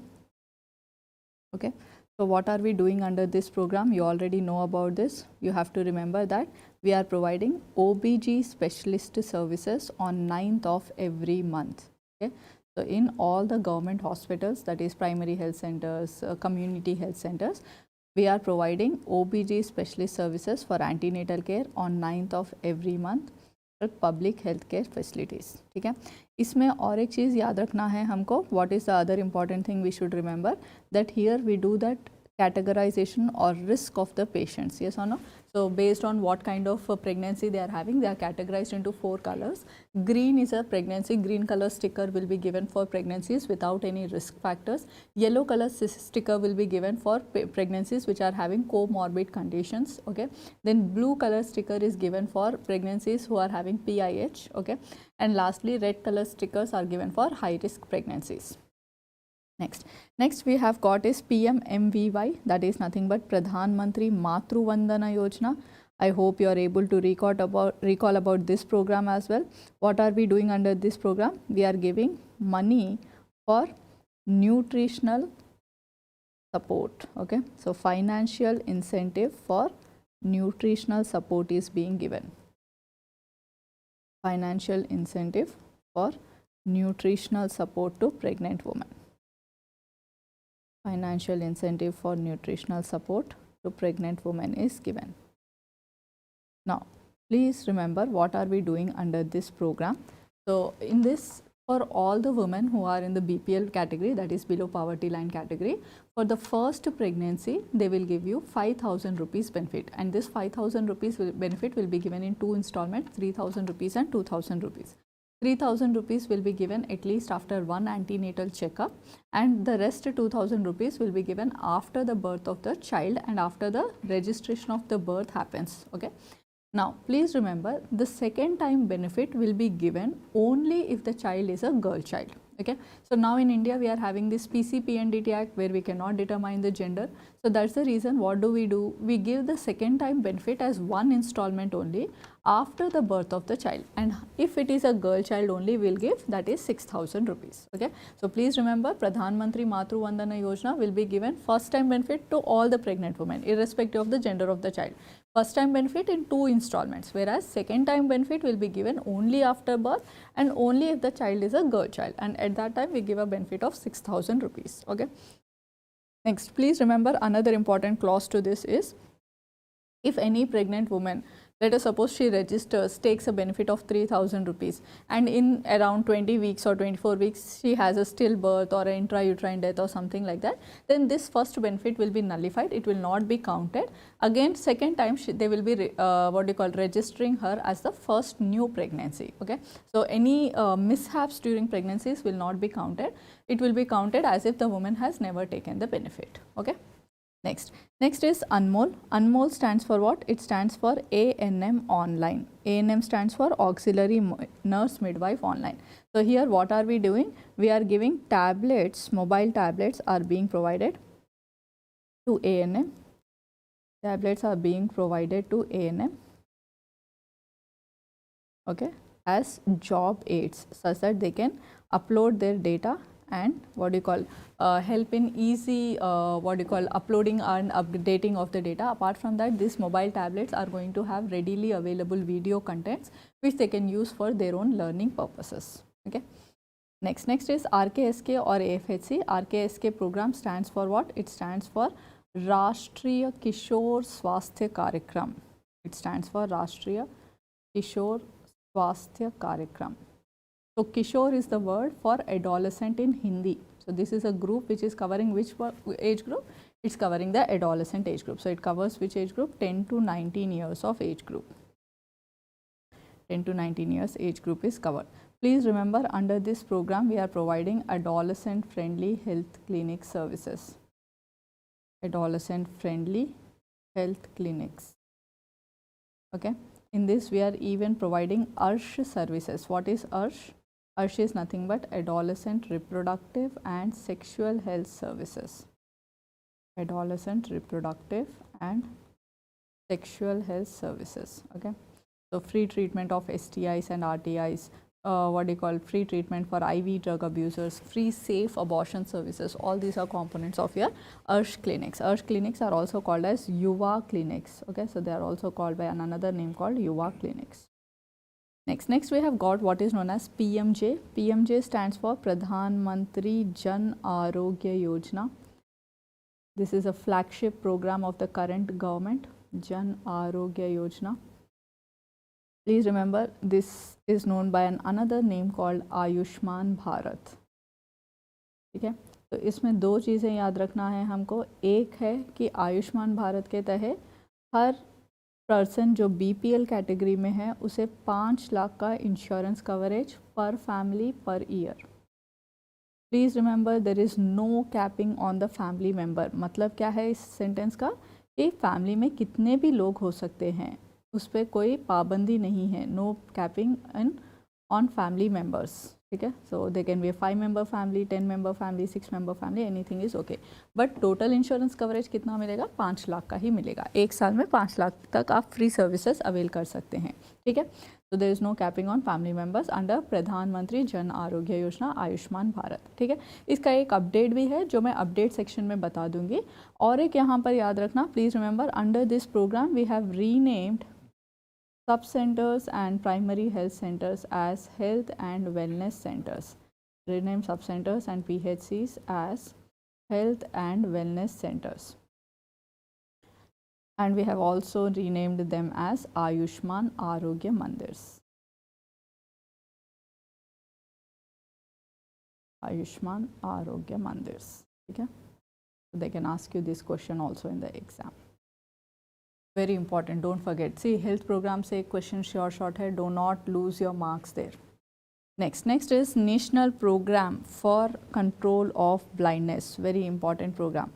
Okay. So what are we doing under this program? You already know about this. You have to remember that we are providing OBG specialist services on 9th of every month. Okay. So in all the government hospitals, that is primary health centers, community health centers, we are providing OBG specialist services for antenatal care on 9th of every month. Public health care facilities. ठीक है. इसमें और एक चीज़ याद रखना है हमको. What is the other important thing we should remember that here we do that categorization or risk of the patients, yes or no? So based on what kind of pregnancy they are having, they are categorized into 4 colors. Green is a pregnancy, green color sticker will be given for pregnancies without any risk factors. Yellow color sticker will be given for pregnancies which are having comorbid conditions, okay. Then blue color sticker is given for pregnancies who are having PIH, okay. And lastly, red color stickers are given for high risk pregnancies. Next we have got is PMMVY, that is nothing but Pradhan Mantri Matru Vandana Yojana. I hope you are able to recall about this program as well. What are we doing under this program? We are giving money for nutritional support, okay. So financial incentive for nutritional support is being given. Financial incentive for nutritional support to pregnant women. Financial incentive for nutritional support to pregnant women is given. Now, please remember what are we doing under this program. So, in this, for all the women who are in the BPL category, that is below poverty line category, for the first pregnancy, they will give you 5,000 rupees benefit, and this 5,000 rupees benefit will be given in 2 installments, 3,000 rupees and 2,000 rupees. 3,000 rupees will be given at least after 1 antenatal checkup, and the rest 2,000 rupees will be given after the birth of the child and after the registration of the birth happens, okay. Now, please remember, the second time benefit will be given only if the child is a girl child, okay. So now in India we are having this PC-PNDT Act where we cannot determine the gender. So that's the reason what do? We give the second time benefit as 1 installment only after the birth of the child, and if it is a girl child only, we will give that is 6,000 rupees, okay. So please remember, Pradhan Mantri Matru Vandana Yojana will be given first time benefit to all the pregnant women irrespective of the gender of the child. First time benefit in 2 installments, whereas second time benefit will be given only after birth and only if the child is a girl child, and at that time we give a benefit of 6,000 rupees, okay. Next, please remember another important clause to this is, if any pregnant woman, let us suppose she registers, takes a benefit of 3,000 rupees, and in around 20 weeks or 24 weeks she has a stillbirth or an intrauterine death or something like that, then this first benefit will be nullified, it will not be counted. Again, second time they will be registering her as the first new pregnancy, okay. So any mishaps during pregnancies will not be counted, it will be counted as if the woman has never taken the benefit, okay. Next is ANMOL. ANMOL stands for what? It stands for ANM Online. ANM stands for Auxiliary Nurse Midwife Online. So here what are we doing? We are giving tablets, mobile tablets are being provided to ANM. Tablets are being provided to ANM, okay, as job aids, such that they can upload their data and help in easy uploading and updating of the data. Apart from that, these mobile tablets are going to have readily available video contents which they can use for their own learning purposes, okay. Next is RKSK or AFHC. RKSK program stands for what? It stands for Rashtriya Kishore Swasthya Karyakram. It stands for Rashtriya Kishore Swasthya Karyakram. So Kishore is the word for adolescent in Hindi. So this is a group which is covering which age group? It's covering the adolescent age group. So it covers which age group? 10 to 19 years of age group. 10 to 19 years age group is covered. Please remember, under this program we are providing adolescent friendly health clinic services. Adolescent friendly health clinics, okay. In this we are even providing ARSH services. What is ARSH? ARSH is nothing but Adolescent Reproductive and Sexual Health Services. Adolescent Reproductive and Sexual Health Services, okay. So free treatment of STIs and RTIs, free treatment for IV drug abusers, free safe abortion services, all these are components of your ARSH clinics. ARSH clinics are also called as Yuva clinics, okay. So they are also called by another name called Yuva clinics. Next we have got what is known as PMJ. PMJ stands for Pradhan Mantri Jan Arogya Yojana. This is a flagship program of the current government, Jan Arogya Yojana. Please remember, this is known by another name called Ayushman Bharat. Okay, तो इसमें दो चीज़ें याद रखना है हमको। एक है कि आयुष्मान भारत के तहत हर पर्सन जो BPL कैटेगरी में है उसे 5 लाख का इंश्योरेंस कवरेज पर फैमिली पर year. Please remember there is no capping on the family member. मतलब क्या है इस सेंटेंस का कि फैमिली में कितने भी लोग हो सकते हैं, उस पर कोई पाबंदी नहीं है। No capping in on family members, ठीक है। So they can be 5 member family, 10 member family, 6 member family, anything is okay. But total insurance coverage कितना मिलेगा? 5 लाख का ही मिलेगा। एक साल में 5 लाख तक आप फ्री सर्विसेज अवेल कर सकते हैं, ठीक है। तो there is no capping on family members under Pradhan Mantri Jan Arogya Yojana Ayushman Bharat, ठीक है। इसका एक अपडेट भी है जो मैं अपडेट सेक्शन में बता दूंगी। और एक यहाँ पर याद रखना, please remember under this programme we have renamed sub-centers and primary health centers as health and wellness centers. Rename sub-centers and PHCs as health and wellness centers. And we have also renamed them as Ayushman Arogya Mandirs. Ayushman Arogya Mandirs. Okay? So they can ask you this question also in the exam. Very important, don't forget. See, health program से एक question short है, do not lose your marks there. Next is National Program for Control of Blindness. Very important program.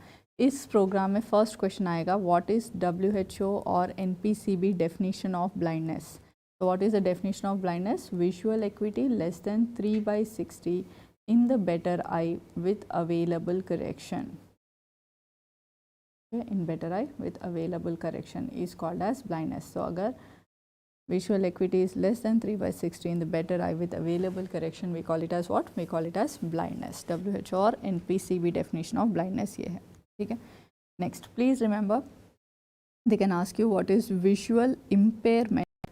इस program में first question आएगा, what is WHO और NPCB definition of blindness? So what is the definition of blindness? Visual acuity less than 3/60 in the better eye with available correction. In better eye with available correction is called as blindness. So अगर visual acuity is less than 3/60 in the better eye with available correction, we call it as what? We call it as blindness. WHO और NPCB definition of blindness ये है, ठीक है। Next, please remember they can ask you what is visual impairment.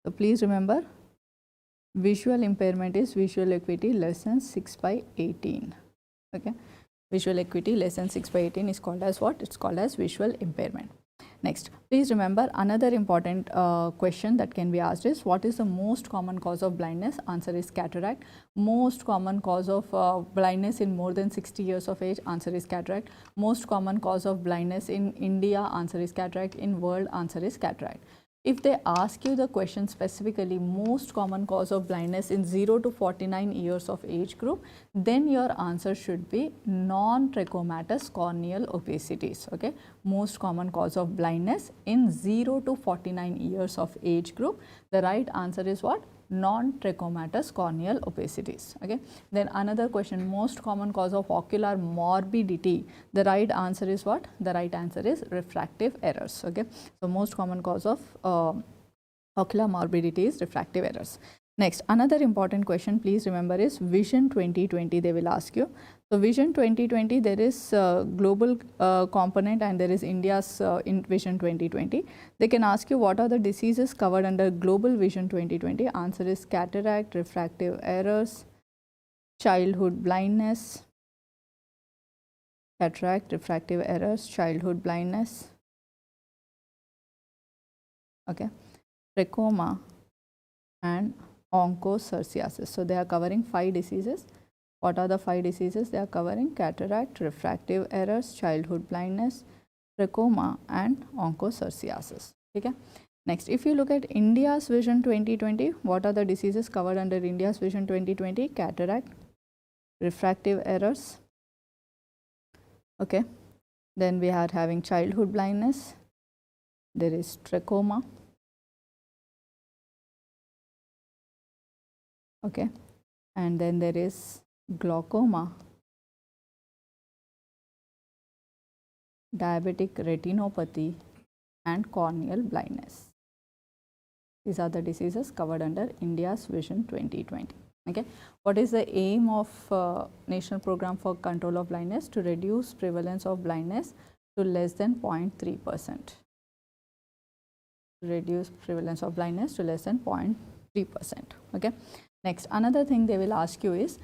So please remember visual impairment is visual acuity less than 6/18, okay. Visual acuity less than 6/18 is called as what? It's called as visual impairment. Next, please remember another important question that can be asked is what is the most common cause of blindness? Answer is cataract. Most common cause of blindness in more than 60 years of age? Answer is cataract. Most common cause of blindness in India? Answer is cataract. In world? Answer is cataract. If they ask you the question specifically most common cause of blindness in 0 to 49 years of age group, then your answer should be non-trachomatous corneal opacities, okay. Most common cause of blindness in 0 to 49 years of age group, the right answer is what? Non-trachomatous corneal opacities, okay. Then another question, most common cause of ocular morbidity, the right answer is what? The right answer is refractive errors, okay. So most common cause of ocular morbidity is refractive errors. Next, another important question, please remember, is Vision 2020 they will ask you. So Vision 2020, there is global component and there is India's in Vision 2020. They can ask you what are the diseases covered under Global Vision 2020. Answer is cataract, refractive errors, childhood blindness, cataract, refractive errors, childhood blindness, okay, trachoma and onchocerciasis. So they are covering 5 diseases. What are the 5 diseases? They are covering cataract, refractive errors, childhood blindness, trachoma and onchocerciasis. Okay. Next, if you look at India's Vision 2020, what are the diseases covered under India's Vision 2020? Cataract, refractive errors, okay. Then we are having childhood blindness, there is trachoma, okay, and then there is glaucoma, diabetic retinopathy and corneal blindness. These are the diseases covered under India's Vision 2020. Okay. What is the aim of National Program for Control of Blindness? To reduce prevalence of blindness to less than 0.3%. Reduce prevalence of blindness to less than 0.3%. Okay. Next, another thing they will ask you is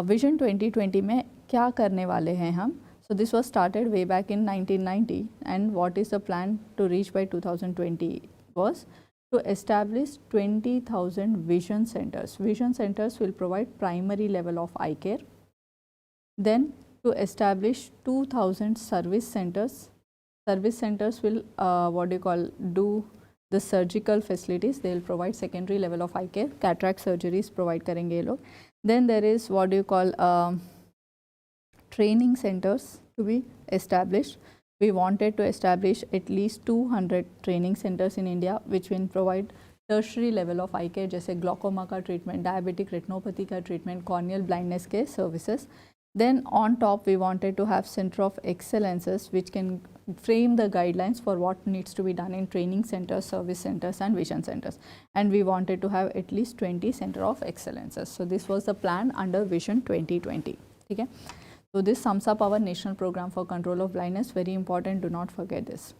Vision 2020 में क्या करने वाले हैं हम? So this was started way back in 1990, and what is the plan to reach by 2020 was to establish 20,000 vision centers. Vision centers will provide primary level of eye care. Then to establish 2,000 service centers. Service centers will do the surgical facilities. They will provide secondary level of eye care. Cataract surgeries provide karenge ye log. Then there is training centers to be established. We wanted to establish at least 200 training centers in India, which will provide tertiary level of eye care, जैसे glaucoma का treatment, diabetic retinopathy का treatment, corneal blindness के services. Then on top, we wanted to have center of excellences, which can frame the guidelines for what needs to be done in training centers, service centers, and vision centers. And we wanted to have at least 20 center of excellences. So this was the plan under Vision 2020. Okay. So this sums up our national program for control of blindness. Very important, do not forget this.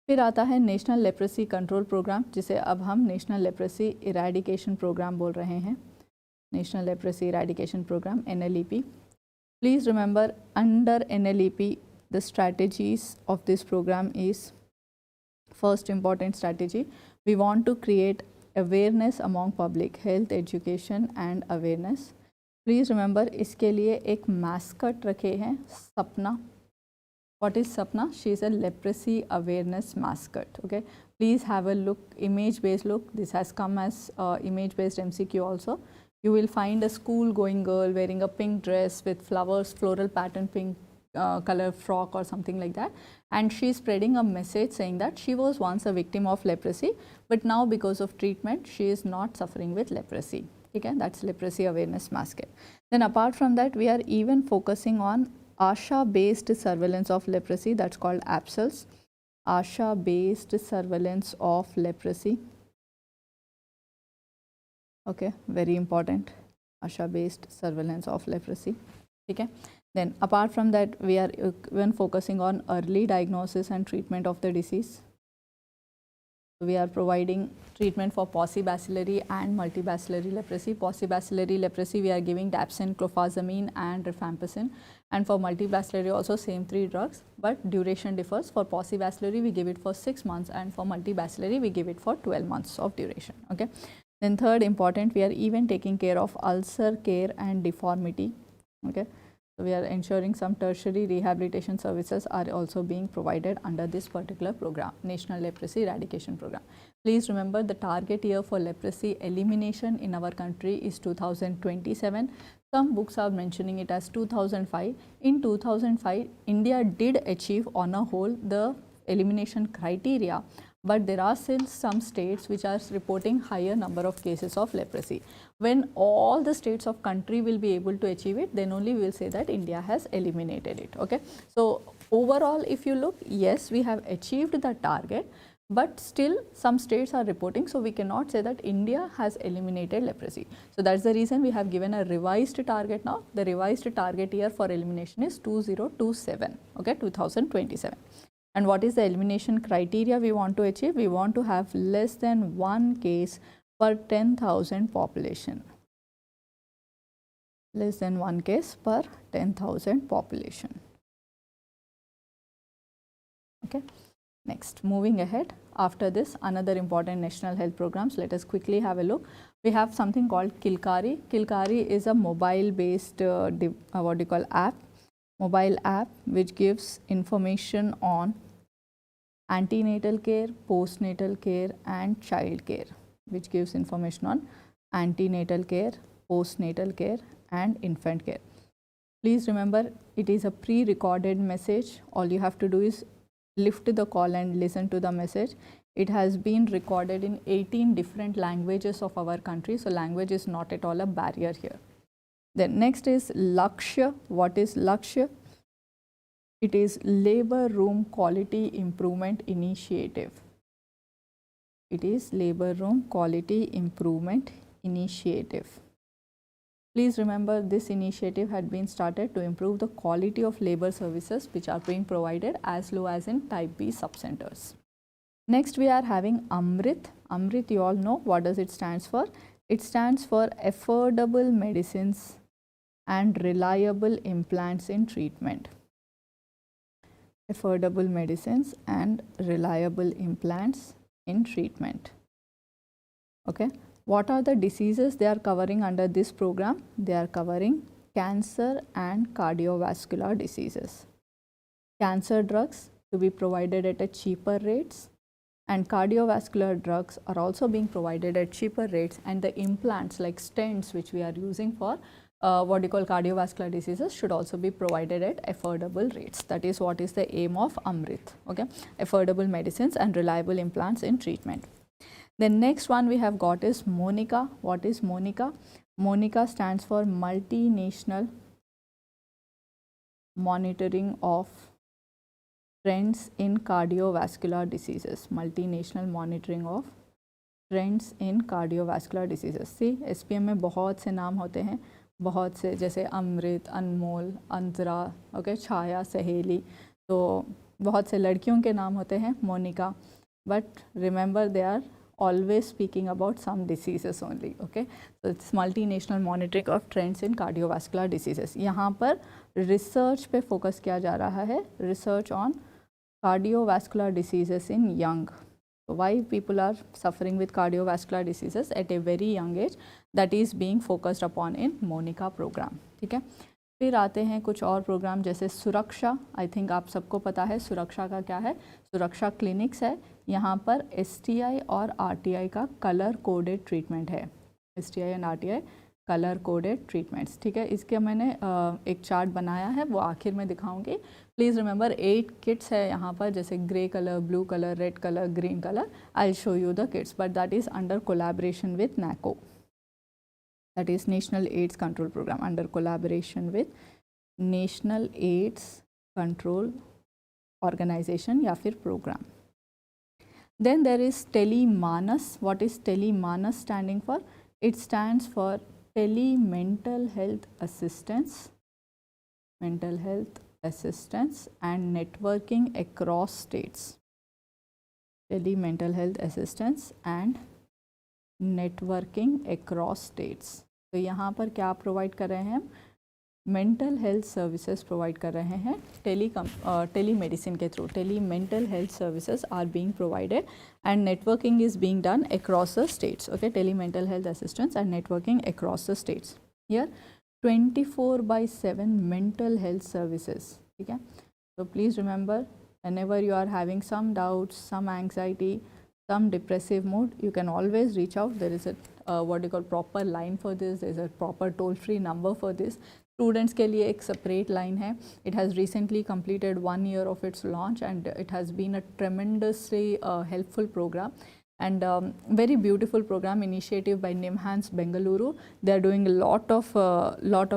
फिर आता है national leprosy control programme, जिसे अब हम national leprosy eradication programme बोल रहे हैं. National leprosy eradication programme, NLEP. Please remember, under NLEP, the strategies of this program is, first important strategy, we want to create awareness among public, health, education and awareness. Please remember, इसके लिए एक mascot रखे हैं, सपना. What is Sapna? She is a leprosy awareness mascot. Okay, please have a look, image-based look. This has come as image-based MCQ also. You will find a school-going girl wearing a pink dress with flowers, floral pattern, pink color frock or something like that. And she is spreading a message saying that she was once a victim of leprosy, but now because of treatment, she is not suffering with leprosy. Okay, that's leprosy awareness mascot. Then apart from that, we are even focusing on ASHA-based surveillance of leprosy, that's called APSLs. ASHA-based surveillance of leprosy. Okay, very important. ASHA-based surveillance of leprosy. Okay. Then apart from that, we are even focusing on early diagnosis and treatment of the disease. We are providing treatment for paucibacillary and multibacillary leprosy. Paucibacillary leprosy, we are giving dapsone, clofazimine and rifampicin. And for multibacillary also same 3 drugs, but duration differs. For paucibacillary, we give it for 6 months, and for multibacillary, we give it for 12 months of duration. Okay. Then third important, we are even taking care of ulcer care and deformity. Okay. So we are ensuring some tertiary rehabilitation services are also being provided under this particular program, National Leprosy Eradication Program. Please remember, the target year for leprosy elimination in our country is 2027. Some books are mentioning it as 2005. In 2005, India did achieve on a whole the elimination criteria, but there are still some states which are reporting higher number of cases of leprosy. When all the states of country will be able to achieve it, then only we will say that India has eliminated it. Okay. So overall, if you look, yes, we have achieved the target, but still some states are reporting, so we cannot say that India has eliminated leprosy. So that's the reason we have given a revised target now. The revised target year for elimination is 2027, okay, 2027. And what is the elimination criteria we want to achieve? We want to have less than 1 case per 10,000 population. Less than 1 case per 10,000 population. Okay. Next, moving ahead, after this, another important national health programs. Let us quickly have a look. We have something called Kilkari. Kilkari is a mobile-based app. Mobile app which gives information on antenatal care, postnatal care and child care, which gives information on antenatal care, postnatal care and infant care. Please remember, it is a pre-recorded message. All you have to do is lift the call and listen to the message. It has been recorded in 18 different languages of our country, so language is not at all a barrier here. Then next is Lakshya. What is Lakshya? It is Labor Room Quality Improvement Initiative. It is Labor Room Quality Improvement Initiative. Please remember, this initiative had been started to improve the quality of labor services which are being provided as low as in Type B subcenters. Next, we are having Amrit. Amrit, you all know what does it stands for? It stands for Affordable Medicines and Reliable Implants in Treatment. Affordable medicines and reliable implants in treatment. Okay. What are the diseases they are covering under this program? They are covering cancer and cardiovascular diseases. Cancer drugs to be provided at a cheaper rates, and cardiovascular drugs are also being provided at cheaper rates, and the implants like stents which we are using for what you call cardiovascular diseases should also be provided at affordable rates. That is what is the aim of Amrit, okay? Affordable medicines and reliable implants in treatment. The next one we have got is MONICA. What is MONICA? MONICA stands for Multinational Monitoring of Trends in Cardiovascular Diseases. Multinational Monitoring of Trends in Cardiovascular Diseases. See, SPM में बहुत से नाम होते हैं, बहुत से, जैसे अमृत, अनमोल, अंतरा, okay, छाया, सहेली, तो बहुत से लड़कियों के नाम होते हैं Monica, but remember they are always speaking about some diseases only, okay? So it's multinational monitoring of trends in cardiovascular diseases. यहाँ पर research पे focus किया जा रहा है, research on cardiovascular diseases in young. So why people are suffering with cardiovascular diseases at a very young age, that is being focused upon in MONICA program, ठीक है? फिर आते हैं कुछ और प्रोग्राम जैसे सुरक्षा. आई थिंक आप सबको पता है सुरक्षा का क्या है. सुरक्षा क्लिनिक्स है. यहाँ पर STI और RTI का कलर कोडेड ट्रीटमेंट है. STI and RTI colour coded treatments, ठीक है. इसके मैंने एक चार्ट बनाया है, वो आखिर में दिखाऊंगी. प्लीज़ रिमेंबर 8 किट्स है यहाँ पर, जैसे grey colour, blue colour, red colour, green colour. I will show you the kits, but that is under collaboration with NACO. That is National AIDS Control Program, under collaboration with National AIDS Control Organization या फिर program. Then there is Tele-Manas. What is Tele-Manas standing for? It stands for Tele-Mental Health Assistance, Mental Health Assistance and Networking across states. Tele-Mental Health Assistance and networking across states. तो यहाँ पर क्या provide कर रहे हैं हम? Mental health services provide कर रहे हैं टेली मेडिसिन के through. Tele mental health services are being provided and networking is being done across the states, okay. Tele mental health assistance and networking across the states. Here 24/7 mental health services, ठीक है. So please remember, whenever you are having some doubts, some anxiety, some depressive mood, you can always reach out. There is a what you call proper line for this. There is a proper toll-free number for this. Students के लिए एक separate line है. It has recently completed 1 year of its launch, and it has been a tremendously helpful program. And very beautiful program initiative by NIMHANS Bengaluru. They are doing a lot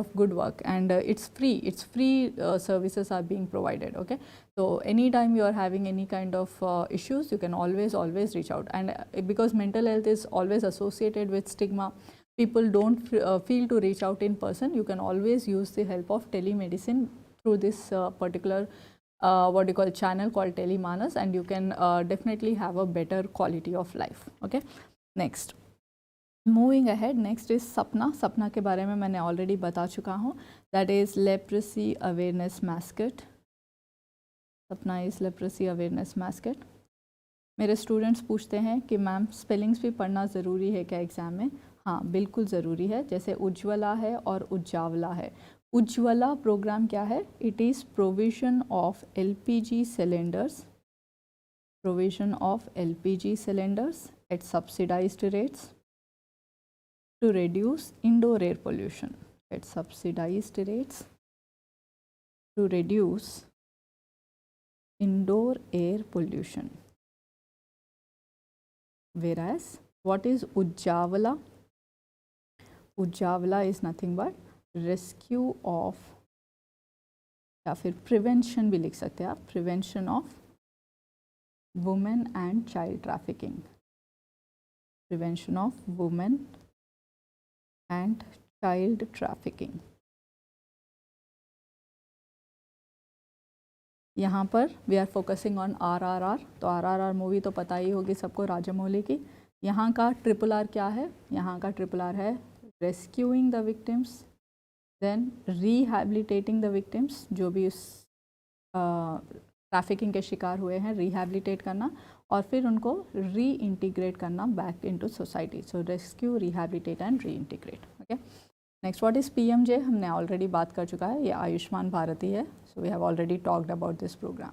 of good work, and it's free services are being provided, okay. So anytime you are having any kind of issues, you can always reach out. And because mental health is always associated with stigma, people don't feel to reach out in person. You can always use the help of telemedicine through this particular what you call channel called Tele-Manas, and you can definitely have a better quality of life, okay. Next, moving ahead, next is सपना. सपना के बारे में मैंने already बता चुका हूँ. That is leprosy awareness mascot. सपना is leprosy awareness mascot. मेरे स्टूडेंट्स पूछते हैं कि मैम स्पेलिंग्स भी पढ़ना ज़रूरी है क्या एग्ज़ाम में? हाँ, बिल्कुल ज़रूरी है. जैसे उज्ज्वला है और उज्जावला है. उज्ज्वला प्रोग्राम क्या है? It is provision of LPG cylinders, provision of LPG cylinders at subsidised rates to reduce indoor air pollution, at subsidized rates to reduce indoor air pollution. Whereas what is Ujjavala? Ujjavala is nothing but rescue of, या फिर prevention भी लिख सकते हैं आप, prevention of women and child trafficking, prevention of women and child trafficking. यहाँ पर we are focusing on RRR. तो RRR मूवी तो पता ही होगी सबको, राजामौली की. यहाँ का RRR क्या है? यहाँ का RRR है rescuing the victims, then rehabilitating the victims, जो भी उस ट्रैफिकिंग के शिकार हुए हैं, रिहैबिलिटेट करना और फिर उनको री इंटीग्रेट करना back into society. So rescue, rehabilitate and reintegrate, okay. Next what is PMJ, हमने ऑलरेडी बात कर चुका है, ये आयुष्मान भारती है, so we have already talked about this program.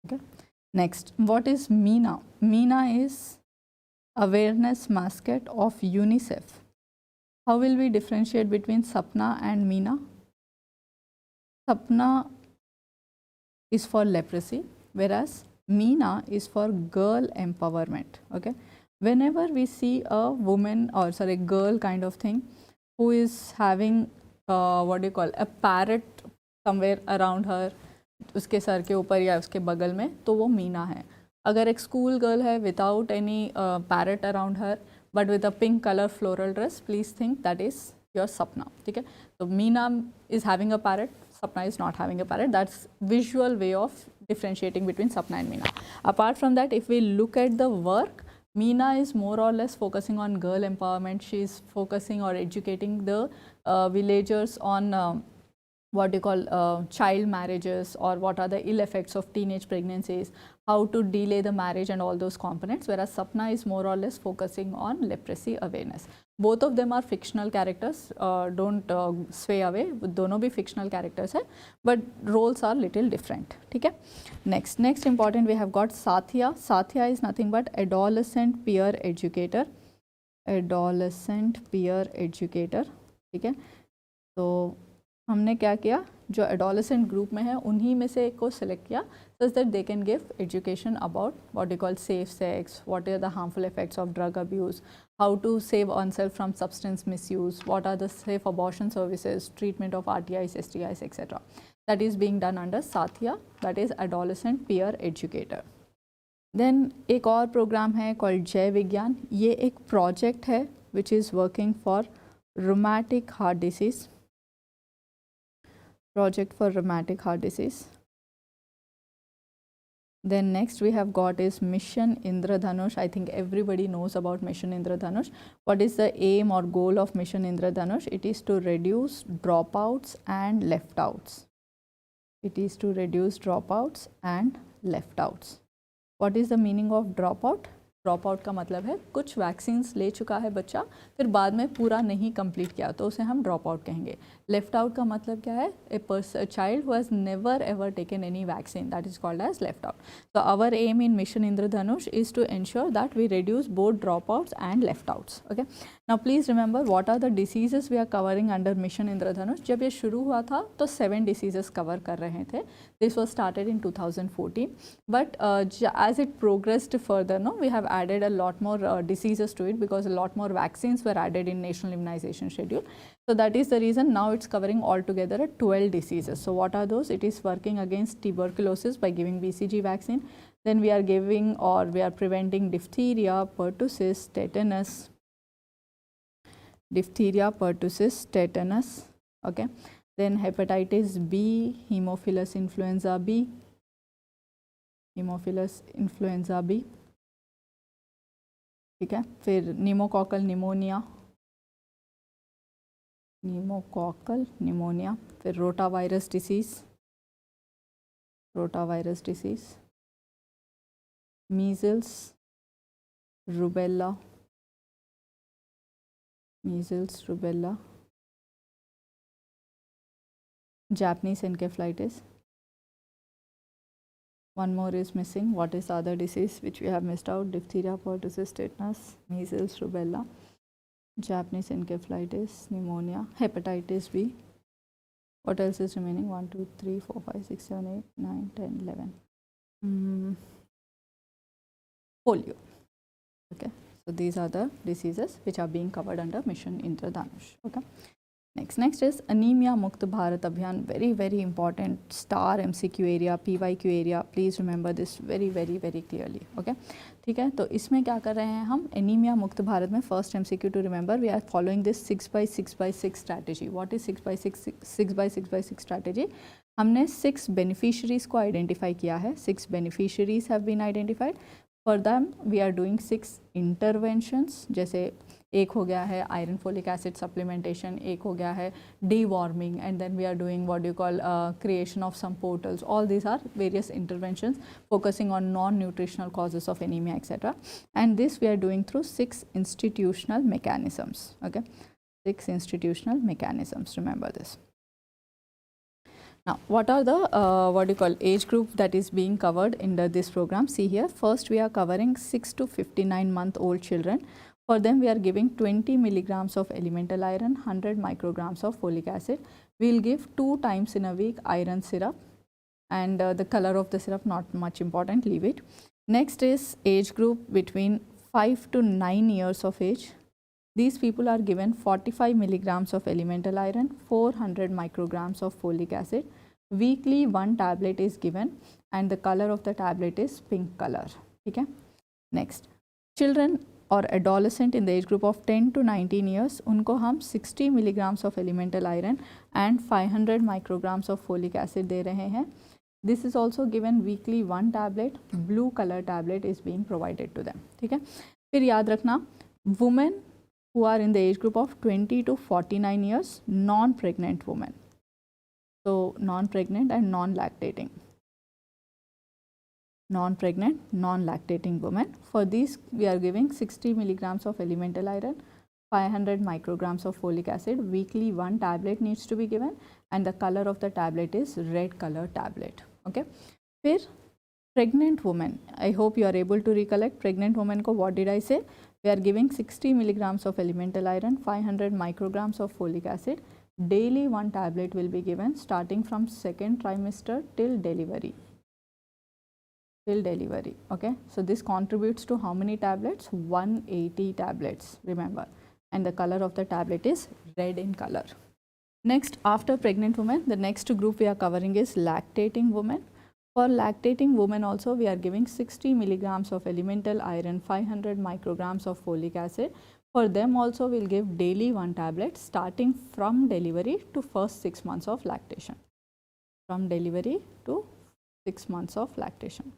Okay. Next, what is MENA? MENA is awareness mascot of UNICEF. How will we differentiate between SAPNA and MENA? SAPNA is for leprosy, whereas MENA is for girl empowerment. Okay. Whenever we see a woman or sorry girl kind of thing who is having what do you call a parrot somewhere around her, उसके sir के ऊपर या उसके बगल में, तो वो मीना है. अगर एक स्कूल गर्ल है without any parrot around her but with a pink colour floral dress, please think that is your Sapna. ठीक है, तो Meena is having a parrot, Sapna is not having a parrot. That's visual way of differentiating between SAPNA and MENA. Apart from that, if we look at the work, MENA is more or less focusing on girl empowerment. She is focusing or educating the villagers on what you call child marriages, or what are the ill effects of teenage pregnancies, how to delay the marriage and all those components, whereas SAPNA is more or less focusing on leprosy awareness. Both of them are fictional characters, don't sway away, दोनों भी fictional characters है, but roles are little different. ठीक है. Next important we have got Saathiya. Saathiya is nothing but adolescent peer educator. Adolescent peer educator. ठीक है, तो हमने क्या किया, जो एडोलेसेंट ग्रुप में है उन्हीं में से एक को सिलेक्ट किया such that they can give education about what you call safe sex, what are the harmful effects of drug abuse, how to save oneself from substance misuse, what are the safe abortion services, treatment of RTIs, STIs, etc. That is being done under Satya, that is adolescent peer educator. Then एक और programme है called जय विज्ञान. ये एक project है which is working for rheumatic heart disease. Project for rheumatic heart disease. Then next we have got is Mission Indradhanush. I think everybody knows about Mission Indradhanush. What is the aim or goal of Mission Indradhanush? It is to reduce dropouts and left outs. It is to reduce dropouts and left outs. What is the meaning of dropout? Drop out का मतलब है कुछ vaccines ले चुका है बच्चा, फिर बाद में पूरा नहीं कंप्लीट किया, तो उसे हम ड्रॉप आउट कहेंगे. लेफ्ट आउट का मतलब क्या है, a child who has never ever taken any vaccine, that is called as left out. तो our aim in mission Indradhanush is to ensure that we reduce both drop outs and left outs. Okay, now please remember what are the diseases we are covering under mission Indradhanush. जब ये शुरू हुआ था तो 7 diseases cover कर रहे थे. This was started in 2014, but as it progressed further no we have added a lot more diseases to it because a lot more vaccines were added in national immunization schedule. So that is the reason now it's covering altogether 12 diseases. So what are those? It is working against tuberculosis by giving BCG vaccine. Then we are giving or we are preventing diphtheria, pertussis, tetanus. Diphtheria, pertussis, tetanus. Okay. Then hepatitis B, Haemophilus influenza B. Haemophilus influenza B. ठीक है, फिर निमोकॉकल pneumonia, फिर rotavirus disease, measles, rubella, Japanese encephalitis. One more is missing. What is the other disease which we have missed out? Diphtheria, pertussis, tetanus, measles, rubella, Japanese encephalitis, pneumonia, hepatitis B. What else is remaining? 1, 2, 3, 4, 5, 6, 7, 8, 9, 10, 11. Polio. Okay. So these are the diseases which are being covered under Mission Indradhanush. Okay. Next is Anemia Mukt Bharat Abhiyan. Very important star MCQ area, PYQ area. Please remember this very clearly. Okay. ठीक है, तो इसमें क्या कर रहे हैं हम, anaemia मुक्त भारत में first MCQ to remember, we are following this 6x6x6 strategy. What is 6x6x6 strategy? हमने 6 बेनिफिशरीज को आइडेंटिफाई किया है. 6 beneficiaries have been identified. For them we are doing 6 interventions. जैसे एक हो गया है आयरन फोलिक एसिड सप्लीमेंटेशन, एक हो गया है deworming, and then we are doing what you call creation of some portals. All these are various interventions focusing on non-nutritional causes of anemia, etc. And this we are doing through 6 institutional mechanisms. Okay, 6 institutional mechanisms, remember this. Now, what are the what do you call age group that is being covered under this program? See here, first we are covering 6 to 59-month-old children. For them, we are giving 20 milligrams of elemental iron, 100 micrograms of folic acid. We will give 2 times in a week iron syrup, and the color of the syrup not much important, leave it. Next is age group between 5 to 9 years of age. These people are given 45 milligrams of elemental iron, 400 micrograms of folic acid. Weekly 1 tablet is given, and the color of the tablet is pink color. Okay. Next, children or adolescent in the age group of 10 to 19 years, उनको हम 60 milligrams of elemental iron and 500 micrograms of folic acid दे रहे हैं. This is also given weekly 1 tablet. Blue color tablet is being provided to them. ठीक है. फिर याद रखना, women who are in the age group of 20 to 49 years, non-pregnant women. So, non-pregnant and non-lactating. Non-pregnant, non-lactating women. For these, we are giving 60 milligrams of elemental iron, 500 micrograms of folic acid. Weekly 1 tablet needs to be given, and the color of the tablet is red color tablet. Okay. फिर pregnant women. I hope you are able to recollect. Pregnant women को what did I say? We are giving 60 milligrams of elemental iron, 500 micrograms of folic acid. Daily 1 tablet will be given starting from 2nd trimester till delivery. Till delivery. Okay. So this contributes to how many tablets? 180 tablets. Remember. And the color of the tablet is red in color. Next, after pregnant women, the next group we are covering is lactating women. For lactating women also, we are giving 60 milligrams of elemental iron, 500 micrograms of folic acid. For them also, we will give daily 1 tablet starting from delivery to first 6 months of lactation. From delivery to 6 months of lactation.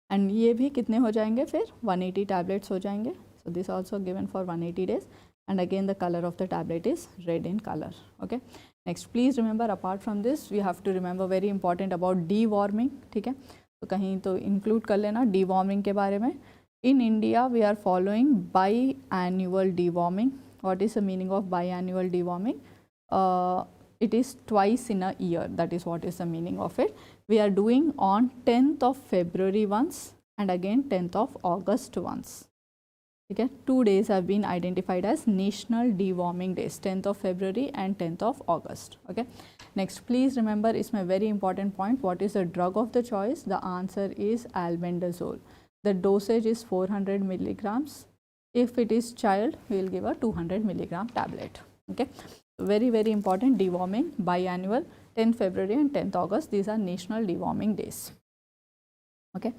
And ये भी कितने हो जाएंगे फिर? 180 tablets हो जाएंगे. So this also given for 180 days. And again, the color of the tablet is red in color. Okay. Next, please remember, apart from this, we have to remember very important about deworming. ठीक है, तो कहीं तो include कर लेना deworming के बारे में. In India, we are following biannual deworming. What is the meaning of biannual deworming? It is twice in a year. That is what is the meaning of it. We are doing on 10th of February once, and again 10th of August once. Okay, 2 days have been identified as National Deworming Days, 10th of February and 10th of August. Okay. Next, please remember, it's my very important point. What is the drug of the choice? The answer is albendazole. The dosage is 400 milligrams. If it is child, we will give a 200 milligram tablet. Okay. Very, very important. Deworming, biannual, 10th February and 10th August. These are National Deworming Days. Okay.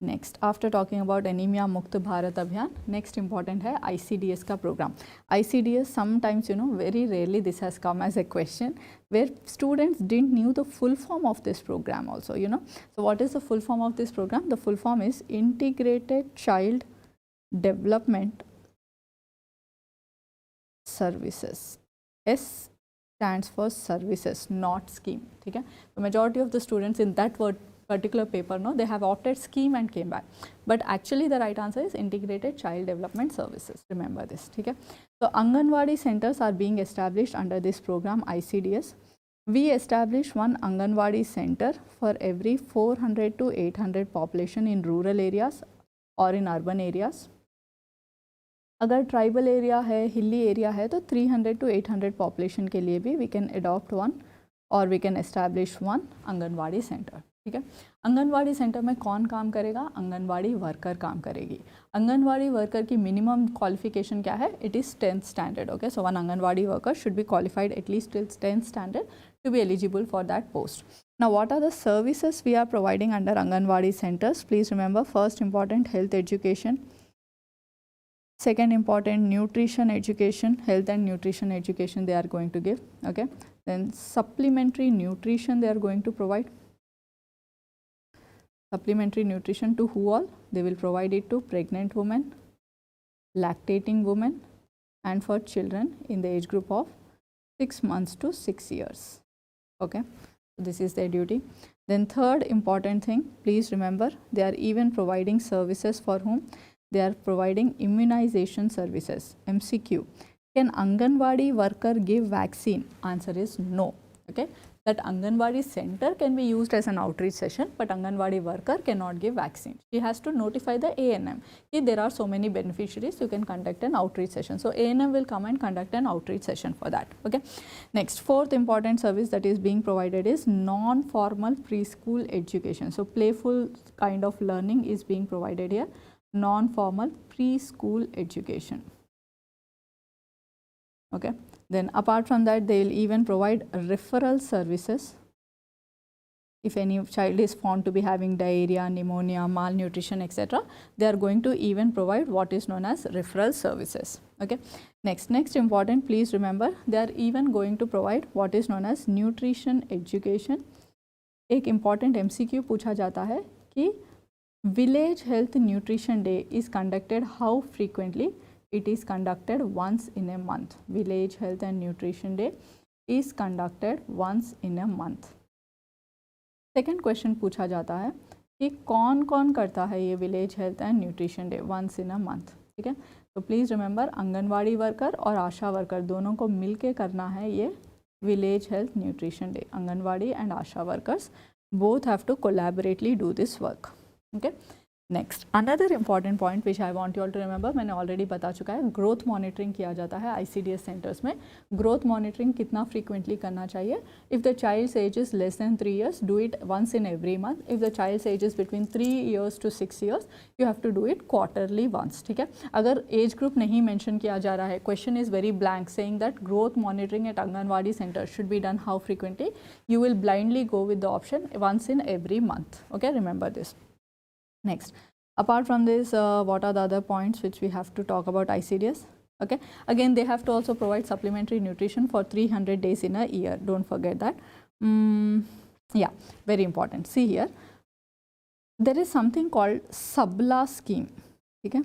Next, after talking about anemia मुक्त भारत अभियान, next important है ICDS का program. ICDS, sometimes, you know, very rarely this has come as a question where students didn't knew the full form of this program also, you know. So what is the full form of this program? The full form is Integrated Child Development Services. S stands for services, not scheme. ठीक है? The majority of the students in that particular paper, no, they have opted scheme and came back, but actually the right answer is Integrated Child Development Services. Remember this. Okay. So Anganwadi centers are being established under this program ICDS. We establish one Anganwadi center for every 400 to 800 population in rural areas or in urban areas. अगर tribal area है, hilly area है, तो 300 to 800 population के लिए भी we can adopt one और we can establish one anganwadi centre. ठीक है. आंगनवाड़ी सेंटर में कौन काम करेगा? आंगनवाड़ी वर्कर काम करेगी. आंगनवाड़ी वर्कर की मिनिमम क्वालिफिकेशन क्या है? It is 10th standard. Okay, so one anganwadi worker should be qualified at least till 10th standard to be eligible for that post. Now, what are the services we are providing under Anganwadi centers? Please remember, first important, health education. Second important, nutrition education, health and nutrition education they are going to give. Okay. Then supplementary nutrition they are going to provide. Supplementary nutrition to who all? They will provide it to pregnant women, lactating women, and for children in the age group of 6 months to 6 years. Okay, so this is their duty. Then third important thing, please remember, they are even providing services for whom? They are providing immunization services. MCQ. Can Anganwadi worker give vaccine? Answer is no. Okay, that Anganwadi center can be used as an outreach session, but Anganwadi worker cannot give vaccine. She has to notify the ANM. If there are so many beneficiaries, you can conduct an outreach session. So ANM will come and conduct an outreach session for that. Okay. Next, fourth important service that is being provided is non-formal preschool education. So playful kind of learning is being provided here. Non-formal preschool education. Okay. Then apart from that, they will even provide referral services. If any child is found to be having diarrhea, pneumonia, malnutrition, etc., they are going to even provide what is known as referral services. Okay. Next important, please remember, they are even going to provide what is known as nutrition education. एक important MCQ पूछा जाता है कि Village Health Nutrition Day is conducted how frequently? It is conducted once in a month. Village Health and Nutrition Day is conducted once in a month. Second question पूछा जाता है कि कौन कौन करता है ये Village Health and Nutrition Day once in a month. ठीक है, तो प्लीज़ रिमेंबर आंगनवाड़ी वर्कर और आशा वर्कर दोनों को मिलके करना है ये Village Health Nutrition Day. Anganwadi and Asha workers both have to collaboratively do this work. Okay. Next, another important point which I want you all to remember, मैंने already बता चुका है, growth monitoring किया जाता है ICDS centers में. Growth monitoring कितना frequently करना चाहिए? If the child's age is less than 3 years, do it once in every month. If the child's age is between 3 years to 6 years, you have to do it quarterly once. ठीक है, अगर age group नहीं mention किया जा रहा है, question is very blank saying that growth monitoring at Anganwadi center should be done how frequently, you will blindly go with the option once in every month. Okay, remember this. Next, apart from this, what are the other points which we have to talk about ICDS? Okay, again they have to also provide supplementary nutrition for 300 days in a year. Don't forget that. Yeah, very important. See here, there is something called Sabla scheme. Okay,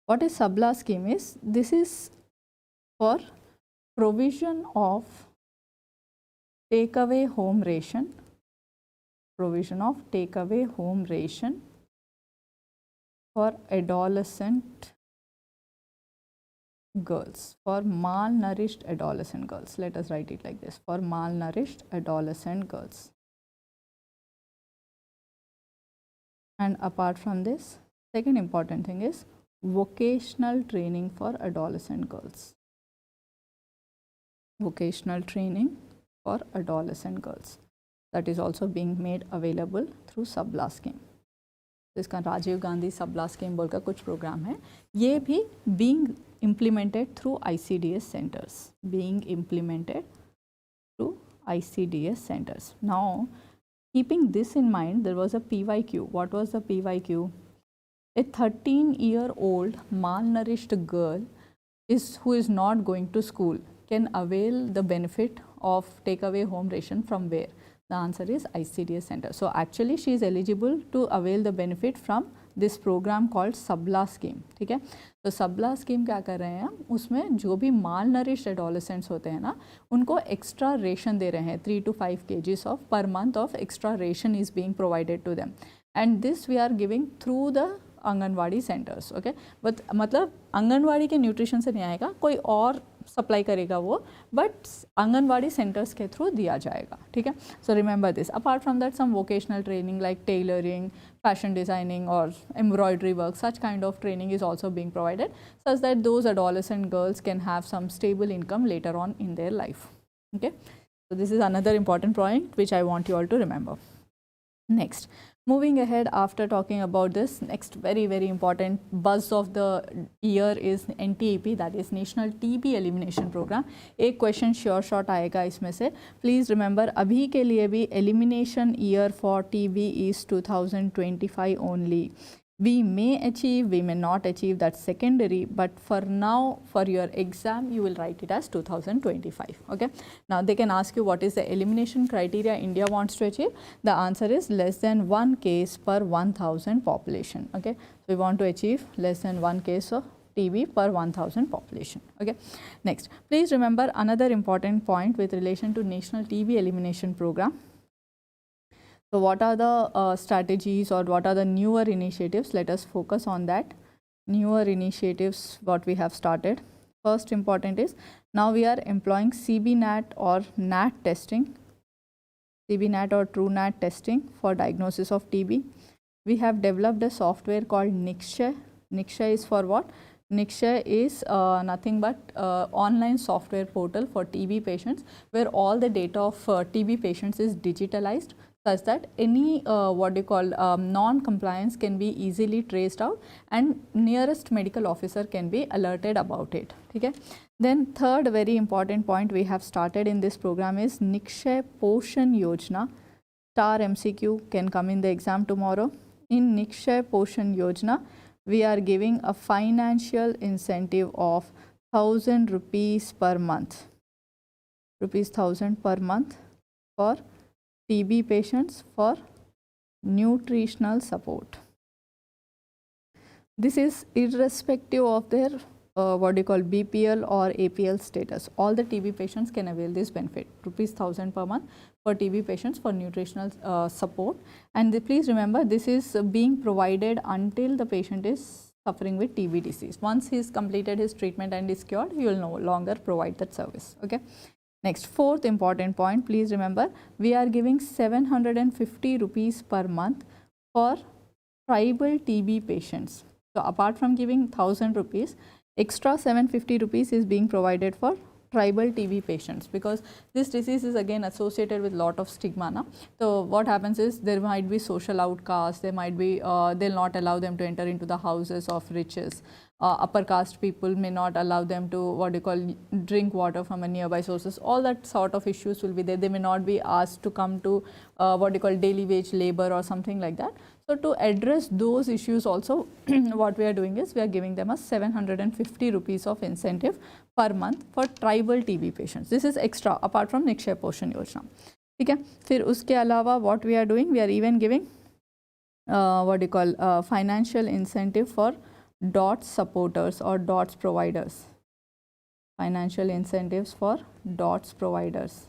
what is Sabla scheme is? This is for provision of takeaway home ration. Provision of takeaway home ration for adolescent girls, for malnourished adolescent girls. Let us write it like this, for malnourished adolescent girls. And apart from this, second important thing is vocational training for adolescent girls. Vocational training for adolescent girls. That is also being made available through Sabla scheme. इसका राजीव गांधी सबला scheme बोलकर कुछ programme है, ये भी being implemented through ICDS centers. Being implemented through ICDS centers. Now, keeping this in mind, there was a PYQ. What was the PYQ? A 13-year-old malnourished girl who is not going to school can avail the benefit of takeaway home ration from where? The answer is ICDS center. So actually she is eligible to avail the benefit from this program called Sabla scheme. ठीक है, तो Sabla scheme क्या कर रहे हैं हम, उसमें जो भी malnourished adolescents होते हैं ना, उनको extra ration दे रहे हैं. 3 to 5 kgs of per month of extra ration is being provided to them, and this we are giving through the anganwadi centres. Okay, but मतलब आंगनवाड़ी के न्यूट्रिशन से नहीं आएगा, कोई और सप्लाई करेगा वो, बट आंगनवाड़ी सेंटर्स के थ्रू दिया जाएगा. ठीक है, so remember this. Apart from that some vocational training like tailoring, fashion designing or embroidery work, such kind of training is also being provided such that those adolescent girls can have some stable income later on in their life. Okay, so this is another important point which I want you all to remember. Next, moving ahead, after talking about this, next very important buzz of the year is NTEP, that is National TB Elimination Program. एक question sure shot आएगा इसमें से. Please remember, अभी के लिए भी elimination year for TB is 2025 only. We may achieve, we may not achieve, that's secondary, but for now, for your exam, you will write it as 2025. Okay. Now they can ask you what is the elimination criteria India wants to achieve. The answer is less than 1 case per 1000 population. Okay. So we want to achieve less than 1 case TB per 1000 population. Okay. Next, please remember another important point with relation to National TB Elimination Program. So what are the strategies or what are the newer initiatives? Let us focus on that. Newer initiatives what we have started. First important is now we are employing CBNAT or NAT testing, CBNAT or TrueNAT testing for diagnosis of TB. We have developed a software called NIDDCP. NIDDCP is for what? NIDDCP is nothing but online software portal for TB patients where all the data of TB patients is digitalized such that any non-compliance can be easily traced out and nearest medical officer can be alerted about it. Okay? Then third very important point we have started in this program is NIDDCP POSHAN Yojana. Star MCQ can come in the exam tomorrow. In NIDDCP POSHAN Yojana, we are giving a financial incentive of 1000 rupees per month, rupees 1000 per month for TB patients for nutritional support. This is irrespective of their BPL or APL status. All the TB patients can avail this benefit, rupees 1000 per month for TB patients for nutritional support. And please remember, this is being provided until the patient is suffering with TB disease. Once he has completed his treatment and is cured, he will no longer provide that service. Okay. Next, fourth important point, please remember, we are giving 750 rupees per month for tribal TB patients. So apart from giving 1000 rupees, extra 750 rupees is being provided for tribal TB patients because this disease is again associated with lot of stigma. Na? So what happens is there might be social outcasts, there might be, they'll not allow them to enter into the houses of riches. Upper caste people may not allow them to drink water from a nearby sources. All that sort of issues will be there. They may not be asked to come to daily wage labor or something like that. So to address those issues also, what we are doing is we are giving them a 750 rupees of incentive per month for tribal TB patients. This is extra apart from NIDDCP POSHAN Yojana. Okay. फिर उसके अलावा what we are doing, we are even giving financial incentive for DOTS supporters or DOTS providers. Financial incentives for DOTS providers.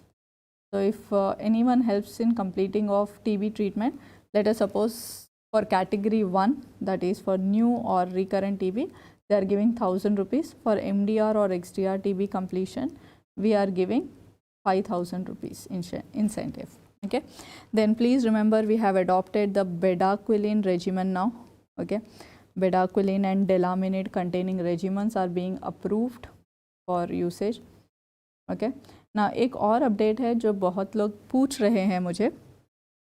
So if anyone helps in completing of TB treatment, let us suppose for category 1, that is for new or recurrent TB, they are giving 1000 rupees. For MDR or XDR TB completion, we are giving 5000 rupees incentive. Okay. Then please remember, we have adopted the bedaquiline regimen now. Okay. Bedaquiline and delaminid containing regimens are being approved for usage. Okay. Now एक और update है जो बहुत लोग पूछ रहे हैं मुझे.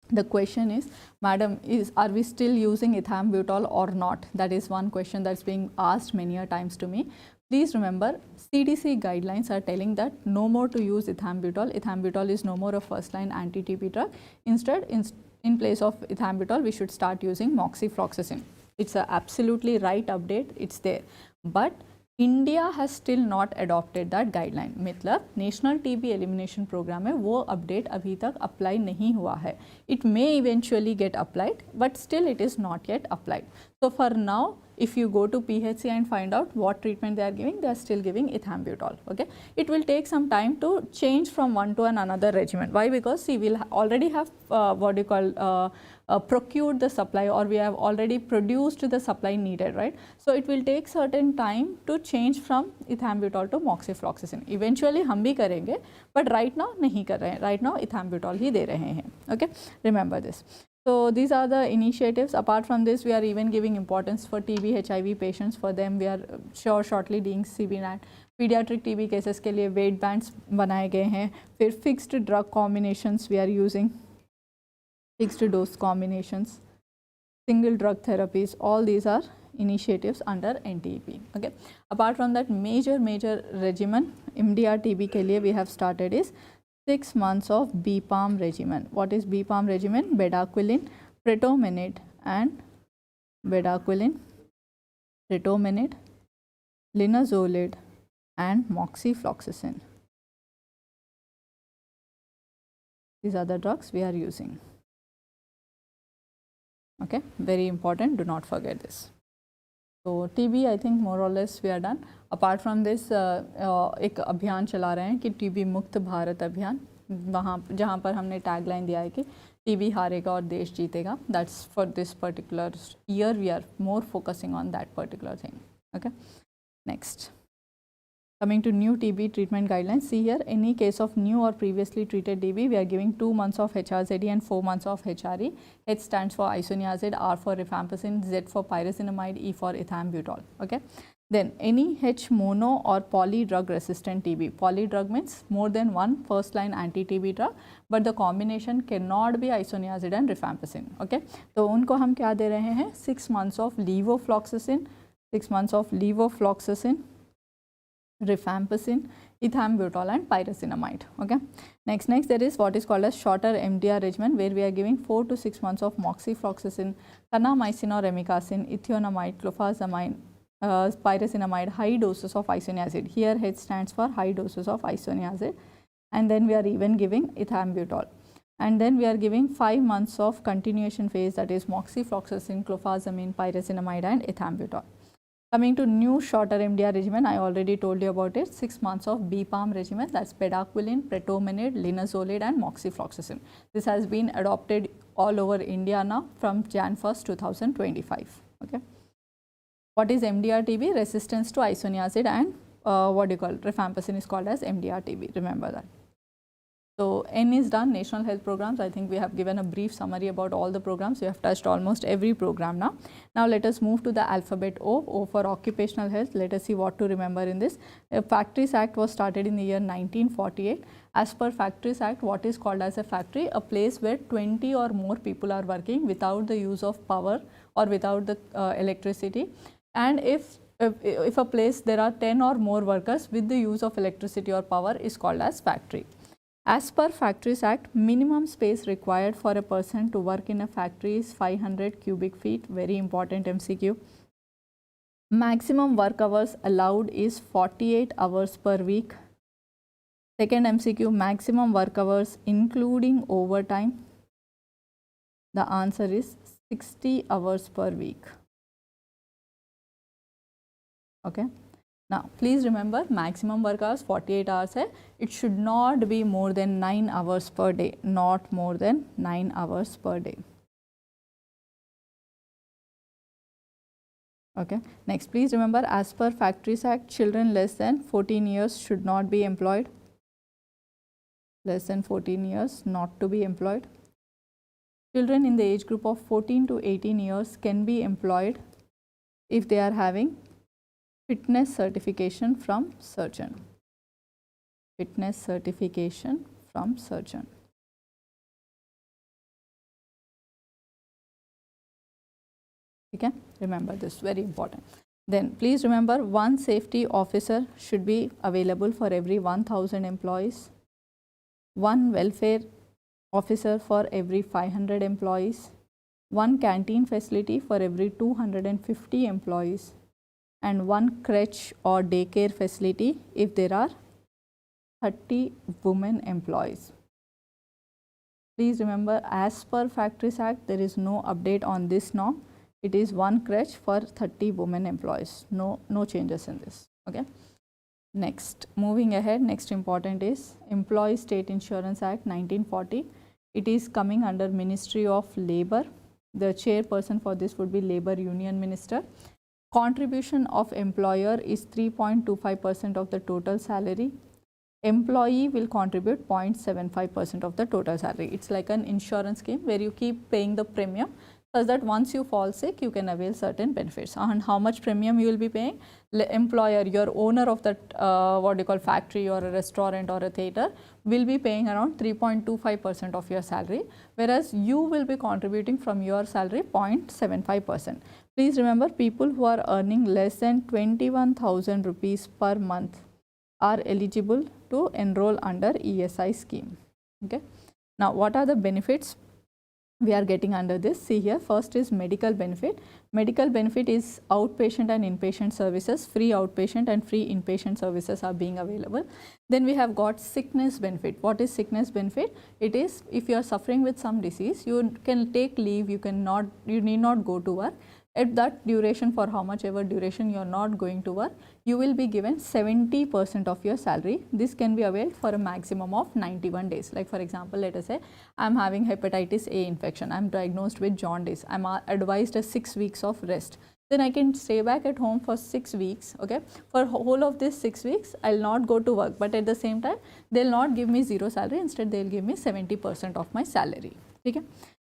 The question is, madam, are we still using ethambutol or not? That is one question that's being asked many a times to me. Please remember, CDC guidelines are telling that no more to use ethambutol. Ethambutol is no more a first-line anti-TB drug. Instead, in place of ethambutol, we should start using moxifloxacin. It's a absolutely right update. It's there. But India has still not adopted that guideline. मतलब National TB Elimination Program में वो update अभी तक apply नहीं हुआ है. It may eventually get applied, but still it is not yet applied. So for now, if you go to PHC and find out what treatment they are giving, they are still giving ethambutol. Okay, it will take some time to change from one to another regimen. Why? Because see, we'll already have procured the supply, or we have already produced the supply needed, right? So it will take certain time to change from ethambutol to moxifloxacin. Eventually हम भी करेंगे, but right now नहीं कर रहे हैं. Right now ethambutol ही दे रहे हैं. Okay, remember this. So these are the initiatives. Apart from this, we are even giving importance for TB HIV patients. For them, we are shortly doing CBNAT. Pediatric TB cases के लिए weight bands बनाए गए हैं. फिर fixed drug combinations we are using. Fixed dose combinations, single drug therapies, all these are initiatives under NTEP. Okay. Apart from that, major regimen MDR TB के लिए we have started is 6 months of B-PAM regimen. What is B-PAM regimen? Bedaquiline, pretomanid and bedaquiline, pretomanid, linezolid and moxifloxacin. These are the drugs we are using. Okay, very important, do not forget this. So TB I think more or less we are done. Apart from this एक अभियान चला रहे हैं कि TB मुक्त भारत अभियान, वहाँ जहाँ पर हमने टैगलाइन दिया है कि TB हारेगा और देश जीतेगा. That's for this particular year we are more focusing on that particular thing. Okay. Next. Coming to new TB treatment guidelines, see here, any case of new or previously treated TB, we are giving 2 months of HRZE and 4 months of HRE. H stands for isoniazid, R for rifampicin, Z for pyrazinamide, E for ethambutol. Okay. Then any H mono or poly drug resistant TB. Poly drug means more than one first line anti-TB drug, but the combination cannot be isoniazid and rifampicin. Okay. तो उनको हम क्या दे रहे हैं? 6 months of levofloxacin, 6 months of levofloxacin, rifampicin, ethambutol and pyrazinamide. Okay. Next there is what is called as shorter MDR regimen, where we are giving 4 to 6 months of moxifloxacin, kanamycin or amikacin, ethionamide, clofazamine, pyrazinamide, high doses of isoniazid. Here H stands for high doses of isoniazid, and then we are even giving ethambutol. And then we are giving 5 months of continuation phase, that is moxifloxacin, clofazamine, pyrazinamide and ethambutol. Coming to new shorter MDR regimen, I already told you about it. 6 months of B-PAM regimen, that's bedaquiline, pretomanid, linezolid and moxifloxacin. This has been adopted all over India now from Jan 1st, 2025. Okay. What is MDR-TB? Resistance to isoniazid and what do you call rifampicin is called as MDR-TB. Remember that. So N is done, National Health Programs. I think we have given a brief summary about all the programs. We have touched almost every program now. Now let us move to the alphabet O. O for occupational health. Let us see what to remember in this. Factories Act was started in the year 1948. As per Factories Act, what is called as a factory? A place where 20 or more people are working without the use of power or without the electricity. And if a place there are 10 or more workers with the use of electricity or power is called as factory. As per Factories Act, minimum space required for a person to work in a factory is 500 cubic feet, very important MCQ. Maximum work hours allowed is 48 hours per week. Second MCQ, maximum work hours including overtime. The answer is 60 hours per week. Okay. Now, please remember maximum work hours 48 hours hai. It should not be more than 9 hours per day, not more than 9 hours per day. Okay. Next, please remember as per Factories Act, children less than 14 years should not be employed. Less than 14 years not to be employed. Children in the age group of 14 to 18 years can be employed if they are having fitness certification from surgeon. Fitness certification from surgeon. Okay, remember this, very important. Then please remember, one safety officer should be available for every 1000 employees, one welfare officer for every 500 employees, one canteen facility for every 250 employees, and one crèche or daycare facility if there are 30 women employees. Please remember, as per Factories Act, there is no update on this norm. It is one crèche for 30 women employees. No changes in this. Okay. Next, moving ahead, next important is Employee State Insurance Act 1940. It is coming under Ministry of Labour. The chairperson for this would be Labour Union Minister. Contribution of employer is 3.25% of the total salary. Employee will contribute 0.75% of the total salary. It's like an insurance scheme where you keep paying the premium, such that once you fall sick, you can avail certain benefits. And how much premium you will be paying? Employer, your owner of that what you call factory or a restaurant or a theatre, will be paying around 3.25% of your salary, whereas you will be contributing from your salary 0.75%. Please remember, people who are earning less than 21,000 rupees per month are eligible to enroll under ESI scheme. Okay. Now, what are the benefits we are getting under this? See here, first is medical benefit. Medical benefit is outpatient and inpatient services, free outpatient and free inpatient services are being available. Then we have got sickness benefit. What is sickness benefit? It is if you are suffering with some disease, you can take leave, you need not go to work. At that duration, for how much ever duration you are not going to work, you will be given 70% of your salary. This can be availed for a maximum of 91 days. Like for example, let us say I am having hepatitis A infection, I am diagnosed with jaundice, I am advised as 6 weeks of rest. Then I can stay back at home for 6 weeks, okay. For whole of this 6 weeks, I will not go to work, but at the same time, they will not give me zero salary, instead they will give me 70% of my salary, okay.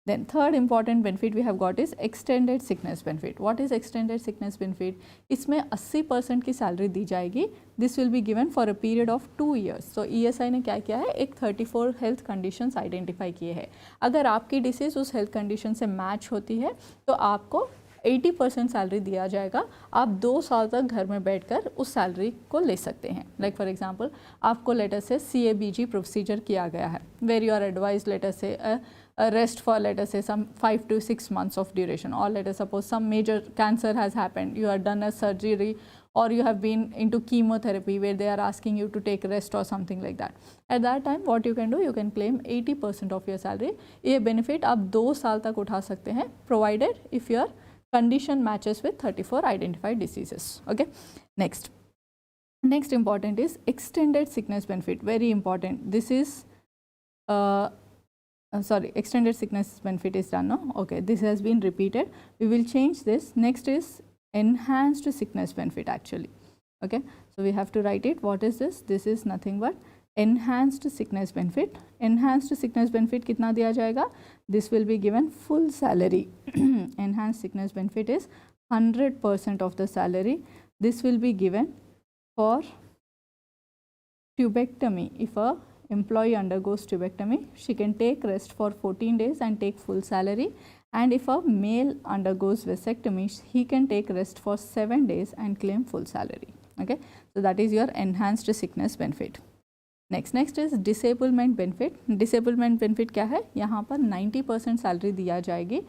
Then third important benefit we have got is extended sickness benefit. What is extended sickness benefit? इसमें 80% की salary दी जाएगी. This will be given for a period of 2 years. So ESI ने क्या किया है, एक 34 health conditions identify किए हैं. अगर आपकी डिसीज उस हेल्थ कंडीशन से मैच होती है तो आपको 80% सैलरी दिया जाएगा. आप 2 साल तक घर में बैठकर उस सैलरी को ले सकते हैं. लाइक फॉर एग्जांपल, आपको लेटर से CABG प्रोसीजर किया गया है, where you are advise later से rest for let us say some 5 to 6 months of duration, or let us suppose some major cancer has happened, you have done a surgery, or you have been into chemotherapy where they are asking you to take rest or something like that. At that time what you can do, you can claim 80% of your salary. ये benefit आप 2 साल तक उठा सकते हैं, provided if your condition matches with 34 identified diseases, okay. Next important is extended sickness benefit, very important. This is sorry, extended sickness benefit is done, no? Okay, this has been repeated. We will change this. Next is enhanced sickness benefit actually, okay. So we have to write it. What is this? This is nothing but enhanced sickness benefit. Enhanced sickness benefit कितना दिया जाएगा? This will be given full salary. Enhanced sickness benefit is 100% of the salary. This will be given for tubectomy. If a employee undergoes tubectomy, she can take rest for 14 days and take full salary. And if a male undergoes vasectomy, he can take rest for 7 days and claim full salary, okay. So that is your enhanced sickness benefit. Next is disablement benefit. Disablement benefit क्या है? यहाँ पर 90% salary दिया जाएगी.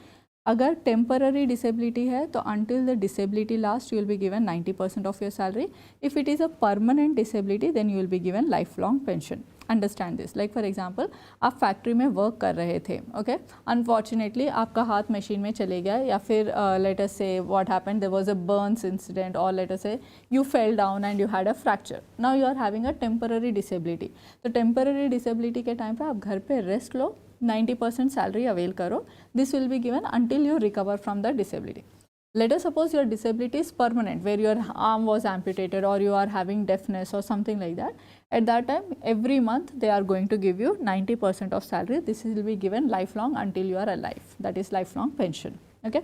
अगर temporary disability है तो until the disability lasts you will be given 90% of your salary. If it is a permanent disability then you will be given lifelong pension. Understand this. Like for example, आप factory में work कर रहे थे, okay? Unfortunately आपका हाथ machine में चले गया, या फिर let us say what happened, there was a burns incident, or let us say you fell down and you had a fracture. Now you are having a temporary disability. तो temporary disability के time पे आप घर पे rest लो, 90% salary avail करो. This will be given until you recover from the disability. Let us suppose your disability is permanent, where your arm was amputated or you are having deafness or something like that. At that time, every month they are going to give you 90% of salary. This will be given lifelong until you are alive. That is lifelong pension, okay.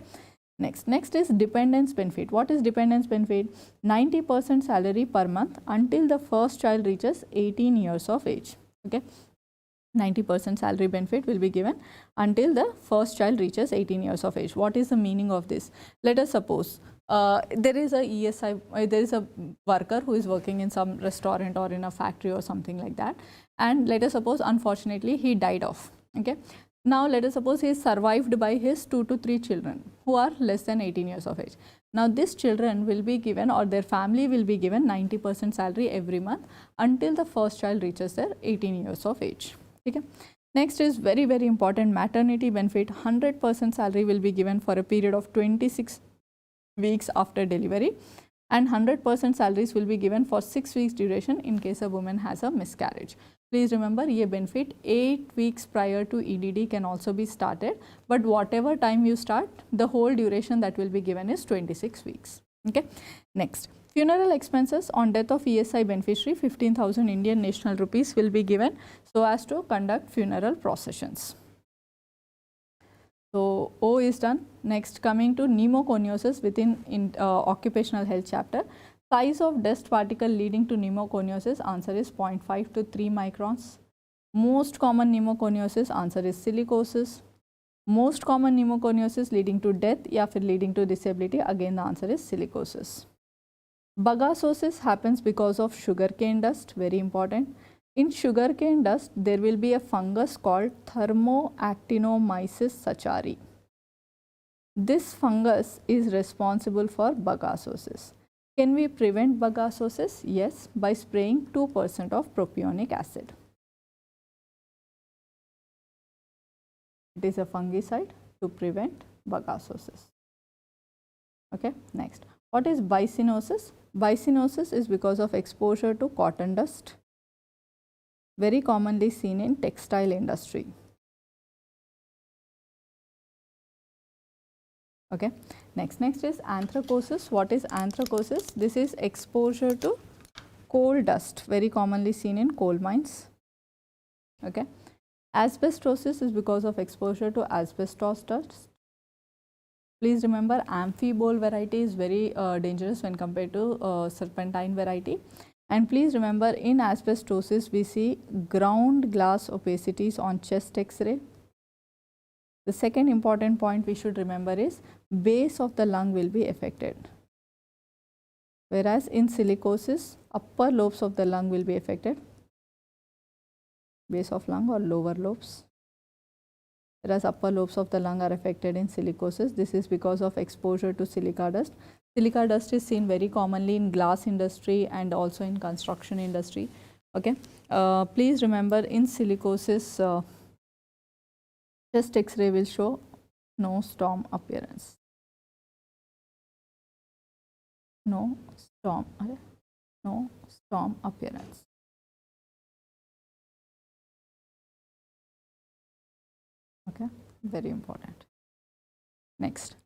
Next is dependence benefit. What is dependence benefit? 90% salary per month until the first child reaches 18 years of age, okay. 90% salary benefit will be given until the first child reaches 18 years of age. What is the meaning of this? Let us suppose there is a ESI, there is a worker who is working in some restaurant or in a factory or something like that, and let us suppose unfortunately he died off, okay. Now let us suppose he is survived by his 2 to 3 children who are less than 18 years of age. Now these children will be given, or their family will be given 90% salary every month until the first child reaches their 18 years of age. Okay. Next is very important, maternity benefit. 100% salary will be given for a period of 26 weeks after delivery, and 100% salaries will be given for 6 weeks duration in case a woman has a miscarriage. Please remember, ये benefit 8 weeks prior to EDD can also be started, but whatever time you start, the whole duration that will be given is 26 weeks. Okay. Next, funeral expenses on death of ESI beneficiary, 15,000 Indian national rupees will be given so as to conduct funeral processions. So O is done. Next, coming to pneumoconiosis within occupational health chapter. Size of dust particle leading to pneumoconiosis, answer is 0.5 to 3 microns. Most common pneumoconiosis, answer is silicosis. Most common pneumoconiosis leading to death या फिर leading to disability, again the answer is silicosis. Bagasosis happens because of sugarcane dust, very important. In sugarcane dust, there will be a fungus called Thermoactinomyces sachari. This fungus is responsible for bagasosis. Can we prevent bagasosis? Yes, by spraying 2% of propionic acid. It is a fungicide to prevent bagasosis. Okay, next. What is bicyanosis? Bicyanosis is because of exposure to cotton dust, very commonly seen in textile industry. Okay, next is anthracosis. What is anthracosis? This is exposure to coal dust, very commonly seen in coal mines. Okay, asbestosis is because of exposure to asbestos dust. Please remember, amphibole variety is very dangerous when compared to serpentine variety. And please remember, in asbestosis we see ground glass opacities on chest X-ray. The second important point we should remember is base of the lung will be affected, whereas in silicosis upper lobes of the lung will be affected, base of lung or lower lobes, whereas upper lobes of the lung are affected in silicosis. This is because of exposure to silica dust. Silica dust is seen very commonly in glass industry and also in construction industry. Okay, please remember, in silicosis chest X-ray will show no storm appearance. No storm appearance. Okay, very important. Next.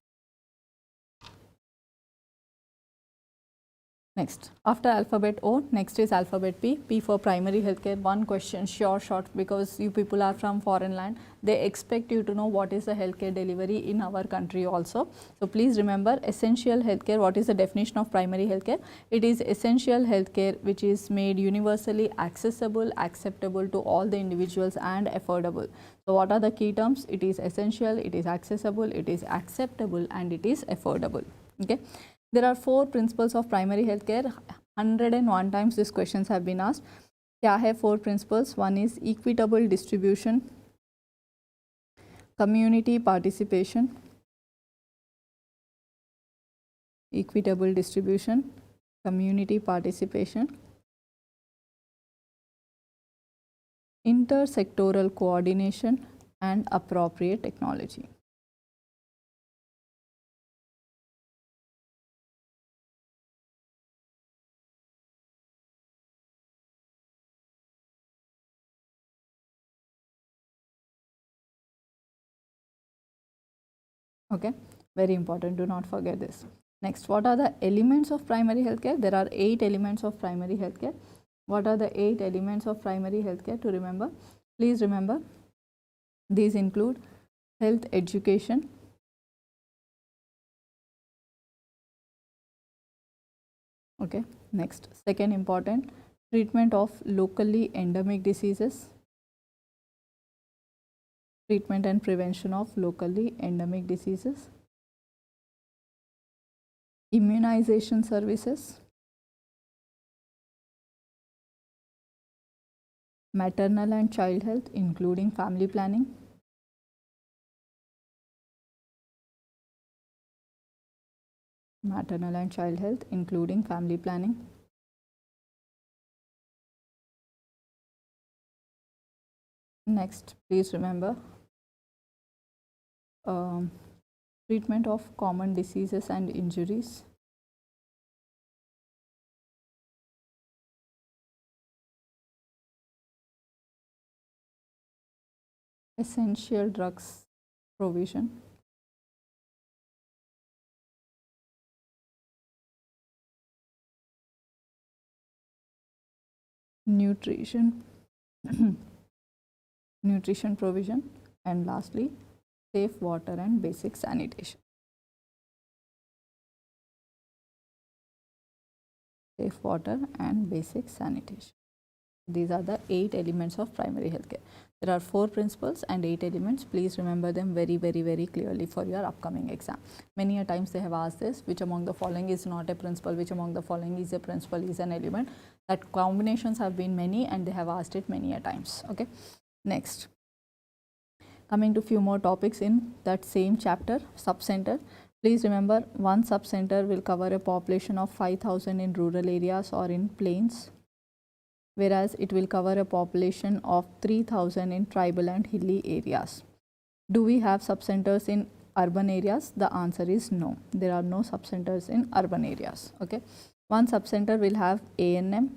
After alphabet O, next is alphabet P. P for primary healthcare. One question, short, because you people are from foreign land. They expect you to know what is the healthcare delivery in our country also. So please remember, essential healthcare. What is the definition of primary healthcare? It is essential healthcare which is made universally accessible, acceptable to all the individuals and affordable. So what are the key terms? It is essential, it is accessible, it is acceptable, and it is affordable. Okay. There are 4 principles of primary healthcare. 101 times these questions have been asked. Kya hai 4 principles? One is equitable distribution, community participation, equitable distribution, community participation, intersectoral coordination, and appropriate technology. Okay, very important, do not forget this. Next, what are the elements of primary healthcare? There are 8 elements of primary healthcare. What are the 8 elements of primary healthcare to remember? Please remember, these include health education, okay. Next, second important, treatment of locally endemic diseases, treatment and prevention of locally endemic diseases, immunization services, maternal and child health including family planning, maternal and child health including family planning, next, please remember, treatment of common diseases and injuries, essential drugs provision, nutrition provision, and lastly, safe water and basic sanitation. Safe water and basic sanitation. These are the 8 elements of primary healthcare. There are 4 principles and 8 elements. Please remember them very clearly for your upcoming exam. Many a times they have asked this, which among the following is not a principle, which among the following is a principle, is an element. That combinations have been many and they have asked it many a times. Okay. Next, coming to few more topics in that same chapter, subcenter. Please remember, one subcenter will cover a population of 5,000 in rural areas or in plains, whereas it will cover a population of 3,000 in tribal and hilly areas. Do we have subcenters in urban areas? The answer is no. There are no subcenters in urban areas. Okay. One subcenter will have ANM,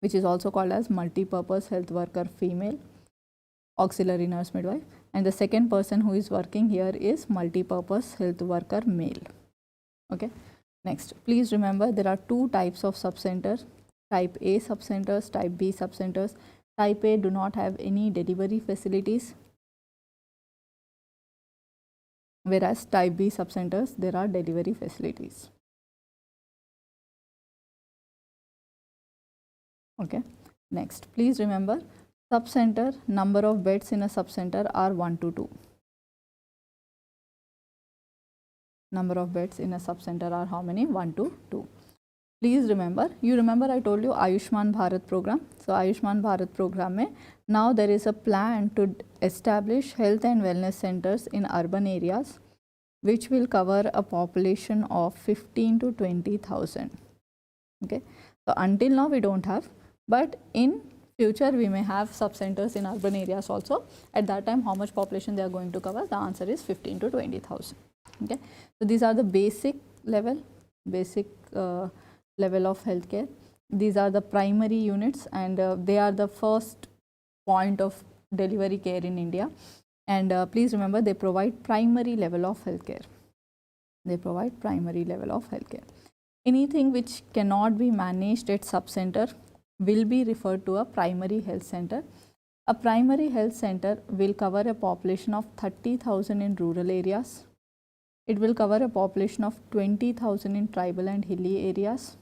which is also called as multi-purpose health worker female, auxiliary nurse midwife, and the second person who is working here is multi-purpose health worker male. Okay. Next, please remember there are two types of subcenters, type A subcenters, type B subcenters. Type A do not have any delivery facilities, whereas type B subcenters, there are delivery facilities. Okay. Next, please remember subcenter, number of beds in a subcenter are 1 to 2. Number of beds in a subcenter are how many? 1 to 2. Please remember, I told you Ayushman Bharat program. So Ayushman Bharat program mein now there is a plan to establish health and wellness centers in urban areas, which will cover a population of 15 to 20,000. Okay. So until now we don't have, but in future we may have subcenters in urban areas also. At that time, how much population they are going to cover? The answer is 15 to 20,000. Okay. So these are the basic level of healthcare. These are the primary units, and they are the first point of delivery care in India. And please remember, they provide primary level of healthcare. They provide primary level of healthcare. Anything which cannot be managed at subcenter will be referred to a primary health center. A primary health center will cover a population of 30,000 in rural areas. It will cover a population of 20,000 in tribal and hilly areas.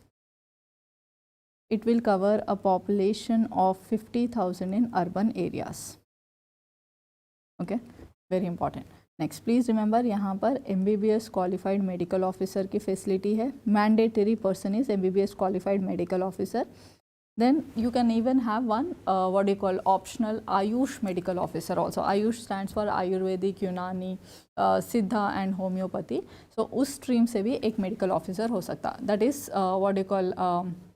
It will cover a population of 50,000 in urban areas. Okay, very important. Next, please remember, यहाँ पर MBBS qualified medical officer की facility है. Mandatory person is MBBS qualified medical officer. Then you can even have one optional Ayush medical officer also. Ayush stands for Ayurvedic, Unani, Siddha and Homeopathy. So उस stream से भी एक medical officer हो सकता. That is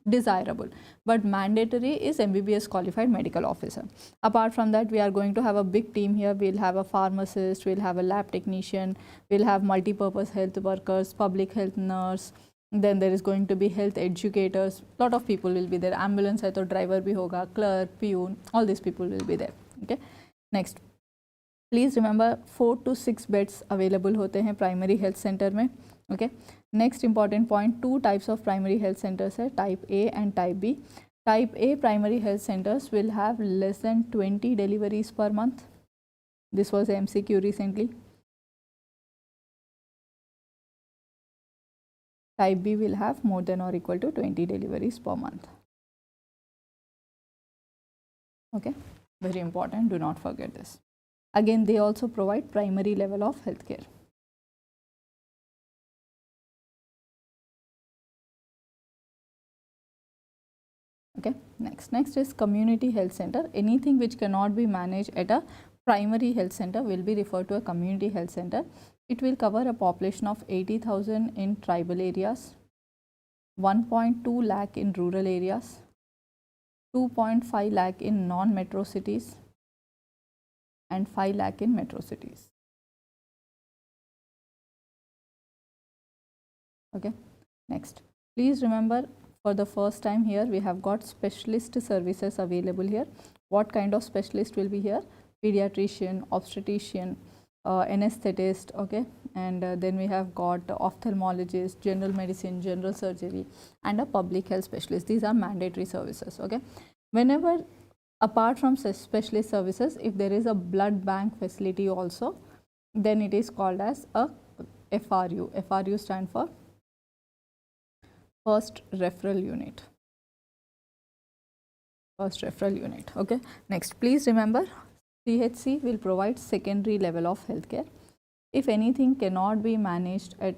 desirable, but mandatory is MBBS qualified medical officer. Apart from that, we are going to have a big team here. We'll have a pharmacist, we'll have a lab technician, we'll have multi-purpose health workers, public health nurse, then there is going to be health educators. Lot of people will be there. Ambulance hai to driver bhi hoga, clerk, peon, all these people will be there. Okay. Next, please remember 4 to 6 beds available hote hain primary health center mein. Okay. Next important point, two types of primary health centers hai, type A and type B. Type A primary health centers will have less than 20 deliveries per month. This was MCQ recently. Type B will have more than or equal to 20 deliveries per month. Okay, very important, do not forget this. Again, they also provide primary level of healthcare. Okay, next is community health center. Anything which cannot be managed at a primary health center will be referred to a community health center. It will cover a population of 80,000 in tribal areas, 1.2 lakh in rural areas, 2.5 lakh in non-metro cities, and 5 lakh in metro cities. Okay, next, please remember, for the first time here we have got specialist services available here. What kind of specialist will be here? Pediatrician, obstetrician, anesthetist, okay, and then we have got ophthalmologist, general medicine, general surgery, and a public health specialist. These are mandatory services. Okay, whenever, apart from specialist services, if there is a blood bank facility also, then it is called as a FRU. FRU stand for first referral unit. First referral unit. Okay, next, please remember, CHC will provide secondary level of healthcare. If anything cannot be managed at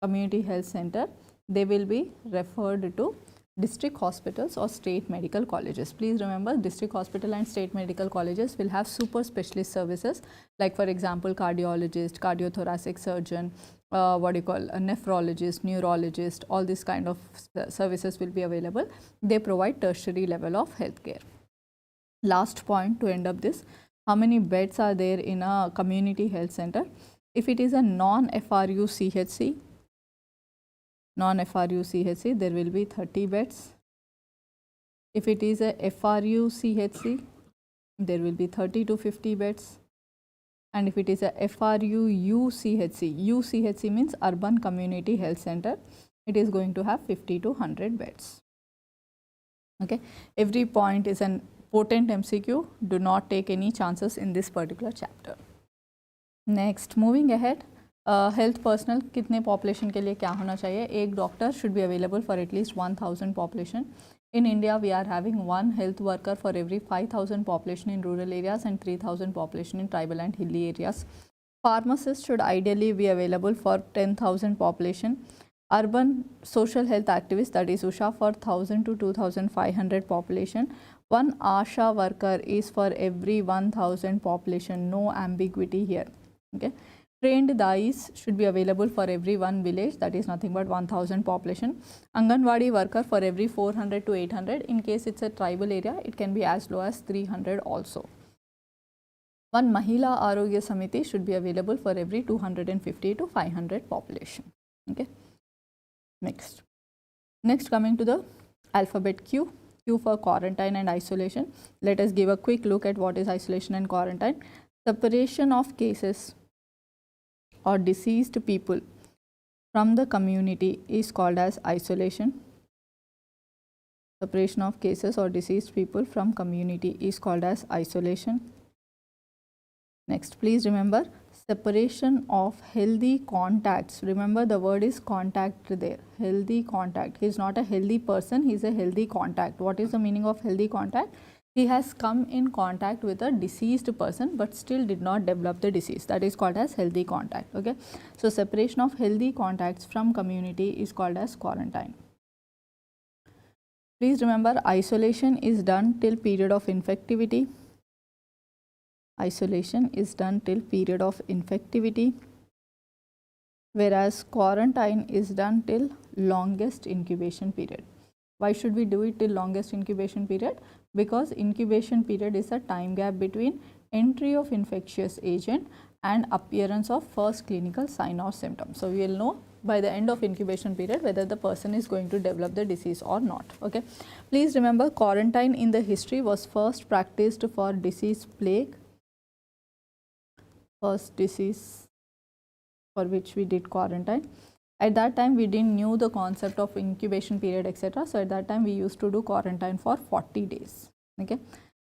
community health center, they will be referred to district hospitals or state medical colleges. Please remember, district hospital and state medical colleges will have super specialist services, like for example cardiologist, cardiothoracic surgeon, a nephrologist, neurologist, all these kind of services will be available. They provide tertiary level of healthcare. Last point to end up this, how many beds are there in a community health center? If it is a non-FRU CHC, there will be 30 beds. If it is a FRU CHC, there will be 30 to 50 beds. And if it is a FRU UCHC, UCHC means Urban Community Health Center, it is going to have 50 to 100 beds. Okay, every point is an potent MCQ. Do not take any chances in this particular chapter. Next, moving ahead, health personnel कितने population के लिए क्या होना चाहिए? एक doctor should be available for at least 1000 population. In India, we are having one health worker for every 5000 population in rural areas and 3000 population in tribal and hilly areas. Pharmacists should ideally be available for 10,000 population. Urban social health activists, that is USHA, for 1000 to 2500 population. One ASHA worker is for every 1000 population. No ambiguity here. Okay. Trained DAIs should be available for every one village, that is nothing but 1000 population. Anganwadi worker for every 400 to 800. In case it's a tribal area, it can be as low as 300 also. One Mahila Arogya Samiti should be available for every 250 to 500 population. Okay. Next coming to the alphabet Q. Q for quarantine and isolation. Let us give a quick look at what is isolation and quarantine. Separation of cases or deceased people from the community is called as isolation. Separation of cases or deceased people from community is called as isolation. Next, please remember, separation of healthy contacts. Remember, the word is contact there. Healthy contact. He is not a healthy person, he is a healthy contact. What is the meaning of healthy contact? He has come in contact with a deceased person but still did not develop the disease. That is called as healthy contact. Okay. So, separation of healthy contacts from community is called as quarantine. Please remember, isolation is done till period of infectivity. Isolation is done till period of infectivity, whereas quarantine is done till longest incubation period. Why should we do it till longest incubation period? Because incubation period is a time gap between entry of infectious agent and appearance of first clinical sign or symptom. So, we will know by the end of incubation period whether the person is going to develop the disease or not. Okay. Please remember, quarantine in the history was first practiced for disease plague. First disease for which we did quarantine. At that time, we didn't knew the concept of incubation period, etc. So, at that time, we used to do quarantine for 40 days. Okay.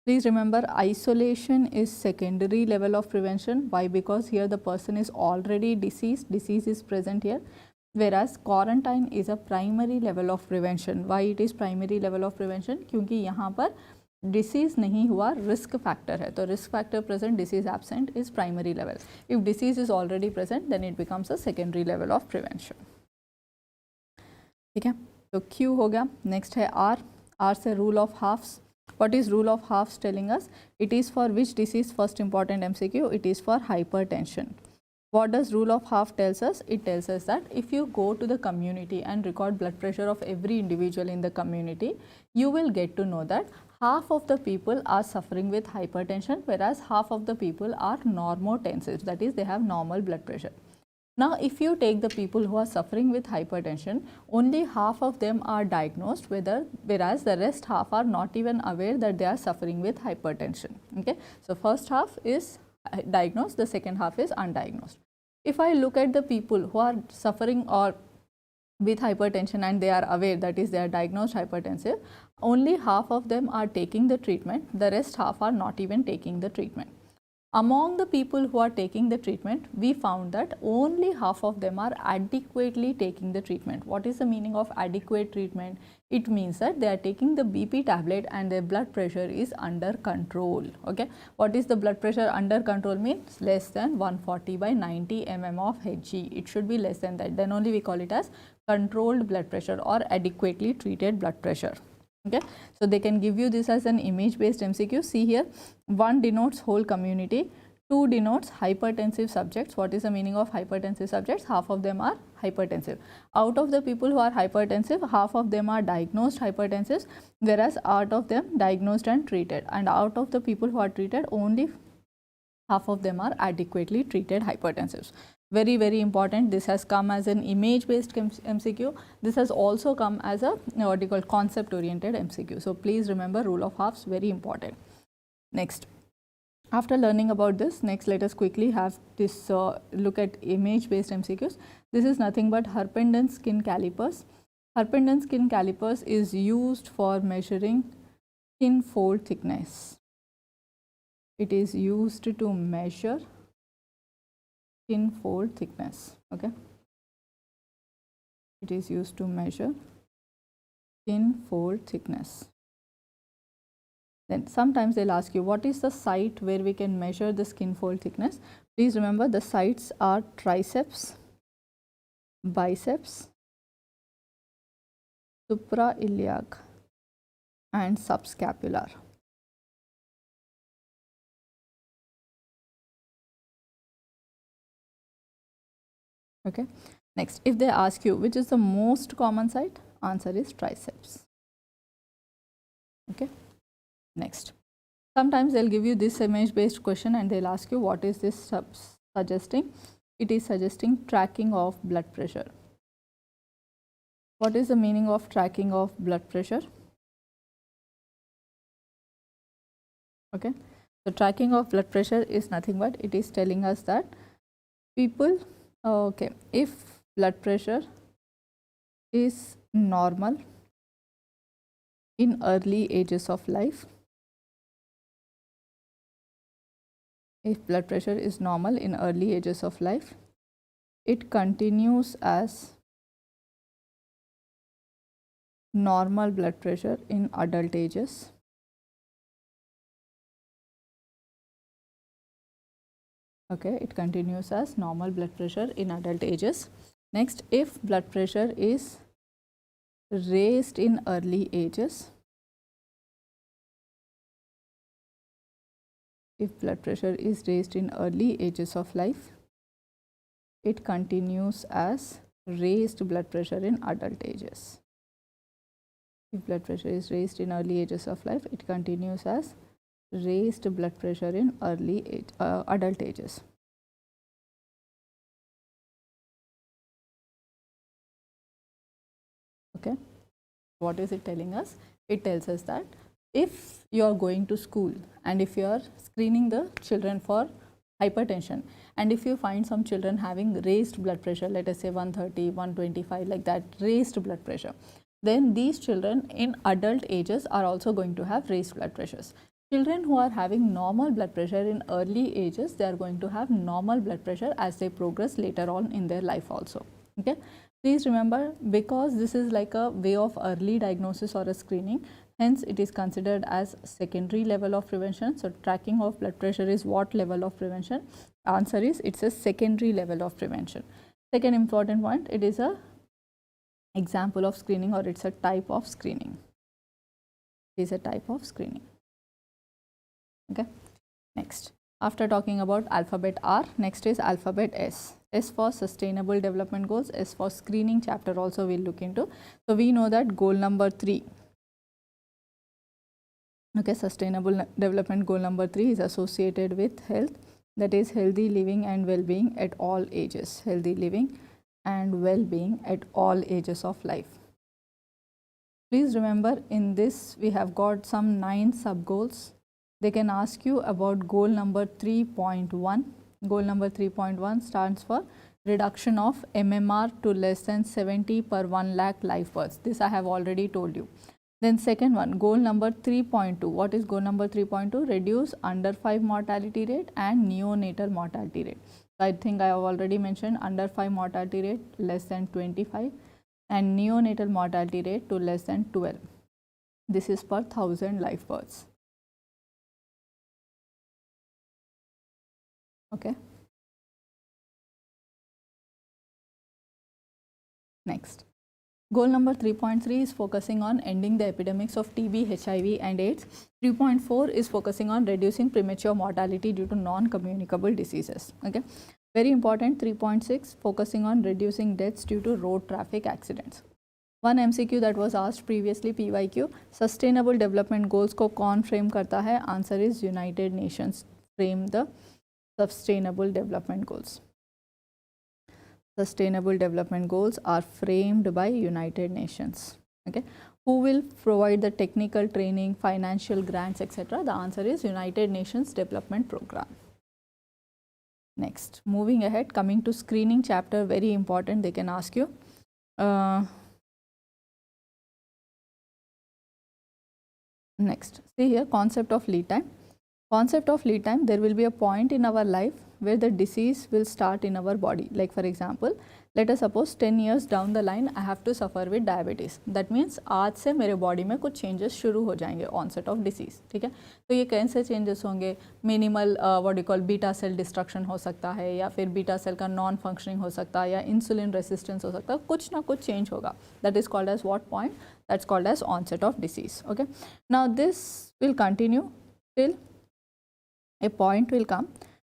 Please remember, isolation is secondary level of prevention. Why? Because here the person is already deceased, disease is present here, whereas quarantine is a primary level of prevention. Why it is primary level of prevention? क्योंकि यहाँ पर disease नहीं हुआ, risk factor है, तो risk factor present, disease absent is primary level. If disease is already present then it becomes a secondary level of prevention. ठीक है, तो क्यू हो गया. नेक्स्ट है आर. आर से rule of halves. What is rule of halves telling us? It is for which disease? First important MCQ, it is for hypertension. What does rule of half tells us? It tells us that if you go to the community and record blood pressure of every individual in the community, you will get to know that half of the people are suffering with hypertension, whereas half of the people are normotensive, that is they have normal blood pressure. Now, if you take the people who are suffering with hypertension, only half of them are diagnosed, whereas the rest half are not even aware that they are suffering with hypertension. Okay? So, first half is diagnosed, the second half is undiagnosed. If I look at the people who are suffering or with hypertension and they are aware, that is they are diagnosed hypertensive, only half of them are taking the treatment, the rest half are not even taking the treatment. Among the people who are taking the treatment, we found that only half of them are adequately taking the treatment. What is the meaning of adequate treatment? It means that they are taking the BP tablet and their blood pressure is under control. Okay. What is the blood pressure under control means? Less than 140 by 90 mm of Hg. It should be less than that. Then only we call it as controlled blood pressure or adequately treated blood pressure. Okay. So, they can give you this as an image based MCQ. See here, 1 denotes whole community, 2 denotes hypertensive subjects. What is the meaning of hypertensive subjects? Half of them are hypertensive. Out of the people who are hypertensive, half of them are diagnosed hypertensive, whereas out of them diagnosed and treated, and out of the people who are treated, only half of them are adequately treated hypertensives. Very, very important. This has come as an image-based MCQ. This has also come as a what you call concept-oriented MCQ. So please remember rule of halves, very important. Next, after learning about this, next let us quickly have this look at image-based MCQs. This is nothing but Herpenden skin calipers. Herpenden skin calipers is used for measuring skin fold thickness. It is used to measure skin fold thickness. Okay, it is used to measure skin fold thickness. Then sometimes they'll ask you what is the site where we can measure the skin fold thickness. Please remember the sites are triceps, biceps, suprailiac and subscapular. Okay. Next, if they ask you which is the most common site, answer is triceps. Okay. Next, sometimes they'll give you this image based question and they'll ask you what is this suggesting. It is suggesting tracking of blood pressure. What is the meaning of tracking of blood pressure? Okay, so tracking of blood pressure is nothing but it is telling us that people, okay, if blood pressure is normal in early ages of life, if blood pressure is normal in early ages of life, it continues as normal blood pressure in adult ages. Okay, it continues as normal blood pressure in adult ages. Next, if blood pressure is raised in early ages, if blood pressure is raised in early ages of life, it continues as raised blood pressure in adult ages. If blood pressure is raised in early ages of life, it continues as raised blood pressure in early age, adult ages. Okay, what is it telling us? It tells us that if you are going to school and if you are screening the children for hypertension and if you find some children having raised blood pressure, let us say 130, 125, like that, raised blood pressure, then these children in adult ages are also going to have raised blood pressures. Children who are having normal blood pressure in early ages, they are going to have normal blood pressure as they progress later on in their life also. Okay, please remember, because this is like a way of early diagnosis or a screening, hence it is considered as secondary level of prevention. So tracking of blood pressure is what level of prevention? Answer is it's a secondary level of prevention. Second important point, it is a example of screening or it's a type of screening. It is a type of screening. Okay. Next, after talking about alphabet R, next is alphabet S. S for sustainable development goals, S for screening chapter also we'll look into. So we know that goal number 3. Okay, sustainable development goal number 3 is associated with health, that is healthy living and well-being at all ages. Healthy living and well-being at all ages of life. Please remember, in this we have got some 9 sub-goals. They can ask you about goal number 3.1. Goal number 3.1 stands for reduction of MMR to less than 70 per 1 lakh live births. This I have already told you. Then second one, goal number 3.2. What is goal number 3.2? Reduce under 5 mortality rate and neonatal mortality rate. I think I have already mentioned under 5 mortality rate less than 25 and neonatal mortality rate to less than 12. This is per 1000 live births. Okay. Next, goal number 3.3 is focusing on ending the epidemics of TB, HIV and AIDS. 3.4 is focusing on reducing premature mortality due to non-communicable diseases. Okay, very important. 3.6 focusing on reducing deaths due to road traffic accidents. One MCQ that was asked previously, PYQ, sustainable development goals को कौन frame करता है? Answer is United Nations frame the Sustainable Development Goals. Sustainable Development Goals are framed by United Nations. Okay, who will provide the technical training, financial grants, etc.? The answer is United Nations Development Program. Next, moving ahead, coming to screening chapter, very important, they can ask you. Next, see here, concept of lead time. Concept of lead time, there will be a point in our life where the disease will start in our body. Like for example, let us suppose 10 years down the line I have to suffer with diabetes. That means आज से मेरे body में कुछ changes शुरू हो जाएंगे, onset of disease. ठीक है, तो ये कैसे चेंजेस होंगे? Minimal what you call beta cell destruction हो सकता है, या फिर बीटा सेल का नॉन फंक्शनिंग हो सकता है, या इंसुलिन रेसिस्टेंस हो सकता है, कुछ ना कुछ चेंज होगा. That is called as what point? That's called as onset of disease. Okay, now this will continue till a point will come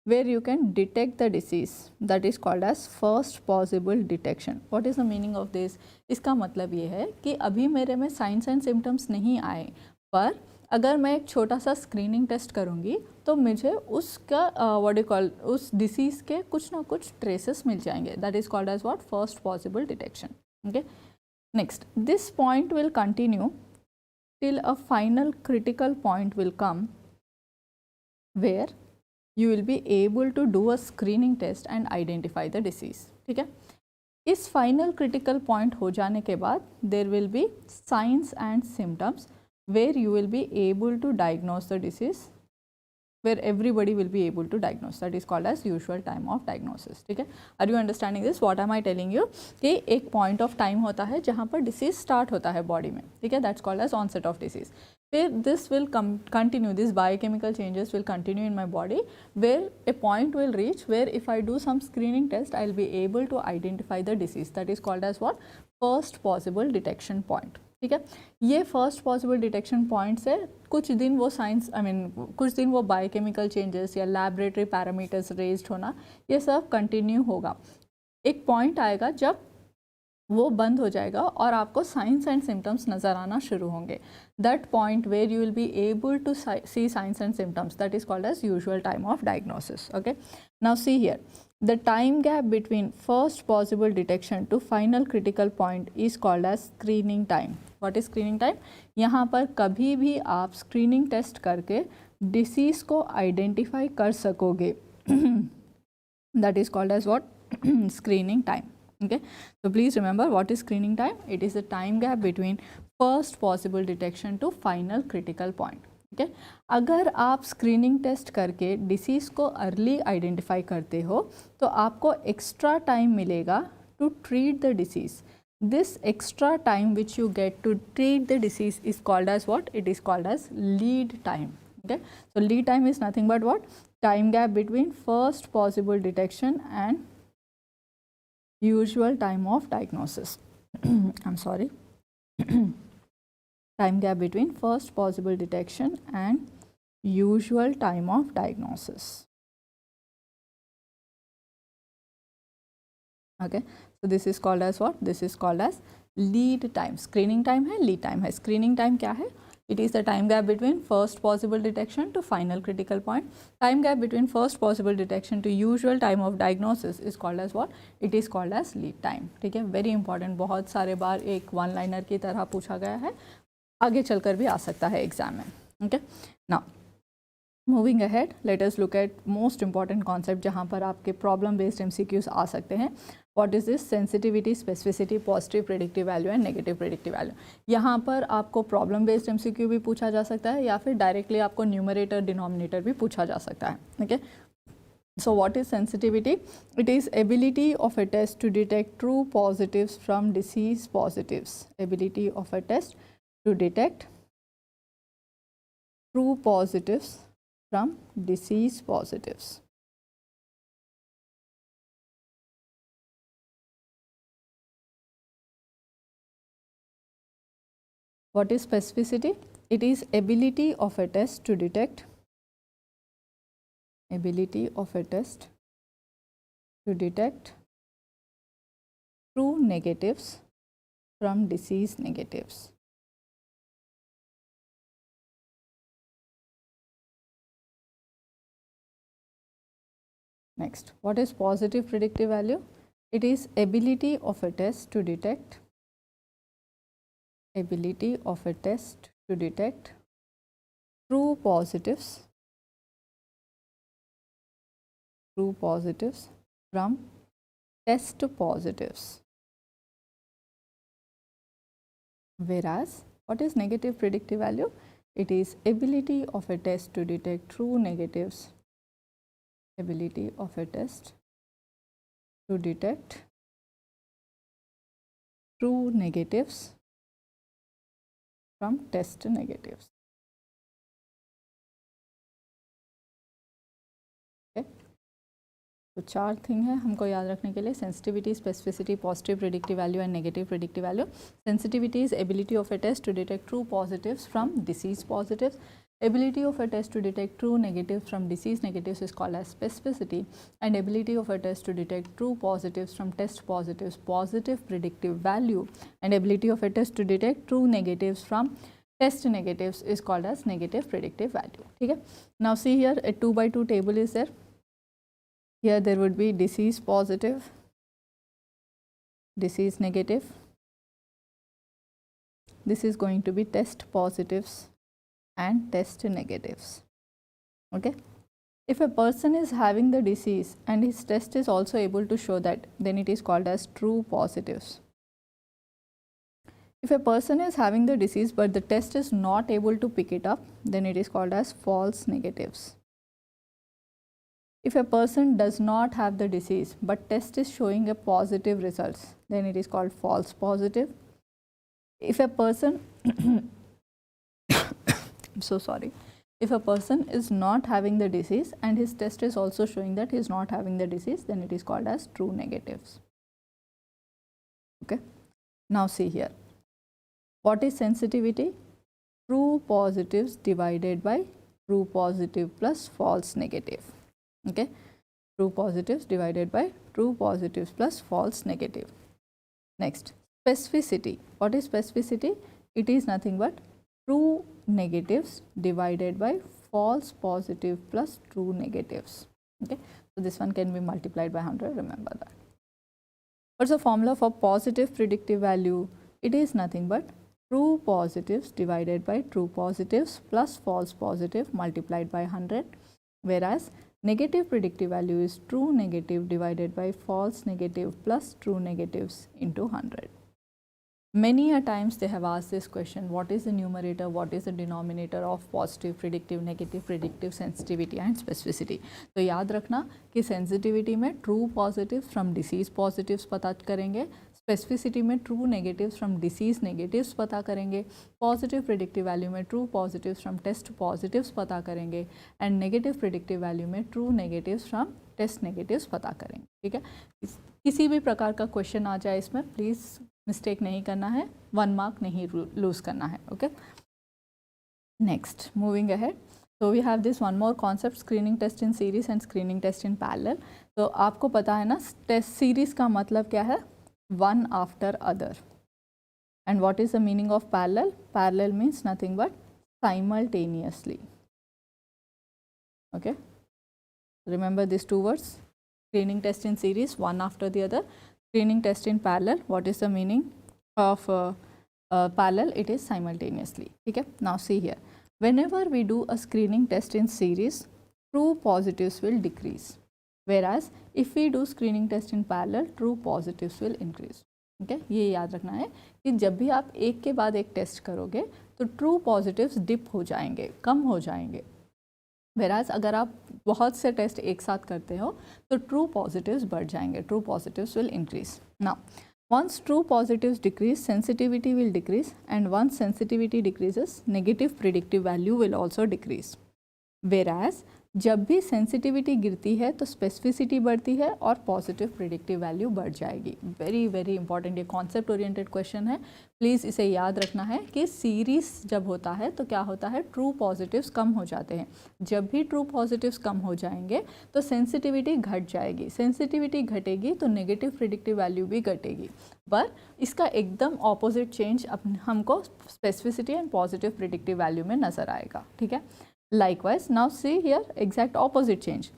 where you can detect the disease, that is called as first possible detection. What is the meaning of this? इसका मतलब ये है कि अभी मेरे में science and symptoms नहीं आए, पर अगर मैं एक छोटा सा स्क्रीनिंग टेस्ट करूँगी तो मुझे उसका व्हाट यू कॉल उस डिसीज़ के कुछ ना कुछ ट्रेसेस मिल जाएंगे. That is called as what? First possible detection. Okay, next, this point will continue till a final critical point will come where you will be able to do a screening test and identify the disease. ठीक है, इस final critical point हो जाने के बाद there will be signs and symptoms where you will be able to diagnose the disease, where everybody will be able to diagnose. That is called as usual time of diagnosis. ठीक है, are you understanding this? What am I telling you? कि एक point of time होता है जहाँ पर disease start होता है body में. ठीक है, that's called as onset of disease. फिर this will continue, this biochemical changes will continue in my body, where a point will reach where if I do some screening test, I'll be able to identify the disease. That is called as what? First possible detection point. ठीक है, ये first possible detection point से कुछ दिन वो science कुछ दिन वो बायोकेमिकल चेंजेस या लैबोरेटरी पैरामीटर्स रेज्ड होना, ये सब कंटिन्यू होगा. एक पॉइंट आएगा जब वो बंद हो जाएगा और आपको साइंस एंड सिम्टम्स नज़र आना शुरू होंगे. That point where you will be able to see signs and symptoms, that is called as usual time of diagnosis. Okay, now see here, the time gap between first possible detection to final critical point is called as screening time. What is screening time? यहाँ पर कभी भी आप screening test करके disease को identify कर सकोगे. That is called as what? Screening time. Okay, so please remember, what is screening time? It is the time gap between first possible detection to final critical point. ठीक है, अगर आप screening test करके disease को early identify करते हो तो आपको एक्स्ट्रा टाइम मिलेगा to treat the disease. This extra time which you get to treat the disease is called as what? It is called as lead time. Okay, so lead time is nothing but what? Time gap between first possible detection and usual time of diagnosis. I am sorry, time gap between first possible detection and usual time of diagnosis. Okay, so this is called as what? This is called as lead time. Screening time है, lead time है. Screening time क्या है? It is the time gap between first possible detection to final critical point. Time gap between first possible detection to usual time of diagnosis is called as what? It is called as lead time. ठीक है, very important, बहुत सारे बार एक one liner की तरह पूछा गया है, आगे चलकर भी आ सकता है एग्जाम में. Okay, now moving ahead, let us look at most important concept जहाँ पर आपके प्रॉब्लम बेस्ड एमसीक्यूज आ सकते हैं. What is this? Sensitivity, specificity, positive predictive value and negative predictive value. यहाँ पर आपको प्रॉब्लम बेस्ड एमसीक्यू भी पूछा जा सकता है या फिर डायरेक्टली आपको न्यूमरेटर डिनोमिनेटर भी पूछा जा सकता है. Okay, so what is sensitivity? It is ability of a test to detect true positives from disease positives. Ability of a test to detect true positives from disease positives. What is specificity? It is ability of a test to detect true negatives from disease negatives. Next, what is positive predictive value? It is ability of a test to detect true positives from test positives. Whereas, what is negative predictive value? It is ability of a test to detect true negatives. Ability of a test to detect true negatives from test negatives. Okay. तो 4 thing है हमको याद रखने के लिए, sensitivity, specificity, positive predictive value and negative predictive value. Sensitivity is ability of a test to detect true positives from disease positives. Ability of a test to detect true negatives from disease negatives is called as specificity, and ability of a test to detect true positives from test positives, positive predictive value, and ability of a test to detect true negatives from test negatives is called as negative predictive value. ठीक है. Now see here a 2x2 table is there. Here there would be disease positive, disease negative. This is going to be test positives and test negatives. Okay. If a person is having the disease and his test is also able to show that, then it is called as true positives. If a person is having the disease but the test is not able to pick it up, then it is called as false negatives. If a person does not have the disease but test is showing a positive results, then it is called false positive. If a person I'm so sorry. If a person is not having the disease and his test is also showing that he is not having the disease, then it is called as true negatives. Okay. Now see here. What is sensitivity? True positives divided by true positive plus false negative. Okay. True positives divided by true positives plus false negative. Next, specificity. What is specificity? It is nothing but true negatives divided by false positive plus true negatives. Okay. So this one can be multiplied by 100, remember that. What's the formula for positive predictive value? It is nothing but true positives divided by true positives plus false positive multiplied by 100, whereas negative predictive value is true negative divided by false negative plus true negatives into 100. Many a times they have asked this question, what is the numerator, what is the denominator of positive predictive, negative predictive, sensitivity and specificity. तो याद रखना कि sensitivity में true positives from disease positives पता करेंगे, specificity में true negatives from disease negatives पता करेंगे, positive predictive value में true positives from test positives पता करेंगे and negative predictive value में true negatives from test negatives पता करेंगे. ठीक है. किसी भी प्रकार का क्वेश्चन आ जाए इसमें प्लीज़ मिस्टेक नहीं करना है, 1 मार्क नहीं लूज करना है. Okay. Next, moving ahead. So we have this one more concept, screening test in series and screening test in parallel. तो आपको पता है ना, टेस्ट सीरीज का मतलब क्या है, one after other. And what is the meaning of parallel? Parallel means nothing but simultaneously. Okay, remember these two words, screening test in series, one after the other. Screening test in parallel, what is the meaning of parallel? It is simultaneously. Okay, now see here. Whenever we do a screening test in series, true positives will decrease, whereas if we do screening test in parallel, true positives will increase. Okay, ये याद रखना है कि जब भी आप एक के बाद एक टेस्ट करोगे तो ट्रू पॉजिटिव्स डिप हो जाएंगे, कम हो जाएंगे, whereas अगर आप बहुत से टेस्ट एक साथ करते हो तो ट्रू पॉजिटिव्स बढ़ जाएंगे, true positives will increase. Now once true positives decrease, sensitivity will decrease, and once sensitivity decreases, negative predictive value will also decrease. Whereas जब भी सेंसिटिविटी गिरती है तो स्पेसिफिसिटी बढ़ती है और पॉजिटिव प्रिडिक्टिव वैल्यू बढ़ जाएगी. वेरी वेरी इंपॉर्टेंट, ये कॉन्सेप्ट ओरिएंटेड क्वेश्चन है, प्लीज़ इसे याद रखना है कि सीरीज जब होता है तो क्या होता है, ट्रू पॉजिटिव्स कम हो जाते हैं. जब भी ट्रू पॉजिटिव्स कम हो जाएंगे तो सेंसिटिविटी घट जाएगी, सेंसिटिविटी घटेगी तो नेगेटिव प्रिडिक्टिव वैल्यू भी घटेगी. पर इसका एकदम ऑपोजिट चेंज हमको specificity and positive predictive value में नज़र आएगा. ठीक है. Likewise, now see here exact opposite change.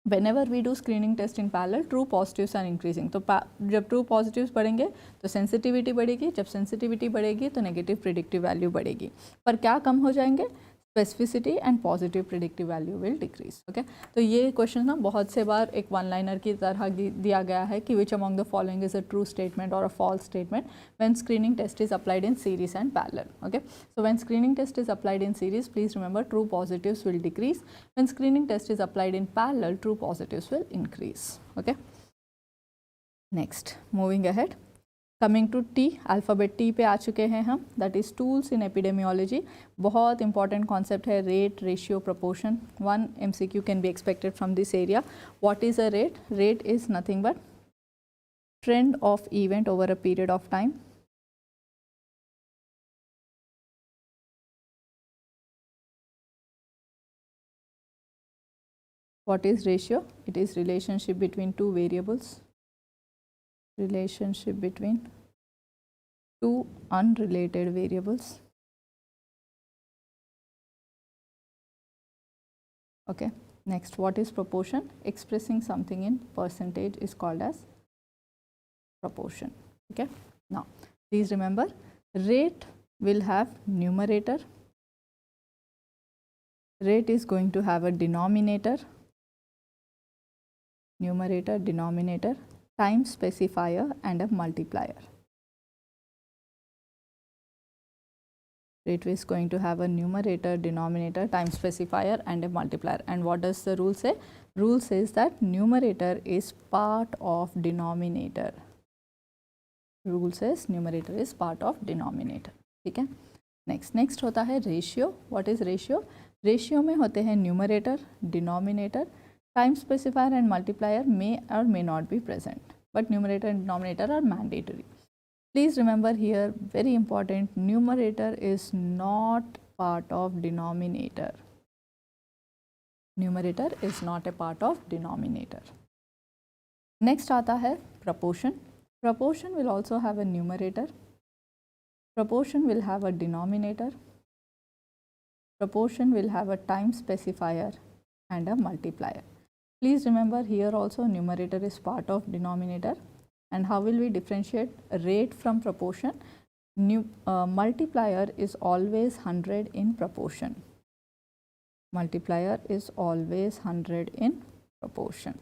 whenever we do screening test in parallel, true positives are increasing. तो जब true positives बढ़ेंगे तो sensitivity बढ़ेगी, जब sensitivity बढ़ेगी तो negative predictive value बढ़ेगी, पर क्या कम हो जाएंगे, specificity and positive predictive value will decrease. Okay, तो ये क्वेश्चन ना बहुत से बार एक वन लाइनर की तरह दिया गया है कि which among the following is a true statement or a false statement when screening test is applied in series and parallel. Okay, so when screening test is applied in series, please remember true positives will decrease. When screening test is applied in parallel, true positives will increase. Okay, next, moving ahead. Coming to T, alphabet T पे आ चुके हैं हम, that is tools in epidemiology. बहुत important concept है rate, ratio, proportion. One MCQ can be expected from this area. What is a rate? Rate is nothing but trend of event over a period of time. What is ratio? It is relationship between two variables. Relationship between two unrelated variables. Okay, next, what is proportion? Expressing something in percentage is called as proportion. Okay, now please remember rate will have numerator, rate is going to have a denominator, numerator, denominator, time specifier and a multiplier. Rate is going to have a numerator, denominator, time specifier and a multiplier. And what does the rule say? Rule says that numerator is part of denominator. Rule says numerator is part of denominator. ठीक है. Next होता है ratio. What is ratio? Ratio में होते हैं numerator, denominator, time specifier and multiplier may or may not be present, but numerator and denominator are mandatory. Please remember here, very important, numerator is not part of denominator. Numerator is not a part of denominator. Next आता है proportion. Proportion will also have a numerator. Proportion will have a denominator. Proportion will have a time specifier and a multiplier. Please remember here also numerator is part of denominator. And how will we differentiate rate from proportion? Multiplier is always 100 in proportion. Multiplier is always 100 in proportion.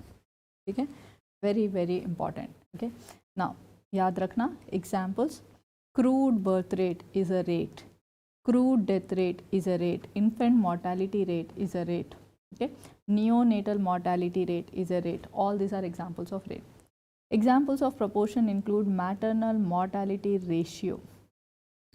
Okay, very important. Okay, now याद रखना examples. Crude birth rate is a rate. Crude death rate is a rate. Infant mortality rate is a rate. Okay, neonatal mortality rate is a rate. All these are examples of rate. Examples of proportion include maternal mortality ratio.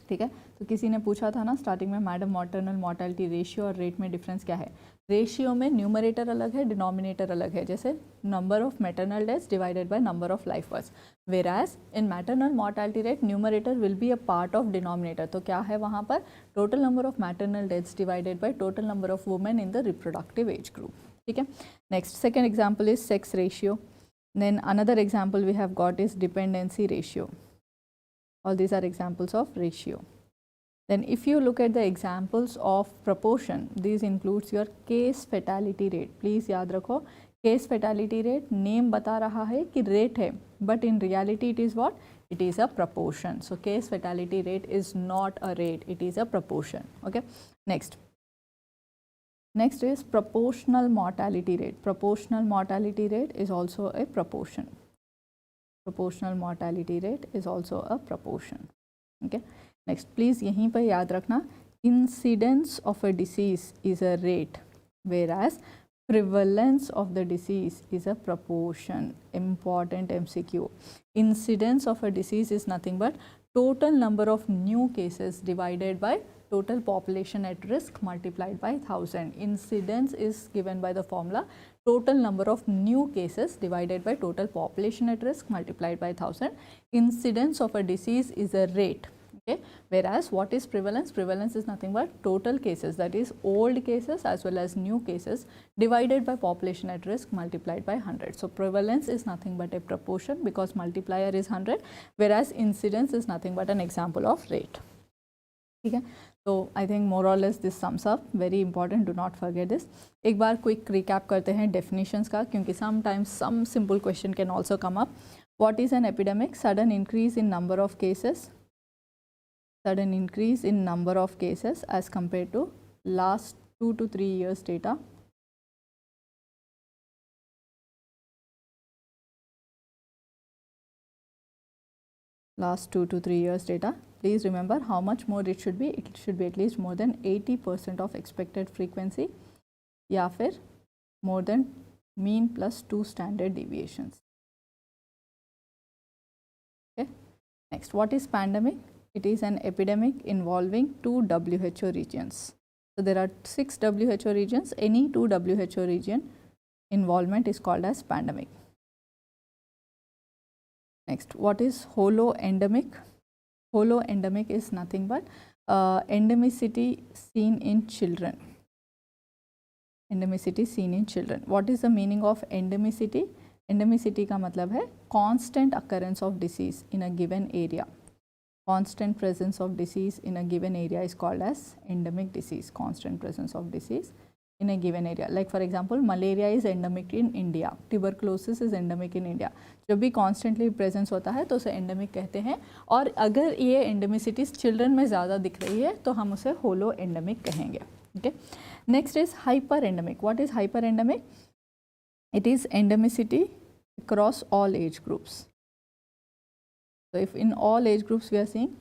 ठीक है, तो किसी ने पूछा था ना starting में madam maternal mortality ratio और रेट में डिफरेंस क्या है. रेशियो में न्यूमरेटर अलग है, डिनोमिनेटर अलग है, जैसे number of maternal deaths divided by number of life births. Whereas in maternal mortality rate numerator will be a part of denominator. तो क्या है वहाँ पर, total number of maternal deaths divided by total number of women in the reproductive age group. ठीक है. Next, second example is sex ratio. Then another example we have got is dependency ratio. All these are examples of ratio. Then if you look at the examples of proportion, these includes your case fatality rate. Please याद रखो, case fatality rate name बता रहा है कि rate है, but in reality it is what? It is a proportion. So case fatality rate is not a rate, it is a proportion. Okay. Next is proportional mortality rate. Proportional mortality rate is also a proportion. Proportional mortality rate is also a proportion. Okay. Next, please यहीं पर याद रखना, incidence of a disease is a rate, whereas prevalence of the disease is a proportion. Important MCQ. Incidence of a disease is nothing but total number of new cases divided by total population at risk multiplied by 1000. Incidence is given by the formula total number of new cases divided by total population at risk multiplied by 1000. Incidence of a disease is a rate. Okay. Whereas what is prevalence? Prevalence is nothing but total cases, that is old cases as well as new cases divided by population at risk multiplied by 100. So prevalence is nothing but a proportion because multiplier is 100, whereas incidence is nothing but an example of rate. ठीक है. So I think more or less this sums up. Very important, do not forget this. एक बार quick recap करते हैं definitions का, क्योंकि sometimes some simple question can also come up. What is an epidemic? Sudden increase in number of cases. Sudden increase in number of cases as compared to last 2 to 3 years data. Last 2 to 3 years data. Please remember how much more it should be. It should be at least more than 80% of expected frequency, या फिर more than mean plus 2 standard deviations. Okay. Next, what is pandemic? It is an epidemic involving 2 WHO regions. So there are 6 WHO regions. Any 2 WHO region involvement is called as pandemic. Next, what is holoendemic? Holoendemic is nothing but endemicity seen in children. Endemicity seen in children. What is the meaning of endemicity? Endemicity का मतलब है constant occurrence of disease in a given area. Constant presence of disease in a given area is called as endemic disease. Constant presence of disease in a given area. Like for example, malaria is endemic in India. Tuberculosis is endemic in India. जब भी constantly presence होता है तो उसे endemic कहते हैं. और अगर ये endemicities children में ज़्यादा दिख रही है तो हम उसे holoendemic कहेंगे. Okay. Next is hyperendemic. What is hyperendemic? It is endemicity across all age groups. So if in all age groups we are seeing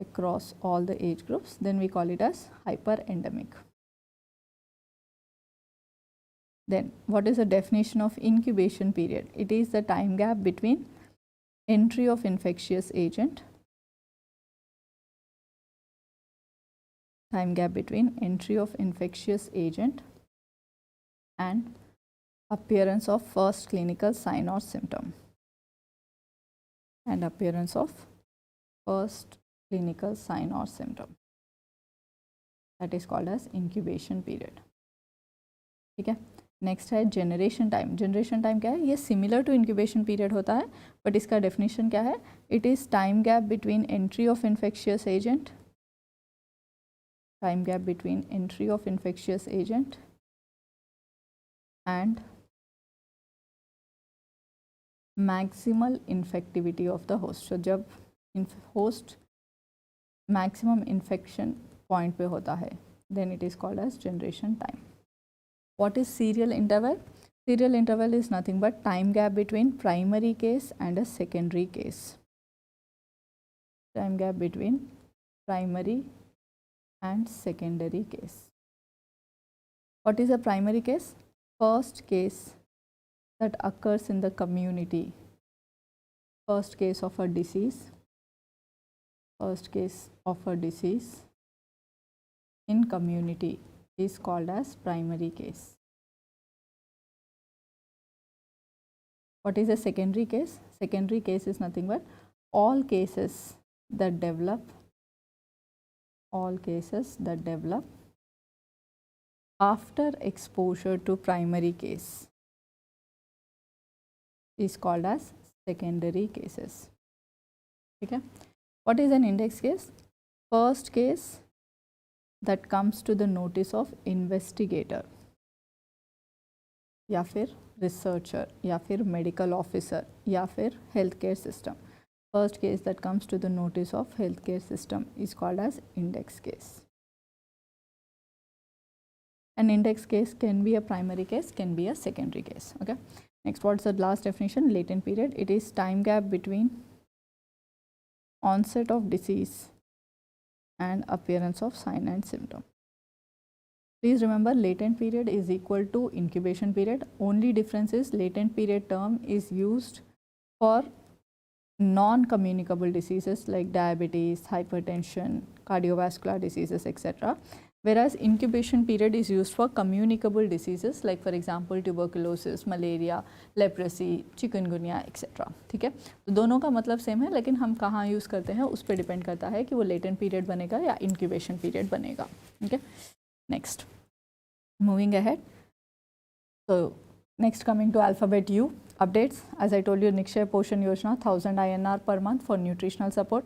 across all the age groups, then we call it as hyperendemic. Then what is the definition of incubation period? It is the time gap between entry of infectious agent, time gap between entry of infectious agent and appearance of first clinical sign or symptom. And appearance of first clinical sign or symptom. That is called as incubation period. ठीक है. Next है generation time. Generation time क्या है? ये similar to incubation period होता है, but इसका definition क्या है? It is time gap between entry of infectious agent, time gap between entry of infectious agent and maximal infectivity of the host. जब host maximum infection point पे होता है, then it is called as generation time. What is serial interval? Serial interval is nothing but time gap between primary case and a secondary case. Time gap between primary and secondary case. What is a primary case? First case that occurs in the community. First case of a disease. First case of a disease in community is called as primary case. What is a secondary case? Secondary case is nothing but all cases that develop after exposure to primary case is called as secondary cases. Okay. What is an index case? First case that comes to the notice of investigator या फिर researcher या फिर medical officer या फिर healthcare system. First case that comes to the notice of healthcare system is called as index case. An index case can be a primary case, can be a secondary case. Okay. Next, what's the last definition? Latent period. It is time gap between onset of disease and appearance of sign and symptom. Please remember, latent period is equal to incubation period. Only difference is latent period term is used for non-communicable diseases like diabetes, hypertension, cardiovascular diseases, etc. Whereas incubation period is used for communicable diseases like for example tuberculosis, malaria, leprosy, chikungunya, etc. ठीक है. तो दोनों का मतलब same है, लेकिन हम कहाँ यूज़ करते हैं उस पर डिपेंड करता है कि वो लेटेंट पीरियड बनेगा या इंक्यूबेशन पीरियड बनेगा. Okay. Next, moving ahead. So next, coming to alphabet U updates. As I told you, Nikshay Poshan Yojana 1000 INR per month for nutritional support.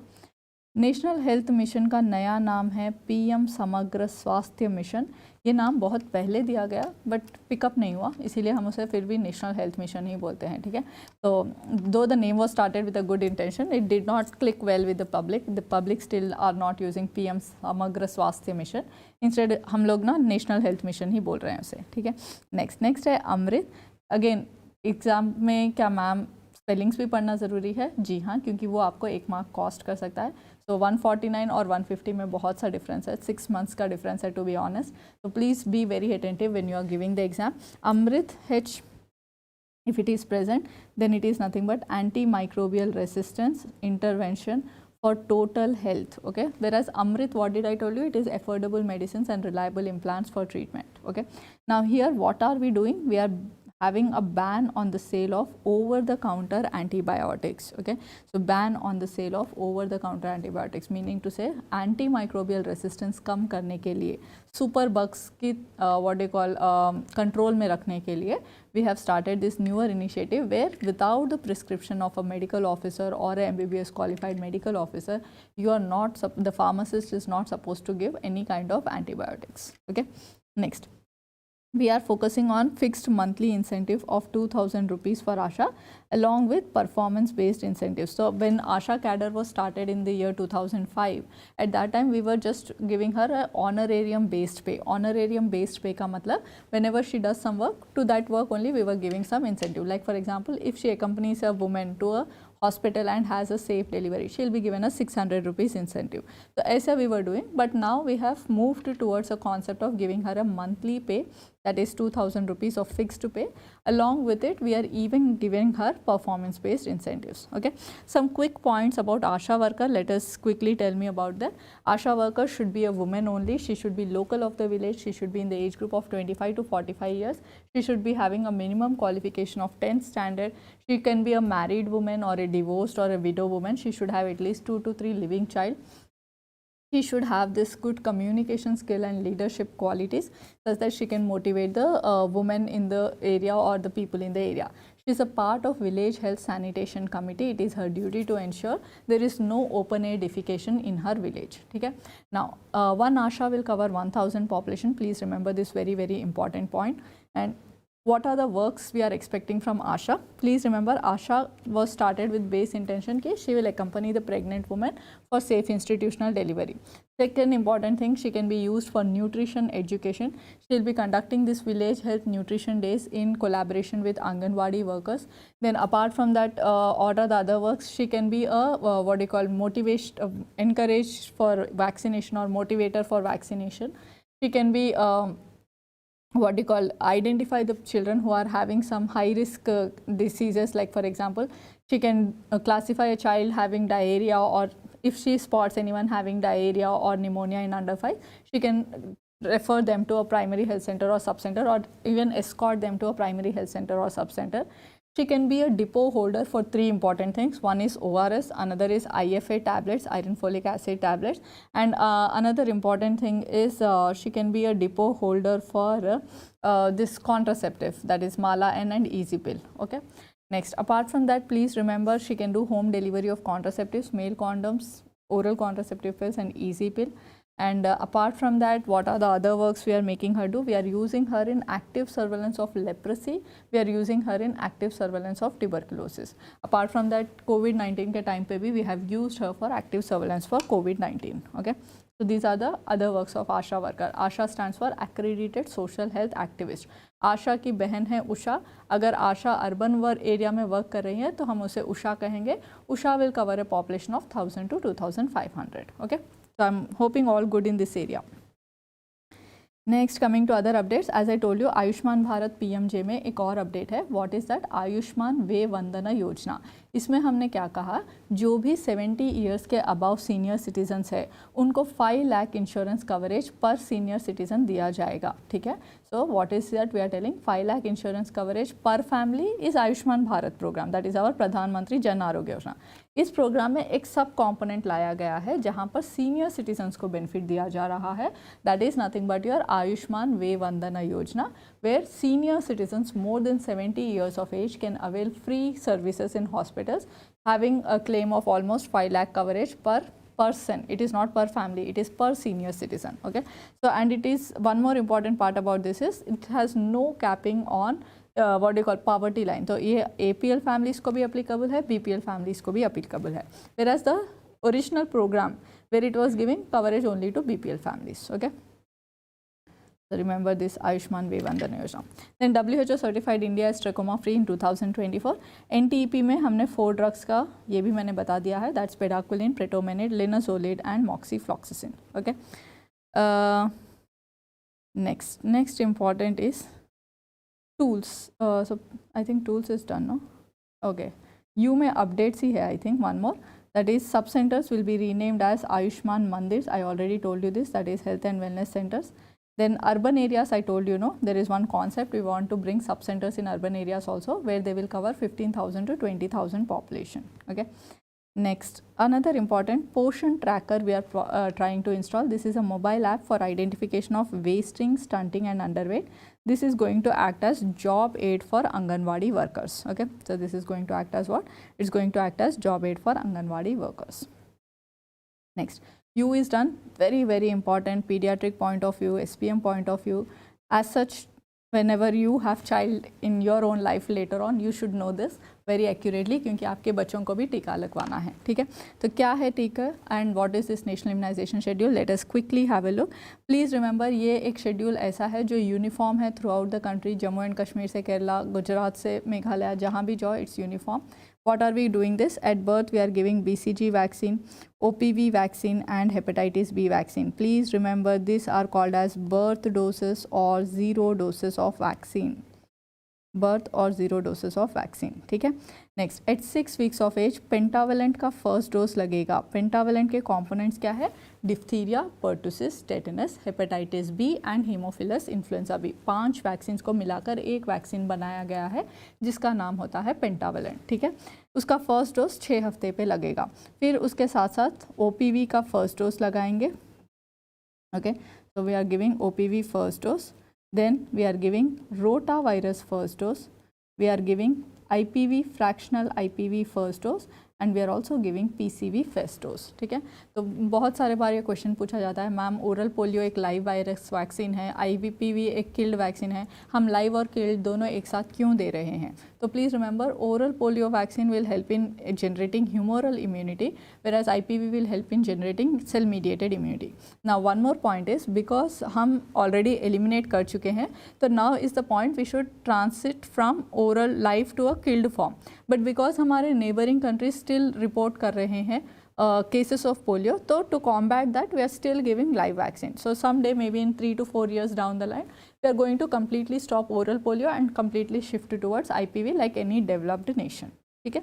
National health mission का नया नाम है PM Samagra Swasthya mission. ये नाम बहुत पहले दिया गया बट पिकअप नहीं हुआ, इसीलिए हम उसे फिर भी नेशनल हेल्थ मिशन ही बोलते हैं, ठीक है। तो though the name was started with a good intention, it did not click well with the public still are not using PM Samagra Swasthya mission, instead हम लोग ना नेशनल हेल्थ मिशन ही बोल रहे हैं उसे, ठीक है। नेक्स्ट है अमृत। अगेन एग्जाम में क्या मैम स्पेलिंग्स भी पढ़ना ज़रूरी है? जी हाँ, क्योंकि वो आपको 1 मार्क कॉस्ट कर सकता है। सो 149 और 150 में बहुत सा डिफरेंस है, 6 मंथ्स का डिफरेंस है टू बी ऑनेस्ट। तो please be very attentive when you are giving the exam. Amrit H, if it is present, then it is nothing but antimicrobial resistance intervention for total health, okay. Whereas Amrit, what did I told you? It is affordable medicines and reliable implants for treatment, okay. Now here what are we doing? We are having a ban on the sale of over-the-counter antibiotics, okay. So ban on the sale of over-the-counter antibiotics, meaning to say antimicrobial resistance कम करने के लिए, super bugs की what do you call control में रखने के लिए, we have started this newer initiative where without the prescription of a medical officer or a MBBS qualified medical officer, you are not, the pharmacist is not supposed to give any kind of antibiotics, okay. Next, we are focusing on fixed monthly incentive of 2,000 rupees for Asha along with performance based incentives. So when Asha cadre was started in the year 2005, at that time we were just giving her a honorarium based pay. Honorarium based pay ka matlab whenever she does some work, to that work only we were giving some incentive. Like for example, if she accompanies a woman to a hospital and has a safe delivery, she'll be given a 600 rupees incentive. So aisa we were doing, but now we have moved towards a concept of giving her a monthly pay, that is 2,000 rupees of fixed pay. Along with it, we are even giving her performance based incentives, okay. Some quick points about Asha worker, let us quickly tell me about that. Asha worker should be a woman only, she should be local of the village, she should be in the age group of 25 to 45 years, she should be having a minimum qualification of 10th standard, she can be a married woman or a divorced or a widow woman, she should have at least 2 to 3 living child. She should have this good communication skill and leadership qualities such that she can motivate the women in the area or the people in the area. She is a part of village health sanitation committee. It is her duty to ensure there is no open air defecation in her village. Okay? Now, one Asha will cover 1,000 population. Please remember this very important point. And what are the works we are expecting from Asha? Please remember, Asha was started with base intention that she will accompany the pregnant woman for safe institutional delivery. Second important thing, she can be used for nutrition education. She will be conducting this village health nutrition days in collaboration with Anganwadi workers. Then apart from that, what are the other works? She can be a what do you call motivation, encouraged for vaccination or motivator for vaccination. She can be what do you call, identify the children who are having some high risk diseases, like for example, she can classify a child having diarrhea, or if she spots anyone having diarrhea or pneumonia in under 5, she can refer them to a primary health center or sub-center, or even escort them to a primary health center or sub-center. She can be a depot holder for 3 important things. One is ORS, another is IFA tablets, iron folic acid tablets, and another important thing is she can be a depot holder for this contraceptive, that is Mala N and Easy Pill. Okay. Next, apart from that, please remember she can do home delivery of contraceptives, male condoms, oral contraceptive pills and Easy Pill. And apart from that, what are the other works we are making her do? We are using her in active surveillance of leprosy. We are using her in active surveillance of tuberculosis. Apart from that, COVID-19 ke time pe bhi we have used her for active surveillance for COVID-19. Okay. So these are the other works of ASHA worker. ASHA stands for Accredited Social Health Activist. आशा की बहन है उषा. अगर आशा urban area में work कर रही है तो हम उसे उषा कहेंगे. Usha will cover a population of 1,000 to 2,500. Okay. So I'm hoping all good in this area. Next, coming to other updates, as I told you, Ayushman Bharat PMJ में एक और अपडेट है. What is that? Ayushman Vay Vandana योजना. इसमें हमने क्या कहा, जो भी 70 ईयर्स के अबव सीनियर सिटीजन्स है उनको 5 lakh insurance coverage per senior citizen दिया जाएगा. ठीक है. So what is that we are telling, 5 lakh insurance coverage पर family is Ayushman Bharat program, that is our Pradhan Mantri Jan Arogya Yojana. इस प्रोग्राम में एक सब कॉम्पोनेंट लाया गया है जहां पर सीनियर सिटीजन्स को बेनिफिट दिया जा रहा है. That is nothing but your Ayushman Vay Vandana Yojana, where senior citizens more than 70 years of age can avail free services in hospitals having a claim of almost 5 lakh coverage per person, it is not per family, it is per senior citizen. Okay, so and it is one more important part about this is it has no capping on what do you call poverty line. तो ये APL families को भी applicable है, BPL families को भी applicable है, whereas the original program where it was giving coverage only to BPL families. Okay, so remember this Ayushman Vevandana Yojana. Then WHO certified India as trachoma free in 2024. NTEP में हमने 4 drugs का ये भी मैंने बता दिया है, that's bedaquiline, pretomanid, linezolid and moxifloxacin. Okay, next important is tools. So I think tools is done, no? Okay, you may update ही है I think one more, that is sub centers will be renamed as Ayushman Mandirs. I already told you this, that is health and wellness centers. Then urban areas, I told you, no, there is one concept, we want to bring sub centers in urban areas also where they will cover 15,000 to 20,000 population. Okay, next another important POSHAN tracker we are trying to install. This is a mobile app for identification of wasting, stunting and underweight. This is going to act as job aid for Anganwadi workers. Okay, so this is going to act as what? It's going to act as job aid for Anganwadi workers. Next, U is done, very important pediatric point of view, SPM point of view. As such, whenever you have child in your own life later on, you should know this very accurately क्योंकि आपके बच्चों को भी टीका लगवाना है. ठीक है, तो क्या है टीका and what is this national immunisation schedule? Let us quickly have a look. Please remember ये एक शेड्यूल ऐसा है जो यूनिफॉर्म है throughout the country, Jammu and Kashmir से केरला, गुजरात से मेघालय, जहाँ भी जाओ it's uniform. What are we doing this? At birth we are giving BCG vaccine, OPV vaccine and hepatitis B vaccine. Please remember these are called as birth doses or 0 doses of vaccine. Birth or 0 doses of vaccine. ठीक है. Next, at 6 weeks of age pentavalent का first dose लगेगा. Pentavalent के components क्या है? Diphtheria, pertussis, tetanus, hepatitis B and Haemophilus influenza B. 5 vaccines को मिलाकर एक वैक्सीन बनाया गया है जिसका नाम होता है पेंटावेलेंट. ठीक है, उसका फर्स्ट डोज 6 हफ्ते पे लगेगा. फिर उसके साथ साथ OPV का फर्स्ट डोज लगाएंगे. Okay, so we are giving OPV first dose. Then we are giving rotavirus first dose. We are giving IPV, fractional IPV first dose and we are also giving PCV first dose. ठीक है, तो बहुत सारे बार ये question पूछा जाता है, ma'am oral polio एक लाइव वायरस वैक्सीन है, IVPV एक किल्ड वैक्सीन है, हम लाइव और किल्ड दोनों एक साथ क्यों दे रहे हैं? तो please remember oral polio vaccine will help in generating humoral immunity whereas IPV will help in generating cell mediated immunity. Now one more point is because हम already eliminate कर चुके हैं, तो now is the point we should transit from oral live to a killed form. But because हमारे neighboring countries still report कर रहे हैं cases of polio, so to combat that we are still giving live vaccine. So someday maybe in 3 to 4 years down the line we are going to completely stop oral polio and completely shift towards IPV like any developed nation. Okay,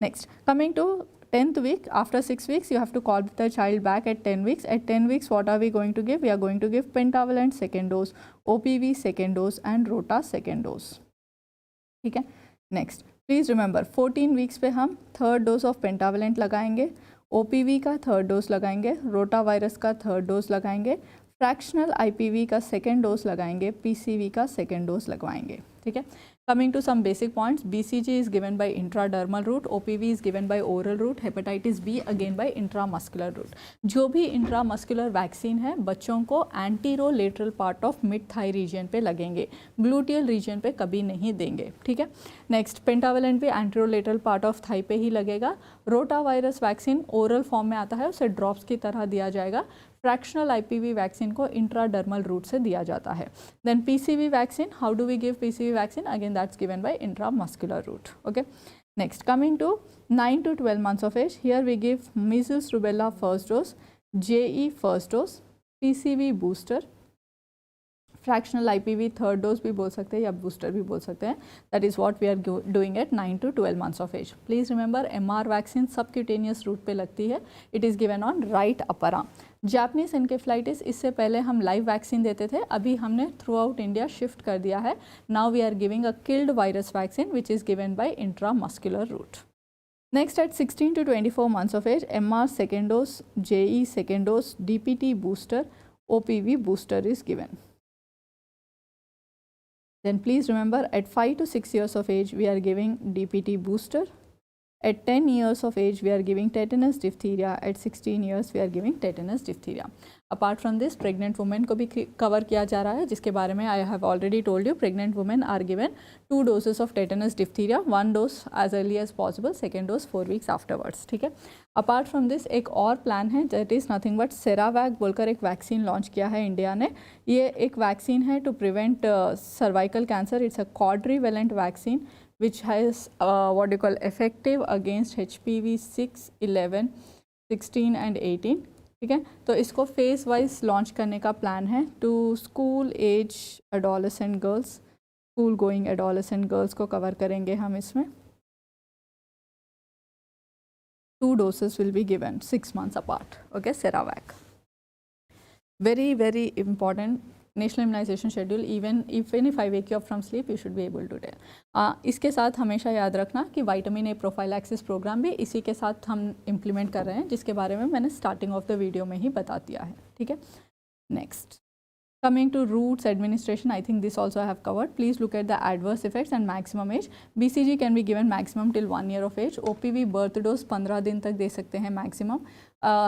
next coming to 10th week, after 6 weeks you have to call the child back at 10 weeks. At 10 weeks what are we going to give? We are going to give pentavalent second dose, OPV second dose and rota second dose. ठीक है, next please remember 14 weeks पे हम third dose of pentavalent लगाएंगे, OPV का third dose लगाएंगे, rota virus का third dose लगाएंगे, fractional IPV का सेकेंड डोज लगाएंगे, PCV का सेकेंड डोज लगवाएंगे. ठीक है, coming to some basic points, BCG is given by intradermal route, OPV is given by oral route, hepatitis B again by intramuscular route. जो भी intramuscular vaccine है बच्चों को anterolateral part of mid thigh region पे लगेंगे, gluteal region पे कभी नहीं देंगे. ठीक है, नेक्स्ट पेंटावेलेंट भी anterolateral part of thigh पे ही लगेगा. रोटा वायरस वैक्सीन ओरल फॉर्म में आता है, उसे ड्रॉप्स की तरह दिया जाएगा. फ्रैक्शनल IPV वैक्सीन को इंट्राडर्मल रूट से दिया जाता है. Then PCV vaccine, how do we give PCV vaccine? Again that's given by intramuscular route. Okay, next coming to 9 to 12 months of age, here we give measles rubella first dose, JE first dose, PCV booster, fractional IPV third dose भी बोल सकते हैं या booster भी बोल सकते हैं. That is what we are doing at 9 to 12 months of age. Please remember MR vaccine subcutaneous route पे लगती है. It is given on right upper arm. Japanese encephalitis इससे पहले हम लाइव वैक्सीन देते थे, अभी हमने थ्रू आउट इंडिया शिफ्ट कर दिया है. Now we are giving a killed virus vaccine which is given by intramuscular route. Next at 16 to 24 months of age, MR second dose, JE second dose, DPT booster, OPV booster is given. Then please remember at 5 to 6 years of age we are giving DPT booster, At 10 years of age, we are giving tetanus diphtheria. At 16 years, we are giving tetanus diphtheria. Apart from this, pregnant women को भी cover किया जा रहा है, जिसके बारे में I have already told you. Pregnant women are given 2 doses of tetanus diphtheria, 1 dose as early as possible, second dose 4 weeks afterwards. ठीक है. Apart from this, एक और प्लान है, that is nothing but सेरावैक बोलकर एक वैक्सीन लॉन्च किया है India ने. ये एक वैक्सीन है to prevent cervical cancer. It's a quadrivalent vaccine which has what you call effective against HPV 6, 11, 16 and 18. ठीक है. तो इसको फेज वाइज लॉन्च करने का प्लान है to school age adolescent girls, school going adolescent girls को cover करेंगे हम इसमें. 2 doses will be given 6 months apart. Okay, Ceravac. Very, very important national immunisation schedule. Even if I wake you up from sleep, you should be able to tell. इसके साथ हमेशा याद रखना कि विटामिन ए प्रोफाइलैक्सिस प्रोग्राम भी इसी के साथ हम इम्प्लीमेंट कर रहे हैं, जिसके बारे में मैंने स्टार्टिंग ऑफ द वीडियो में ही बता दिया है. ठीक है. Next, coming to routes administration, I think this also I have covered. Please look at the adverse effects and maximum age. BCG can be given maximum till 1 year of age. OPV birth dose 15 दिन तक दे सकते हैं maximum.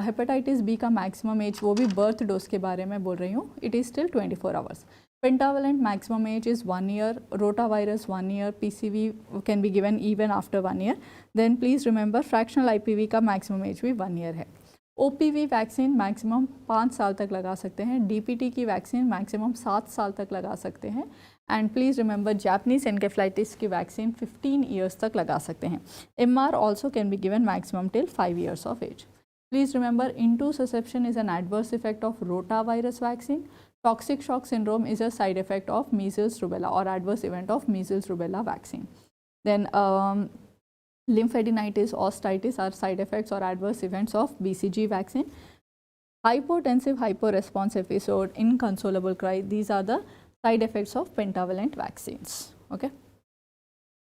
Hepatitis B का maximum as, वो भी birth dose के बारे में बोल रही हूँ, it is still 24 hours. Pentavalent maximum age is 1 year, rotavirus 1 year, PCV can be given even after 1 year. Then please remember fractional IPV का मैक्सिमम एज भी 1 ईयर है. OPV वैक्सीन मैक्सिमम 5 साल तक लगा सकते हैं. DPT की वैक्सीन मैक्सिमम 7 साल तक लगा सकते हैं. And please remember Japanese encephalitis की वैक्सीन 15 ईयर्स तक लगा सकते हैं. MR also can be given maximum till 5 years of age. Please remember, intussusception is an adverse effect of rotavirus vaccine. Toxic shock syndrome is a side effect of measles rubella or adverse event of measles rubella vaccine. Then lymphadenitis, osteitis are side effects or adverse events of BCG vaccine. Hypotensive hyporesponse episode, inconsolable cry, these are the side effects of pentavalent vaccines. Okay.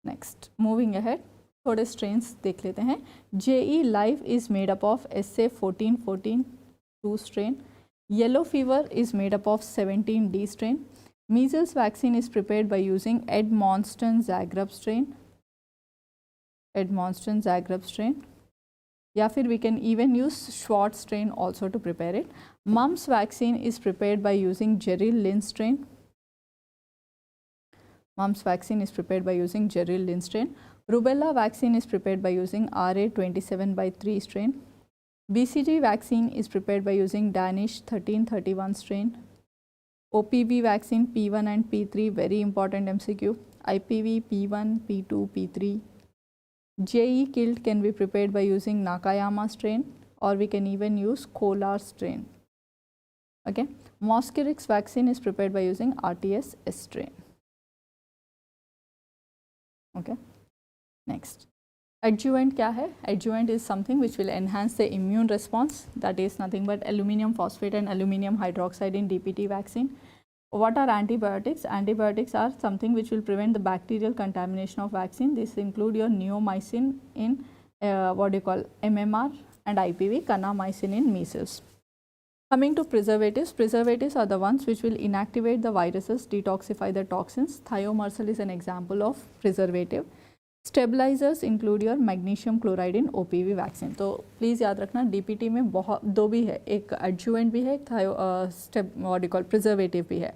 Next, moving ahead. थोड़े strains देख लेते हैं. JE live is made up of SA 1414 2 strain. Yellow fever is made up of 17D strain. Measles vaccine is prepared by using Edmonston-Zagreb strain. Edmonston-Zagreb strain. या फिर we can even use Schwartz strain also to prepare it. Mumps vaccine is prepared by using Gerry-Lynn strain. Mumps vaccine is prepared by using Gerry-Lynn strain. Rubella vaccine is prepared by using RA27/3 strain. BCG vaccine is prepared by using Danish 1331 strain. OPV vaccine P1 and P3, very important MCQ. IPV P1, P2, P3. JE killed can be prepared by using Nakayama strain, or we can even use Kolar strain. Okay. Mosquirix vaccine is prepared by using RTS-S strain. Okay. Next, adjuvant क्या है? Adjuvant is something which will enhance the immune response. That is nothing but aluminum phosphate and aluminum hydroxide in DPT vaccine. What are antibiotics? Antibiotics are something which will prevent the bacterial contamination of vaccine. This include your neomycin in what you call MMR and IPV, kanamycin in measles. Coming to preservatives, preservatives are the ones which will inactivate the viruses, detoxify the toxins. Thiomersal is an example of preservative. Stabilisers include your magnesium chloride in OPV vaccine. तो please याद रखना, DPT में बहुत 2 भी है, एक adjuvant भी है, एक व्हाट यू कॉल प्रिजर्वेटिव भी है.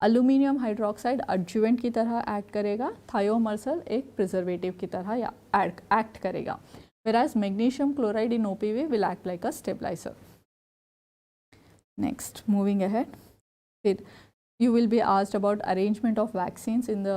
एल्यूमिनियम हाइड्रोक्साइड एडजुवेंट की तरह एक्ट करेगा, थायोमर्सल एक प्रिजर्वेटिव की तरह या एक्ट करेगा, whereas magnesium chloride in OPV will act like a stabiliser. Next, moving ahead, फिर you will be asked about arrangement of vaccines in the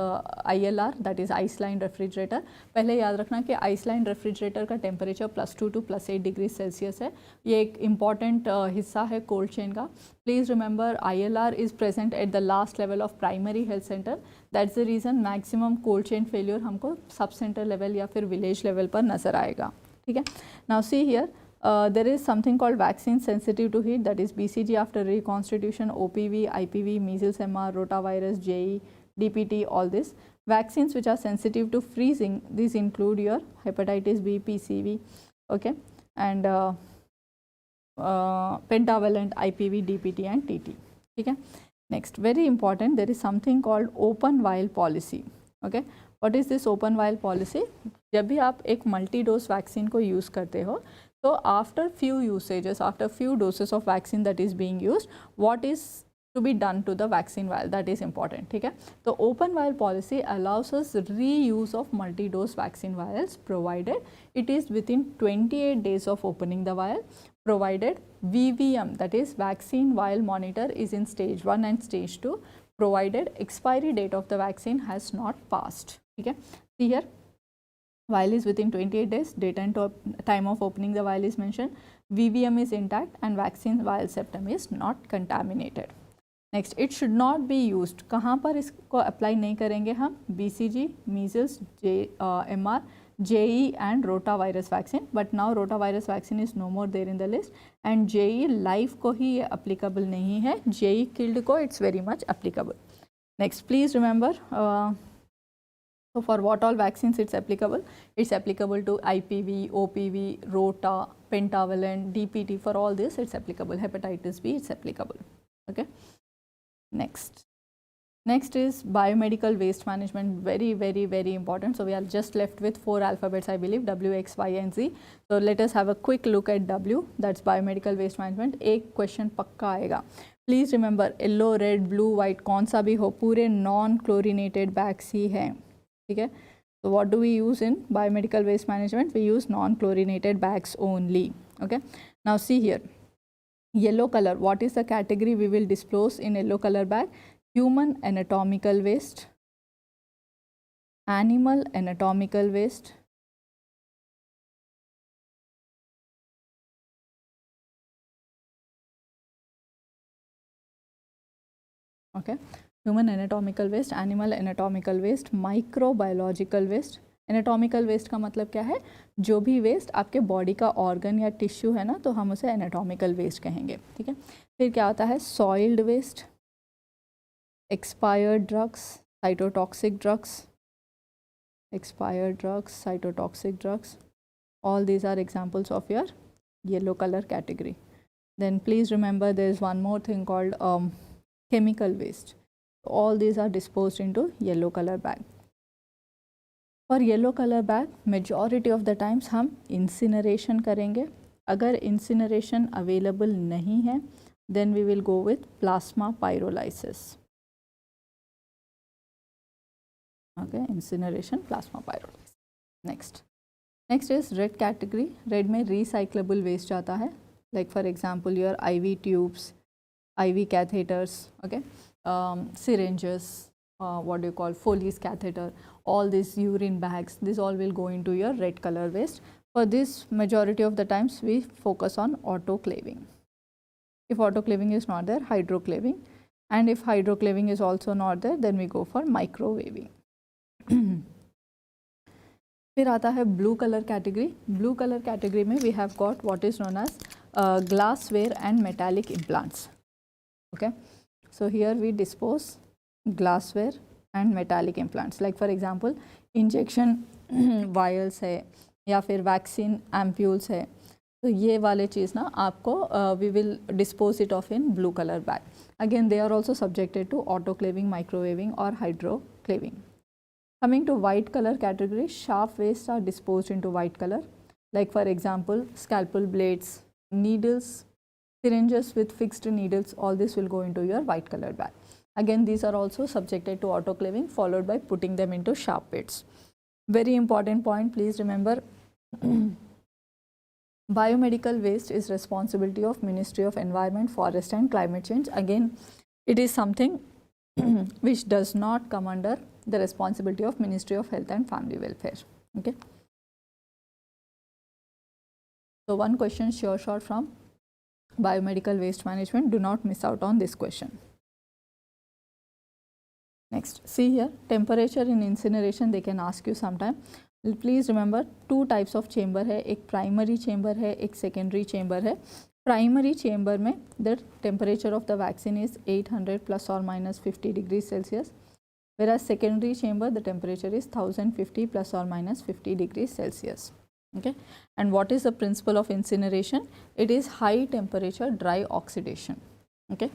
ILR, that is ice-lined refrigerator. पहले याद रखना कि ice-lined refrigerator का temperature +2 to +8 degree Celsius है. ये एक important हिस्सा है cold chain का. Please remember, ILR is present at the last level of primary health center. That's the reason maximum cold chain failure हमको sub center level या फिर village level पर नज़र आएगा. ठीक है. Now see here. There is something called vaccine sensitive to heat, that is BCG after reconstitution, OPV, IPV, measles, MR, rotavirus, JE, DPT, all this. Vaccines which are sensitive to freezing, these include your hepatitis B, PCV, okay, and pentavalent IPV, DPT and TT. Okay. Next, very important, there is something called open vial policy. Okay. What is this open vial policy? जब भी आप एक multi dose vaccine को use करते हो तो after few usages, after few doses of vaccine that is being used, what is to be done to the vaccine vial, that is important. ठीक है, तो open vial policy allows us reuse of multi-dose vaccine vials provided it is within 28 days of opening the vial, provided VVM, that is vaccine vial monitor, is in stage 1 and stage 2, provided expiry date of the vaccine has not passed. ठीक है, see here, vial is within 28 days, date and time of opening the vial is mentioned, VVM is intact and vaccine vial septum is not contaminated. Next, it should not be used, कहाँ पर इसको apply नहीं करेंगे हम, BCG, measles, MR, JE and rota virus vaccine, but now rota virus vaccine is no more there in the list, and JE live को ही ये applicable नहीं है, JE किल्ड को it's very much applicable. Next, please remember, so for what all vaccines it's applicable? It's applicable to IPV, OPV, Rota, pentavalent, DPT, for all this it's applicable. Hepatitis B, it's applicable. Okay. Next is biomedical waste management, very important. So we are just left with 4 alphabets, I believe, W, X, Y and Z. So let us have a quick look at W, that's biomedical waste management. एक question पक्का आएगा. Please remember, yellow, red, blue, white, कौन सा भी हो, पूरे non chlorinated bags ही हैं, ठीक है. So what do we use in biomedical waste management? We use non chlorinated bags only. Okay. Now see here. Yellow color, what is the category we will disclose in yellow color bag? Human anatomical waste, animal anatomical waste, okay, human anatomical waste, animal anatomical waste, microbiological waste. Anatomical waste का मतलब क्या है, जो भी waste आपके body का organ या tissue है ना, तो हम उसे एनाटॉमिकल वेस्ट कहेंगे, ठीक है. फिर क्या होता है, soiled waste, expired drugs, cytotoxic drugs, expired drugs, cytotoxic drugs, all these are examples of your yellow color category. Then please remember there is one more thing called chemical waste. All these are disposed into yellow color bag. For yellow color bag, majority of the times हम incineration करेंगे. अगर incineration available नहीं है, then we will go with plasma pyrolysis. Okay, incineration, plasma pyrolysis. Next is red category. Red में recyclable waste आता है. Like for example, your IV tubes, IV catheters, okay, syringes, what do you call, Foley's catheter, all these urine bags, this all will go into your red color waste. For this, majority of the times we focus on autoclaving. If autoclaving is not there, hydroclaving, and if hydroclaving is also not there, then we go for microwaving. फिर आता है blue color category. Blue color category में we have got what is known as glassware and metallic implants. Okay, so here we dispose glassware and metallic implants. Like for example, injection vials है या फिर vaccine ampules है, तो ये वाले चीज़ ना आपको we will dispose it off in blue color bag. Again, they are also subjected to autoclaving, microwaving or hydroclaving. Coming to white color category, sharp waste are disposed into white color. Like for example, scalpel blades, needles, syringes with fixed needles, all this will go into your white color bag. Again, these are also subjected to autoclaving, followed by putting them into sharp bits. Very important point, please remember, biomedical waste is responsibility of Ministry of Environment, Forest and Climate Change. Again, it is something which does not come under the responsibility of Ministry of Health and Family Welfare. Okay. So one question sure shot from biomedical waste management. Do not miss out on this question. Next, see here, temperature in incineration they can ask you sometime. Please remember, two types of chamber है, एक primary chamber है, एक secondary chamber है. Primary chamber में the temperature of the vaccine is 800 plus or minus 50 degrees Celsius, whereas secondary chamber the temperature is 1050 plus or minus 50 degrees Celsius. Okay, and what is the principle of incineration? It is high temperature dry oxidation. Okay,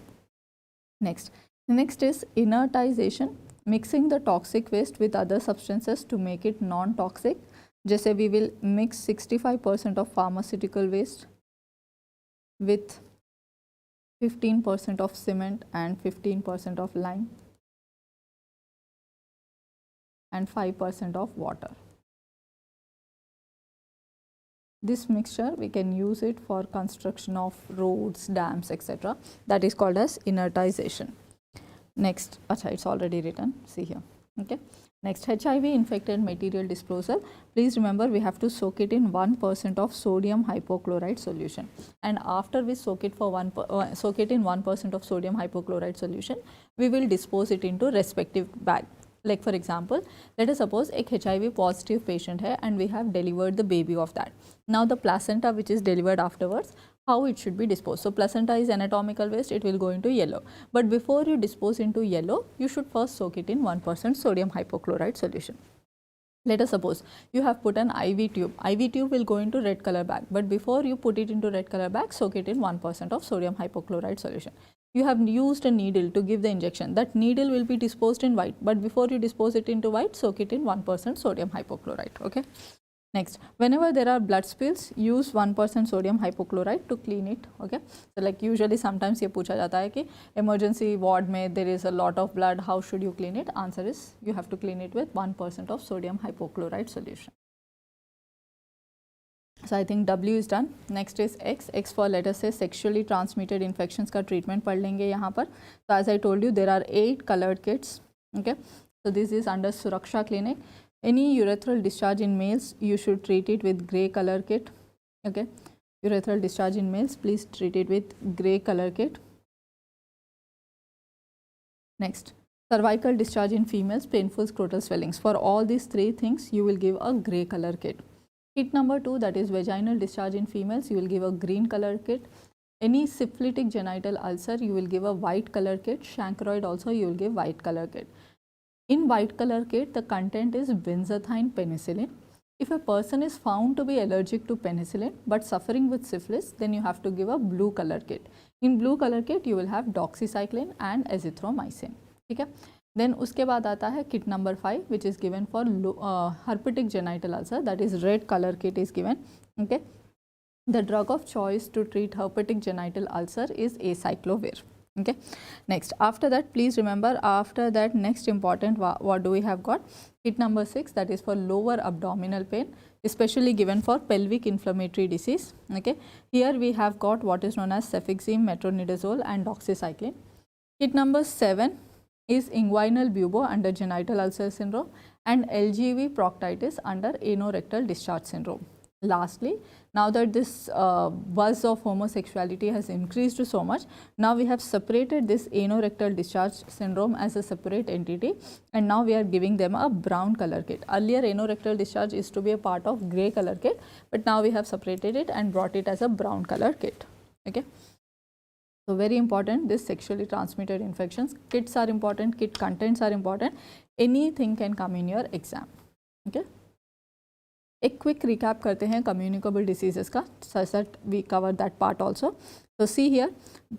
next is inertization, mixing the toxic waste with other substances to make it non-toxic. जैसे we will mix 65% of pharmaceutical waste with 15% of cement and 15% of lime and 5% of water. This mixture we can use it for construction of roads, dams, etc. That is called as inertization. Next, it's already written, see here. Okay. Next, HIV infected material disposal. Please remember we have to soak it in 1% of sodium hypochlorite solution, and after we soak it in 1% of sodium hypochlorite solution, we will dispose it into respective bag. Like for example, let us suppose a HIV positive patient hai and we have delivered the baby of that. Now the placenta which is delivered afterwards, how it should be disposed. So placenta is anatomical waste, it will go into yellow. But before you dispose into yellow, you should first soak it in 1% sodium hypochlorite solution. Let us suppose you have put an IV tube. IV tube will go into red color bag, but before you put it into red color bag, soak it in 1% of sodium hypochlorite solution. You have used a needle to give the injection. That needle will be disposed in white, but before you dispose it into white, soak it in 1% sodium hypochlorite. Okay. Next, whenever there are blood spills, use 1% sodium hypochlorite to clean it. Okay. So like usually sometimes ये पूछा जाता है कि emergency ward में there is a lot of blood, how should you clean it? Answer is you have to clean it with 1% of sodium hypochlorite solution. So I think W is done. Next is X. X for let us say sexually transmitted infections का treatment पढ़ लेंगे यहाँ पर. So as I told you, there are 8 colored kits. Okay. So this is under Suraksha Clinic. Any urethral discharge in males, you should treat it with grey color kit. Okay. Urethral discharge in males, please treat it with grey color kit. Next, cervical discharge in females, painful scrotal swellings. For all these 3 things, you will give a grey color kit. Kit number 2, that is vaginal discharge in females, you will give a green color kit. Any syphilitic genital ulcer, you will give a white color kit. Chancroid also, you will give white color kit. In white color kit, the content is benzathine penicillin. If a person is found to be allergic to penicillin but suffering with syphilis, then you have to give a blue color kit. In blue color kit, you will have doxycycline and azithromycin. Okay? Then उसके बाद आता है kit number 5, which is given for herpetic genital ulcer, that is red color kit is given. Okay? The drug of choice to treat herpetic genital ulcer is acyclovir. Okay. Next, after that, please remember, after that, next important, what do we have got? Kit number 6, that is for lower abdominal pain, especially given for pelvic inflammatory disease. Okay. Here we have got what is known as cefixime, metronidazole and doxycycline. Kit number 7 is inguinal bubo under genital ulcer syndrome and LGV proctitis under anorectal discharge syndrome. Lastly, now that this buzz of homosexuality has increased so much, now we have separated this anorectal discharge syndrome as a separate entity, and now we are giving them a brown color kit. Earlier anorectal discharge is to be a part of grey color kit, but now we have separated it and brought it as a brown color kit. Okay. So very important, this sexually transmitted infections, kits are important, kit contents are important, anything can come in your exam. Okay. एक quick recap करते हैं communicable diseases का, such that we cover that part also. So see here,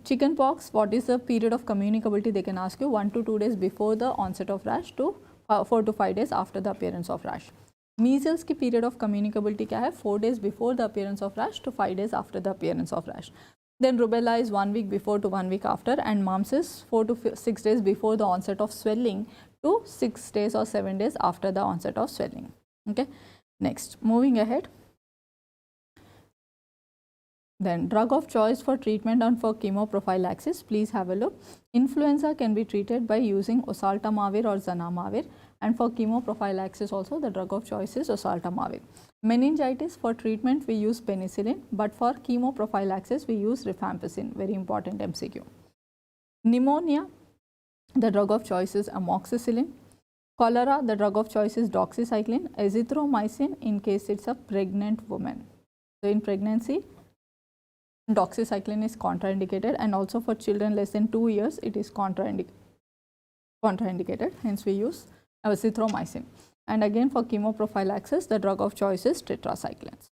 chicken pox, what is the period of communicability? They can ask you 1 to 2 days before the onset of rash to 4 to 5 days after the appearance of rash. Measles की period of communicability क्या है? 4 days before the appearance of rash to 5 days after the appearance of rash. Then rubella is 1 week before to 1 week after, and mumps is 4 to 6 days before the onset of swelling to 6 days or 7 days after the onset of swelling. Okay. Next, moving ahead, then drug of choice for treatment and for chemoprophylaxis, please have a look. Influenza can be treated by using oseltamivir or zanamivir, and for chemoprophylaxis also the drug of choice is oseltamivir. Meningitis, for treatment we use penicillin, but for chemoprophylaxis we use rifampicin, very important MCQ. Pneumonia, the drug of choice is amoxicillin. Cholera, the drug of choice is doxycycline. Azithromycin in case it's a pregnant woman. So in pregnancy, doxycycline is contraindicated, and also for children less than 2 years it is contraindicated, hence we use azithromycin. And again for chemoprophylaxis, the drug of choice is tetracyclines.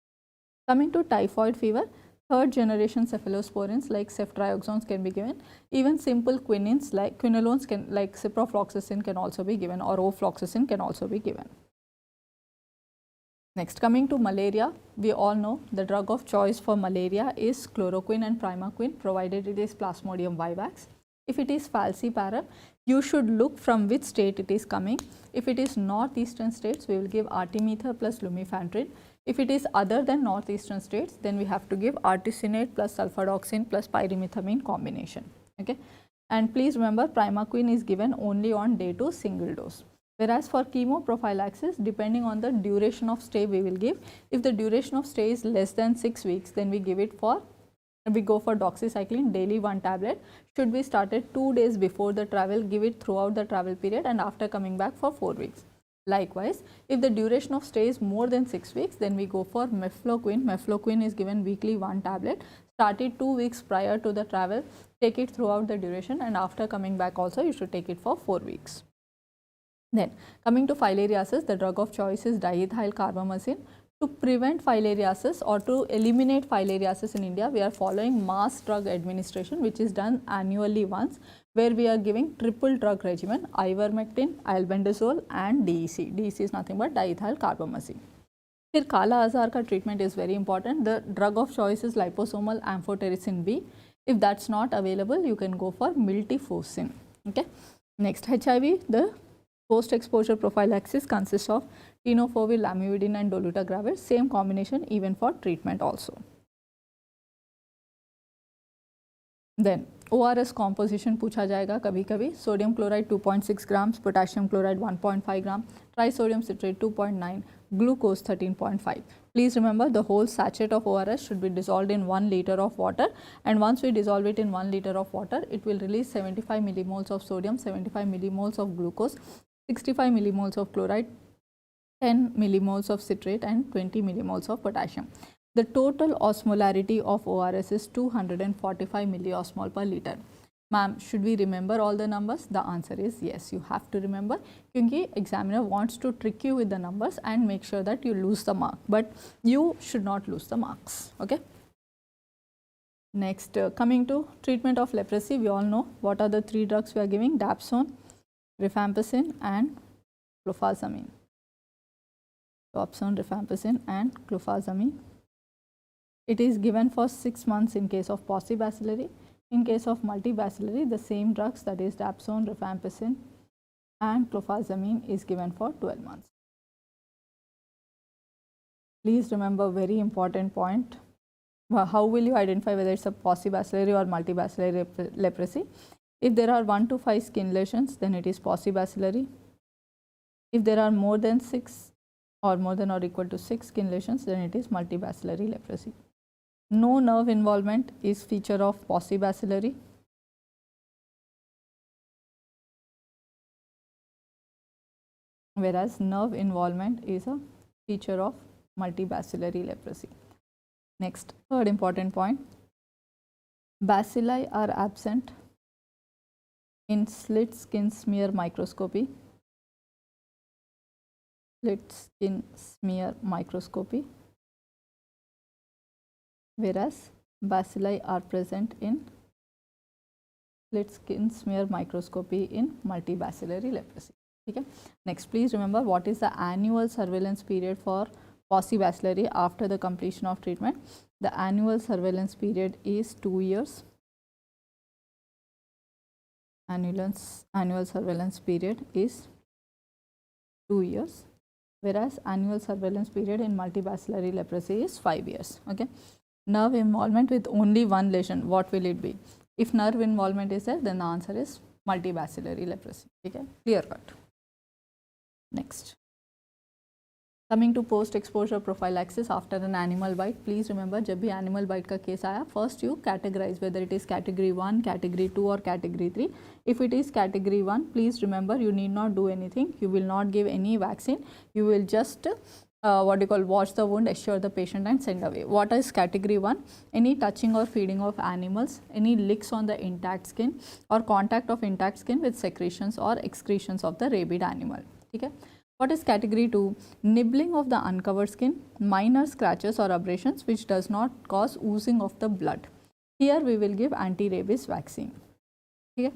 Coming to typhoid fever, third generation cephalosporins like ceftriaxones can be given. Even simple quinines like quinolones like ciprofloxacin can also be given, or ofloxacin can also be given. Next, coming to malaria, we all know the drug of choice for malaria is chloroquine and primaquine, provided it is Plasmodium vivax. If it is falciparum, you should look from which state it is coming. If it is northeastern states, we will give artemether plus lumefantrine. If it is other than northeastern states, then we have to give artesunate plus sulfadoxine plus pyrimethamine combination. Okay, and please remember, primaquine is given only on day 2 single dose. Whereas for chemoprophylaxis, depending on the duration of stay we will give. If the duration of stay is less than 6 weeks, then we go for doxycycline daily 1 tablet. Should be started 2 days before the travel, give it throughout the travel period and after coming back for 4 weeks. Likewise, if the duration of stay is more than 6 weeks, then we go for mefloquine. Mefloquine is given weekly 1 tablet, started 2 weeks prior to the travel, take it throughout the duration and after coming back also you should take it for 4 weeks. Then coming to filariasis, the drug of choice is diethyl carbamazine. To prevent filariasis or to eliminate filariasis in India, we are following mass drug administration, which is done annually once, where we are giving triple drug regimen, ivermectin, albendazole and DEC. DEC is nothing but diethyl carbamazine. Here Kala Azar ka treatment is very important. The drug of choice is liposomal amphotericin B. If that's not available, you can go for miltefosine. Okay. Next, HIV, the post-exposure prophylaxis consists of tenofovir, lamivudine and dolutegravir, same combination even for treatment also. Then ORS composition पूछा जाएगा कभी कभी. Sodium chloride 2.6 grams, potassium chloride 1.5 gram, trisodium citrate 2.9, glucose 13.5. Please remember, the whole sachet of ORS should be dissolved in 1 liter of water, and once we dissolve it in 1 liter of water, it will release 75 millimoles of sodium, 75 millimoles of glucose, 65 millimoles of chloride, 10 millimoles of citrate and 20 millimoles of potassium. The total osmolarity of ORS is 245 milliosmol per liter. Ma'am, should we remember all the numbers? The answer is yes, you have to remember, because examiner wants to trick you with the numbers and make sure that you lose the mark, but you should not lose the marks. Okay. Next, coming to treatment of leprosy, we all know what are the 3 drugs we are giving: dapsone, rifampicin and clofazimine. Dapsone, rifampicin and clofazimine. It is given for 6 months in case of paucibacillary. In case of multibacillary, the same drugs, that is dapsone, rifampicin and clofazimine, is given for 12 months. Please remember, very important point. How will you identify whether it's a paucibacillary or multibacillary leprosy? If there are 1 to 5 skin lesions, then it is paucibacillary. If there are more than 6 or more than or equal to 6 skin lesions, then it is multibacillary leprosy. No nerve involvement is feature of paucibacillary. Whereas nerve involvement is a feature of multibacillary leprosy. Next, third important point. Bacilli are absent in slit skin smear microscopy. Slit skin smear microscopy. Whereas bacilli are present in slit skin smear microscopy in multibacillary leprosy. Okay. Next, please remember, what is the annual surveillance period for paucibacillary after the completion of treatment? The annual surveillance period is 2 years. Annual surveillance period is 2 years, whereas annual surveillance period in multibacillary leprosy is 5 years. Okay. Nerve involvement with only 1 lesion, what will it be? If nerve involvement is there, then the answer is multibacillary leprosy. Okay, clear cut. Next, coming to post exposure prophylaxis after an animal bite. Please remember, जब भी animal bite का case आया, first you categorize whether it is category 1, category 2 or category 3. If it is category 1, please remember, you need not do anything. You will not give any vaccine. You will just watch the wound, assure the patient and send away. What is category 1? Any touching or feeding of animals, any licks on the intact skin or contact of intact skin with secretions or excretions of the rabid animal. Okay. What is category 2? Nibbling of the uncovered skin, minor scratches or abrasions which does not cause oozing of the blood. Here we will give anti-rabies vaccine. Okay.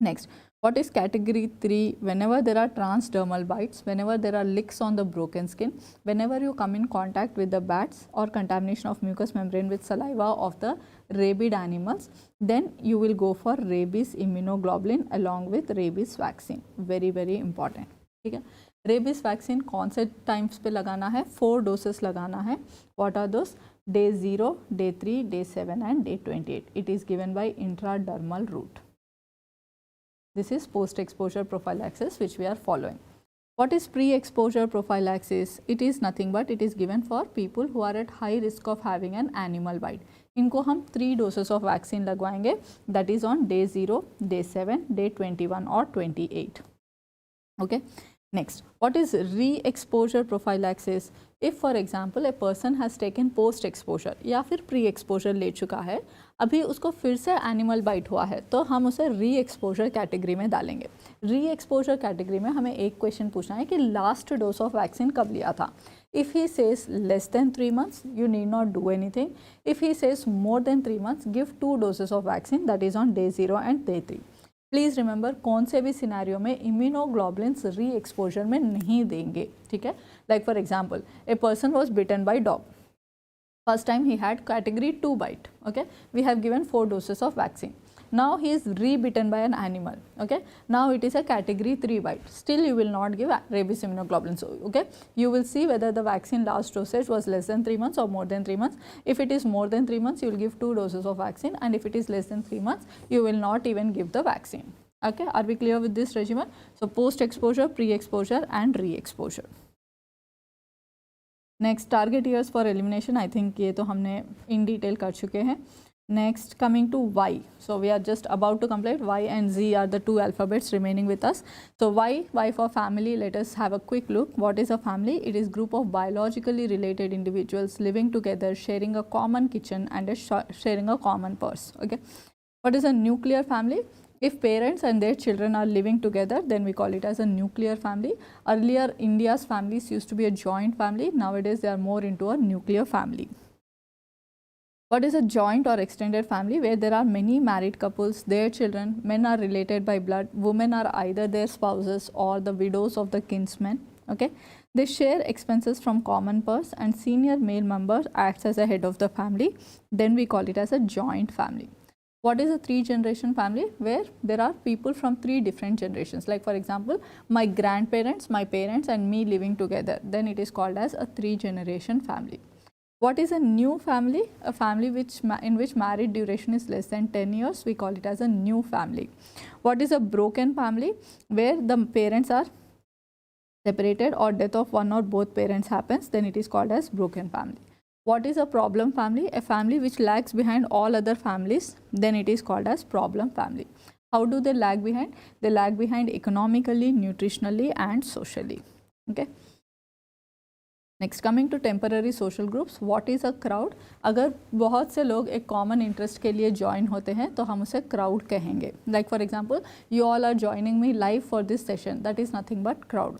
Next, What is category 3? Whenever there are transdermal bites, whenever there are licks on the broken skin, whenever you come in contact with the bats or contamination of mucous membrane with saliva of the rabid animals, then you will go for rabies immunoglobulin along with rabies vaccine. Very very important. ठीक है. Rabies vaccine कौन से times पे लगाना है? 4 doses लगाना है. What are doses? Day 0, Day 3, Day 7 and Day 28. It is given by intradermal route. This is post-exposure prophylaxis which we are following. What is pre-exposure prophylaxis? It is nothing but it is given for people who are at high risk of having an animal bite. इनको हम 3 doses of vaccine लगवाएंगे. That is on Day 0, Day 7, Day 21 or 28. Okay. Next, what is re-exposure prophylaxis? If for example a person has taken post-exposure या फिर pre-exposure ले चुका है, अभी उसको फिर से animal bite हुआ है, तो हम उसे re-exposure category में डालेंगे. Re-exposure category में हमें एक question पूछना है कि last dose of vaccine कब लिया था. If he says less than 3 months, you need not do anything. If he says more than 3 months, give 2 doses of vaccine, that is on Day 0 and Day 3. Please remember कौन से भी scenario में immunoglobulins री exposure में नहीं देंगे. ठीक है. Like for example, a person was bitten by dog. First time ही had category 2 bite. Okay. We have given 4 doses of vaccine. Now he is re-bitten by an animal. Okay. Now it is a category 3 bite. Still you will not give rabies immunoglobulins. Okay. You will see whether the vaccine last dosage was less than 3 months or more than 3 months. If it is more than 3 months, you will give 2 doses of vaccine, and if it is less than 3 months, you will not even give the vaccine. Okay. Are we clear with this regimen? So post-exposure, pre-exposure and re-exposure. Next, target years for elimination. I think ये तो हमने in detail कर चुके हैं. Next, coming to Y. So we are just about to complete. Y and Z are the 2 alphabets remaining with us. So Y for family. Let us have a quick look. What is a family? It is group of biologically related individuals living together, sharing a common kitchen and sharing a common purse. Okay. What is a nuclear family? If parents and their children are living together, then we call it as a nuclear family. Earlier, India's families used to be a joint family. Nowadays, they are more into a nuclear family. What is a joint or extended family? Where there are many married couples, their children, men are related by blood, women are either their spouses or the widows of the kinsmen. Okay. They share expenses from common purse, and senior male member acts as a head of the family. Then we call it as a joint family. What is a 3-generation family? Where there are people from 3 different generations. Like for example, my grandparents, my parents and me living together. Then it is called as a 3-generation family. What is a new family? A family in which married duration is less than 10 years. We call it as a new family. What is a broken family? Where the parents are separated or death of one or both parents happens, then it is called as broken family. What is a problem family? A family which lags behind all other families, then it is called as problem family. How do they lag behind? They lag behind economically, nutritionally and socially. Okay. Next, coming to temporary social groups. What is a crowd? अगर बहुत से लोग एक common interest के लिए join होते हैं तो हम उसे क्राउड कहेंगे. Like for example, you all are joining me live for this session, that is nothing but crowd.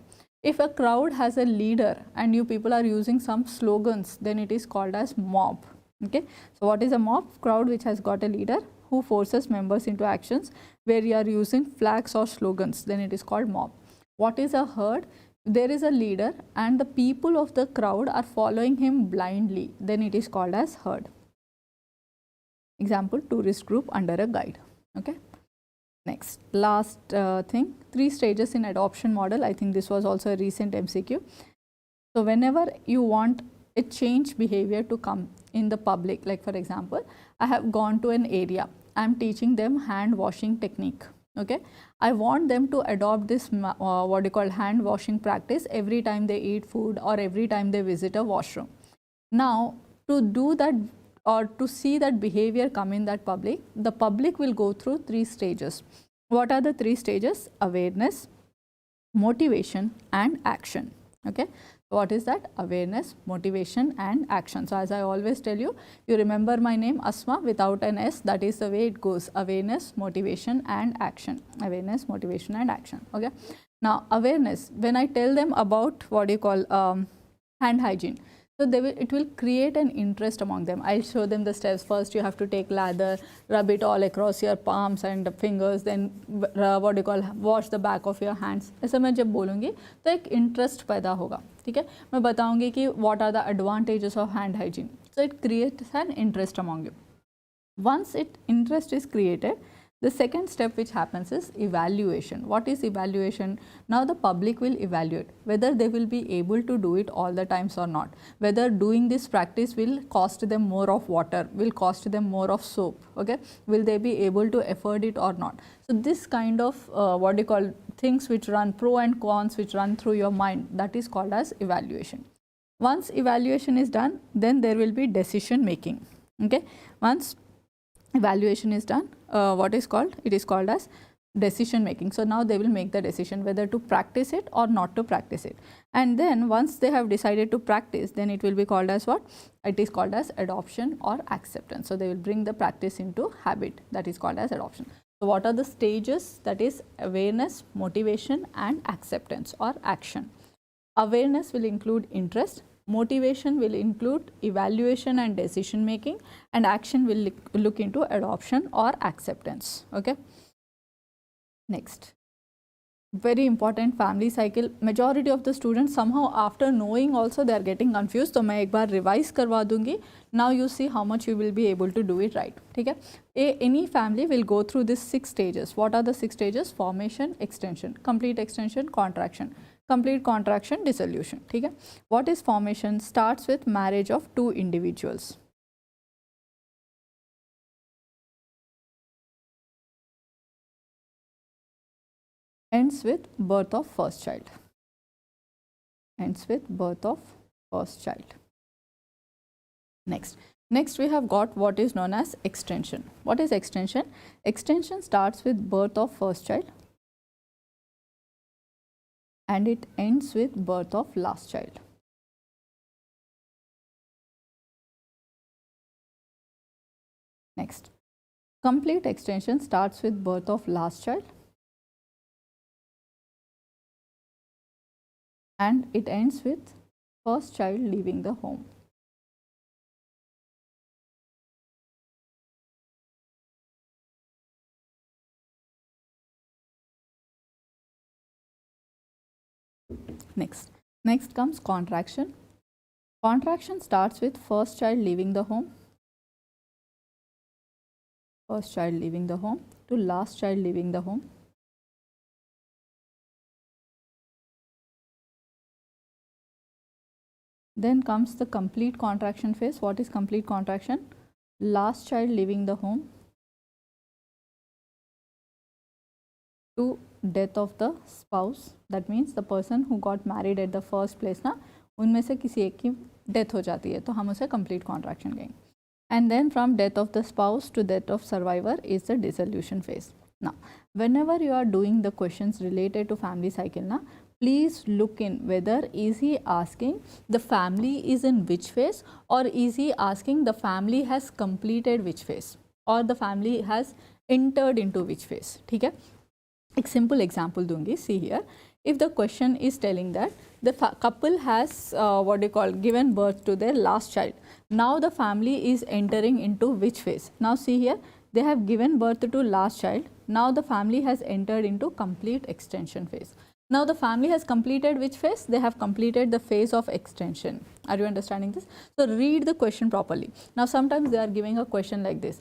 If a crowd has a leader and you people are using some slogans, then it is called as mob. Okay. So what is a mob? Crowd which has got a leader who forces members into actions where you are using flags or slogans, then it is called mob. What is a herd? There is a leader and the people of the crowd are following him blindly, then it is called as herd. Example, tourist group under a guide. Okay. Next, last thing, 3 stages in adoption model. I think this was also a recent MCQ. So whenever you want a change behavior to come in the public, like for example, I have gone to an area, I am teaching them hand washing technique. Okay, I want them to adopt this what you call hand washing practice every time they eat food or every time they visit a washroom. Now, to do that or to see that behavior come in that public, the public will go through 3 stages. What are the 3 stages? Awareness, motivation and action. Okay. What is that? Awareness, motivation and action. So as I always tell you, you remember my name Asma without an S, that is the way it goes. Awareness, motivation and action. Awareness, motivation and action. Okay. Now awareness, when I tell them about what you call hand hygiene, So it will create an interest among them. I'll show them the steps. First, you have to take lather, rub it all across your palms and fingers, then what you call wash the back of your hands. ऐसा मैं जब बोलूँगी तो एक interest पैदा होगा, ठीक है. मैं बताऊँगी कि what are the advantages of hand hygiene. So it creates an interest among you. Once interest is created, the second step which happens is evaluation. What is evaluation? Now the public will evaluate whether they will be able to do it all the times or not. Whether doing this practice will cost them more of water, will cost them more of soap, okay? Will they be able to afford it or not? So this kind of what you call things which run pro and cons which run through your mind, that is called as evaluation. Once evaluation is done, then there will be decision making, okay? Once evaluation is done, what is called? It is called as decision making. So now they will make the decision whether to practice it or not to practice it. And then once they have decided to practice, then it will be called as what? It is called as adoption or acceptance. So they will bring the practice into habit, that is called as adoption. So what are the stages? That is awareness, motivation and acceptance or action. Awareness will include interest. Motivation will include evaluation and decision making, and action will look into adoption or acceptance, okay? Next, very important, family cycle. Majority of the students somehow after knowing also they are getting confused, तो मैं एक बार revise करवा दूँगी. Now you see how much you will be able to do it right, ठीक है? Any family will go through these 6 stages. What are the 6 stages? Formation, extension, complete extension, contraction, complete contraction, dissolution, ठीक है? What is formation? Starts with marriage of 2 individuals. Ends with birth of first child. Ends with birth of first child. Next we have got what is known as extension. What is extension? Extension starts with birth of first child and it ends with birth of last child. Next, complete extension starts with birth of last child and it ends with first child leaving the home. Next comes contraction. Contraction starts with first child leaving the home, first child leaving the home to last child leaving the home. Then comes the complete contraction phase. What is complete contraction? Last child leaving the home to death of the spouse. That means the person who got married at the first place ना, उनमें से किसी एक की death हो जाती है, तो हम उसे complete contraction कहेंगे. And then from death of the spouse to death of survivor is the dissolution phase. Now, whenever you are doing the questions related to family cycle ना, please look in whether is he asking the family is in which phase or is he asking the family has completed which phase or the family has entered into which phase. ठीक है? एक simple example दूंगी. See here, if the question is telling that the couple has what do you call given birth to their last child. Now the family is entering into which phase? Now see here, they have given birth to last child. Now the family has entered into complete extension phase. Now the family has completed which phase? They have completed the phase of extension. Are you understanding this? So read the question properly. Now sometimes they are giving a question like this.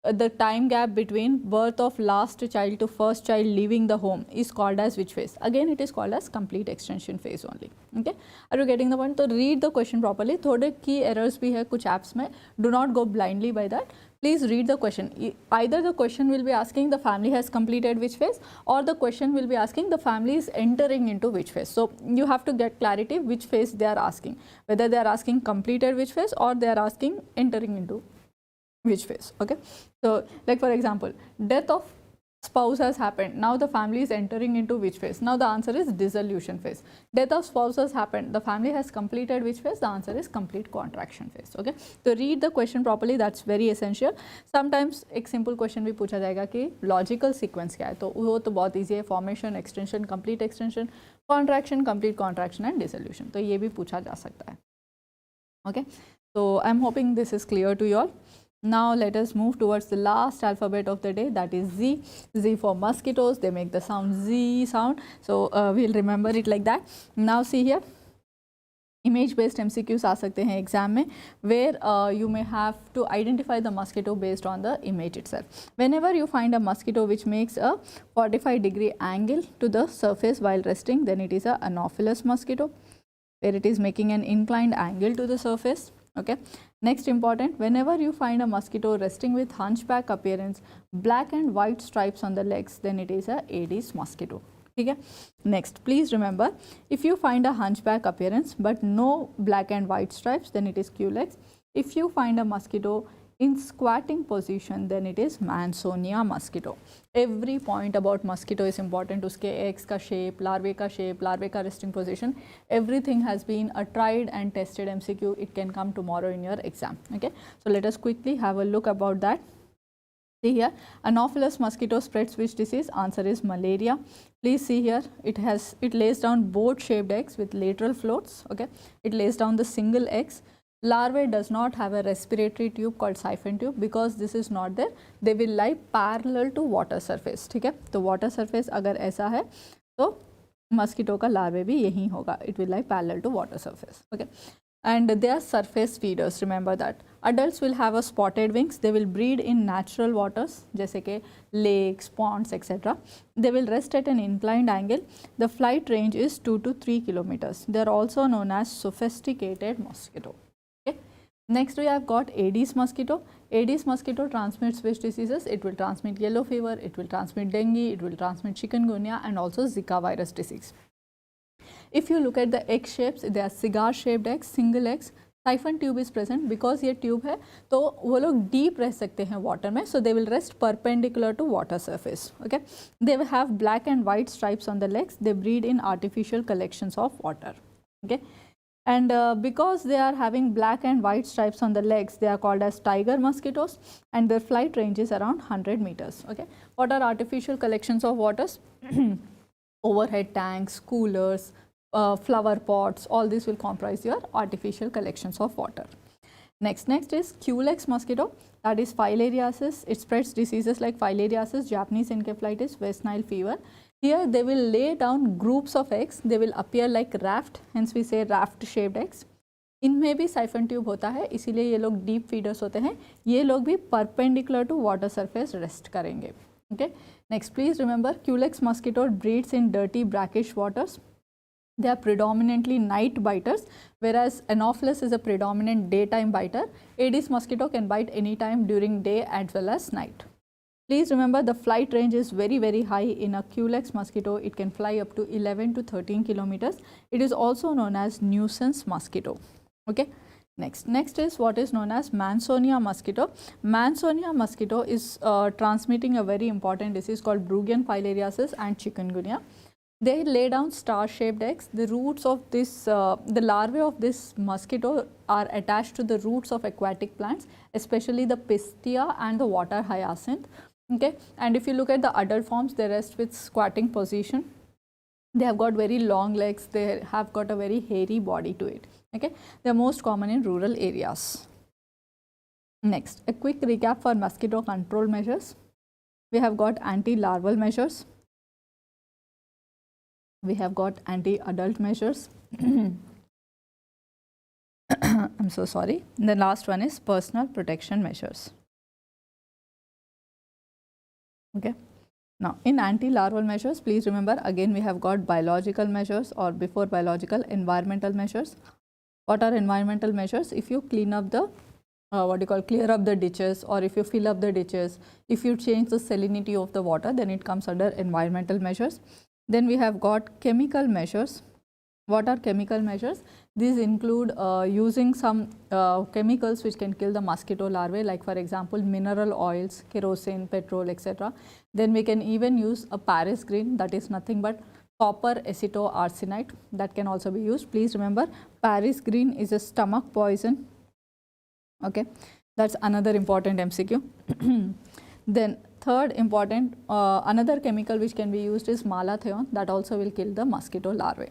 The time gap between birth of last child to first child leaving the home is called as which phase? Again it is called as complete extension phase only. Okay, are you getting the point? So read the question properly. थोड़े key errors भी है कुछ apps में. Do not go blindly by that. Please read the question. Either the question will be asking the family has completed which phase or the question will be asking the family is entering into which phase. So you have to get clarity which phase they are asking. Whether they are asking completed which phase or they are asking entering into which phase. Okay, so like for example, death of spouse has happened. Now the family is entering into which phase? Now the answer is dissolution phase. Death of spouse has happened. The family has completed which phase? The answer is complete contraction phase. Okay, so read the question properly. That's very essential. Sometimes एक simple question भी पूछा जाएगा कि logical sequence क्या है, तो वो तो बहुत easy है. Formation, extension, complete extension, contraction, complete contraction and dissolution. तो ये भी पूछा जा सकता है. Okay, so I'm hoping this is clear to you all. Now let us move towards the last alphabet of the day, that is Z. Z for mosquitoes, they make the sound Z sound. So we'll remember it like that. Now see here, image based MCQs आ सकते हैं exam में, where you may have to identify the mosquito based on the image itself. Whenever you find a mosquito which makes a 45-degree angle to the surface while resting, then it is a Anopheles mosquito, where it is making an inclined angle to the surface. Okay. Next important, whenever you find a mosquito resting with hunchback appearance, black and white stripes on the legs, then it is a Aedes mosquito. Okay. Next, please remember, if you find a hunchback appearance but no black and white stripes, then it is Culex. If you find a mosquito in squatting position, then it is Mansonia mosquito. Every point about mosquito is important. Uske eggs ka shape, larvae ka resting position, everything has been a tried and tested MCQ. It can come tomorrow in your exam. Okay, so let us quickly have a look about that. See here, Anopheles mosquito spreads which disease? Answer is malaria. Please see here, it lays down boat shaped eggs with lateral floats. Okay, it lays down the single eggs. Larvae does not have a respiratory tube called siphon tube, because this is not there. They will lie parallel to water surface. ठीक है, तो water surface अगर ऐसा है तो mosquito का larvae भी यही होगा. It will lie parallel to water surface. Okay, and they are surface feeders. Remember that. Adults will have a spotted wings. They will breed in natural waters, जैसे के lakes, ponds, etc. They will rest at an inclined angle. The flight range is 2 to 3 kilometers. They are also known as sophisticated mosquito. Next we have got Aedes mosquito. Aedes mosquito transmits which diseases? It will transmit yellow fever, it will transmit dengue, it will transmit chikungunya and also Zika virus disease. If you look at the egg shapes, they are cigar shaped eggs, single eggs. Siphon tube is present. Because ये tube है तो वो लोग deep रह सकते हैं water में, so they will rest perpendicular to water surface. Okay, they will have black and white stripes on the legs. They breed in artificial collections of water. Okay. And because they are having black and white stripes on the legs, they are called as tiger mosquitoes, and their flight range is around 100 meters. Okay. What are artificial collections of waters? Overhead tanks, coolers, flower pots, all this will comprise your artificial collections of water. Next is Culex mosquito, that is filariasis. It spreads diseases like filariasis, Japanese encephalitis, West Nile fever. Here they will lay down groups of eggs. They will appear like raft, hence we say raft shaped eggs. इनमें भी siphon tube होता है, इसीलिए ये लोग deep feeders होते हैं. ये लोग भी perpendicular to water surface rest करेंगे. Okay. Next, please remember, Culex mosquito breeds in dirty brackish waters. They are predominantly night biters, whereas Anopheles is a predominant daytime biter. Aedes mosquito can bite anytime during day as well as night. Please remember, the flight range is very high in a Culex mosquito. It can fly up to 11 to 13 kilometers. It is also known as nuisance mosquito. Okay. Next is what is known as Mansonia mosquito. Mansonia mosquito is transmitting a very important disease called Brugian filariasis and chikungunya. They lay down star-shaped eggs. The roots of this, the larvae of this mosquito are attached to the roots of aquatic plants, especially the pistia and the water hyacinth. Okay, and if you look at the adult forms, they rest with squatting position. They have got very long legs. They have got a very hairy body to it. Okay, they are most common in rural areas. Next, a quick recap for mosquito control measures. We have got anti-larval measures. We have got anti-adult measures. I'm so sorry. The last one is personal protection measures. Okay. Now, in anti-larval measures, please remember, again we have got biological measures, or before biological, environmental measures. What are environmental measures? If you clean up the clear up the ditches, or if you fill up the ditches, if you change the salinity of the water, then it comes under environmental measures. Then we have got chemical measures. What are chemical measures? These include using some chemicals which can kill the mosquito larvae, like for example mineral oils, kerosene, petrol, etc. Then we can even use a Paris green, that is nothing but copper acetoarsenite, that can also be used. Please remember, Paris green is a stomach poison. Okay, that's another important MCQ. Then third important, another chemical which can be used is malathion, that also will kill the mosquito larvae.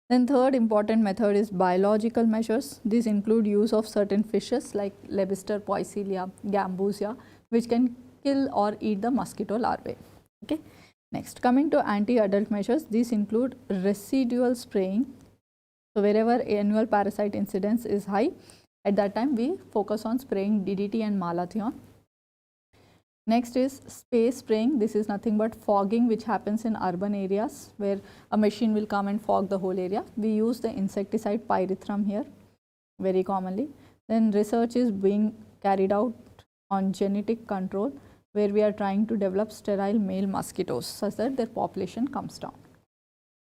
Then third important method is biological measures. These include use of certain fishes like Lebister, Poicilia, Gambusia, which can kill or eat the mosquito larvae. Okay. Next, coming to anti-adult measures, these include residual spraying. So wherever annual parasite incidence is high, at that time we focus on spraying DDT and malathion. Next is space spraying. This is nothing but fogging which happens in urban areas where a machine will come and fog the whole area. We use the insecticide pyrethrum here very commonly. Then research is being carried out on genetic control where we are trying to develop sterile male mosquitoes such that their population comes down.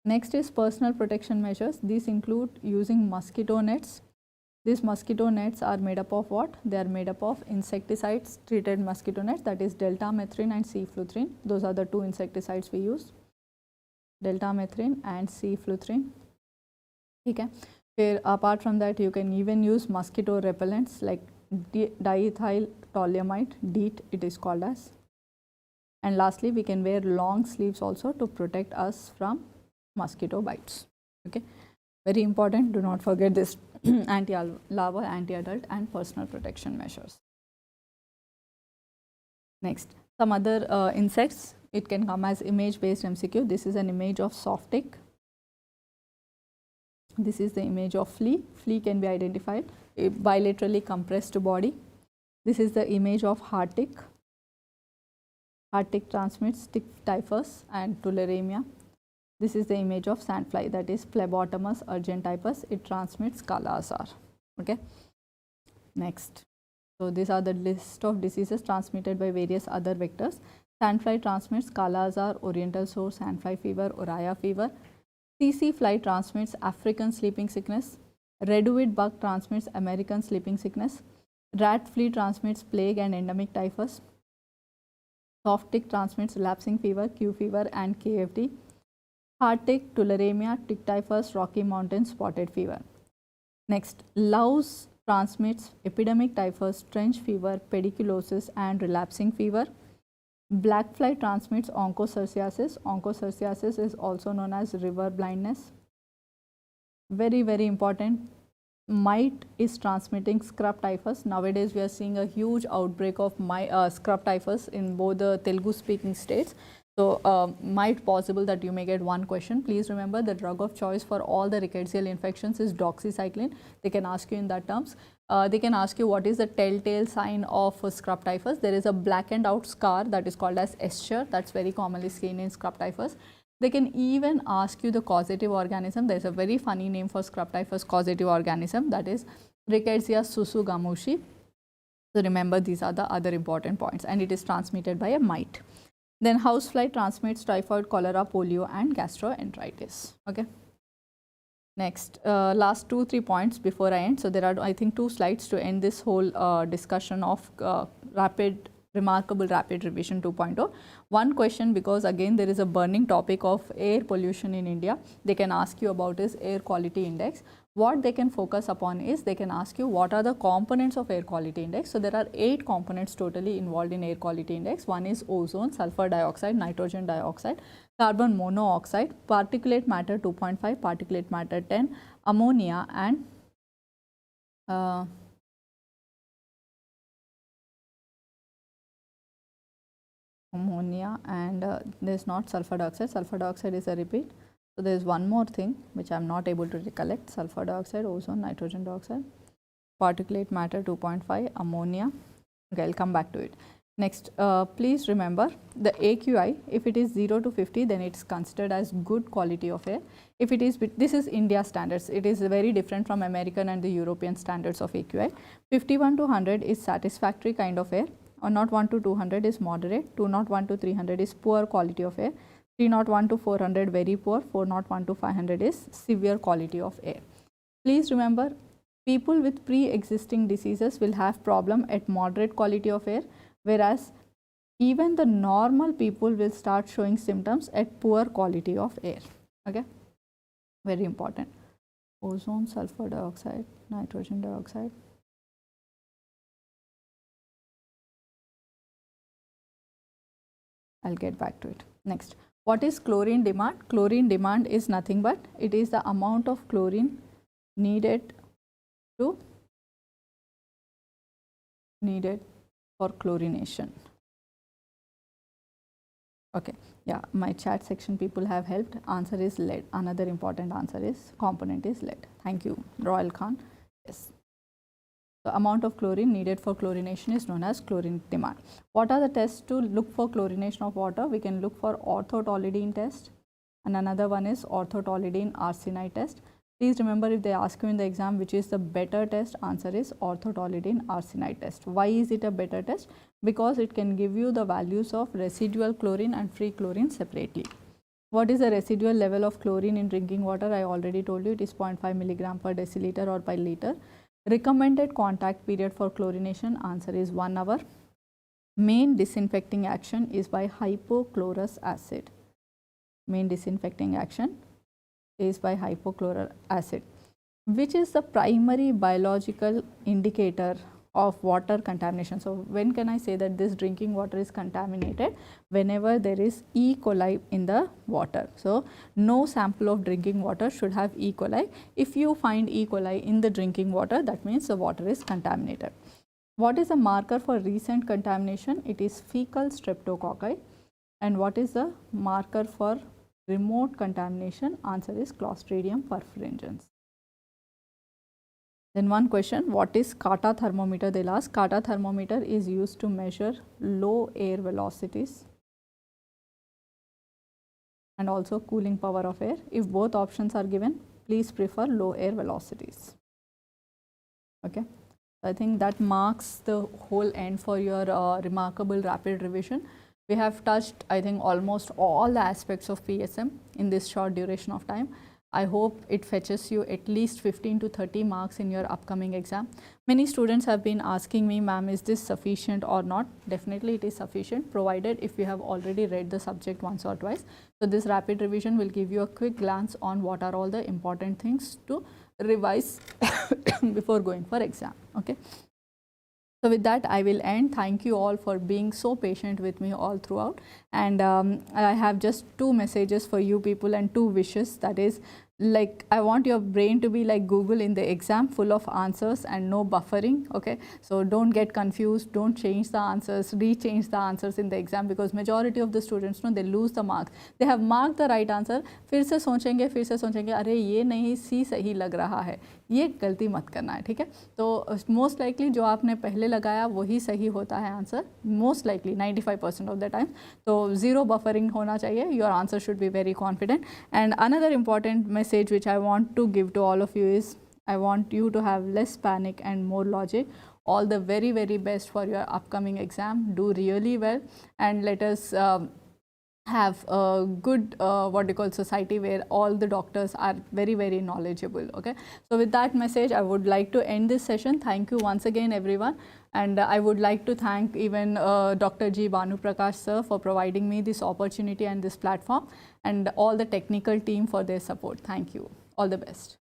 Next is personal protection measures. These include using mosquito nets. These mosquito nets are made up of what? They are made up of insecticides treated mosquito nets, that is deltamethrin and C-fluthrine. Those are the two insecticides we use, deltamethrin and C-fluthrine. Okay. Where apart from that, you can even use mosquito repellents like diethyl toluamide, DEET it is called as. And lastly, we can wear long sleeves also to protect us from mosquito bites. Okay. Very important, do not forget this anti-larval, anti-adult and personal protection measures. Next, some other insects. It can come as image-based MCQ. This is an image of soft tick. This is the image of flea. Flea can be identified, a bilaterally compressed body. This is the image of hard tick. Hard tick transmits tick typhus and tularemia. This is the image of sandfly, that is Phlebotomus argentypus. It transmits Kala Azar. Okay. Next. So these are the list of diseases transmitted by various other vectors. Sandfly transmits Kala Azar, Oriental sore, sandfly fever, Oraya fever. CC fly transmits African sleeping sickness. Redwood bug transmits American sleeping sickness. Rat flea transmits plague and endemic typhus. Soft tick transmits lapsing fever, Q fever and KFD. Hard tick, tularemia, tick typhus, Rocky Mountain spotted fever. Next, louse transmits epidemic typhus, trench fever, pediculosis and relapsing fever. Black fly transmits onchocerciasis. Onchocerciasis is also known as river blindness. Very, very important. Mite is transmitting scrub typhus. Nowadays, we are seeing a huge outbreak of scrub typhus in both the Telugu speaking states. So, might possible that you may get one question. Please remember the drug of choice for all the rickettsial infections is doxycycline. They can ask you in that terms. They can ask you what is the telltale sign of scrub typhus. There is a blackened out scar that is called as eschar. That's very commonly seen in scrub typhus. They can even ask you the causative organism. There is a very funny name for scrub typhus causative organism, that is Rickettsia susugamushi. So, remember these are the other important points, and it is transmitted by a mite. Then housefly transmits typhoid, cholera, polio and gastroenteritis. Okay. Next, last 2-3 points before I end. So, there are I think 2 slides to end this whole discussion of remarkable rapid revision 2.0. One question, because again there is a burning topic of air pollution in India. They can ask you about is air quality index. What they can focus upon is they can ask you what are the components of air quality index. So, there are 8 components totally involved in air quality index. One is ozone, sulfur dioxide, nitrogen dioxide, carbon monoxide, particulate matter 2.5, particulate matter 10, ammonia and there is not sulfur dioxide. Sulfur dioxide is a repeat. So, there is one more thing which I am not able to recollect: sulfur dioxide, ozone, nitrogen dioxide, particulate matter 2.5, ammonia. Okay, I will come back to it. Next, please remember the AQI, if it is 0 to 50, then it is considered as good quality of air. If it is, this is India standards, it is very different from American and the European standards of AQI. 51 to 100 is satisfactory kind of air, or 101 to 200 is moderate, 201 to 300 is poor quality of air, 301 to 400 very poor, 401 to 500 is severe quality of air. Please remember, people with pre-existing diseases will have problem at moderate quality of air, whereas even the normal people will start showing symptoms at poor quality of air. Okay, very important. Ozone, sulfur dioxide, nitrogen dioxide. I'll get back to it. Next, What is chlorine demand? Chlorine demand is nothing but it is the amount of chlorine needed for chlorination. Okay, yeah, my chat section people have helped. Answer is lead. Another important answer is component is lead. Thank you, Royal Khan. Yes. The amount of chlorine needed for chlorination is known as chlorine demand. What are the tests to look for chlorination of water? We can look for orthotolidine test, and another one is orthotolidine arsenide test. Please remember, if they ask you in the exam which is the better test, answer is orthotolidine arsenide test. Why is it a better test? Because it can give you the values of residual chlorine and free chlorine separately. What is the residual level of chlorine in drinking water? I already told you it is 0.5 milligram per deciliter or per liter. Recommended contact period for chlorination, answer is 1 hour. Main disinfecting action is by hypochlorous acid. Main disinfecting action is by hypochlorous acid. Which is the primary biological indicator of water contamination? So when can I say that this drinking water is contaminated? Whenever there is E. coli in the water. So no sample of drinking water should have E. coli. If you find E. coli in the drinking water, that means the water is contaminated. What is the marker for recent contamination? It is fecal streptococci. And what is the marker for remote contamination? Answer is Clostridium perfringens. Then one question, what is kata thermometer? They'll ask. Kata thermometer is used to measure low air velocities and also cooling power of air. If both options are given, please prefer low air velocities. Okay, I think that marks the whole end for your remarkable rapid revision. We have touched, I think, almost all the aspects of PSM in this short duration of time. I hope it fetches you at least 15 to 30 marks in your upcoming exam. Many students have been asking me, ma'am, is this sufficient or not? Definitely it is sufficient, provided if you have already read the subject once or twice. So this rapid revision will give you a quick glance on what are all the important things to revise before going for exam. Okay. So with that, I will end. Thank you all for being so patient with me all throughout. And I have just 2 messages for you people and 2 wishes. That is, like, I want your brain to be like Google in the exam, full of answers and no buffering. Okay, so don't get confused, don't change the answers, rechange the answers in the exam, because majority of the students know they lose the marks. They have marked the right answer, फिर से सोचेंगे अरे ये नहीं सी सही लग रहा है, ये गलती मत करना है, ठीक है। तो मोस्ट लाइकली जो आपने पहले लगाया वही सही होता है answer, most likely 95% of the time. तो ज़ीरो बफरिंग होना चाहिए, your answer should be very confident. And another important message which I want to give to all of you is, I want you to have less panic and more logic. All the very, very best for your upcoming exam. Do really well, and let us have a good what you call society where all the doctors are very, very knowledgeable. Okay, so with that message I would like to end this session. Thank you once again everyone, and I would like to thank even Dr. G. Banu Prakash sir for providing me this opportunity and this platform, and all the technical team for their support. Thank you. All the best.